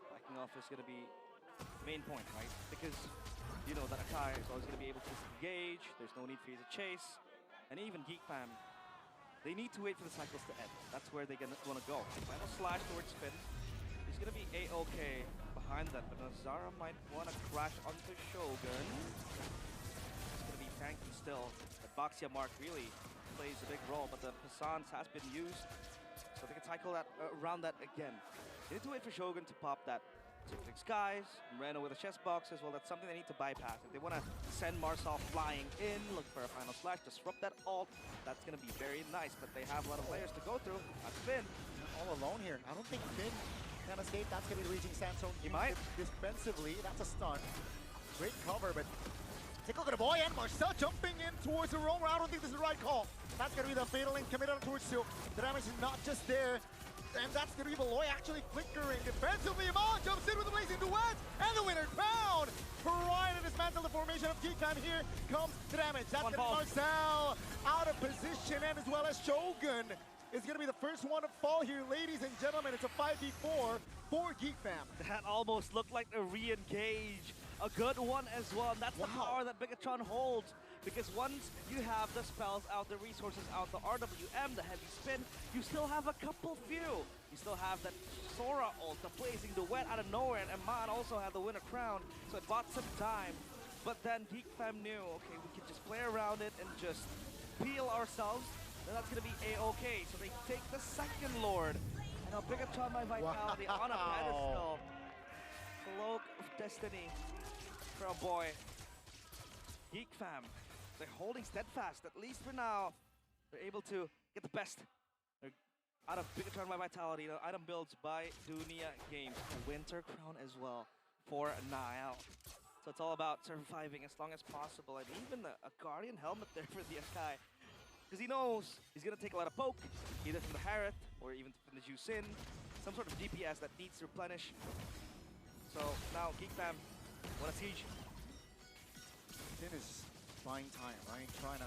Backing off is going to be the main point, right? Because you know that Akai is always going to be able to disengage, there's no need for you to chase, and even GEEK Fam, they need to wait for the cycles to end. That's where they're going to want to go. Final slash towards Finn. He's going to be A-OK behind that, but Nazara might want to crash onto Shogun. It's going to be tanky still. The Baxia mark really plays a big role, but the Passance has been used, so they can cycle that around that again. They need to wait for Shogun to pop that Sifting Skies, Reno with a chest box as well. That's something they need to bypass. If they want to send Marsal flying in, look for a final slash, disrupt that ult, that's going to be very nice, but they have a lot of layers to go through. That's Finn. All alone here. I don't think Finn can escape. That's going to be reaching Sandstone. He might. Defensively, that's a stun. Great cover, but take a look at the boy and Marcel jumping in towards the wrong route. I don't think this is the right call. That's going to be the fatal link committed towards Sil. The damage is not just there. And that's going to be Beloy actually flickering defensively. Iman jumps in with the blazing duet, and the winner crowned. Trying to dismantle the formation of GEEK Fam. Here comes the damage. That's going to be Marcel out of position, and as well as Shogun is going to be the first one to fall here. Ladies and gentlemen, it's a 5v4 for GEEK Fam. That almost looked like a re-engage. A good one as well, and that's the power that Bigatron holds. Because once you have the spells out, the resources out, the RWM, the heavy spin, you still have a couple few. You still have that Sora ult, the blazing duet out of nowhere, and Iman also had the winner crown, so it bought some time. But then GEEK Fam knew, okay, we can just play around it and just peel ourselves, and that's going to be A-OK. So they take the second Lord, and now Bigatron by Vitality on a pedestal. Cloak of Destiny for a boy. GEEK Fam, they're holding steadfast, at least for now. They're able to get the best out of Bigatron by Vitality. The item builds by Dunia Games. A Winter Crown as well for Nile. So it's all about surviving as long as possible. And even a Guardian helmet there for the Akai. Because he knows he's going to take a lot of poke, either from the Harith or even from the Jusin. Some sort of DPS that needs to replenish. So now GEEK Fam want a siege. Finn is buying time, right? Trying to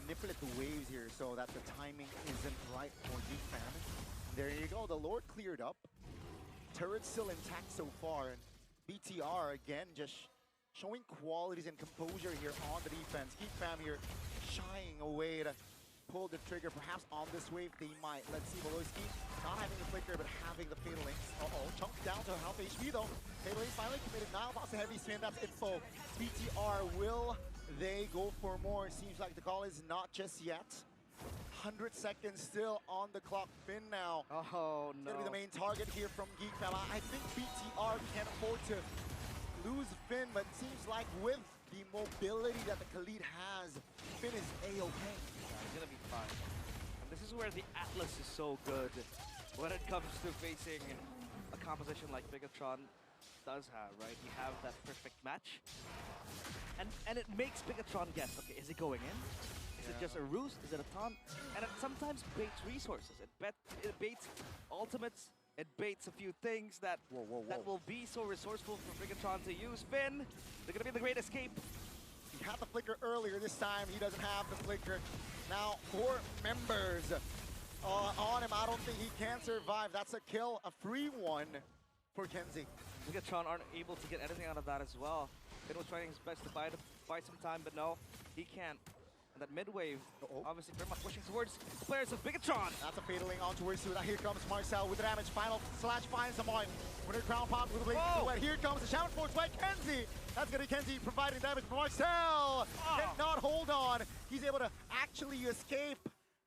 manipulate the waves here so that the timing isn't right for GEEK Fam. There you go, the Lord cleared up. Turret's still intact so far, and BTR again just showing qualities and composure here on the defense. GEEK Fam here shying away to pull the trigger. Perhaps on this wave they might. Let's see, Beloyski not having the flicker but having the fatal links. Chunk down to half HP though. Fatal links finally committed. Now that's a heavy spin. That's info. BTR, will they go for more? It seems like the call is not just yet. 100 seconds still on the clock. Finn now. Oh no. It's gonna be the main target here from GEEK Fam. I think BTR can't afford to lose Finn, but it seems like with the mobility that the Khalid has, Finn is A-OK. Yeah, he's gonna be fine. And this is where the Atlas is so good when it comes to facing a composition like Bigatron does have, right? You have that perfect match. And it makes Bigatron guess, okay, is it going in? Is it just a ruse? Is it a taunt? And it sometimes baits resources. It baits ultimates. It baits a few things that that will be so resourceful for Bigatron to use. Finn, they're gonna be the great escape. He had the flicker earlier. This time he doesn't have the flicker. Now 4 members on him. I don't think he can survive. That's a kill, a free one for Kenzie. Gigatron aren't able to get anything out of that as well. Finn was trying his best to buy some time, but no, he can't. And that mid-wave, obviously very much pushing towards the players of Bigatron. That's a fataling onto Ursu. Here comes Marcel with the damage. Final slash finds someone. With a crown pop, with a blade silhouette. Here comes the shaman force by Kenzie. That's gonna be Kenzie providing damage for Marcel. Cannot hold on. He's able to actually escape,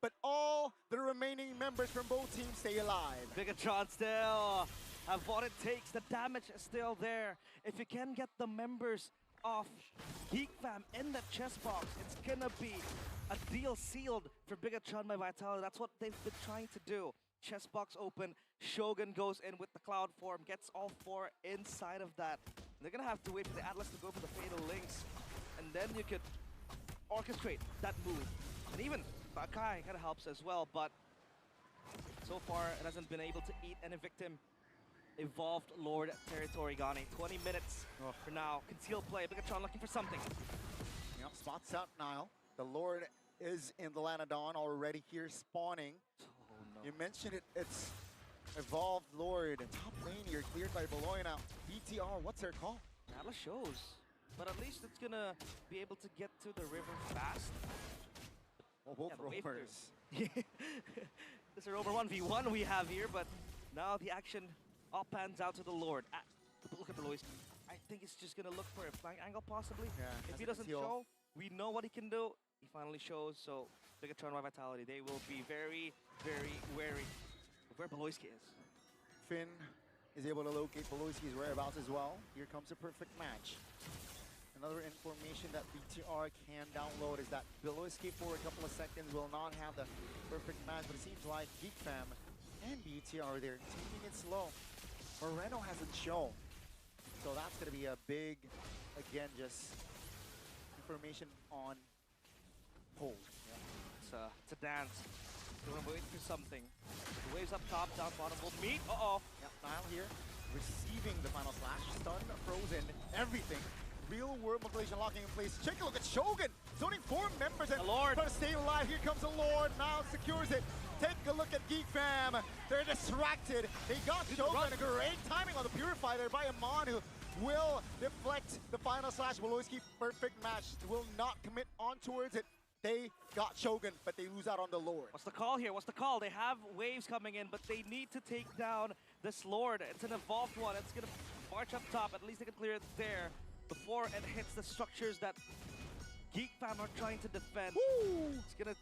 but all the remaining members from both teams stay alive. Bigatron still have what it takes. The damage is still there. If you can get the members of GEEK Fam in that chest box, it's gonna be a deal sealed for Bigatron by Vitality. That's what they've been trying to do. Chest box open, Shogun goes in with the cloud form, gets all 4 inside of that. They're gonna have to wait for the Atlas to go for the Fatal Links, and then you could orchestrate that move. And even Bakai kind of helps as well, but so far it hasn't been able to eat any victim. Evolved Lord territory, Gani. 20 minutes for now. Concealed play. Bigatron looking for something. Yep, spots out Nile. The Lord is in the Land of Dawn already here spawning. Oh no. You mentioned it, it's Evolved Lord. Top lane here cleared by Beloy now. BTR, what's their call? Atlas shows. But at least it's gonna be able to get to the river fast. Well, both rovers. This is Rover 1v1 we have here, but now the action all pans out to the Lord. Look at Beloy. I think he's just gonna look for a flank angle possibly. Yeah, if he doesn't show, we know what he can do. He finally shows, so Bigatron by Vitality, they will be very, very wary of where Beloyski is. Finn is able to locate Beloyski's whereabouts as well. Here comes a perfect match. Another information that BTR can download is that Beloyski for a couple of seconds will not have the perfect match, but it seems like GEEK Fam and BTR there taking it slow. Moreno hasn't shown, so that's going to be a big, again, just information on hold. Yeah. It's a dance. We're waiting for something. The waves up top, down bottom will meet. Yep, Nile here, receiving the final slash. Stun, frozen, everything. Real world manipulation locking in place. Take a look at Shogun. Zoning 4 members and the Lord trying to stay alive. Here comes the Lord. Now secures it. Take a look at GEEK Fam. They're distracted. They got Shogun. A great timing on the Purify there by Amon, who will deflect the final slash. Beloyski, perfect match. Will not commit on towards it. They got Shogun, but they lose out on the Lord. What's the call here? What's the call? They have waves coming in, but they need to take down this Lord. It's an evolved one. It's going to march up top. At least they can clear it there before it hits the structures that GEEK Fam are trying to defend. Woo! It's going to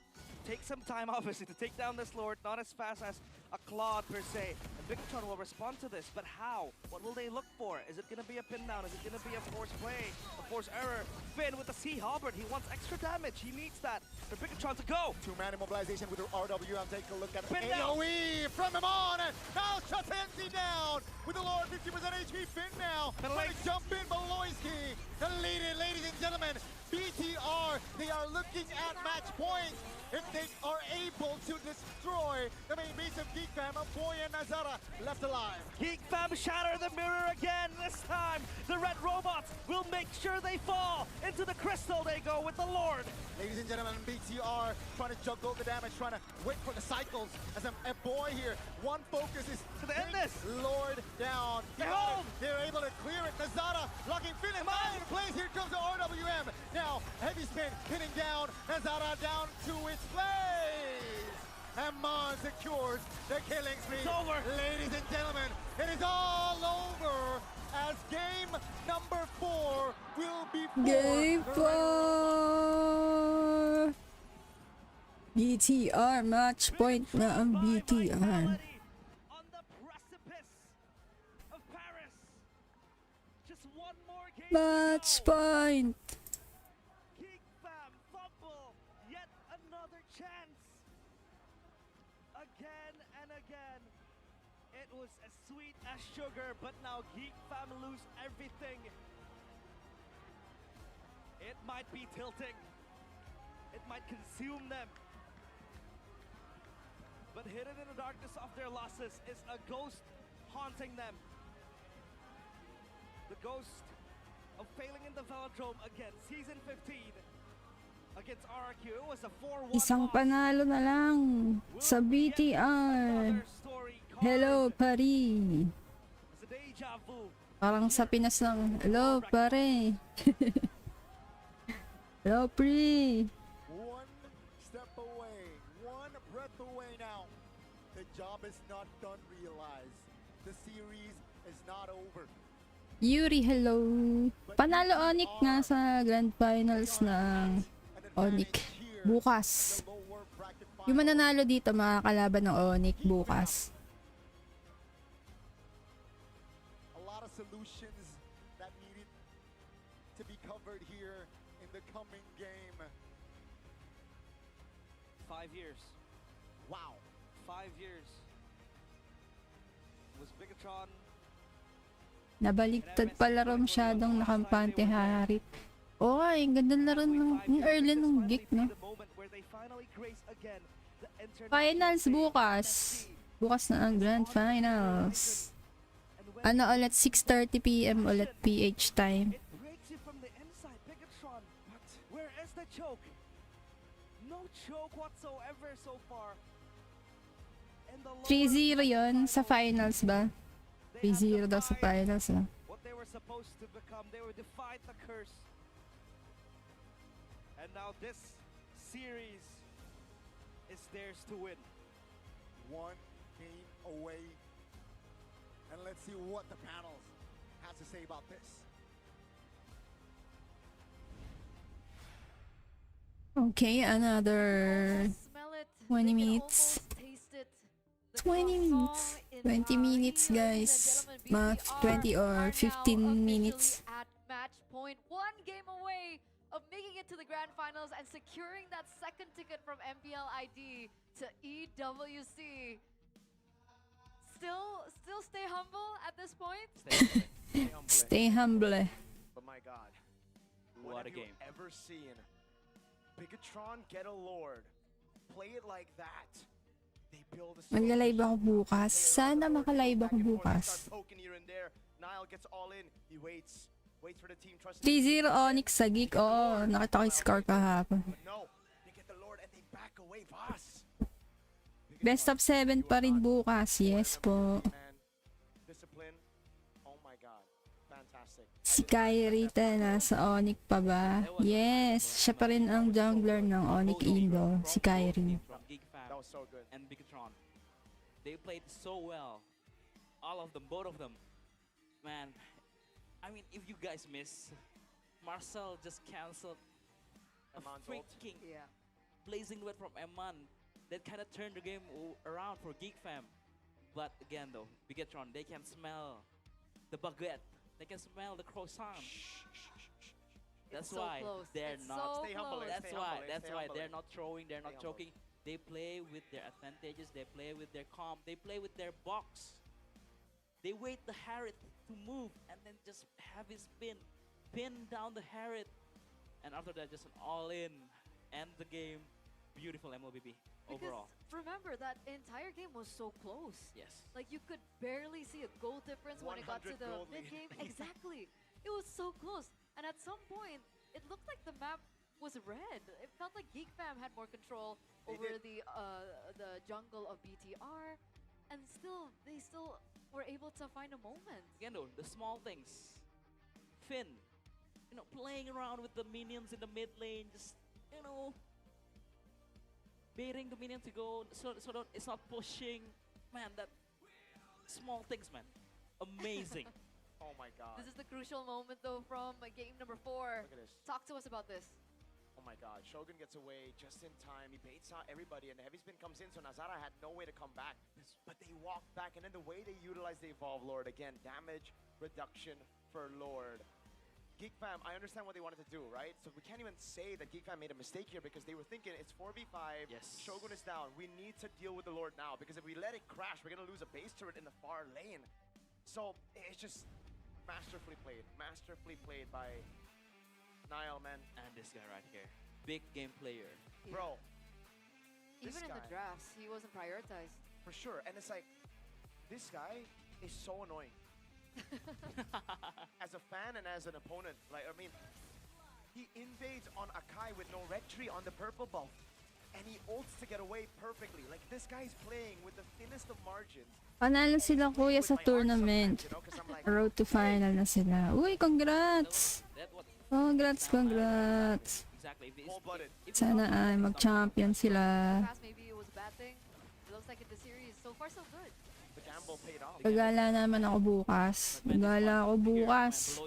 take some time, obviously, to take down this Lord. Not as fast as a Claude, per se. And Bigatron will respond to this, but how? What will they look for? Is it going to be a pin down? Is it going to be a force play? A force error? Finn with the Sea Halberd. He wants extra damage. He needs that for Bigatron to go. 2-man immobilization with the RWM. Take a look at Pin AoE from him on. And now Shatenzi down with the Lord. 50% HP. Finn now. Trying to jump in. Beloyski. The lead in, ladies and gentlemen. BTR, they are looking at match point. If they are able to destroy the main base of GEEK Fam, Boy and Nazara left alive. GEEK Fam shatter the mirror again. This time, the red robots will make sure they fall. Into the crystal they go with the Lord. Ladies and gentlemen, BTR trying to juggle the damage, trying to wait for the cycles. As a boy here, one focus is to end this. Lord down. They're able to clear it. Nazara locking Finn in place. Here comes the RWM. Now, heavy spin, pinning down. Nazara down to its place. And Mon secures the killing spree. It's over. Ladies and gentlemen, it is all over. As game number 4 will be Game 4! BTR, match point na ang BTR. On the precipice of Paris. Just one more game. Match point! GEEK Fam fumble. Yet another chance. Again and again. It was as sweet as sugar, but now GEEK Fam lose everything. It might be tilting. It might consume them. But hidden in the darkness of their losses is a ghost haunting them. The ghost of failing in the velodrome again. Season 15 against RRQ. It was a 4-1 Isang loss. panalo na lang sa BTR. Hello, pari. It's a deja vu. Parang sa Pinas lang. Hello, pare. Hello, pre. One step away, one breath away now. The job is not done, realize. The series is not over. Yuri, hello. Panalo Onyx nga sa Grand Finals ng Onyx bukas. Yung mananalo dito makakalaban ng Onyx bukas. A lot of solutions that needed to be covered here in the coming game. 5 years. Wow. 5 years. Was Bigatron. Nabaliktad pala rin masyadong nakampante Harit. Oo nga, yung ganda na rin ng early ng GEEK, no? Finals bukas. Bukas na ang Grand Finals. Ano ulit, 6:30 PM ulit PH time. It breaks you from the inside, Bigatron. What? Where is the choke? No choke whatsoever so far. 3-0 yun sa finals ba? 3-0 daw sa finals, ah. What they were supposed to become, they were defied the curse. And now this series is theirs to win. One game away. And let's see what the panels has to say about this. Okay, another 20 minutes. 20 minutes. 20 minutes, guys. Mga 20 or 15 minutes. At match point, one game away of making it to the grand finals and securing that second ticket from MPL ID to EWC. Still stay humble at this point. Stay humble. But my God, What a have you game. ever seen Bigatron get a Lord, play it like that? They build a Magla-live ako bukas. Sana makalive ako bukas. poking here and there. Niall gets all in. He waits for the team trust. 3-0 Onyx sa GEEK. Oo, nakita ko yung score kahapon. But no, they get the Lord and they back away. Voss. Best of 7 pa rin bukas. Yes po. Discipline. Oh my God. Fantastic. Si Kyrie nasa Onyx pa ba? Yes, siya pa rin ang jungler ng Onyx Indo. Si Kyrie. From GEEK Fam That was so good. and Bigatron. They played so well. All of them, both of them. Man, I mean, if you guys miss, Marcel just canceled a Eman's ult. freaking blazing wet from Eman. That kind of turned the game around for GEEK Fam. But again though, Bigatron, they can smell the baguette. They can smell the croissant. That's so why close. they're It's not. so Stay humble, close. That's stay why. humble, That's stay why humble. they're not throwing. They're not Stay humble. choking. They play with their advantages. They play with their calm. They play with their box. They wait the Harriet to move and then just have his pin down the Harriet, and after that just an all-in, end the game. Beautiful MLBB overall. Because remember, that entire game was so close. Yes. Like, you could barely see a goal difference when it got to 100 the goal lead. mid-game. Exactly. It was so close. And at some point, it looked like the map was red. It felt like GEEK Fam had more control over the jungle of BTR. And they still were able to find a moment. Again though, the small things. Finn, playing around with the minions in the mid lane, just, baiting the minion to go, so that it's not pushing. Man, that small things, man. Amazing. Oh my God. This is the crucial moment, though, from game number 4. Look at this. Talk to us about this. Oh my God, Shogun gets away just in time. He baits out everybody, and the heavy spin comes in, so Nazara had no way to come back. But they walked back, and then the way they utilized the Evolve Lord, again, damage reduction for Lord. GEEK Fam, I understand what they wanted to do, right? So we can't even say that GEEK Fam made a mistake here because they were thinking it's 4v5, Yes. Shogun is down. We need to deal with the Lord now because if we let it crash, we're going to lose a base turret in the far lane. So it's just masterfully played by Niall, man. And this guy right here, big game player. Bro, Even this in the guy- drafts, he wasn't prioritized. For sure, and it's like, this guy is so annoying. as a fan and as an opponent, like, I mean, he invades on Akai with no red tree on the purple buff, and he ults to get away perfectly. Like, this guy's playing with the thinnest of margins. Panalo sila kuya sa tournament. Road to final na sila. Uy, congrats! Congrats, congrats! Sana ay mag-champion sila. Maybe it was a bad thing. It looks like in the series, so far so good. The gamble paid off. Gagala naman ako bukas. Gagala ako bukas.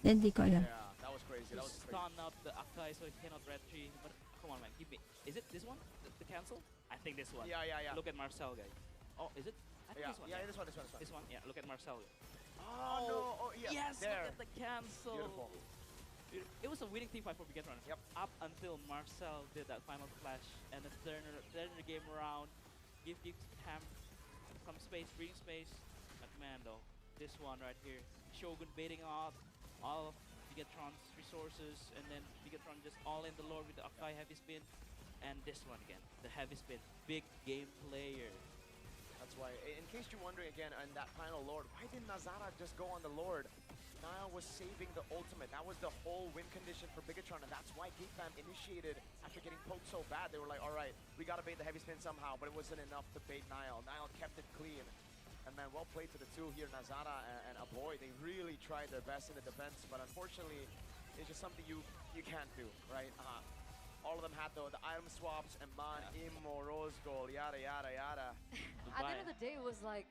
Hindi ko alam. That was crazy. That was crazy. Stun up the Akai so he cannot red tree. But come on, man, give me. Is it this one? The cancel? I think this one. Yeah. Look at Marcel, guys. Oh, is it? I think this one. Yeah, this one. This one. Yeah, look at Marcel. Oh no! Oh yeah. Yes, there. look at the cancel. Beautiful. It was a winning team fight for Bigatron. Yep. Up until Marcel did that final flash and then turn the game around. Give Ham some space, breathing space. But man, though, this one right here, Shogun baiting off all of Bigatron's resources, and then Bigatron just all in the lore with the Akai heavy spin, and this one again, the heavy spin, big game player. That's why, in case you're wondering again, on that final Lord, why didn't Nazara just go on the Lord? Nile was saving the ultimate. That was the whole win condition for Bigatron, and that's why GEEK Fam initiated after getting poked so bad. They were like, all right, we got to bait the heavy spin somehow, but it wasn't enough to bait Nile. Nile kept it clean. And man, well played to the two here, Nazara and Aboy. They really tried their best in the defense, but unfortunately, it's just something you can't do, right? All of them had the item swaps and Man Rose goal, yada yada yada. At the end of the day, it was like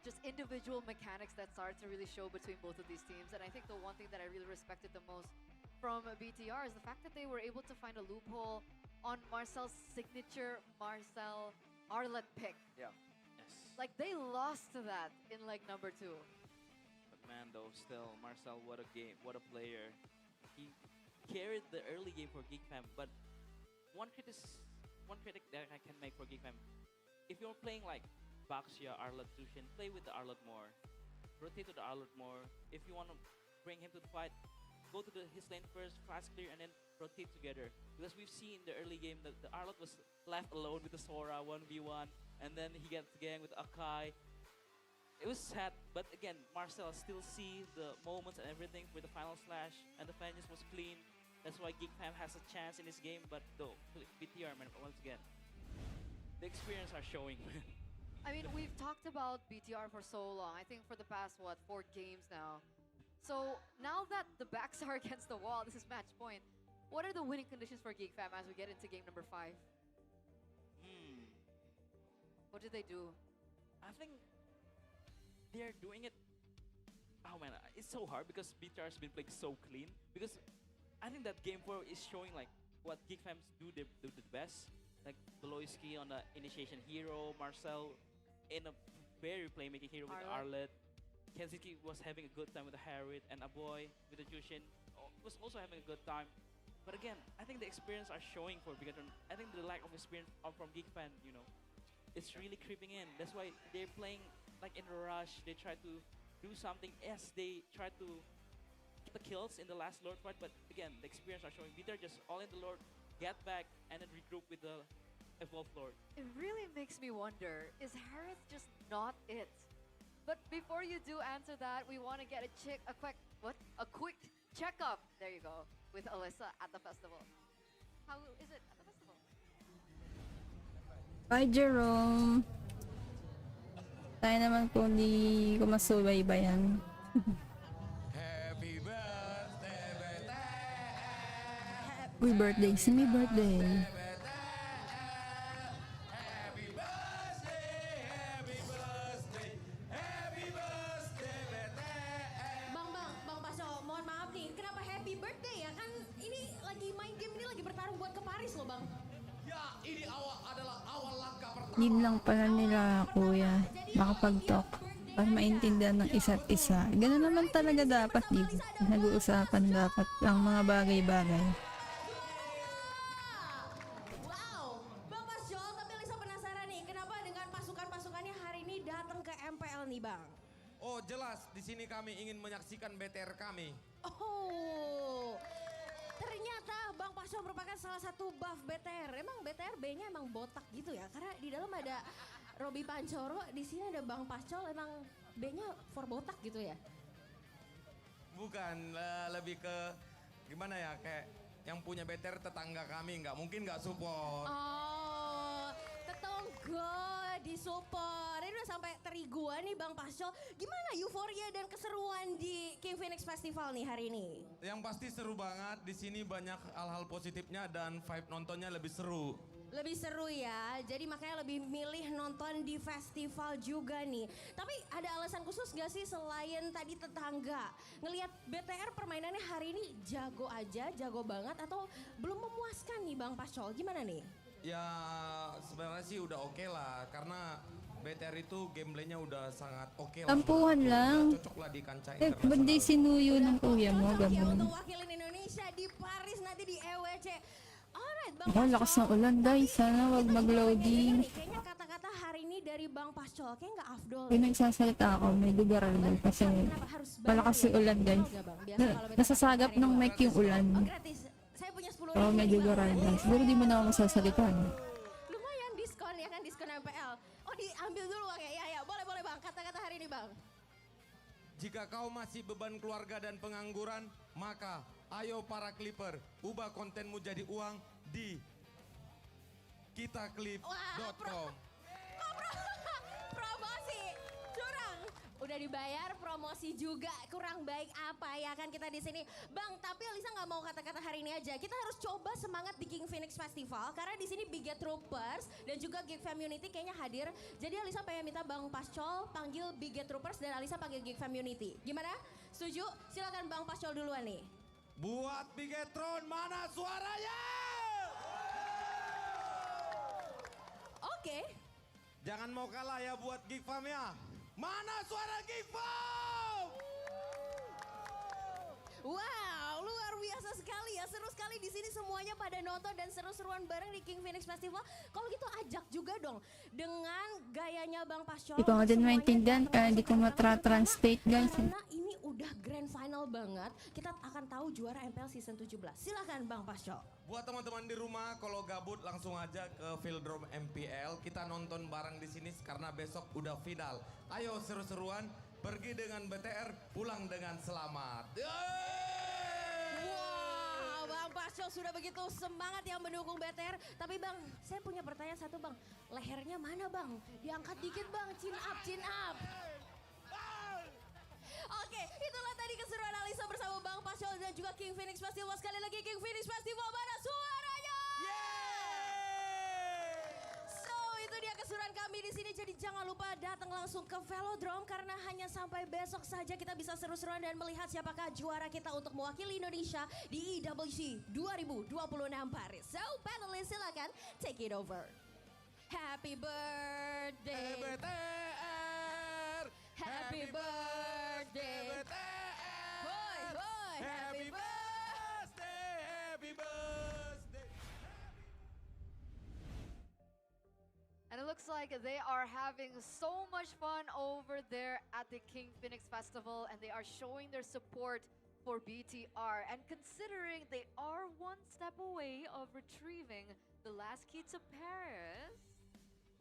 just individual mechanics that started to really show between both of these teams. And I think the one thing that I really respected the most from BTR is the fact that they were able to find a loophole on Marcel's signature Marcel Arlet pick. Yeah. Yes. Like they lost to that in like number 2. But man, though, still Marcel, what a game, what a player. He carried the early game for GEEK Fam, but one critic that I can make for GEEK Fam, if you're playing like Baxia, Arlet, Tushin, play with the Arlet more. Rotate to the Arlet more. If you want to bring him to the fight, go to his lane first, fast clear, and then rotate together. Because we've seen the early game that the Arlet was left alone with the Sora 1v1, and then he gets the gang with Akai. It was sad, but again, Marcel still see the moments and everything for the final slash, and the finish was clean. That's why GEEK Fam has a chance in this game, but though, BTR, man, once again, the experience are showing. I mean, we've talked about BTR for so long. I think for the past, 4 games now. So now that the backs are against the wall, this is match point. What are the winning conditions for GEEK Fam as we get into game number 5? What did they do? I think they're doing it. Oh man, it's so hard because BTR has been playing so clean. Because I think that game 4 is showing like what GEEK Fam do the best. Like Beloyski on the initiation hero, Marcel in a very playmaking hero with Arlet. Kenziki was having a good time with the Harriet, and Aboy with the Jushin was also having a good time. But again, I think the experience are showing for Bigatron. I think the lack of experience from GEEK Fam, it's really creeping in. That's why they're playing like in a rush. They try to do something. Yes, they try to get the kills in the last Lord fight, but again, the experience are showing. BTR just all in the Lord, get back, and then regroup with the Evolve Lord. It really makes me wonder, is Harith just not it? But before you do answer that, we want to get a quick checkup. There you go, with Alyssa at the festival. How is it at the festival? Bye, Jerome. Tayo naman kung di ko masubaybayan. Happy birthday, Uy, birthday. Sino may birthday? Bang Paso, mohon maaf nih, kenapa happy birthday ya? Kan ini lagi main game ini lagi bertarung buat ke Paris loh bang. Ya, ini adalah awal langkah pertama. Need lang pala nila, kuya. Makapag-talk para maintindihan ng isa't isa. Ganun naman talaga dapat, di ba? Nag-uusapan dapat ang mga bagay-bagay. Wow, Bang Pasjo, tapi Lisa penasaran nih, kenapa dengan pasukan-pasukannya hari ini datang ke MPL nih bang? Oh jelas, di sini kami ingin menyaksikan BTR kami. Oh, ternyata Bang Pasyo merupakan salah satu buff BTR. Emang BTR B-nya emang botak gitu ya? Karena di dalam ada Robi Pancoro, di sini ada Bang Pasyo, emang B-nya for botak gitu ya? Bukan, lebih ke gimana ya, kayak yang punya BTR tetangga kami, nggak support. Oh, tetangga disupport. Ini udah sampai teriguan nih Bang Pasco. Gimana euforia dan keseruan di King Phoenix Festival nih hari ini? Yang pasti seru banget, di sini banyak hal-hal positifnya dan vibe nontonnya lebih seru. Lebih seru ya, jadi makanya lebih milih nonton di festival juga nih. Tapi ada alasan khusus gak sih selain tadi tetangga? Ngelihat BTR permainannya hari ini jago aja, jago banget atau belum memuaskan nih Bang Pascol? Gimana nih? Ya sebenarnya sih udah oke lah, karena BTR itu gameplaynya udah sangat oke lah. Tampuhan lang. Cocok lah di kancah Ba't di sinuyo ng kuya mo? Cocok ya Ganun. untuk wakilin Indonesia di Paris nanti di EWC. Alright Bang Oh, lakas ng ulan guys. Sana wag mag-loading. Kayaknya kata-kata hari ini dari Bang Pascol kayak nggak afdol. Pag nagsasalita ako, may lugaran lang kasi malakas yung ulan guys. Nasasagap ng mic yung ulan. Oh gratis. Saya punya 10.000. Oh, medyo lugaran guys. Siguro di mo na ako masasalita. Lumayan diskon ya kan, diskon MPL. Oh diambil dulu oke, ya boleh Bang. Kata-kata hari ini Bang. Jika kau masih beban keluarga dan pengangguran, maka ayo para Clipper, ubah kontenmu jadi uang di kitaklip.com. Promosi curang. Udah dibayar promosi juga, kurang baik apa ya kan kita di sini. Bang, tapi Alisa nggak mau kata-kata hari ini aja. Kita harus coba semangat di King Phoenix Festival karena di sini Big Get Troopers dan juga Geek Community kayaknya hadir. Jadi Alisa pengen minta Bang Pascol panggil Big Get Troopers dan Alisa panggil Geek Community. Gimana? Setuju? Silakan Bang Pascol duluan nih. Buat Bigetron, mana suaranya? Oke. Jangan mau kalah ya buat Geek Fam ya. Mana suara Geek Fam? Wow, luar biasa sekali ya, seru sekali di sini semuanya pada nonton dan seru-seruan bareng di King Phoenix Festival. Kalau gitu ajak juga dong dengan gayanya Bang Pascol. Di ko nga din maintindihan kaya hindi ko matra-translate guys. Karena ini udah grand final banget, kita akan tahu juara MPL season 17. Silakan Bang Pascol. Buat teman-teman di rumah, kalau gabut langsung aja ke Fieldrome MPL. Kita nonton bareng di sini karena besok udah final. Ayo seru-seruan, pergi dengan BTR, pulang dengan selamat. Wow, Bang Pascol sudah begitu semangat yang mendukung BTR. Tapi Bang, saya punya pertanyaan satu Bang. Lehernya mana Bang? Diangkat dikit Bang, chin up, chin up. Oke, itulah tadi keseruan Alisa bersama Bang Pascol dan juga King Phoenix Festival. Sekali lagi King Phoenix Festival, mana suaranya? So, itu dia keseruan kami di sini. Jadi jangan lupa datang langsung ke Velodrome karena hanya sampai besok saja kita bisa seru-seruan dan melihat siapakah juara kita untuk mewakili Indonesia di EWC 2026 Paris. So, panelists silakan take it over. Happy birthday. BTR. Happy birthday. Hoi, hoi. Happy birthday. Happy birthday. And it looks like they are having so much fun over there at the King Phoenix Festival, and they are showing their support for BTR. And considering they are one step away of retrieving the last key to Paris,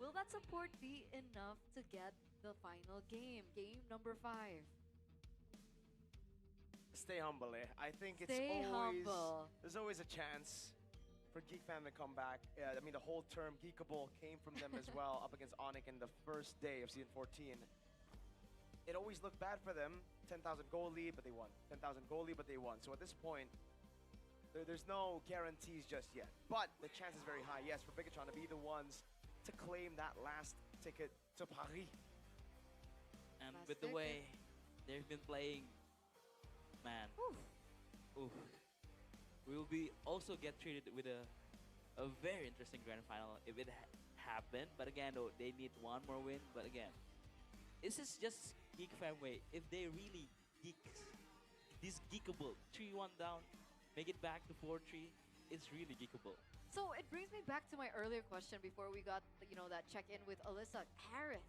will that support be enough to get the final game, game number 5? Stay humble, eh? I think it's Stay always humble. there's always a chance for Geek Fam to come back. I mean, the whole term Geekable came from them as well, up against Onyx in the first day of season 14. It always looked bad for them. 10,000 goal lead, but they won. 10,000 goal lead, but they won. So at this point, there's no guarantees just yet. But the chance is very high, yes, for Bigatron to be the ones to claim that last ticket to Paris. And with the way they've been playing, man, oof. We will be also get treated with a very interesting grand final if it happened. But again, though, they need one more win. But again, this is just Geek Fam way. If they really this geekable 3-1 down, make it back to 4-3, it's really geekable. So it brings me back to my earlier question before we got, that check-in with Alyssa. Harith.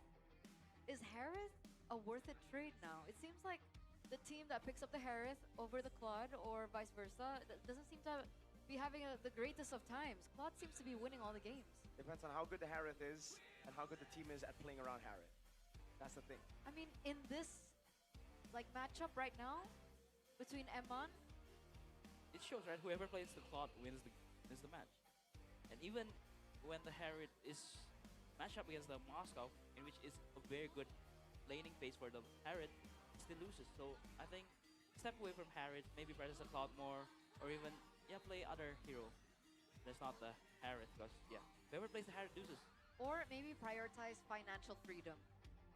Is Harith a worth it trade now? It seems like the team that picks up the Harith over the Claude or vice versa doesn't seem to be having the greatest of times. Claude seems to be winning all the games. Depends on how good the Harith is and how good the team is at playing around Harith. That's the thing. I mean, in this matchup right now, between Emon. It shows, right? Whoever plays the Cloud wins the match. And even when the Harriet is matched up against the Moscow, in which is a very good laning phase for the Harriet, still loses. So I think step away from Harriet, maybe practice the Cloud more, or even play other hero. That's not the Harriet, because whoever plays the Harriet loses. Or maybe prioritize financial freedom.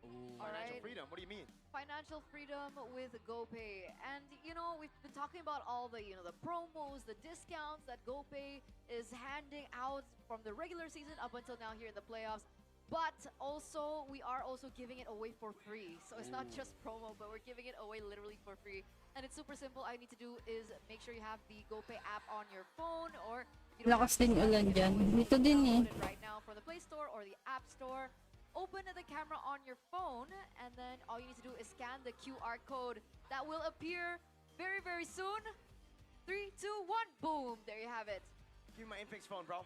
Ooh. Financial freedom? What do you mean? Financial freedom with GoPay. And you know, we've been talking about all the, the promos, the discounts that GoPay is handing out from the regular season up until now here in the playoffs. But also, we are also giving it away for free. So it's not just promo, but we're giving it away literally for free. And it's super simple. All you need to do is make sure you have the GoPay app on your phone, or if you don't Lakas din ulan dyan. Dito din eh. download it right now from the Play Store or the App Store. Open the camera on your phone, and then all you need to do is scan the QR code that will appear very, very soon. 3, 2, 1, boom! There you have it. Give me my Infinix phone, bro.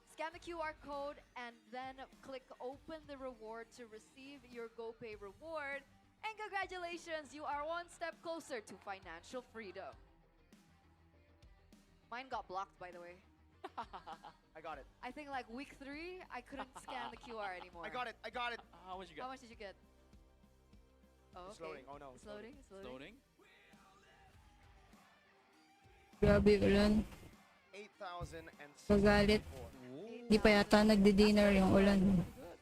Scan the QR code and then click open the reward to receive your GoPay reward. And congratulations, you are one step closer to financial freedom. Mine got blocked, by the way. I got it. I think like week 3, I couldn't scan the QR anymore. I got it. How much you get? How much did you get? Oh, It's okay. loading. Oh no. It's loading. It's loading. Grabe ulan. 8,064. Pagalit. Di pa yata nagdi-dinner yung ulan.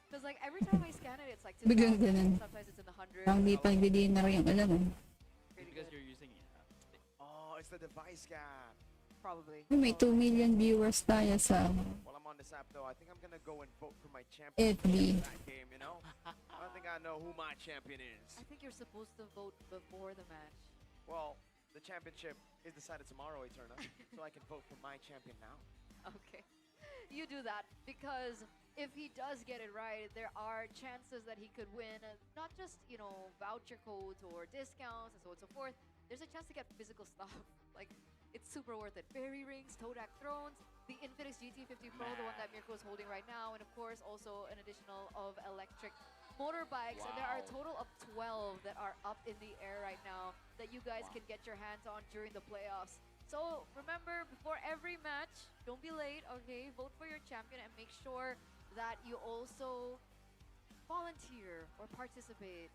Because like every time I scan it, it's like Biglang 2,000. ganun. Sometimes it's in the hundreds. Parang di pa nagdi-dinner yung ulan. Because you're using it. Oh, it's the device gap. Probably. May 2 million viewers tayo sa While I'm on this app though, I think I'm gonna go and vote for my champion FB. in that game, you know? I don't think I know who my champion is. I think you're supposed to vote before the match. Well, the championship is decided tomorrow, Eterna, so I can vote for my champion now. Okay. You do that, because if he does get it right, there are chances that he could win not just, voucher codes or discounts and so on and so forth. There's a chance to get physical stuff. Like, it's super worth it. Fairy rings, Todak thrones, the Infinix GT50 Pro, the one that Mirko is holding right now, and of course also an additional of electric motorbikes. And there are a total of 12 that are up in the air right now that you guys can get your hands on during the playoffs. So remember, before every match, don't be late, okay? Vote for your champion and make sure that you also volunteer or participate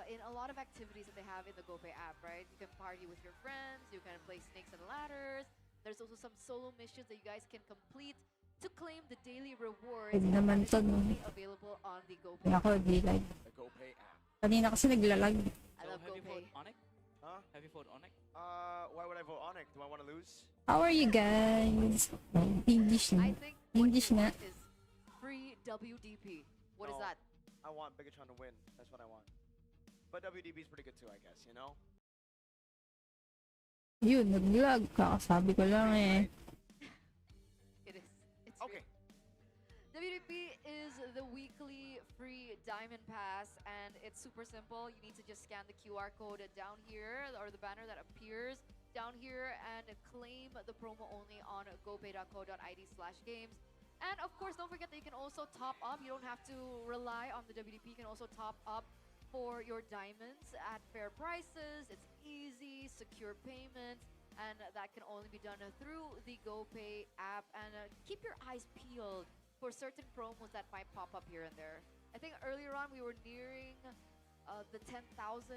in a lot of activities that they have in the GoPay app, right? You can party with your friends, you can play snakes and ladders. There's also some solo missions that you guys can complete to claim the daily rewards. Pwede naman to, no? Only available on the GoPay Ako, di like. The GoPay app. Kanina kasi naglalag. I love Have you GoPay. voted Onyx? Huh? Have you voted Onyx? Why would I vote Onyx? Do I want to lose? How are you guys? English na. I think English na. is free WDP. What is No, that? I want Bigatron to win. That's what I want. But WDB is pretty good too, I guess, you know? Yun, naglag. Kakasabi ko lang eh. It is. It's Okay. WDP is the weekly free diamond pass, and it's super simple. You need to just scan the QR code down here, or the banner that appears down here, and claim the promo only on gopay.co.id/games. And of course, don't forget that you can also top up. You don't have to rely on the WDP. You can also top up for your diamonds at fair prices. It's easy, secure payments, and that can only be done through the GoPay app. And keep your eyes peeled for certain promos that might pop up here and there. I think earlier on we were nearing the 10,000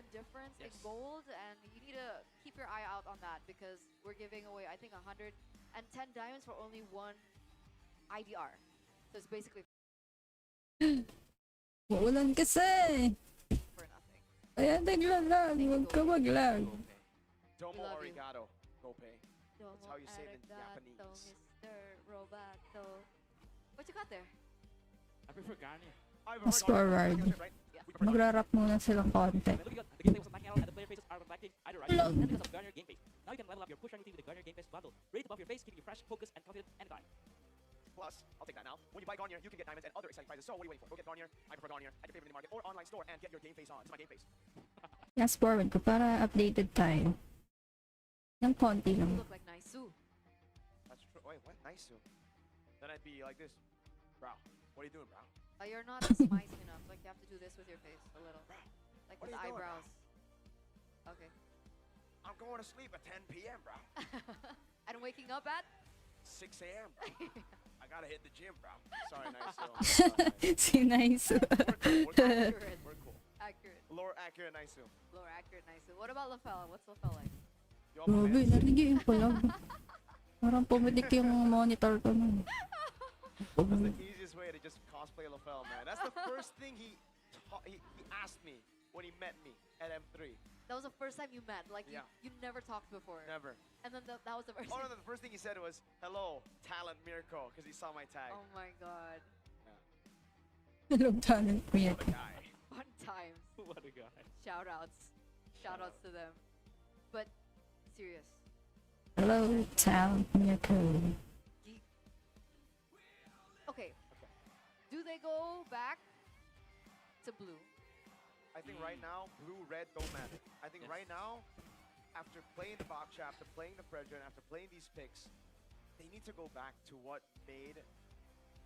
difference in gold, and you need to keep your eye out on that, because we're giving away, I think, 110 diamonds for only 1 IDR. So it's basically Maulan kasi. for nothing. Kaya naglalag. Huwag ka maglag. Domo love you. arigato, GoPay. That's how you say it in Japanese. Mr. Roboto. What you got there? I prefer Garnier. Fast forward. Magra-rap muna silang konti. The gameplay was lacking at all, and the player faces are reflecting either right. Hello. That's because of Garnier Game Face. Now you can level up your push ranking team with the Garnier Game Face bundle. Ready to buff your face, keeping you fresh, focused, and confident anytime. Plus, I'll take that now. When you buy Garnier, you can get diamonds and other exciting prizes. So what are you waiting for? Go get Garnier. I prefer Garnier at your favorite mini market or online store and get your game face on. It's my game face. Fast forward ko para updated tayo. Ng konti You lang. look like Naisu. That's true. Wait, what? Nice too. Then I'd be like this. Bro, what are you doing, bro? You're not smicing enough. Like, you have to do this with your face a little. Like What with the are you doing, eyebrows. Okay. I'm going to sleep at 10 p.m., bro. And waking up at 6 a.m., bro. I gotta hit the gym, bro. Sorry, Nice. Si Nice. accurate. We're cool. Accurate. Lore accurate, Nice. Lower accurate, nice. What about Lafella? What's Lafella like? Grabe, narinig ko lang. Parang pumitik yung monitor ko nun. That's the easiest way to just cosplay LaFell, man. That's the first thing he asked me when he met me at M3. That was the first time you met. Like Yeah. you never talked before. Never. And then that was the first. Oh no, the first thing he said was, "Hello, Talent Mirko," because he saw my tag. Oh my god. Hello, Talent What a guy. Fun times. What a guy. Shout outs. Shout outs to them. But serious. Hello, Talent Mirko. GEEK. Okay. Do they go back to blue? I think right now, blue, red don't matter. I think right now, after playing the Baksha, after playing the Fredrin, after playing these picks, they need to go back to what made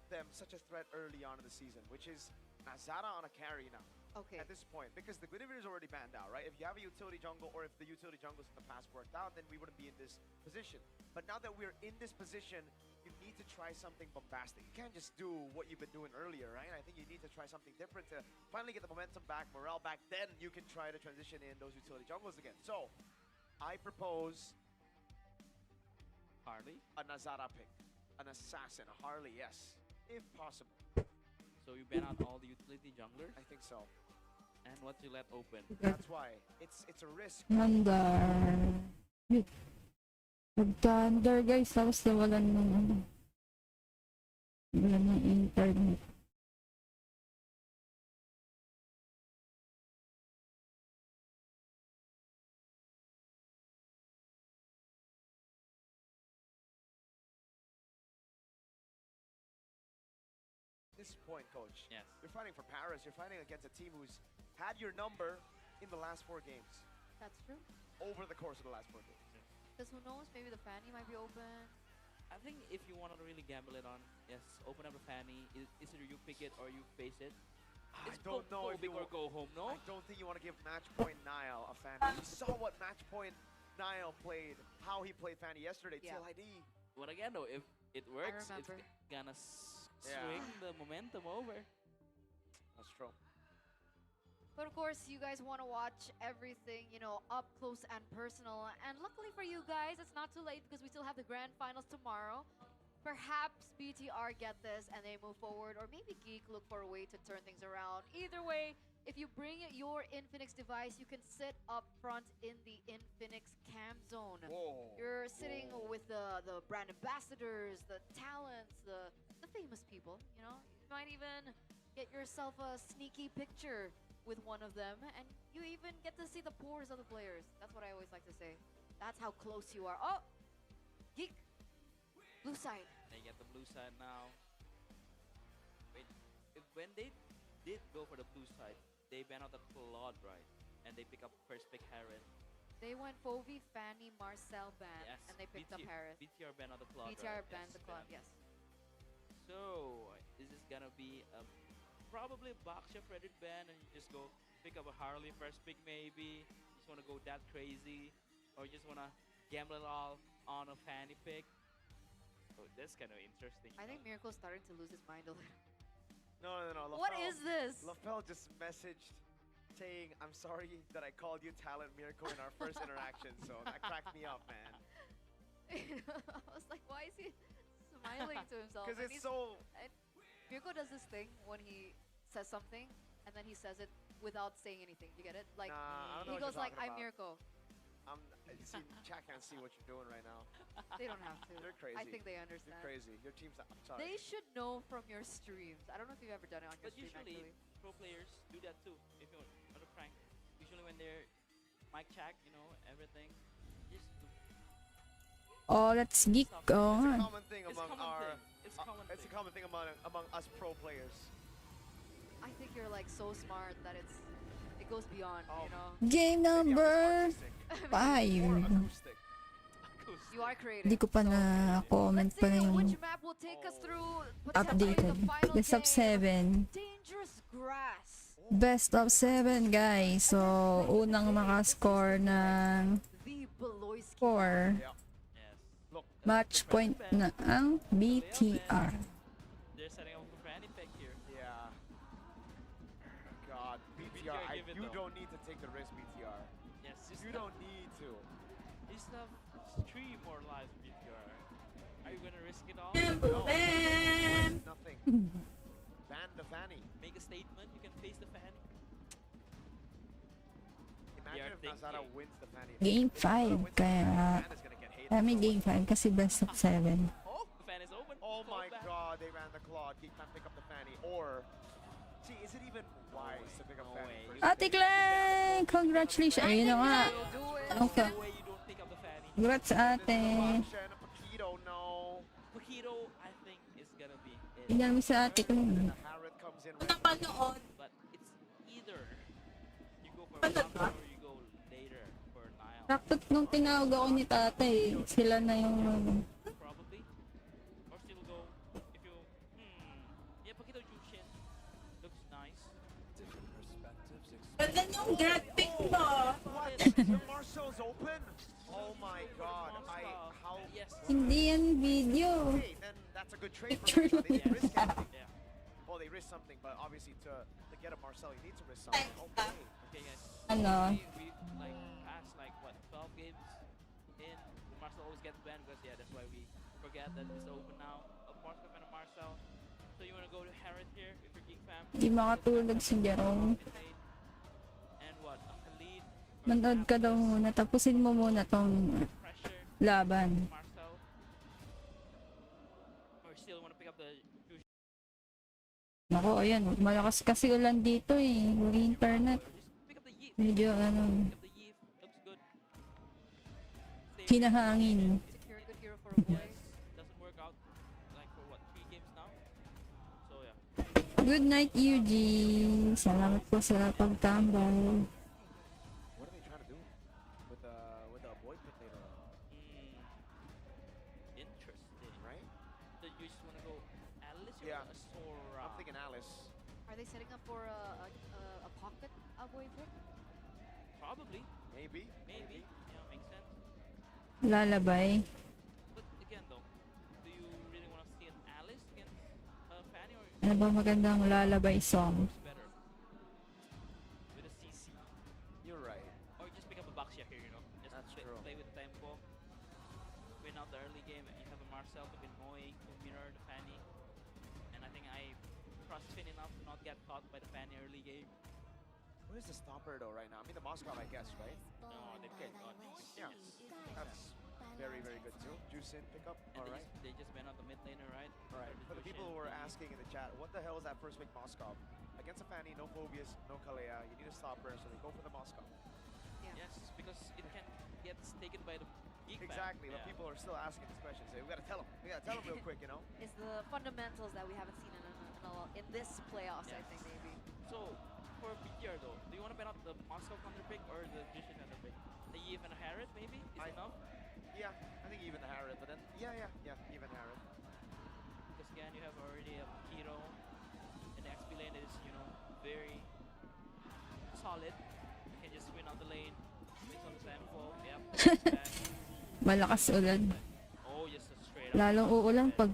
them such a threat early on in the season, which is Nazara on a carry now. Okay. At this point, because the Guinevere is already banned out, right? If you have a utility jungle, or if the utility jungles in the past worked out, then we wouldn't be in this position. But now that we're in this position, you need to try something bombastic. You can't just do what you've been doing earlier, right? I think you need to try something different to finally get the momentum back, morale back. Then you can try to transition in those utility jungles again. So, I propose Harley. a Nazara pick, an assassin, a Harley, yes, if possible. So you ban out all the utility junglers, I think so. and what you let open? That's why it's a risk. Mandar. Nag-thunder guys, tapos nawalan ng ano. Wala ng internet. This point, coach. Yes. You're fighting for Paris. You're fighting against a team who's had your number in the last 4 games. That's true. Over the course of the last 4 games. Because who knows? Maybe the Fanny might be open. I think if you want to really gamble it on, yes, open up a Fanny. Is either you pick it or you face it. I It's don't know go if big you or go home, no? I don't think you want to give Match Point Nile a Fanny. We saw what Match Point Nile played, how he played Fanny yesterday. Yeah. TLID. But again, though, if it works, it's remember. gonna Yeah. swing the momentum over. That's true. But of course, you guys want to watch everything, you know, up close and personal. And luckily for you guys, it's not too late because we still have the grand finals tomorrow. Perhaps BTR get this and they move forward, or maybe GEEK look for a way to turn things around. Either way, if you bring your Infinix device, you can sit up front in the Infinix cam zone. Whoa. You're sitting with the brand ambassadors, the talents, the famous people, you know? You might even get yourself a sneaky picture with one of them, and you even get to see the pores of the players. That's what I always like to say. That's how close you are. Oh! GEEK! Blue side. They get the blue side now. Wait, when they did go for the blue side, they ban out the Claude, right? And they pick up first pick Heron. They went Fovi, Fanny, Marcel ban, Yes. and they picked up Harris. BTR ban out the Claude, BTR right? banned the club, yes. So, is this gonna be probably a Baksha Fredit ban, and you just go pick up a Harley first pick maybe? You just wanna go that crazy? Or you just wanna gamble it all on a Fanny pick? Oh, that's kind of interesting. I think Miracle's starting to lose his mind a little. No. What is this? LaFell just messaged saying, "I'm sorry that I called you Talent Miracle in our first interaction." So that cracked me up, man. I was like, why is he smiling to himself? Because And it's he's- so... and Mirko does this thing when he says something, and then he says it without saying anything. You get it? Like, Nah, I don't know he what goes you're like, talking I'm about. Mirko. See, chat can't see what you're doing right now. They don't have to. You're crazy. I think they understand. You're crazy. Your team's... I'm sorry. They should know from your streams. I don't know if you've ever done it on your But stream, usually, actually. pro players do that too. If you want to prank, usually when they're mic check, you know, everything, just Oh, that's GEEK. It's a Oh. common thing It's among common our... thing. It's common It's a thing. common thing among us pro players. I think you're like so smart that it goes beyond, you know? Game number 5. You are creative. Hindi ko pa na-comment pa na yung Which map will take us through potentially updated. the final Best of game? 7. Dangerous grass. Best of 7, guys. So, unang makascore ng The score. Yeah. Yes. Look, Match point na ang BTR. They're setting up for Fanny pick here. Yeah. God, BTR, give it you though. don't need to take the risk, BTR. Yes, You don't need to. You still have 3 more lives, BTR. Are you gonna risk it all? No. Nothing. Ban the Fanny. Make a statement. You can face the Fanny. Imagine if Nazara wins the Fanny. Game 5 kaya may game 5 kasi best of 7. Oh, the Fanny is open. Oh my God, they ran the Claw. Geek can't pick up the Fanny. Or, see, is it even wise to pick up Fanny first? Ate Clay! Congratulations! Ayun na nga. Okay. No way you don't pick up the Fanny. Congrats ate. Paquito, no. Paquito, I think, is gonna be it. Tingnan mo sa ate Clay. Harrod comes in. But it's either you go for Blanca or you go later for Nile. Sakto nung tinawag ako ni tatay, sila na yung Probably. Or still go if you yeah, Paquito Jushin looks nice. Different perspectives. Ganda yung grad pick mo. What? Marcel's open? Oh my God. How? Yes. Hindi yan video. Okay, then that's a good trade for them. They didn't risk anything. Yeah. Well, they risked something, but obviously to get a Marcel, you need to risk something. Okay. Okay, guys. Ano? We like past like what 12 games in. Marcel always gets banned because that's why we forget that it's open now. Of course, we're gonna Marcel. So you wanna go to Harrod here if you're Geek fam? Hindi makatulog si Jerome. And what? Khalid. Manood ka daw muna. Tapusin mo muna tong laban. Marcel. Or still wanna pick up the Nako, ayan. Malakas kasi ulan dito eh. Yung internet. Medyo ano. Hinahangin. Secure a good hero for a boy. Doesn't work out like for what 3 games now. So yeah. Good night, Eugene. Salamat po sa pagtambay. What are they trying to do with the boy pick later on? Interesting, right? So you just wanna go Alice or Yeah. Sora? I'm thinking Alice. Are they setting up for a pocket boy pick? Probably. Maybe. Maybe. Yeah, makes sense. Lalabay. But again though, do you really wanna see an Alice against Fanny or Ano ba magandang lalabay song? better with a CC? You're right. Or just pick up a Baxia here, you know. Just play with tempo. Win out the early game and you have a Marcel to Binoy to mirror the Fanny. And I think I trust Finn enough to not get caught by the Fanny early game. What is the stopper though right now? I mean the Moscow, I guess, right? No, they picked on. Yeah. That's very, very good too. Juicin pickup. All right. They just went out the mid laner, right? All right. For the people who were asking in the chat, what the hell is that first pick Moscow? Against a Fanny, no Phobius, no Kalea. You need a stopper, so they go for the Moscow. Yeah. Yes, because it can get taken by the Geek fan. Exactly. But Yeah. people are still asking these questions. So we gotta tell them. We gotta tell them real quick, you know. It's the fundamentals that we haven't seen in this playoffs, I think maybe. So for BTR though, do you want to bet out the Moscow counter pick or the Jushin counter pick? The Eve and a Harrod maybe is enough. Yeah, I think even the Harrod, but then yeah, even Harrod. Because again, you have already a Paquito, and the XP lane is very solid. You can just win out the lane, mix on the tempo. Yep. Malakas ulan. Oh, just a straight up. Lalong uulan pag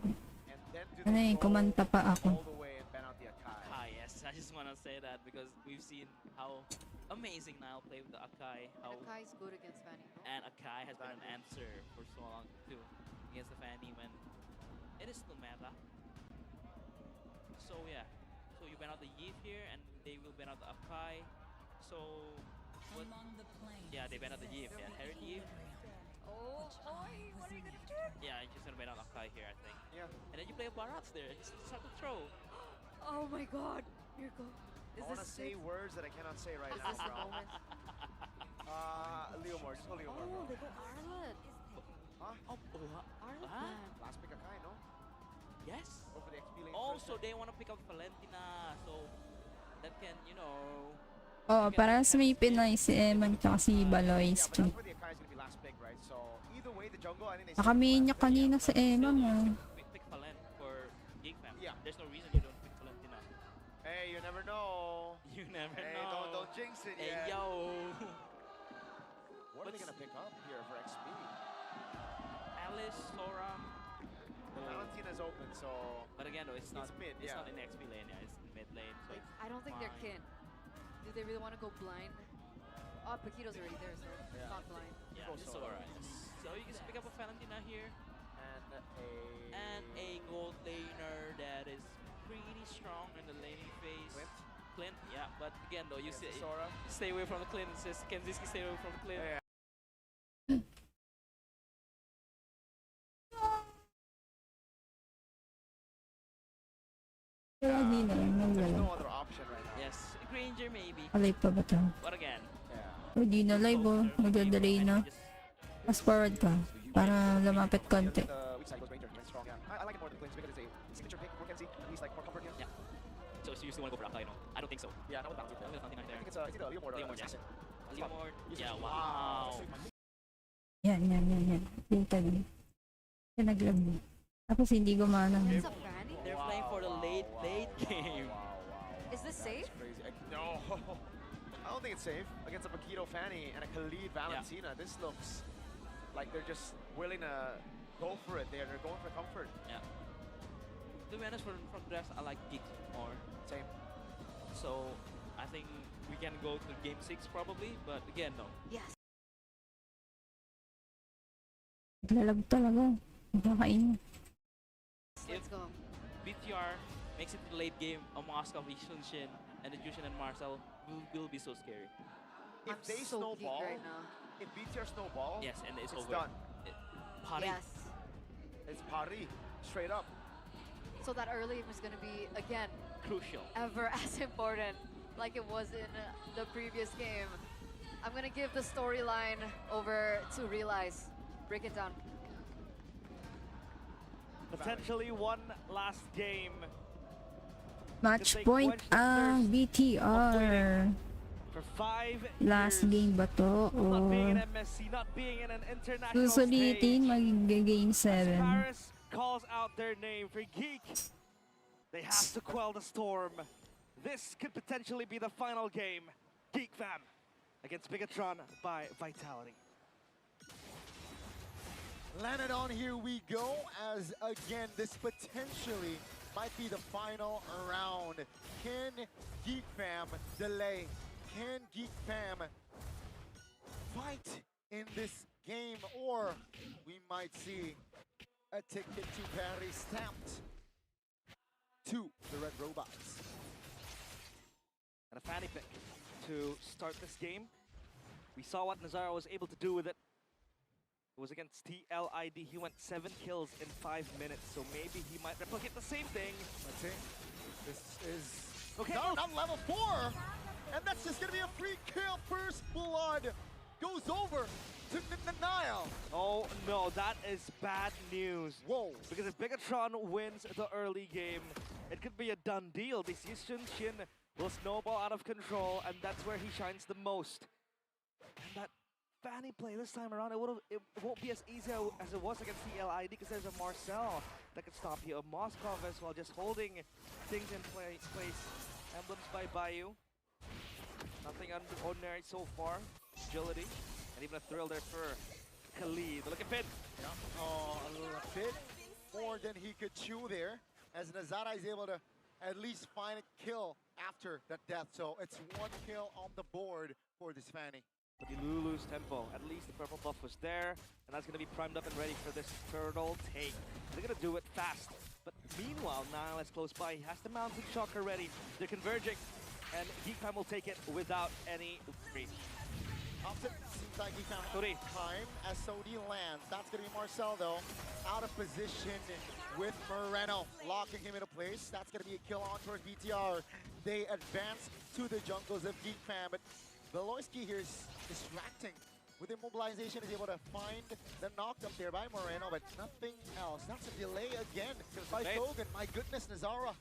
ano eh, kumanta pa ako. All the way and ban out the Akai. Ah, yes, I just want to say that because we've seen how amazing Nile play with the Akai. How Akai is good against Fanny, no? and Akai has been an answer for so long too against the Fanny when it is still meta. So yeah, so you ban out the Yeet here and they will ban out the Akai. So what? Yeah, they ban out the Yeet. Yeah, Harrod Yeet. Oh boy, what are you gonna do? Yeah, you're just gonna ban out Akai here, I think. Yeah. And then you play a Barats there. Just have to throw. Oh my God, here go. I want to say words that I cannot say right Is now, this the bro. moment? Leomore, just go Leomore, bro. Oh, they go Arlet. Huh? Arlet Huh? man. Last pick Akai, no? Yes. Go for the XP lane Oh, first, so then. they want to pick up Valentina, so that can, Oh, parang sa may Pinoy si Eman tsaka si Baloy. Yeah, but that's where the Akai is gonna be last pick, right? So either way, the jungle, I think they. Nakamain niya kanina sa Eman ah. pick Valen for Geek Fam. Yeah. There's no reason you don't pick Valentina. Hey, you never know. You never Hey, know. don't jinx it Hey, yet. yo. What are they gonna pick up here for XP? is Sora. Valentina's open, so... But again, though, it's not mid, it's yeah. not in XP lane, yeah, it's in mid lane. So it's I don't think they're fine. kin. Do they really want to go blind? Oh, Paquito's already there, so Yeah. not blind. Yeah, it's Sora. So you can pick up a Valentina here. And a gold laner that is pretty strong in the laning phase. Clint, yeah, but again though, you stay away from the Clint. It says Kenziski stay away from the Clint. Yeah. Lagi na lang, There's wala. no other option right now. Yes, Granger maybe. Alive pa ba to? But again, O di na live oh, magdadelay na. Fast forward ka, para lumapit konti. The weak side goes Ranger. It's strong, yeah. I like it more than Clint because it's a signature pick for Kenzie. At least like more comfort here. yeah. So you still want to go for Akka, you know? I don't think so. Yeah, not with Bounty. I think there's nothing I there. think it's either Leomord or Leomord, yeah. Assassin. Leomord, yeah, Wow. wow. Yan. Yung tali. Yan naglag mo. Tapos hindi gumana. It's a Fanny? They're playing for the late game. Is this safe? Crazy. No. I don't think it's safe against a Paquito Fanny and a Khalid Valentina. This looks like they're just willing to go for it. They're going for comfort. Yeah. To be honest, from dress, I like GEEK more. Same. So I think we can go to game 6 probably, but again, no. Yes. Naglalag talaga. Nakakain. If BTR makes it to the late game, a Moscow, Shin, and the Jushin and Marcel will be so scary. If they so geek snowball, right now. if BTR snowball, Yes, and it's over. done. Pari. Yes. It's pari, straight up. So that early was going to be, again, Crucial. ever as important like it was in the previous game. I'm going to give the storyline over to Realize. Break it down. Potentially one last game. Match point ang BTR. For 5 Last game ba to? not being O an MSC, not being in an international susulitin stage. mag-game 7? Paris calls out their name for GEEK. They have to quell the storm. This could potentially be the final game. GEEK fam against Bigatron by Vitality. Landed on, here we go, as again, this potentially might be the final round. Can GEEK fam delay? Can GEEK fam fight in this game? Or we might see a ticket to Paris stamped to the Red Robots. And a Fanny pick to start this game. We saw what Nazaro was able to do with it. It was against TLID. He went 7 kills in 5 minutes, so maybe he might replicate the same thing. Let's see. This is okay. Down level 4, and that's just gonna be a free kill. First blood goes over to Nile. Oh no, that is bad news. Whoa! Because if Bigatron wins the early game, it could be a done deal. This Shin will snowball out of control, and that's where he shines the most. And that Fanny play this time around, it won't be as easy as it was against TLID, because there's a Marcel that could stop you, a Moskov as well, just holding things in place. Emblems by Bayou. Nothing ordinary so far. Agility, and even a thrill there for Khalid. Look at Finn. Yeah. Oh, a little bit more than he could chew there, as Nazara is able to at least find a kill after that death. So it's 1 kill on the board for this Fanny. But the Lulu's tempo, at least the purple buff was there, and that's going to be primed up and ready for this turtle take. They're going to do it fast. But meanwhile, Nile is close by. He has the Mountain Shocker ready. They're converging, and GEEK fam will take it without any worry. Opposite, seems like he found time as Sodi lands. That's going to be Marcel, though, out of position with Moreno, locking him into place. That's going to be a kill on towards BTR. They advance to the jungles of GEEK fam, but Veloisky here is distracting. With immobilization, is able to find the knocked up there by Moreno, but nothing else. That's a delay again by Kogan. My goodness, Nazara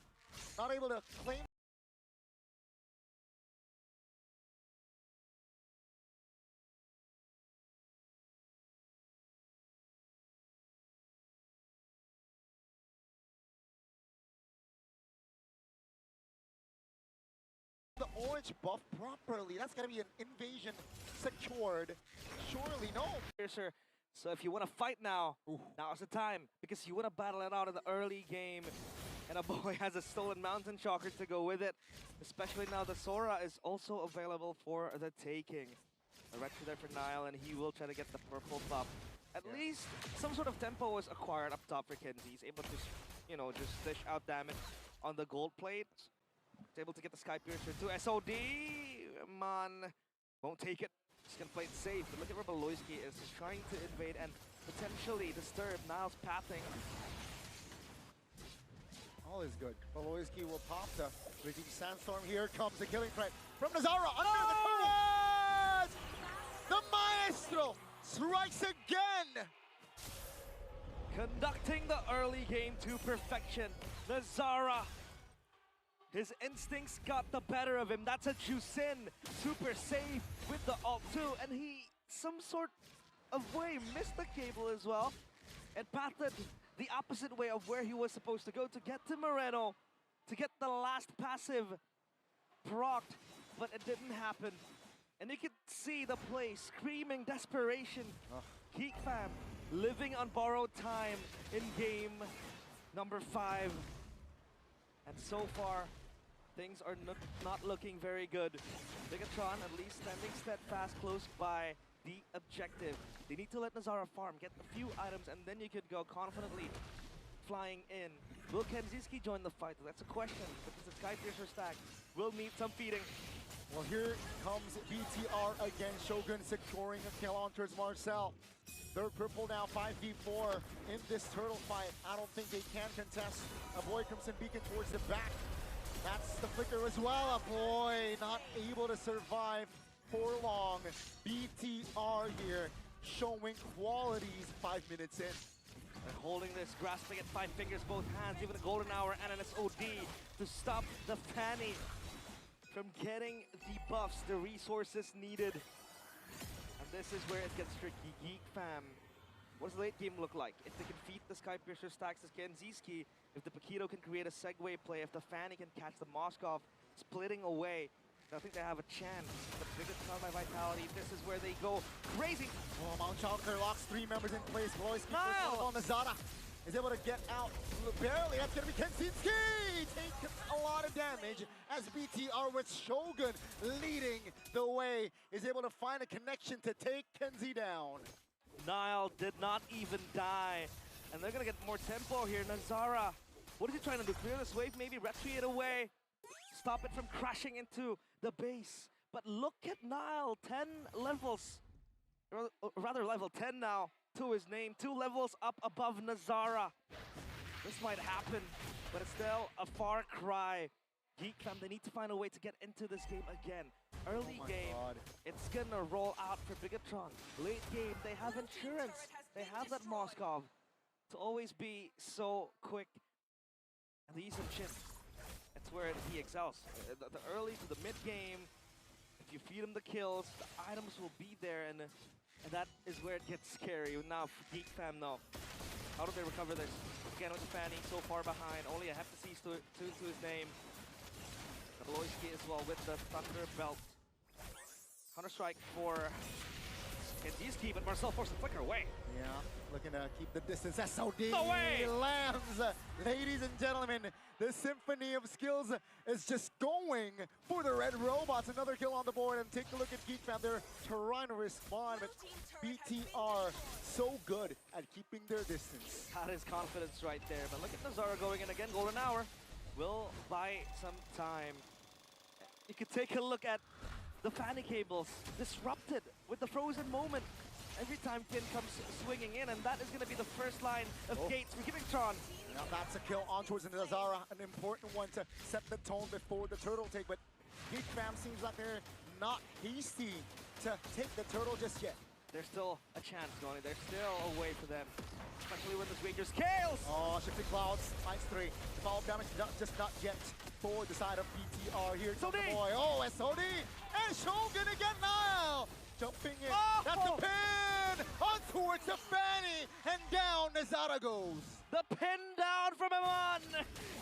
not able to claim. The orange buff properly. That's gonna be an invasion secured. Surely no. Sir, So if you want to fight now, now's the time. Because you want to battle it out in the early game. And a boy has a stolen Mountain Shocker to go with it. Especially now the Sora is also available for the taking. A retro there for Niall, and he will try to get the purple buff. At least some sort of tempo was acquired up top for Kenzie. He's able to, you know, just dish out damage on the gold plate. He's able to get the Sky Piercer to SOD. Man, won't take it. He's gonna play it safe. But look at where Beloyski is. He's trying to invade and potentially disturb Niall's pathing. All is good. Beloyski will pop the Raging Sandstorm. Here comes the killing threat from Nazara under the turret! The Maestro strikes again! Conducting the early game to perfection. Nazara. His instincts got the better of him. That's a Jusin. Super safe with the ult too. And he, some sort of way, missed the cable as well. And pathed the opposite way of where he was supposed to go to get to Moreno. To get the last passive procced. But it didn't happen. And you could see the play screaming desperation. GEEK fam living on borrowed time in game number 5. And so far, things are not looking very good. Bigatron at least standing steadfast close by the objective. They need to let Nazara farm, get a few items, and then you could go confidently flying in. Will Kenziski join the fight? That's a question, because the Sky Piercer stack will need some feeding. Well, here comes BTR again. Shogun securing a kill on towards Marcel. They're purple now, 5v4 in this turtle fight. I don't think they can contest. A boy comes in beacon towards the back. That's the flicker as well. A boy not able to survive for long. BTR here showing qualities 5 minutes in. And holding this, grasping at 5 fingers, both hands, even a golden hour and an SOD to stop the Fanny from getting the buffs, the resources needed. And this is where it gets tricky. GEEK fam, what does the late game look like? If they can feed the Sky Piercer stacks as Kenziski, if the Paquito can create a segue play, if the Fanny can catch the Moskov splitting away, I think they have a chance. The biggest count by Vitality, this is where they go crazy. Oh, Mount Chalker locks 3 members in place. Beloyski Niall on Nazara is able to get out barely. That's gonna be Kenzinski! Taking a lot of damage as BTR with Shogun leading the way is able to find a connection to take Kenzie down. Niall did not even die. And they're gonna get more tempo here. Nazara, what is he trying to do? Clear this wave, maybe retreat it away. Stop it from crashing into the base. But look at Niall, 10 levels. Or rather level 10 now to his name. 2 levels up above Nazara. This might happen, but it's still a far cry. GEEK fam, they need to find a way to get into this game again. Early game, it's gonna roll out for Bigatron. Late game, they have insurance. They have that Moskov to always be so quick. And the Isam Chin, that's where he excels. The early to the mid game, if you feed him the kills, the items will be there, and that is where it gets scary. Now, GEEK fam, though, how do they recover this? Again with the Fanny, so far behind, only a Heptasis to his name. Beloyski as well with the Thunder Belt. Counter-strike for Kenziski, but Marcel forced the flicker away. Yeah, looking to keep the distance. SOD no way! lands. Ladies and gentlemen, the symphony of skills is just going for the red robots. Another kill on the board, and take a look at GEEK fam. They're trying to respond, but BTR so good at keeping their distance. That is confidence right there. But look at Nazara going in again. Golden hour will buy some time. You could take a look at the Fanny cables disrupted with the frozen moment. Every time Finn comes swinging in, and that is going to be the first line of gates for Bigatron. Now that's a kill on towards Nazara, an important one to set the tone before the turtle take, but GEEK fam seems like they're not hasty to take the turtle just yet. There's still a chance, Donnie. There's still a way for them, especially when this Ranger scales. Oh, Shifting Clouds, -3. The follow-up damage just not yet for the side of BTR here. SOD! The boy. Oh, SOD! And Shogun again now! Jumping in. Oh! That's the pin! On towards the Fanny! And down Nazara goes. The pin down from M1!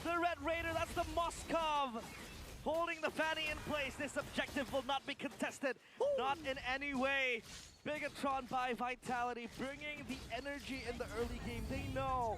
The Red Raider, that's the Moskov! holding the Fanny in place. This objective will not be contested, not in any way. Bigatron by Vitality, bringing the energy in the early game. They know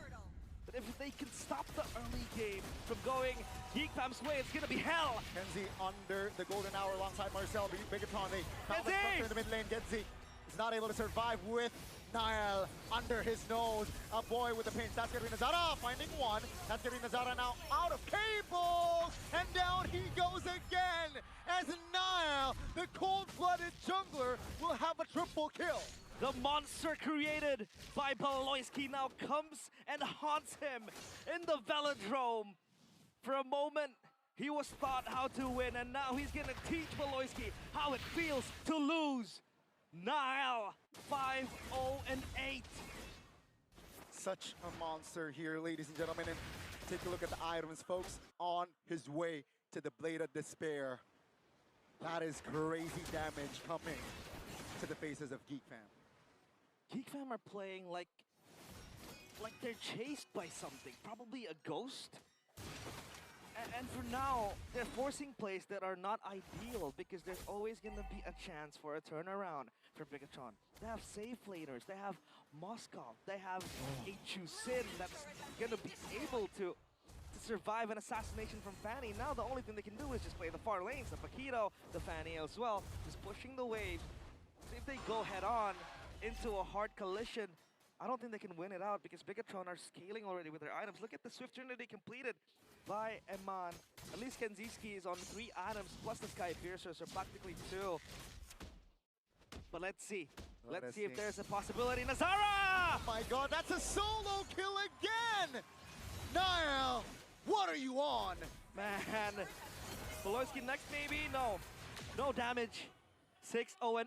that if they can stop the early game from going GEEK Fam's way, it's gonna be hell. Genzi under the golden hour alongside Marcel. Bigatron, they found the pressure in the mid lane. Genzi is not able to survive with Niall under his nose. A boy with the pinch. That's gonna be Nazara finding one. That's gonna be Nazara now out of cables. And down he goes again. As Niall, the cold-blooded jungler, will have a triple kill. The monster created by Baloyski now comes and haunts him in the Velodrome. For a moment, he was taught how to win, and now he's gonna teach Baloyski how it feels to lose. Niall, 5-0-8. Such a monster here, ladies and gentlemen. And take a look at the items, folks. On his way to the Blade of Despair. That is crazy damage coming to the faces of GEEK Fam. GEEK Fam are playing like they're chased by something, probably a ghost. And for now, they're forcing plays that are not ideal because there's always going to be a chance for a turnaround for Bigatron. They have safe laners, they have Moskov, they have a Chusin that's going to be able to survive an assassination from Fanny. Now the only thing they can do is just play the far lanes, the Paquito, the Fanny as well, just pushing the waves. So if they go head on into a hard collision, I don't think they can win it out because Bigatron are scaling already with their items. Look at the Swift Trinity completed by Eman. At least Kenziski is on 3 items plus the Sky Piercer, so practically 2. But let's see. Let's see if there's a possibility. Nazara! Oh my god, that's a solo kill again! Niall, what are you on? Man, Baloyski next maybe? No. No damage. 6-0-8.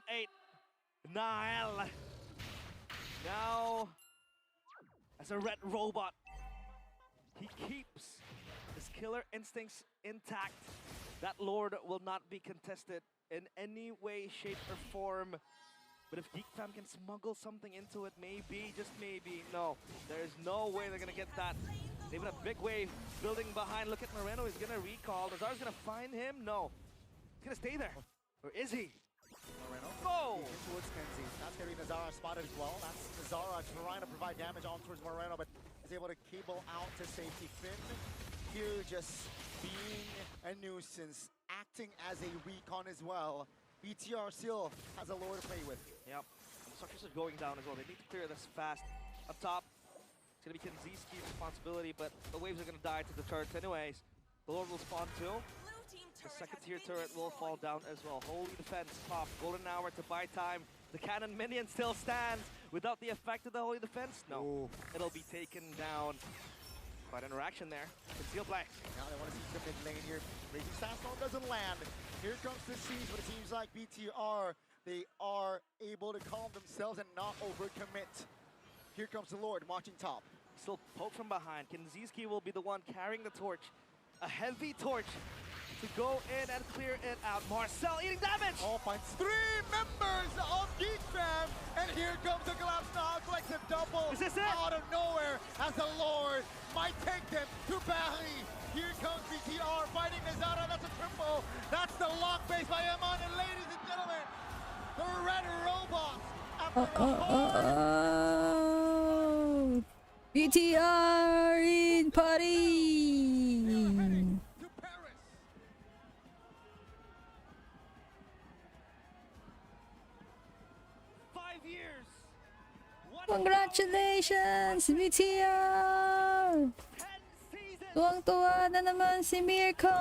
Niall. Now, as a red robot, he keeps his killer instincts intact. That Lord will not be contested in any way, shape, or form. But if GEEK Fam can smuggle something into it, maybe, just maybe, no. There's no way they're gonna get that. They've been a big wave building behind. Look at Moreno, he's gonna recall. Nazar's gonna find him? No. He's gonna stay there. Or is he? Moreno Go! towards Kenzie. That's gonna be Nazara spotted as well. That's Nazara trying to provide damage on towards Moreno, but is able to cable out to safety. Finn here just being a nuisance, acting as a recon as well. BTR still has a lower to play with. Yep. The structures are going down as well. They need to clear this fast. Up top, it's going to be Kenziski's responsibility, but the waves are going to die to the turrets anyways. The Lord will spawn too. The second tier turret will fall down as well. Holy defense, pop, golden hour to buy time. The cannon minion still stands. Without the effect of the holy defense, no. It'll be taken down. Quite interaction there. Conceal play. Now they want to see the mid lane here. Raging Sandstorm doesn't land. Here comes the siege, but it seems like BTR, they are able to calm themselves and not overcommit. Here comes the Lord marching top. Still poke from behind. Kenziski will be the one carrying the torch. A heavy torch to go in and clear it out. Marcel eating damage! Oh, finds 3 members of GEEK Fam, and here comes the collapse now, collects a double Is this it? out of nowhere as the Lord might take them to Paris. Here comes BTR fighting Nazara, that's a triple. That's the lock base by Eman, and ladies and gentlemen, the red robots BTR in Paris! to Paris. Congratulations, BTR! Tuwang-tuwa na naman si Mirko!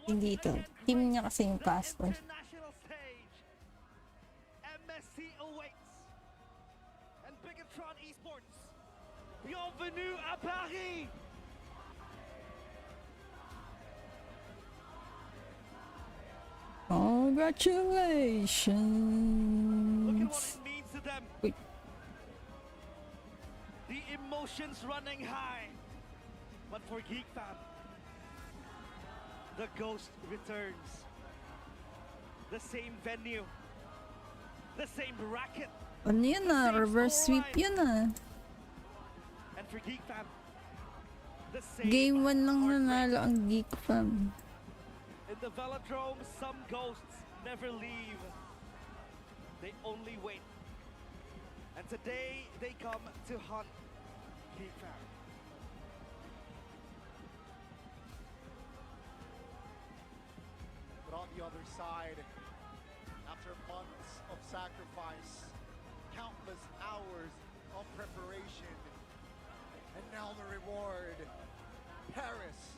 Hindi ito. Team niya kasi yung pastor. MSC awaits. And Bigatron Esports. Bienvenue à Paris! Congratulations! Look at what it means to them. Wait. The emotions running high. But for GEEK Fam, the ghost returns. The same venue. The same bracket. Ano yun ah? Reverse sweep yun ah. And for GEEK Fam, the same. Game 1 lang nanalo ang Geek Fam. In the Velodrome, some ghosts never leave. They only wait. And today, they come to hunt Geek Fam. But on the other side, after months of sacrifice, countless hours of preparation, and now the reward, Paris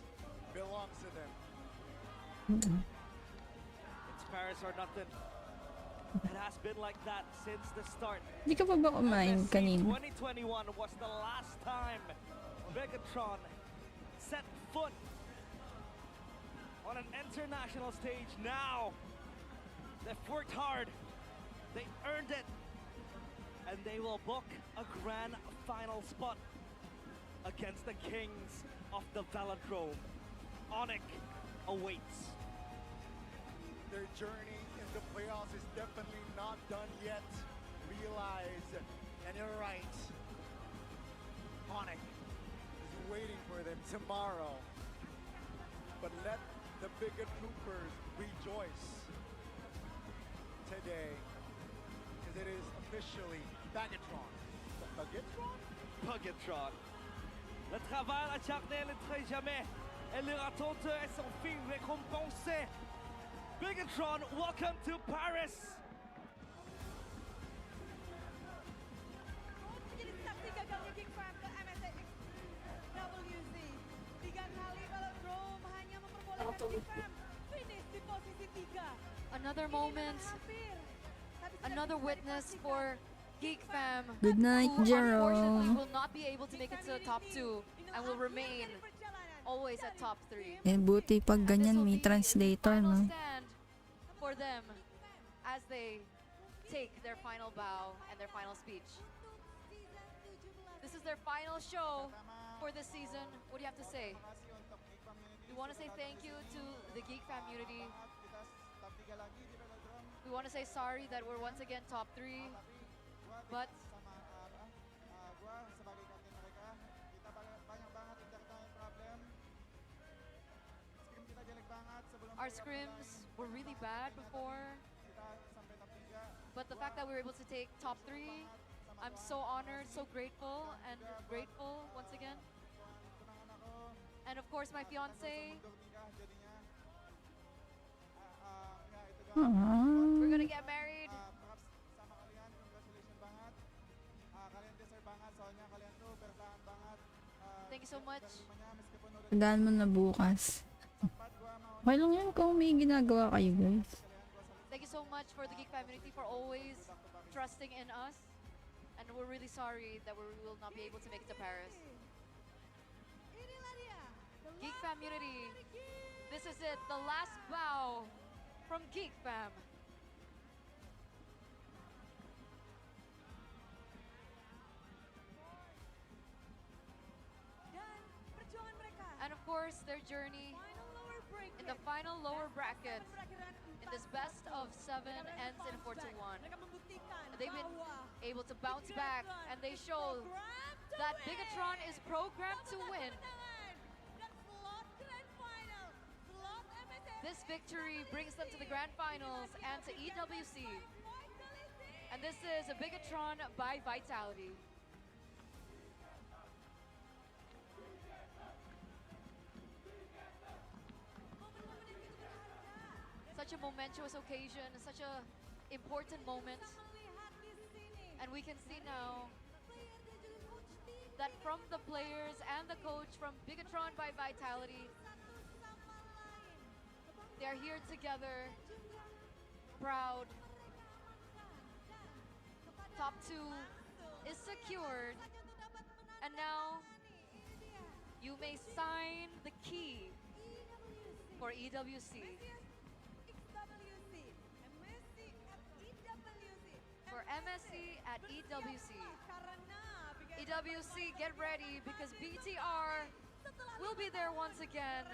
belongs to them. It's Paris or nothing. It has been like that since the start. Di ka pa ba kumain kanina? 2021 was the last time Megatron set foot on an international stage. Now, they've worked hard, they earned it, and they will book a grand final spot against the kings of the Velodrome. Onyx awaits. Their journey in the playoffs is definitely not done yet. Realize, and you're right, Onyx is waiting for them tomorrow. But let the bigger troopers rejoice today, because it is officially Bagatron. Bagatron? Bagatron. Le travail acharné ne traite jamais, et leur attente est son fin récompensé. Bigatron, welcome to Paris! Menjadi saksi gagalnya Geek Fam ke MSX WC. 3 kali Velodrome hanya memperbolehkan Geek Fam finish di posisi 3. Another moment, another witness for Geek Fam. Good night, who unfortunately Jerome. will not be able to make it to the top 2 and will remain always at top 3. Eh, buti pag ganyan may translator, no? Stand for them as they take their final bow and their final speech. This is their final show for this season. What do you have to say? We want to say thank you to the Geek Fam community. We want to say sorry that we're once again top 3, but our scrims were really bad before, but the fact that we were able to take top 3, I'm so honored, so grateful, and grateful once again. And of course, my fiance. We're gonna get married. Thank you so much. Tandaan mo na bukas. Okay lang yan kung may ginagawa kayo, guys. Thank you so much for the Geek community for always trusting in us. And we're really sorry that we will not be able to make it to Paris. Geek community, this is it, the last bow from Geek Fam. And of course, their journey in the final lower bracket in this best of 7 ends in 4-1. They've been able to bounce back, and they show that Bigatron is programmed to win. This victory brings them to the grand finals and to EWC. And this is a Bigatron by Vitality. Such a momentous occasion, such a important moment. And we can see now that from the players and the coach from Bigatron by Vitality, they are here together, proud. Top 2 is secured. And now you may sign the key for EWC. For MSC at EWC. EWC, get ready because BTR will be there once again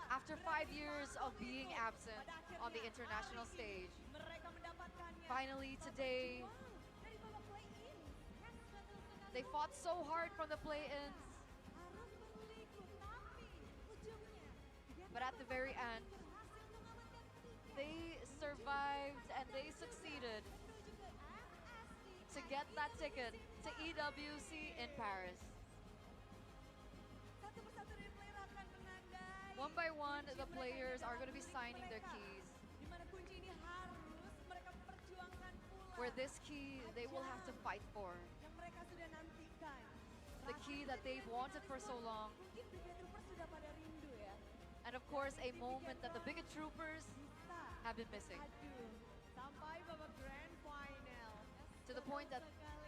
after 5 years of being absent on the international stage. Finally today, they fought so hard from the play-ins, But at the very end, they survived and they succeeded to get that ticket to EWC in Paris. One by one, the players are going to be signing their keys. Where this key they will have to fight for. The key that they've wanted for so long. And of course, a moment that the Bigot Troopers have been missing. To the point that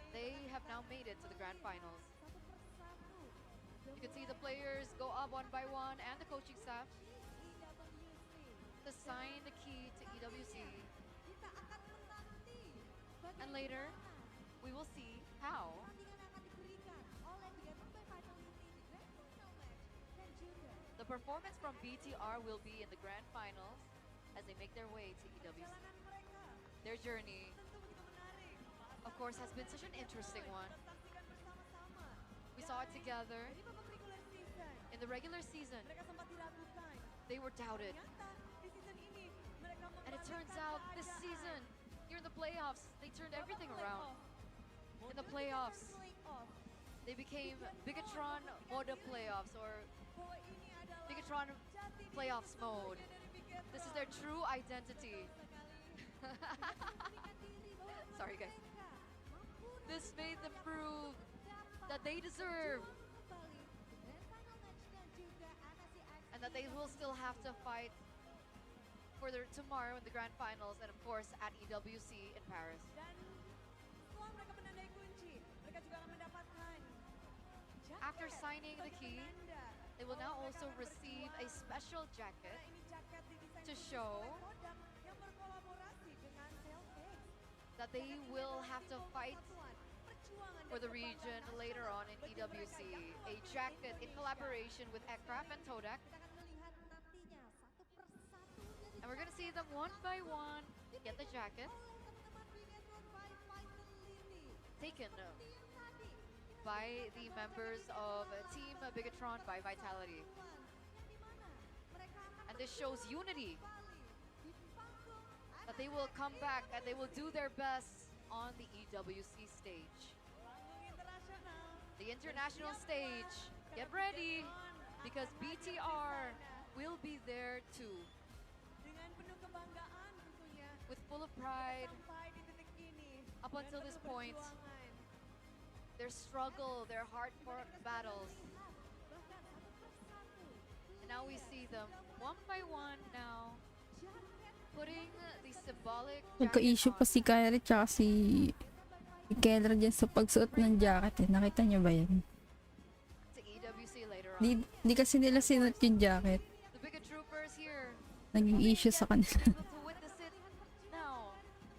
they have now made it to the grand finals. You can see the players go up one by one and the coaching staff to sign the key to EWC. And later, we will see how the performance from BTR will be in the grand finals as they make their way to EWC. Their journey, of course, has been such an interesting one. We saw it together in the regular season. They were doubted. And it turns out this season, here in the playoffs, they turned everything around. In the playoffs, they became Bigatron Moda Playoffs or Bigatron Playoffs mode. This is their true identity. Sorry guys. This made them prove that they deserve and that they will still have to fight for their tomorrow in the grand finals and of course at EWC in Paris. After signing the key, they will now also receive a special jacket to show that they will have to fight for the region later on in EWC. A jacket in collaboration with Ekraf and Todak. And we're gonna see them one by one get the jacket. Taken by the members of Team Bigatron by Vitality. And this shows unity. That they will come back and they will do their best on the EWC stage. The international stage, get ready because BTR will be there too. With full of pride, up until this point, their struggle, their hard-fought battles. And now we see them one by one now, putting the symbolic Nagka-issue pa si Kyrie tsaka si Keller dyan sa pagsuot ng jacket eh. Nakita niyo ba yan? to EWC later on. Di kasi nila sinuot yung jacket. The Bigot Troopers here. Naging issue sa kanila. To witness it now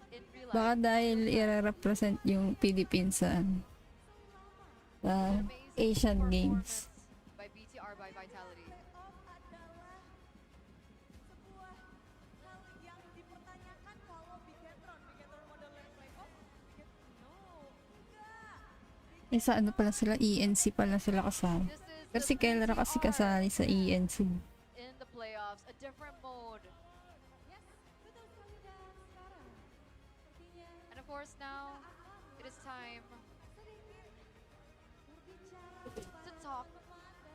in real life. Baka dahil i-represent yung Philippines sa Asian Games. By BTR by Vitality. Eh sa ano pala sila, ENC pala sila kasama. Pero si Keller kasi kasali sa ENC. In the playoffs, a different mode. And of course now, it is time to talk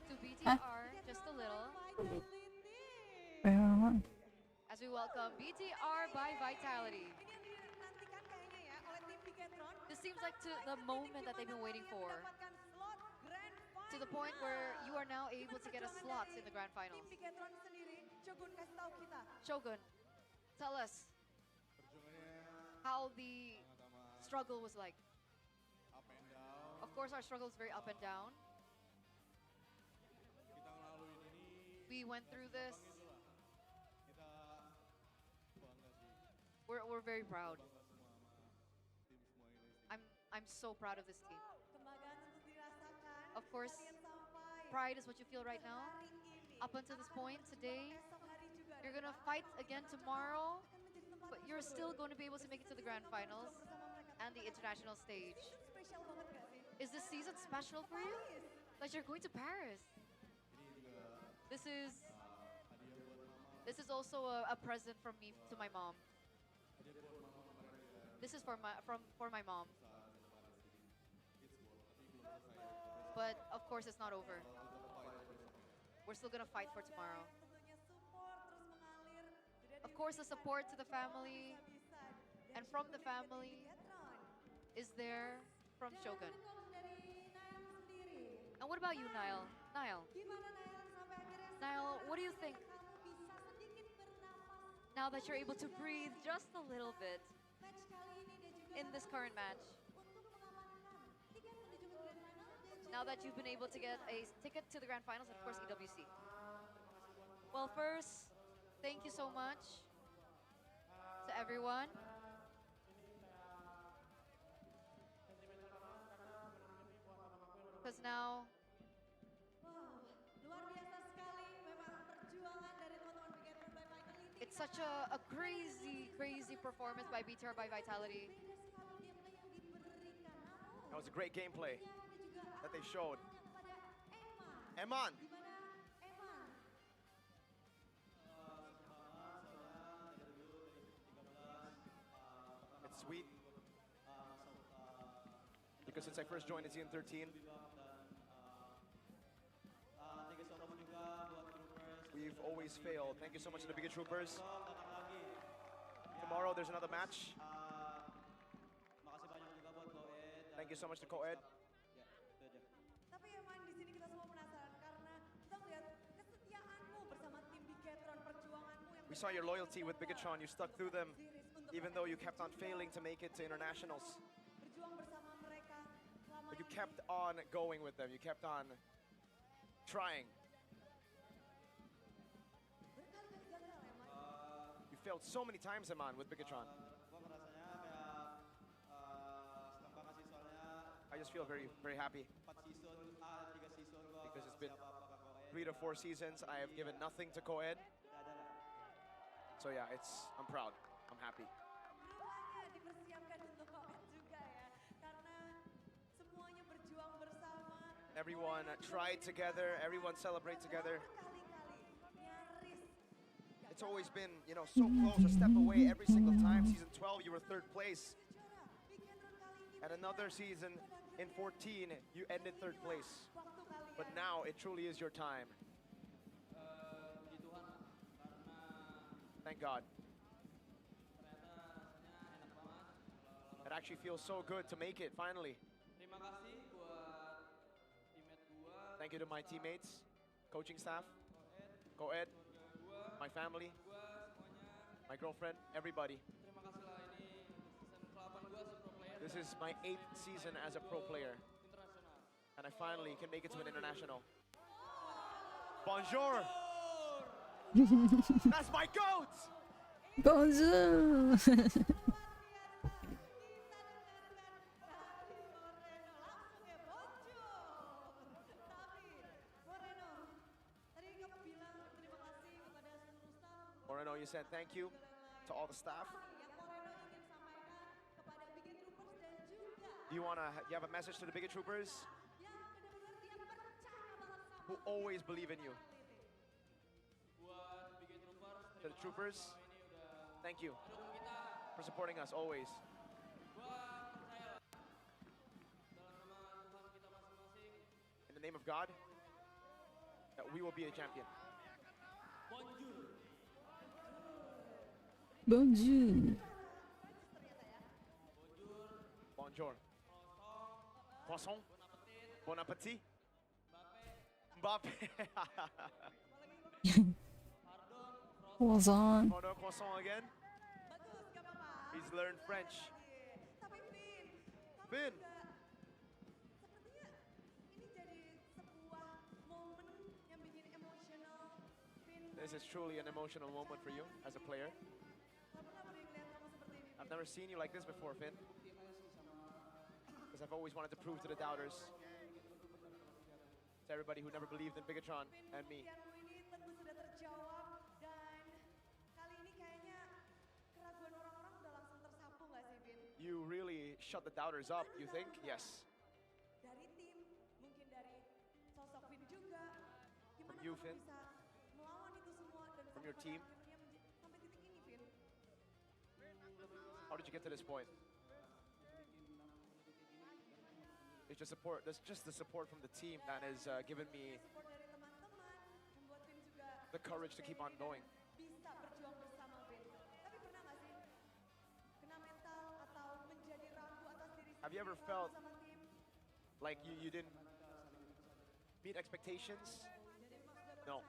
to BTR just a little. Kaya nga. As we welcome BTR by Vitality. This seems like the moment that they've been waiting for. To the point where you are now able to get a slot in the grand finals. Shogun, tell us how the struggle was like. Of course, our struggle is very up and down. We went through this. We're very proud. I'm so proud of this team. Of course, pride is what you feel right now. Up until this point, today, you're gonna fight again tomorrow, but you're still going to be able to make it to the grand finals and the international stage. Is this season special for you? Like you're going to Paris. This is This is also a present from me to my mom. This is for my mom. But of course, it's not over. We're still gonna fight for tomorrow. Of course, the support to the family and from the family is there from Shogun. And what about you, Niall? Niall, what do you think now that you're able to breathe just a little bit in this current match? Now that you've been able to get a ticket to the Grand Finals, and of course, EWC. Well, first, thank you so much to everyone. Because now, it's such a crazy performance by BTR, by Vitality. That was a great gameplay that they showed. Eman. It's sweet. Because since I first joined in season 13, we've always failed. Thank you so much to the Bigot Troopers. Tomorrow there's another match. Thank you so much to Coed. Tapi Eman, di sini kita semua penasaran karena kita melihat kesetiaanmu bersama tim Bigetron, perjuanganmu yang We saw your loyalty with Bigatron. You stuck through them, even though you kept on failing to make it to internationals. berjuang bersama mereka selama But you kept on going with them. You kept on trying. berkali-kali gagal, Eman. You failed so many times, Eman, with Bigatron. I just feel very happy. Because it's been 3 to 4 seasons. I have given nothing to Coed. So yeah, I'm proud. I'm happy. Rupanya dipersiapkan untuk Coed juga ya, karena semuanya berjuang bersama. Everyone tried together. Everyone celebrate together. It's always been, so close, a step away every single time. Season 12, you were 3rd place. And another season, in 14, you ended 3rd place. But now, it truly is your time. Thank God. It actually feels so good to make it, finally. Thank you to my teammates, coaching staff, Coed, my family, my girlfriend, everybody. This is my 8th season as a pro player. And I finally can make it to an international. Bonjour! That's my goat! Bonjour! Moreno, you said thank you to all the staff. Do you have a message to the Bigot Troopers? Who always believe in you. To the troopers, thank you for supporting us always. In the name of God, that we will be a champion. Bonjour. Bonjour. Croissant. Bon appétit. Mbappe. Croissant. Photo croissant again. He's learned French. Finn. This is truly an emotional moment for you as a player. I've never seen you like this before, Finn. Because I've always wanted to prove to the doubters, to everybody who never believed in Bigatron and me. You really shut the doubters up, you think? Yes. From you, Finn. From your team. How did you get to this point? It's just support. That's just the support from the team that has given me Support dari teman-teman, membuat tim juga the courage to keep on going. bisa berjuang bersama Ben. Tapi pernah nggak sih kena mental atau menjadi ragu atas diri Have you ever sendiri felt sama tim? like you didn't meet expectations? No.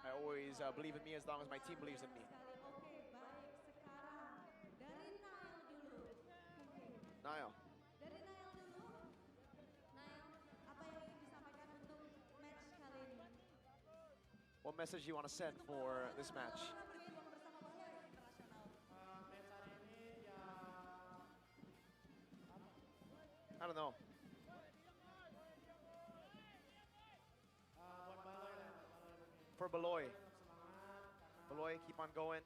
I always believe in me as long as my team believes in me. Oke, baik sekarang dari Nail dulu. Niall, Dari Nail dulu. Nail, apa yang ingin disampaikan untuk match kali ini? what message do you want to send for this match? Berjuang bersama Bola Internasional. I don't know. For Beloy. Beloy, keep on going.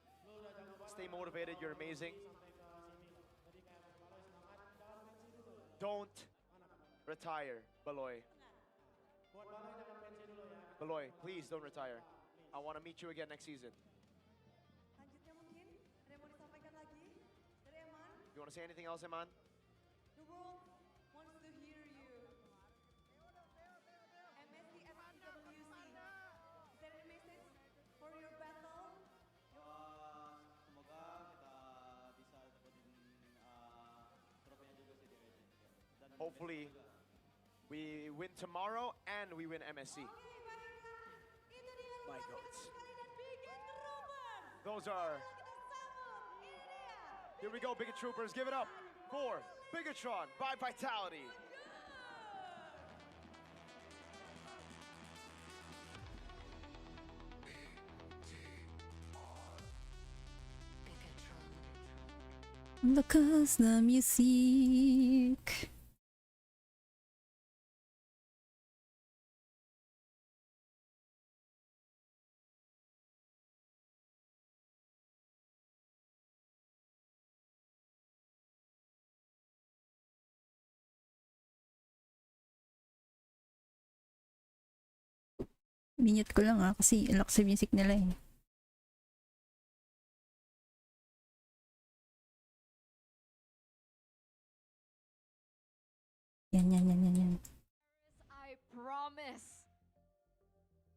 Stay motivated, you're amazing. Don't retire, Beloy. Beloy, please don't retire. I want to meet you again next season. Lanjutnya mungkin ada yang mau disampaikan lagi dari Eman? You want to say anything else, Iman? The world wants to hear you. MSC FCWC. Is there any message for your battle? Semoga kita bisa dapetin trofinya juga sih di Legend. Dan Hopefully, we win tomorrow and we win MSC. My goats. Those are. Here we go, Bigot Troopers. Give it up for Bigotron by Vitality. The custom you seek. Minute ko lang kasi lock sa music nila eh. Yan. I promise.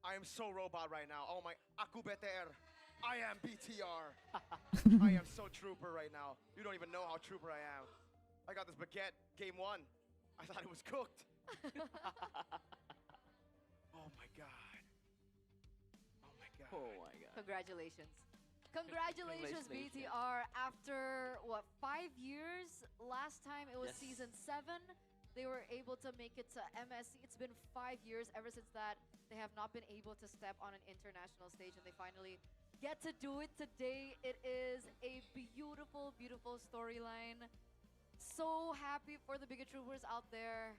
I am so robot right now. Oh my, aku BTR. I am BTR. I am so trooper right now. You don't even know how trooper I am. I got this baguette, game 1. I thought it was cooked. Oh my god. Oh my god. Oh my god. Congratulations. Congratulations, Congratulations. BTR. After, what, 5 years? Last time it was Yes. season 7. They were able to make it to MSC. It's been 5 years. Ever since that, they have not been able to step on an international stage, and they finally get to do it today. It is a beautiful, beautiful storyline. So happy for the Bigot Troopers out there.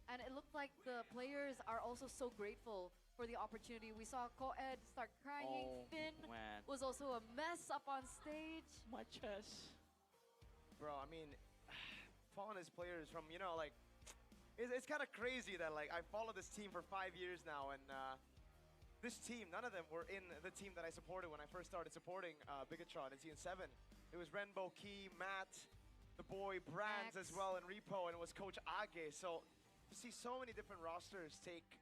And it looked like the players are also so grateful for the opportunity. We saw Coed start crying. Oh, Finn man. was also a mess up on stage. My chest. Bro, I mean, following his players from, you know, like, it's kind of crazy that, like, I followed this team for 5 years now, and this team, none of them were in the team that I supported when I first started supporting Bigotron in Season 7. It was Renbo, Key, Matt, the boy Brands as well, and Repo, and it was Coach Age. So to see so many different rosters take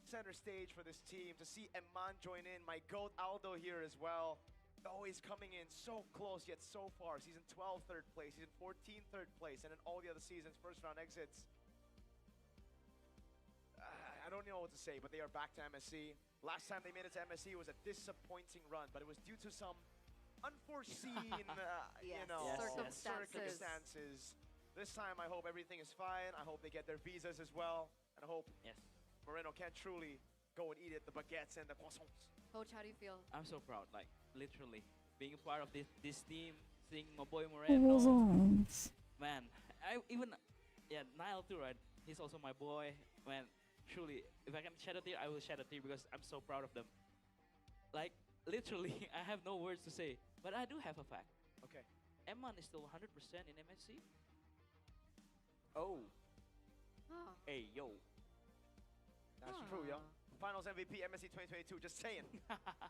center stage for this team, to see Eman join in, my GOAT Aldo here as well, always coming in so close yet so far. Season 12, 3rd place, Season 14, 3rd place, and then all the other seasons, first round exits. I don't know what to say, but they are back to MSC. Last time they made it to MSC was a disappointing run, but it was due to some unforeseen, you know, circumstances. This time, I hope everything is fine. I hope they get their visas as well, and I hope Moreno can truly go and eat it, the baguettes and the croissants. Coach, how do you feel? I'm so proud, like literally being a part of this team, seeing my boy Moreno. Man, I even Niall too, right? He's also my boy. Man, truly, if I can shed a tear, I will shed a tear because I'm so proud of them. Like literally, I have no words to say, but I do have a fact. Okay. Eman is still 100% in MSC. Oh. Hey yo. That's true, yo. Finals MVP, MSC 2022, just saying.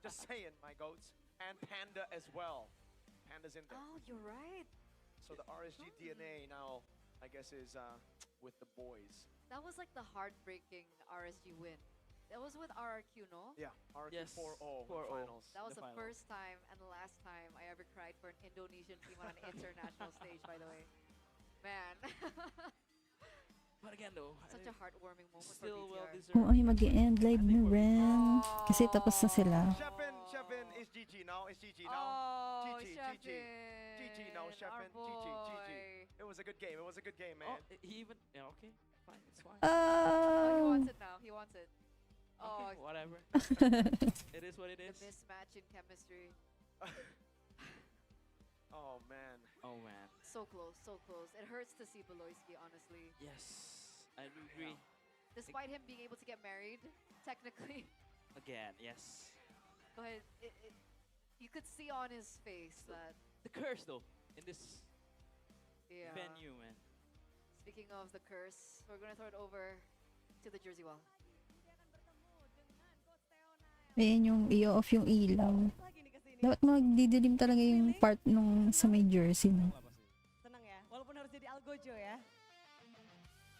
Just saying, my goats. And Panda as well. Panda's in there. Oh, you're right. So the RSG DNA now, I guess, is with the boys. That was like the heartbreaking RSG win. That was with RRQ, no? Yeah, RRQ Yes, 4-0 4-0. finals. That was the final. first time and the last time I ever cried for an Indonesian team on an international stage, by the way. Man. But again though, Such a heartwarming moment still for well BTR. deserved. Kung ay mag-e-end live mo rin. Kasi tapos na sila. Shepin is GG now. It's GG now. Oh, GG, GG. GG now, Shepin. GG, GG. It was a good game. It was a good game, man. Oh, he even okay, fine, it's fine. Oh, he wants it now. He wants it. Oh, Okay, whatever. It is what it is. The mismatch in chemistry. Oh man. Oh man. So close, so close. It hurts to see Beloyski, honestly. Yes, I do agree. Despite him being able to get married, technically. Again, yes. But you could see on his face that... The curse though, in this Yeah. venue, man. Speaking of the curse, we're gonna throw it over to the Jersey Wall. Ayan yung i-off yung ilaw. Dapat magdidilim talaga yung part nung sa may jersey, no? Senang ya, walaupun harus jadi algojo ya.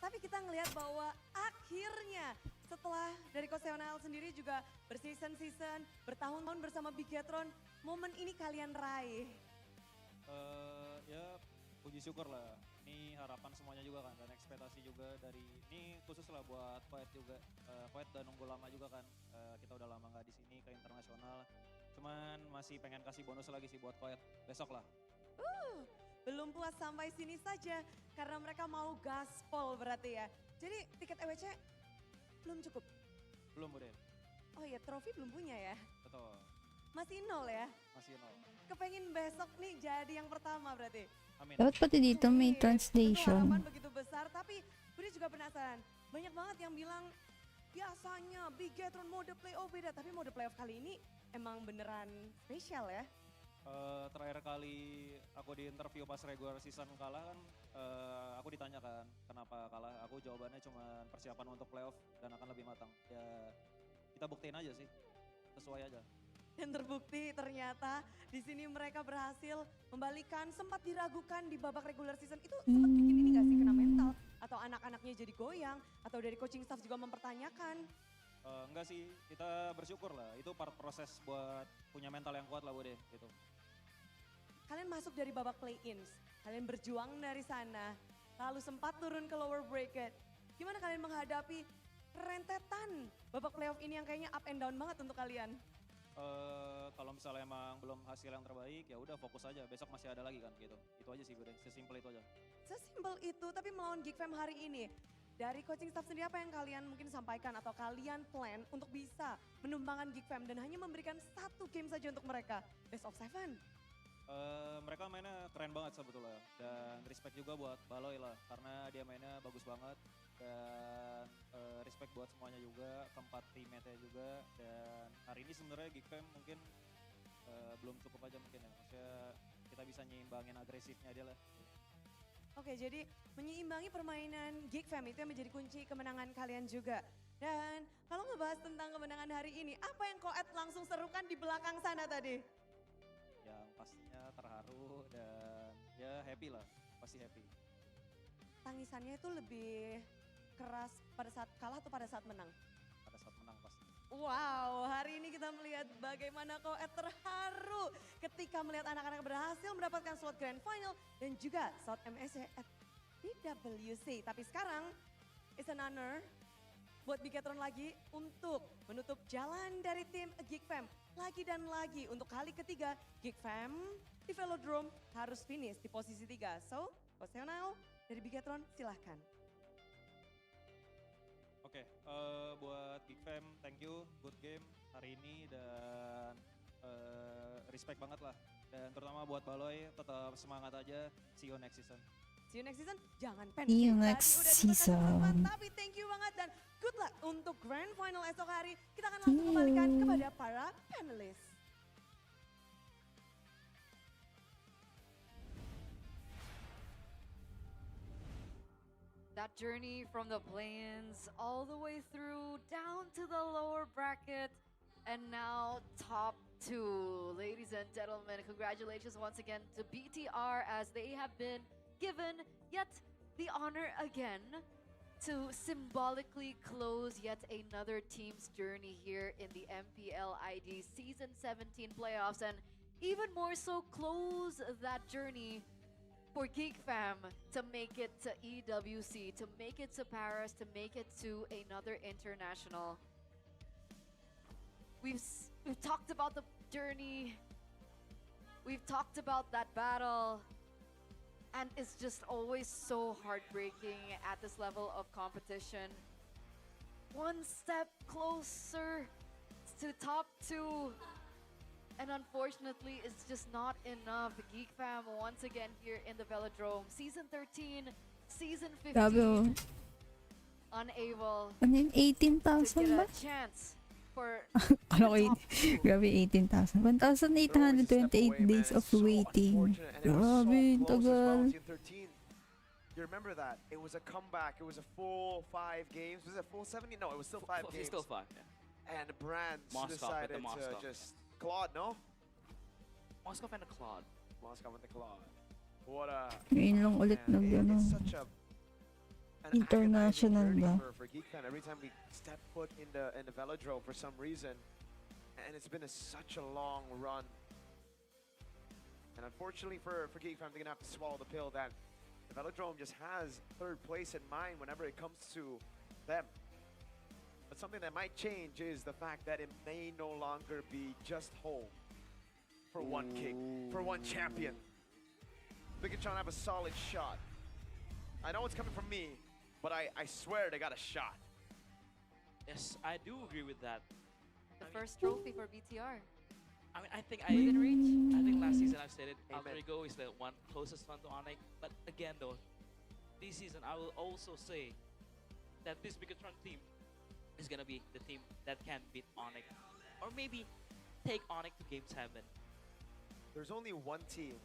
Tapi kita ngelihat bahwa akhirnya setelah dari Koseonal sendiri juga berseason-season, bertahun-tahun bersama Bigetron, momen ini kalian raih. Ya puji syukur lah. Ini harapan semuanya juga kan dan ekspektasi juga dari ini khusus lah buat Quiet juga. Quiet udah nunggu lama juga kan. Kita udah lama nggak di sini ke internasional. Cuman masih pengen kasih bonus lagi sih buat Quiet besok lah. Belum puas sampai sini saja karena mereka mau gaspol berarti ya. Jadi tiket EWC belum cukup. Belum Bude. Oh iya, trofi belum punya ya. Betul. Masih nol ya. Masih nol. Kepengen besok nih jadi yang pertama berarti. Amin. Dapat pati dito may Tentu translation. harapan begitu besar, tapi Budi juga penasaran. Banyak banget yang bilang biasanya Bigetron mode playoff beda, tapi mode playoff kali ini emang beneran spesial ya. Terakhir kali aku di interview pas regular season kalah kan, aku ditanyakan kenapa kalah. Aku jawabannya cuma persiapan untuk playoff dan akan lebih matang. Ya kita buktiin aja sih, sesuai aja. Dan terbukti ternyata di sini mereka berhasil membalikan, sempat diragukan di babak regular season itu sempat bikin ini gak sih kena mental atau anak-anaknya jadi goyang atau dari coaching staff juga mempertanyakan. Enggak sih, kita bersyukur lah. Itu part proses buat punya mental yang kuat lah Bude gitu. Kalian masuk dari babak play-ins, kalian berjuang dari sana, lalu sempat turun ke lower bracket. Gimana kalian menghadapi rentetan babak playoff ini yang kayaknya up and down banget untuk kalian? Kalau misalnya emang belum hasil yang terbaik ya udah fokus aja, besok masih ada lagi kan gitu. Itu aja sih Bude, sesimpel itu aja. Sesimpel itu, tapi melawan Geek Fam hari ini, dari coaching staff sendiri apa yang kalian mungkin sampaikan atau kalian plan untuk bisa menumbangkan Geek Fam dan hanya memberikan satu game saja untuk mereka, best of 7? Mereka mainnya keren banget sebetulnya dan respect juga buat Baloy lah karena dia mainnya bagus banget dan respect buat semuanya juga, keempat teammate-nya juga dan hari ini sebenarnya Geek Fam mungkin belum cukup aja mungkin ya, maksudnya kita bisa nyimbangin agresifnya dia lah. Oke, jadi menyeimbangi permainan Geek Fam itu yang menjadi kunci kemenangan kalian juga. Dan kalau ngebahas tentang kemenangan hari ini, apa yang Koet langsung serukan di belakang sana tadi? Yang pastinya terharu dan ya happy lah, pasti happy. Tangisannya itu lebih keras pada saat kalah atau pada saat menang? Pada saat menang pasti. Wow, hari ini kita melihat bagaimana Koet terharu ketika melihat anak-anak berhasil mendapatkan slot Grand Final dan juga slot MSC at PWC. Tapi sekarang, it's an honor buat Bigetron lagi untuk menutup jalan dari tim Geek Fam. Lagi dan lagi untuk kali ketiga Geek Fam di Velodrome harus finish di posisi 3. So, Koseonal dari Bigetron silahkan. Oke, buat Geek Fam, thank you, good game hari ini dan respect banget lah. Dan terutama buat Baloy, tetap semangat aja, see you next season. See you next season, jangan pensiun. See you next season. Tapi thank you banget dan good luck untuk Grand Final esok hari. Kita akan langsung kembalikan kepada para panelis. That journey from the play-ins all the way through down to the lower bracket and now top 2. Ladies and gentlemen, congratulations once again to BTR as they have been given yet the honor again to symbolically close yet another team's journey here in the MPL ID Season 17 playoffs, and even more so close that journey for GEEK Fam to make it to EWC, to make it to Paris, to make it to another international. We've talked about the journey, we've talked about that battle, and it's just always so heartbreaking at this level of competition. One step closer to top 2, and unfortunately it's just not enough. GEEK Fam once again here in the Velodrome. Season 13, Season 15, Grabe. unable Ano yun? to get 18,000 ba? a chance for Kala ko grabe 18,000. 1,828 days of waiting. Grabe, tagal. You remember that? It was a comeback. It was a full 5 games. Was it full 70? No, it was still 5 games. Still 5, yeah. And Brands Moscow with the decided Moscow. to just Claude, no? Moscow and a Claude. Moscow with the Claude. What a Ngayon lang ulit nag ano. it's such a an International agonizing ba? journey for GEEK Fan. Every time we step foot in the Velodrome for some reason, and it's been such a long run. And unfortunately for GEEK Fan, they're gonna have to swallow the pill that the Velodrome just has 3rd place in mind whenever it comes to them. But something that might change is the fact that it may no longer be just home for one king, for one champion. Bigatron have a solid shot. I know it's coming from me, but I swear they got a shot. Yes, I do agree with that. the first trophy for BTR. I mean, I think Within reach. I think last season I've said it. Amen. Alter Ego is the one closest one to Onyx. But again, though, this season I will also say that this Bigatron team is gonna be the team that can beat Onyx, or maybe take Onyx to Game 7. There's only one team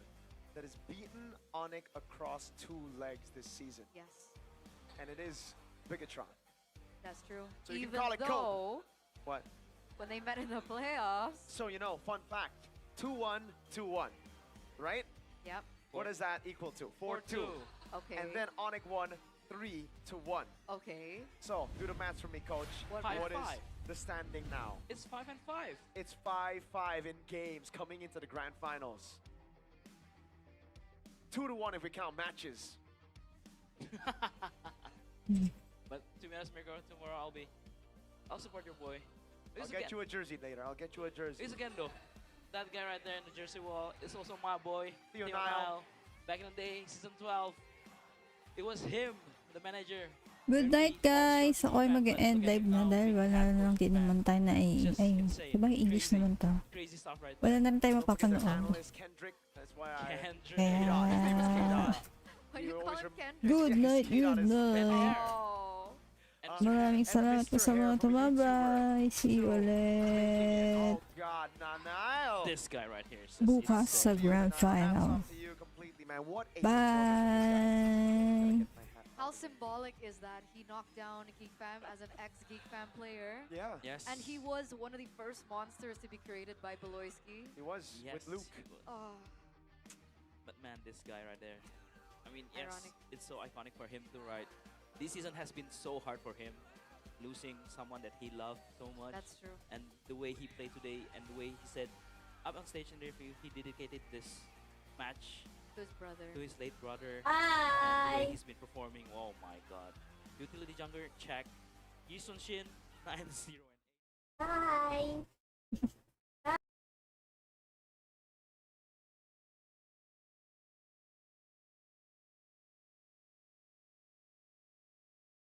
that has beaten Onyx across 2 legs this season, Yes, and it is Bigatron. that's true. So you Even can call it though What? when they met in the playoffs, So you know, fun fact: 2-1, 2-1, right? yep. What does that equal to? 4-2. Okay. And then Onyx won 3-1. Okay. So do the maths for me, coach. What- What is 5-5. the standing now? It's 5-5. It's 5-5 in games coming into the grand finals. 2-1 if we count matches. But to be honest, Mirko, tomorrow I'll support your boy. I'll get you a jersey later. I'll get you a jersey. This again though, that guy right there in the jersey wall is also my boy, Theo Theo Nile. Nile. Back in the day, season 12, it was him, the manager. Good night guys! Ako ay mag-end live na dahil wala na lang din naman tayo na ay diba English naman to. Crazy stuff right Wala there. na rin tayo Don't forget the mapapanood. analyst Kendrick. That's why I. Kendrick. Kaya, What do you call it, Kendrick? good night, Yes, good night. Oh. Maraming salamat po sa mga tumabay. See you ulit. Oh God, Nanail. This guy right here. Says Bukas it's sa grand Hats final. off to you completely, man. What a Bye! How symbolic is that? He knocked down Geek Fam as an ex-Geek Fam player. Yeah. Yes. And he was one of the first monsters to be created by Beloyski. He was Yes, with Luke. he was. Oh, But man, this guy right there. I mean, yes, Ironic. it's so iconic for him too, right? This season has been so hard for him, losing someone that he loved so much. that's true. And the way he played today, and the way he said, up on stage in the review, he dedicated this match To his brother. to his late brother. Bye. And the way he's been performing, oh my god. Utility Jungler, check. Yisun Shin, 9-0. Bye.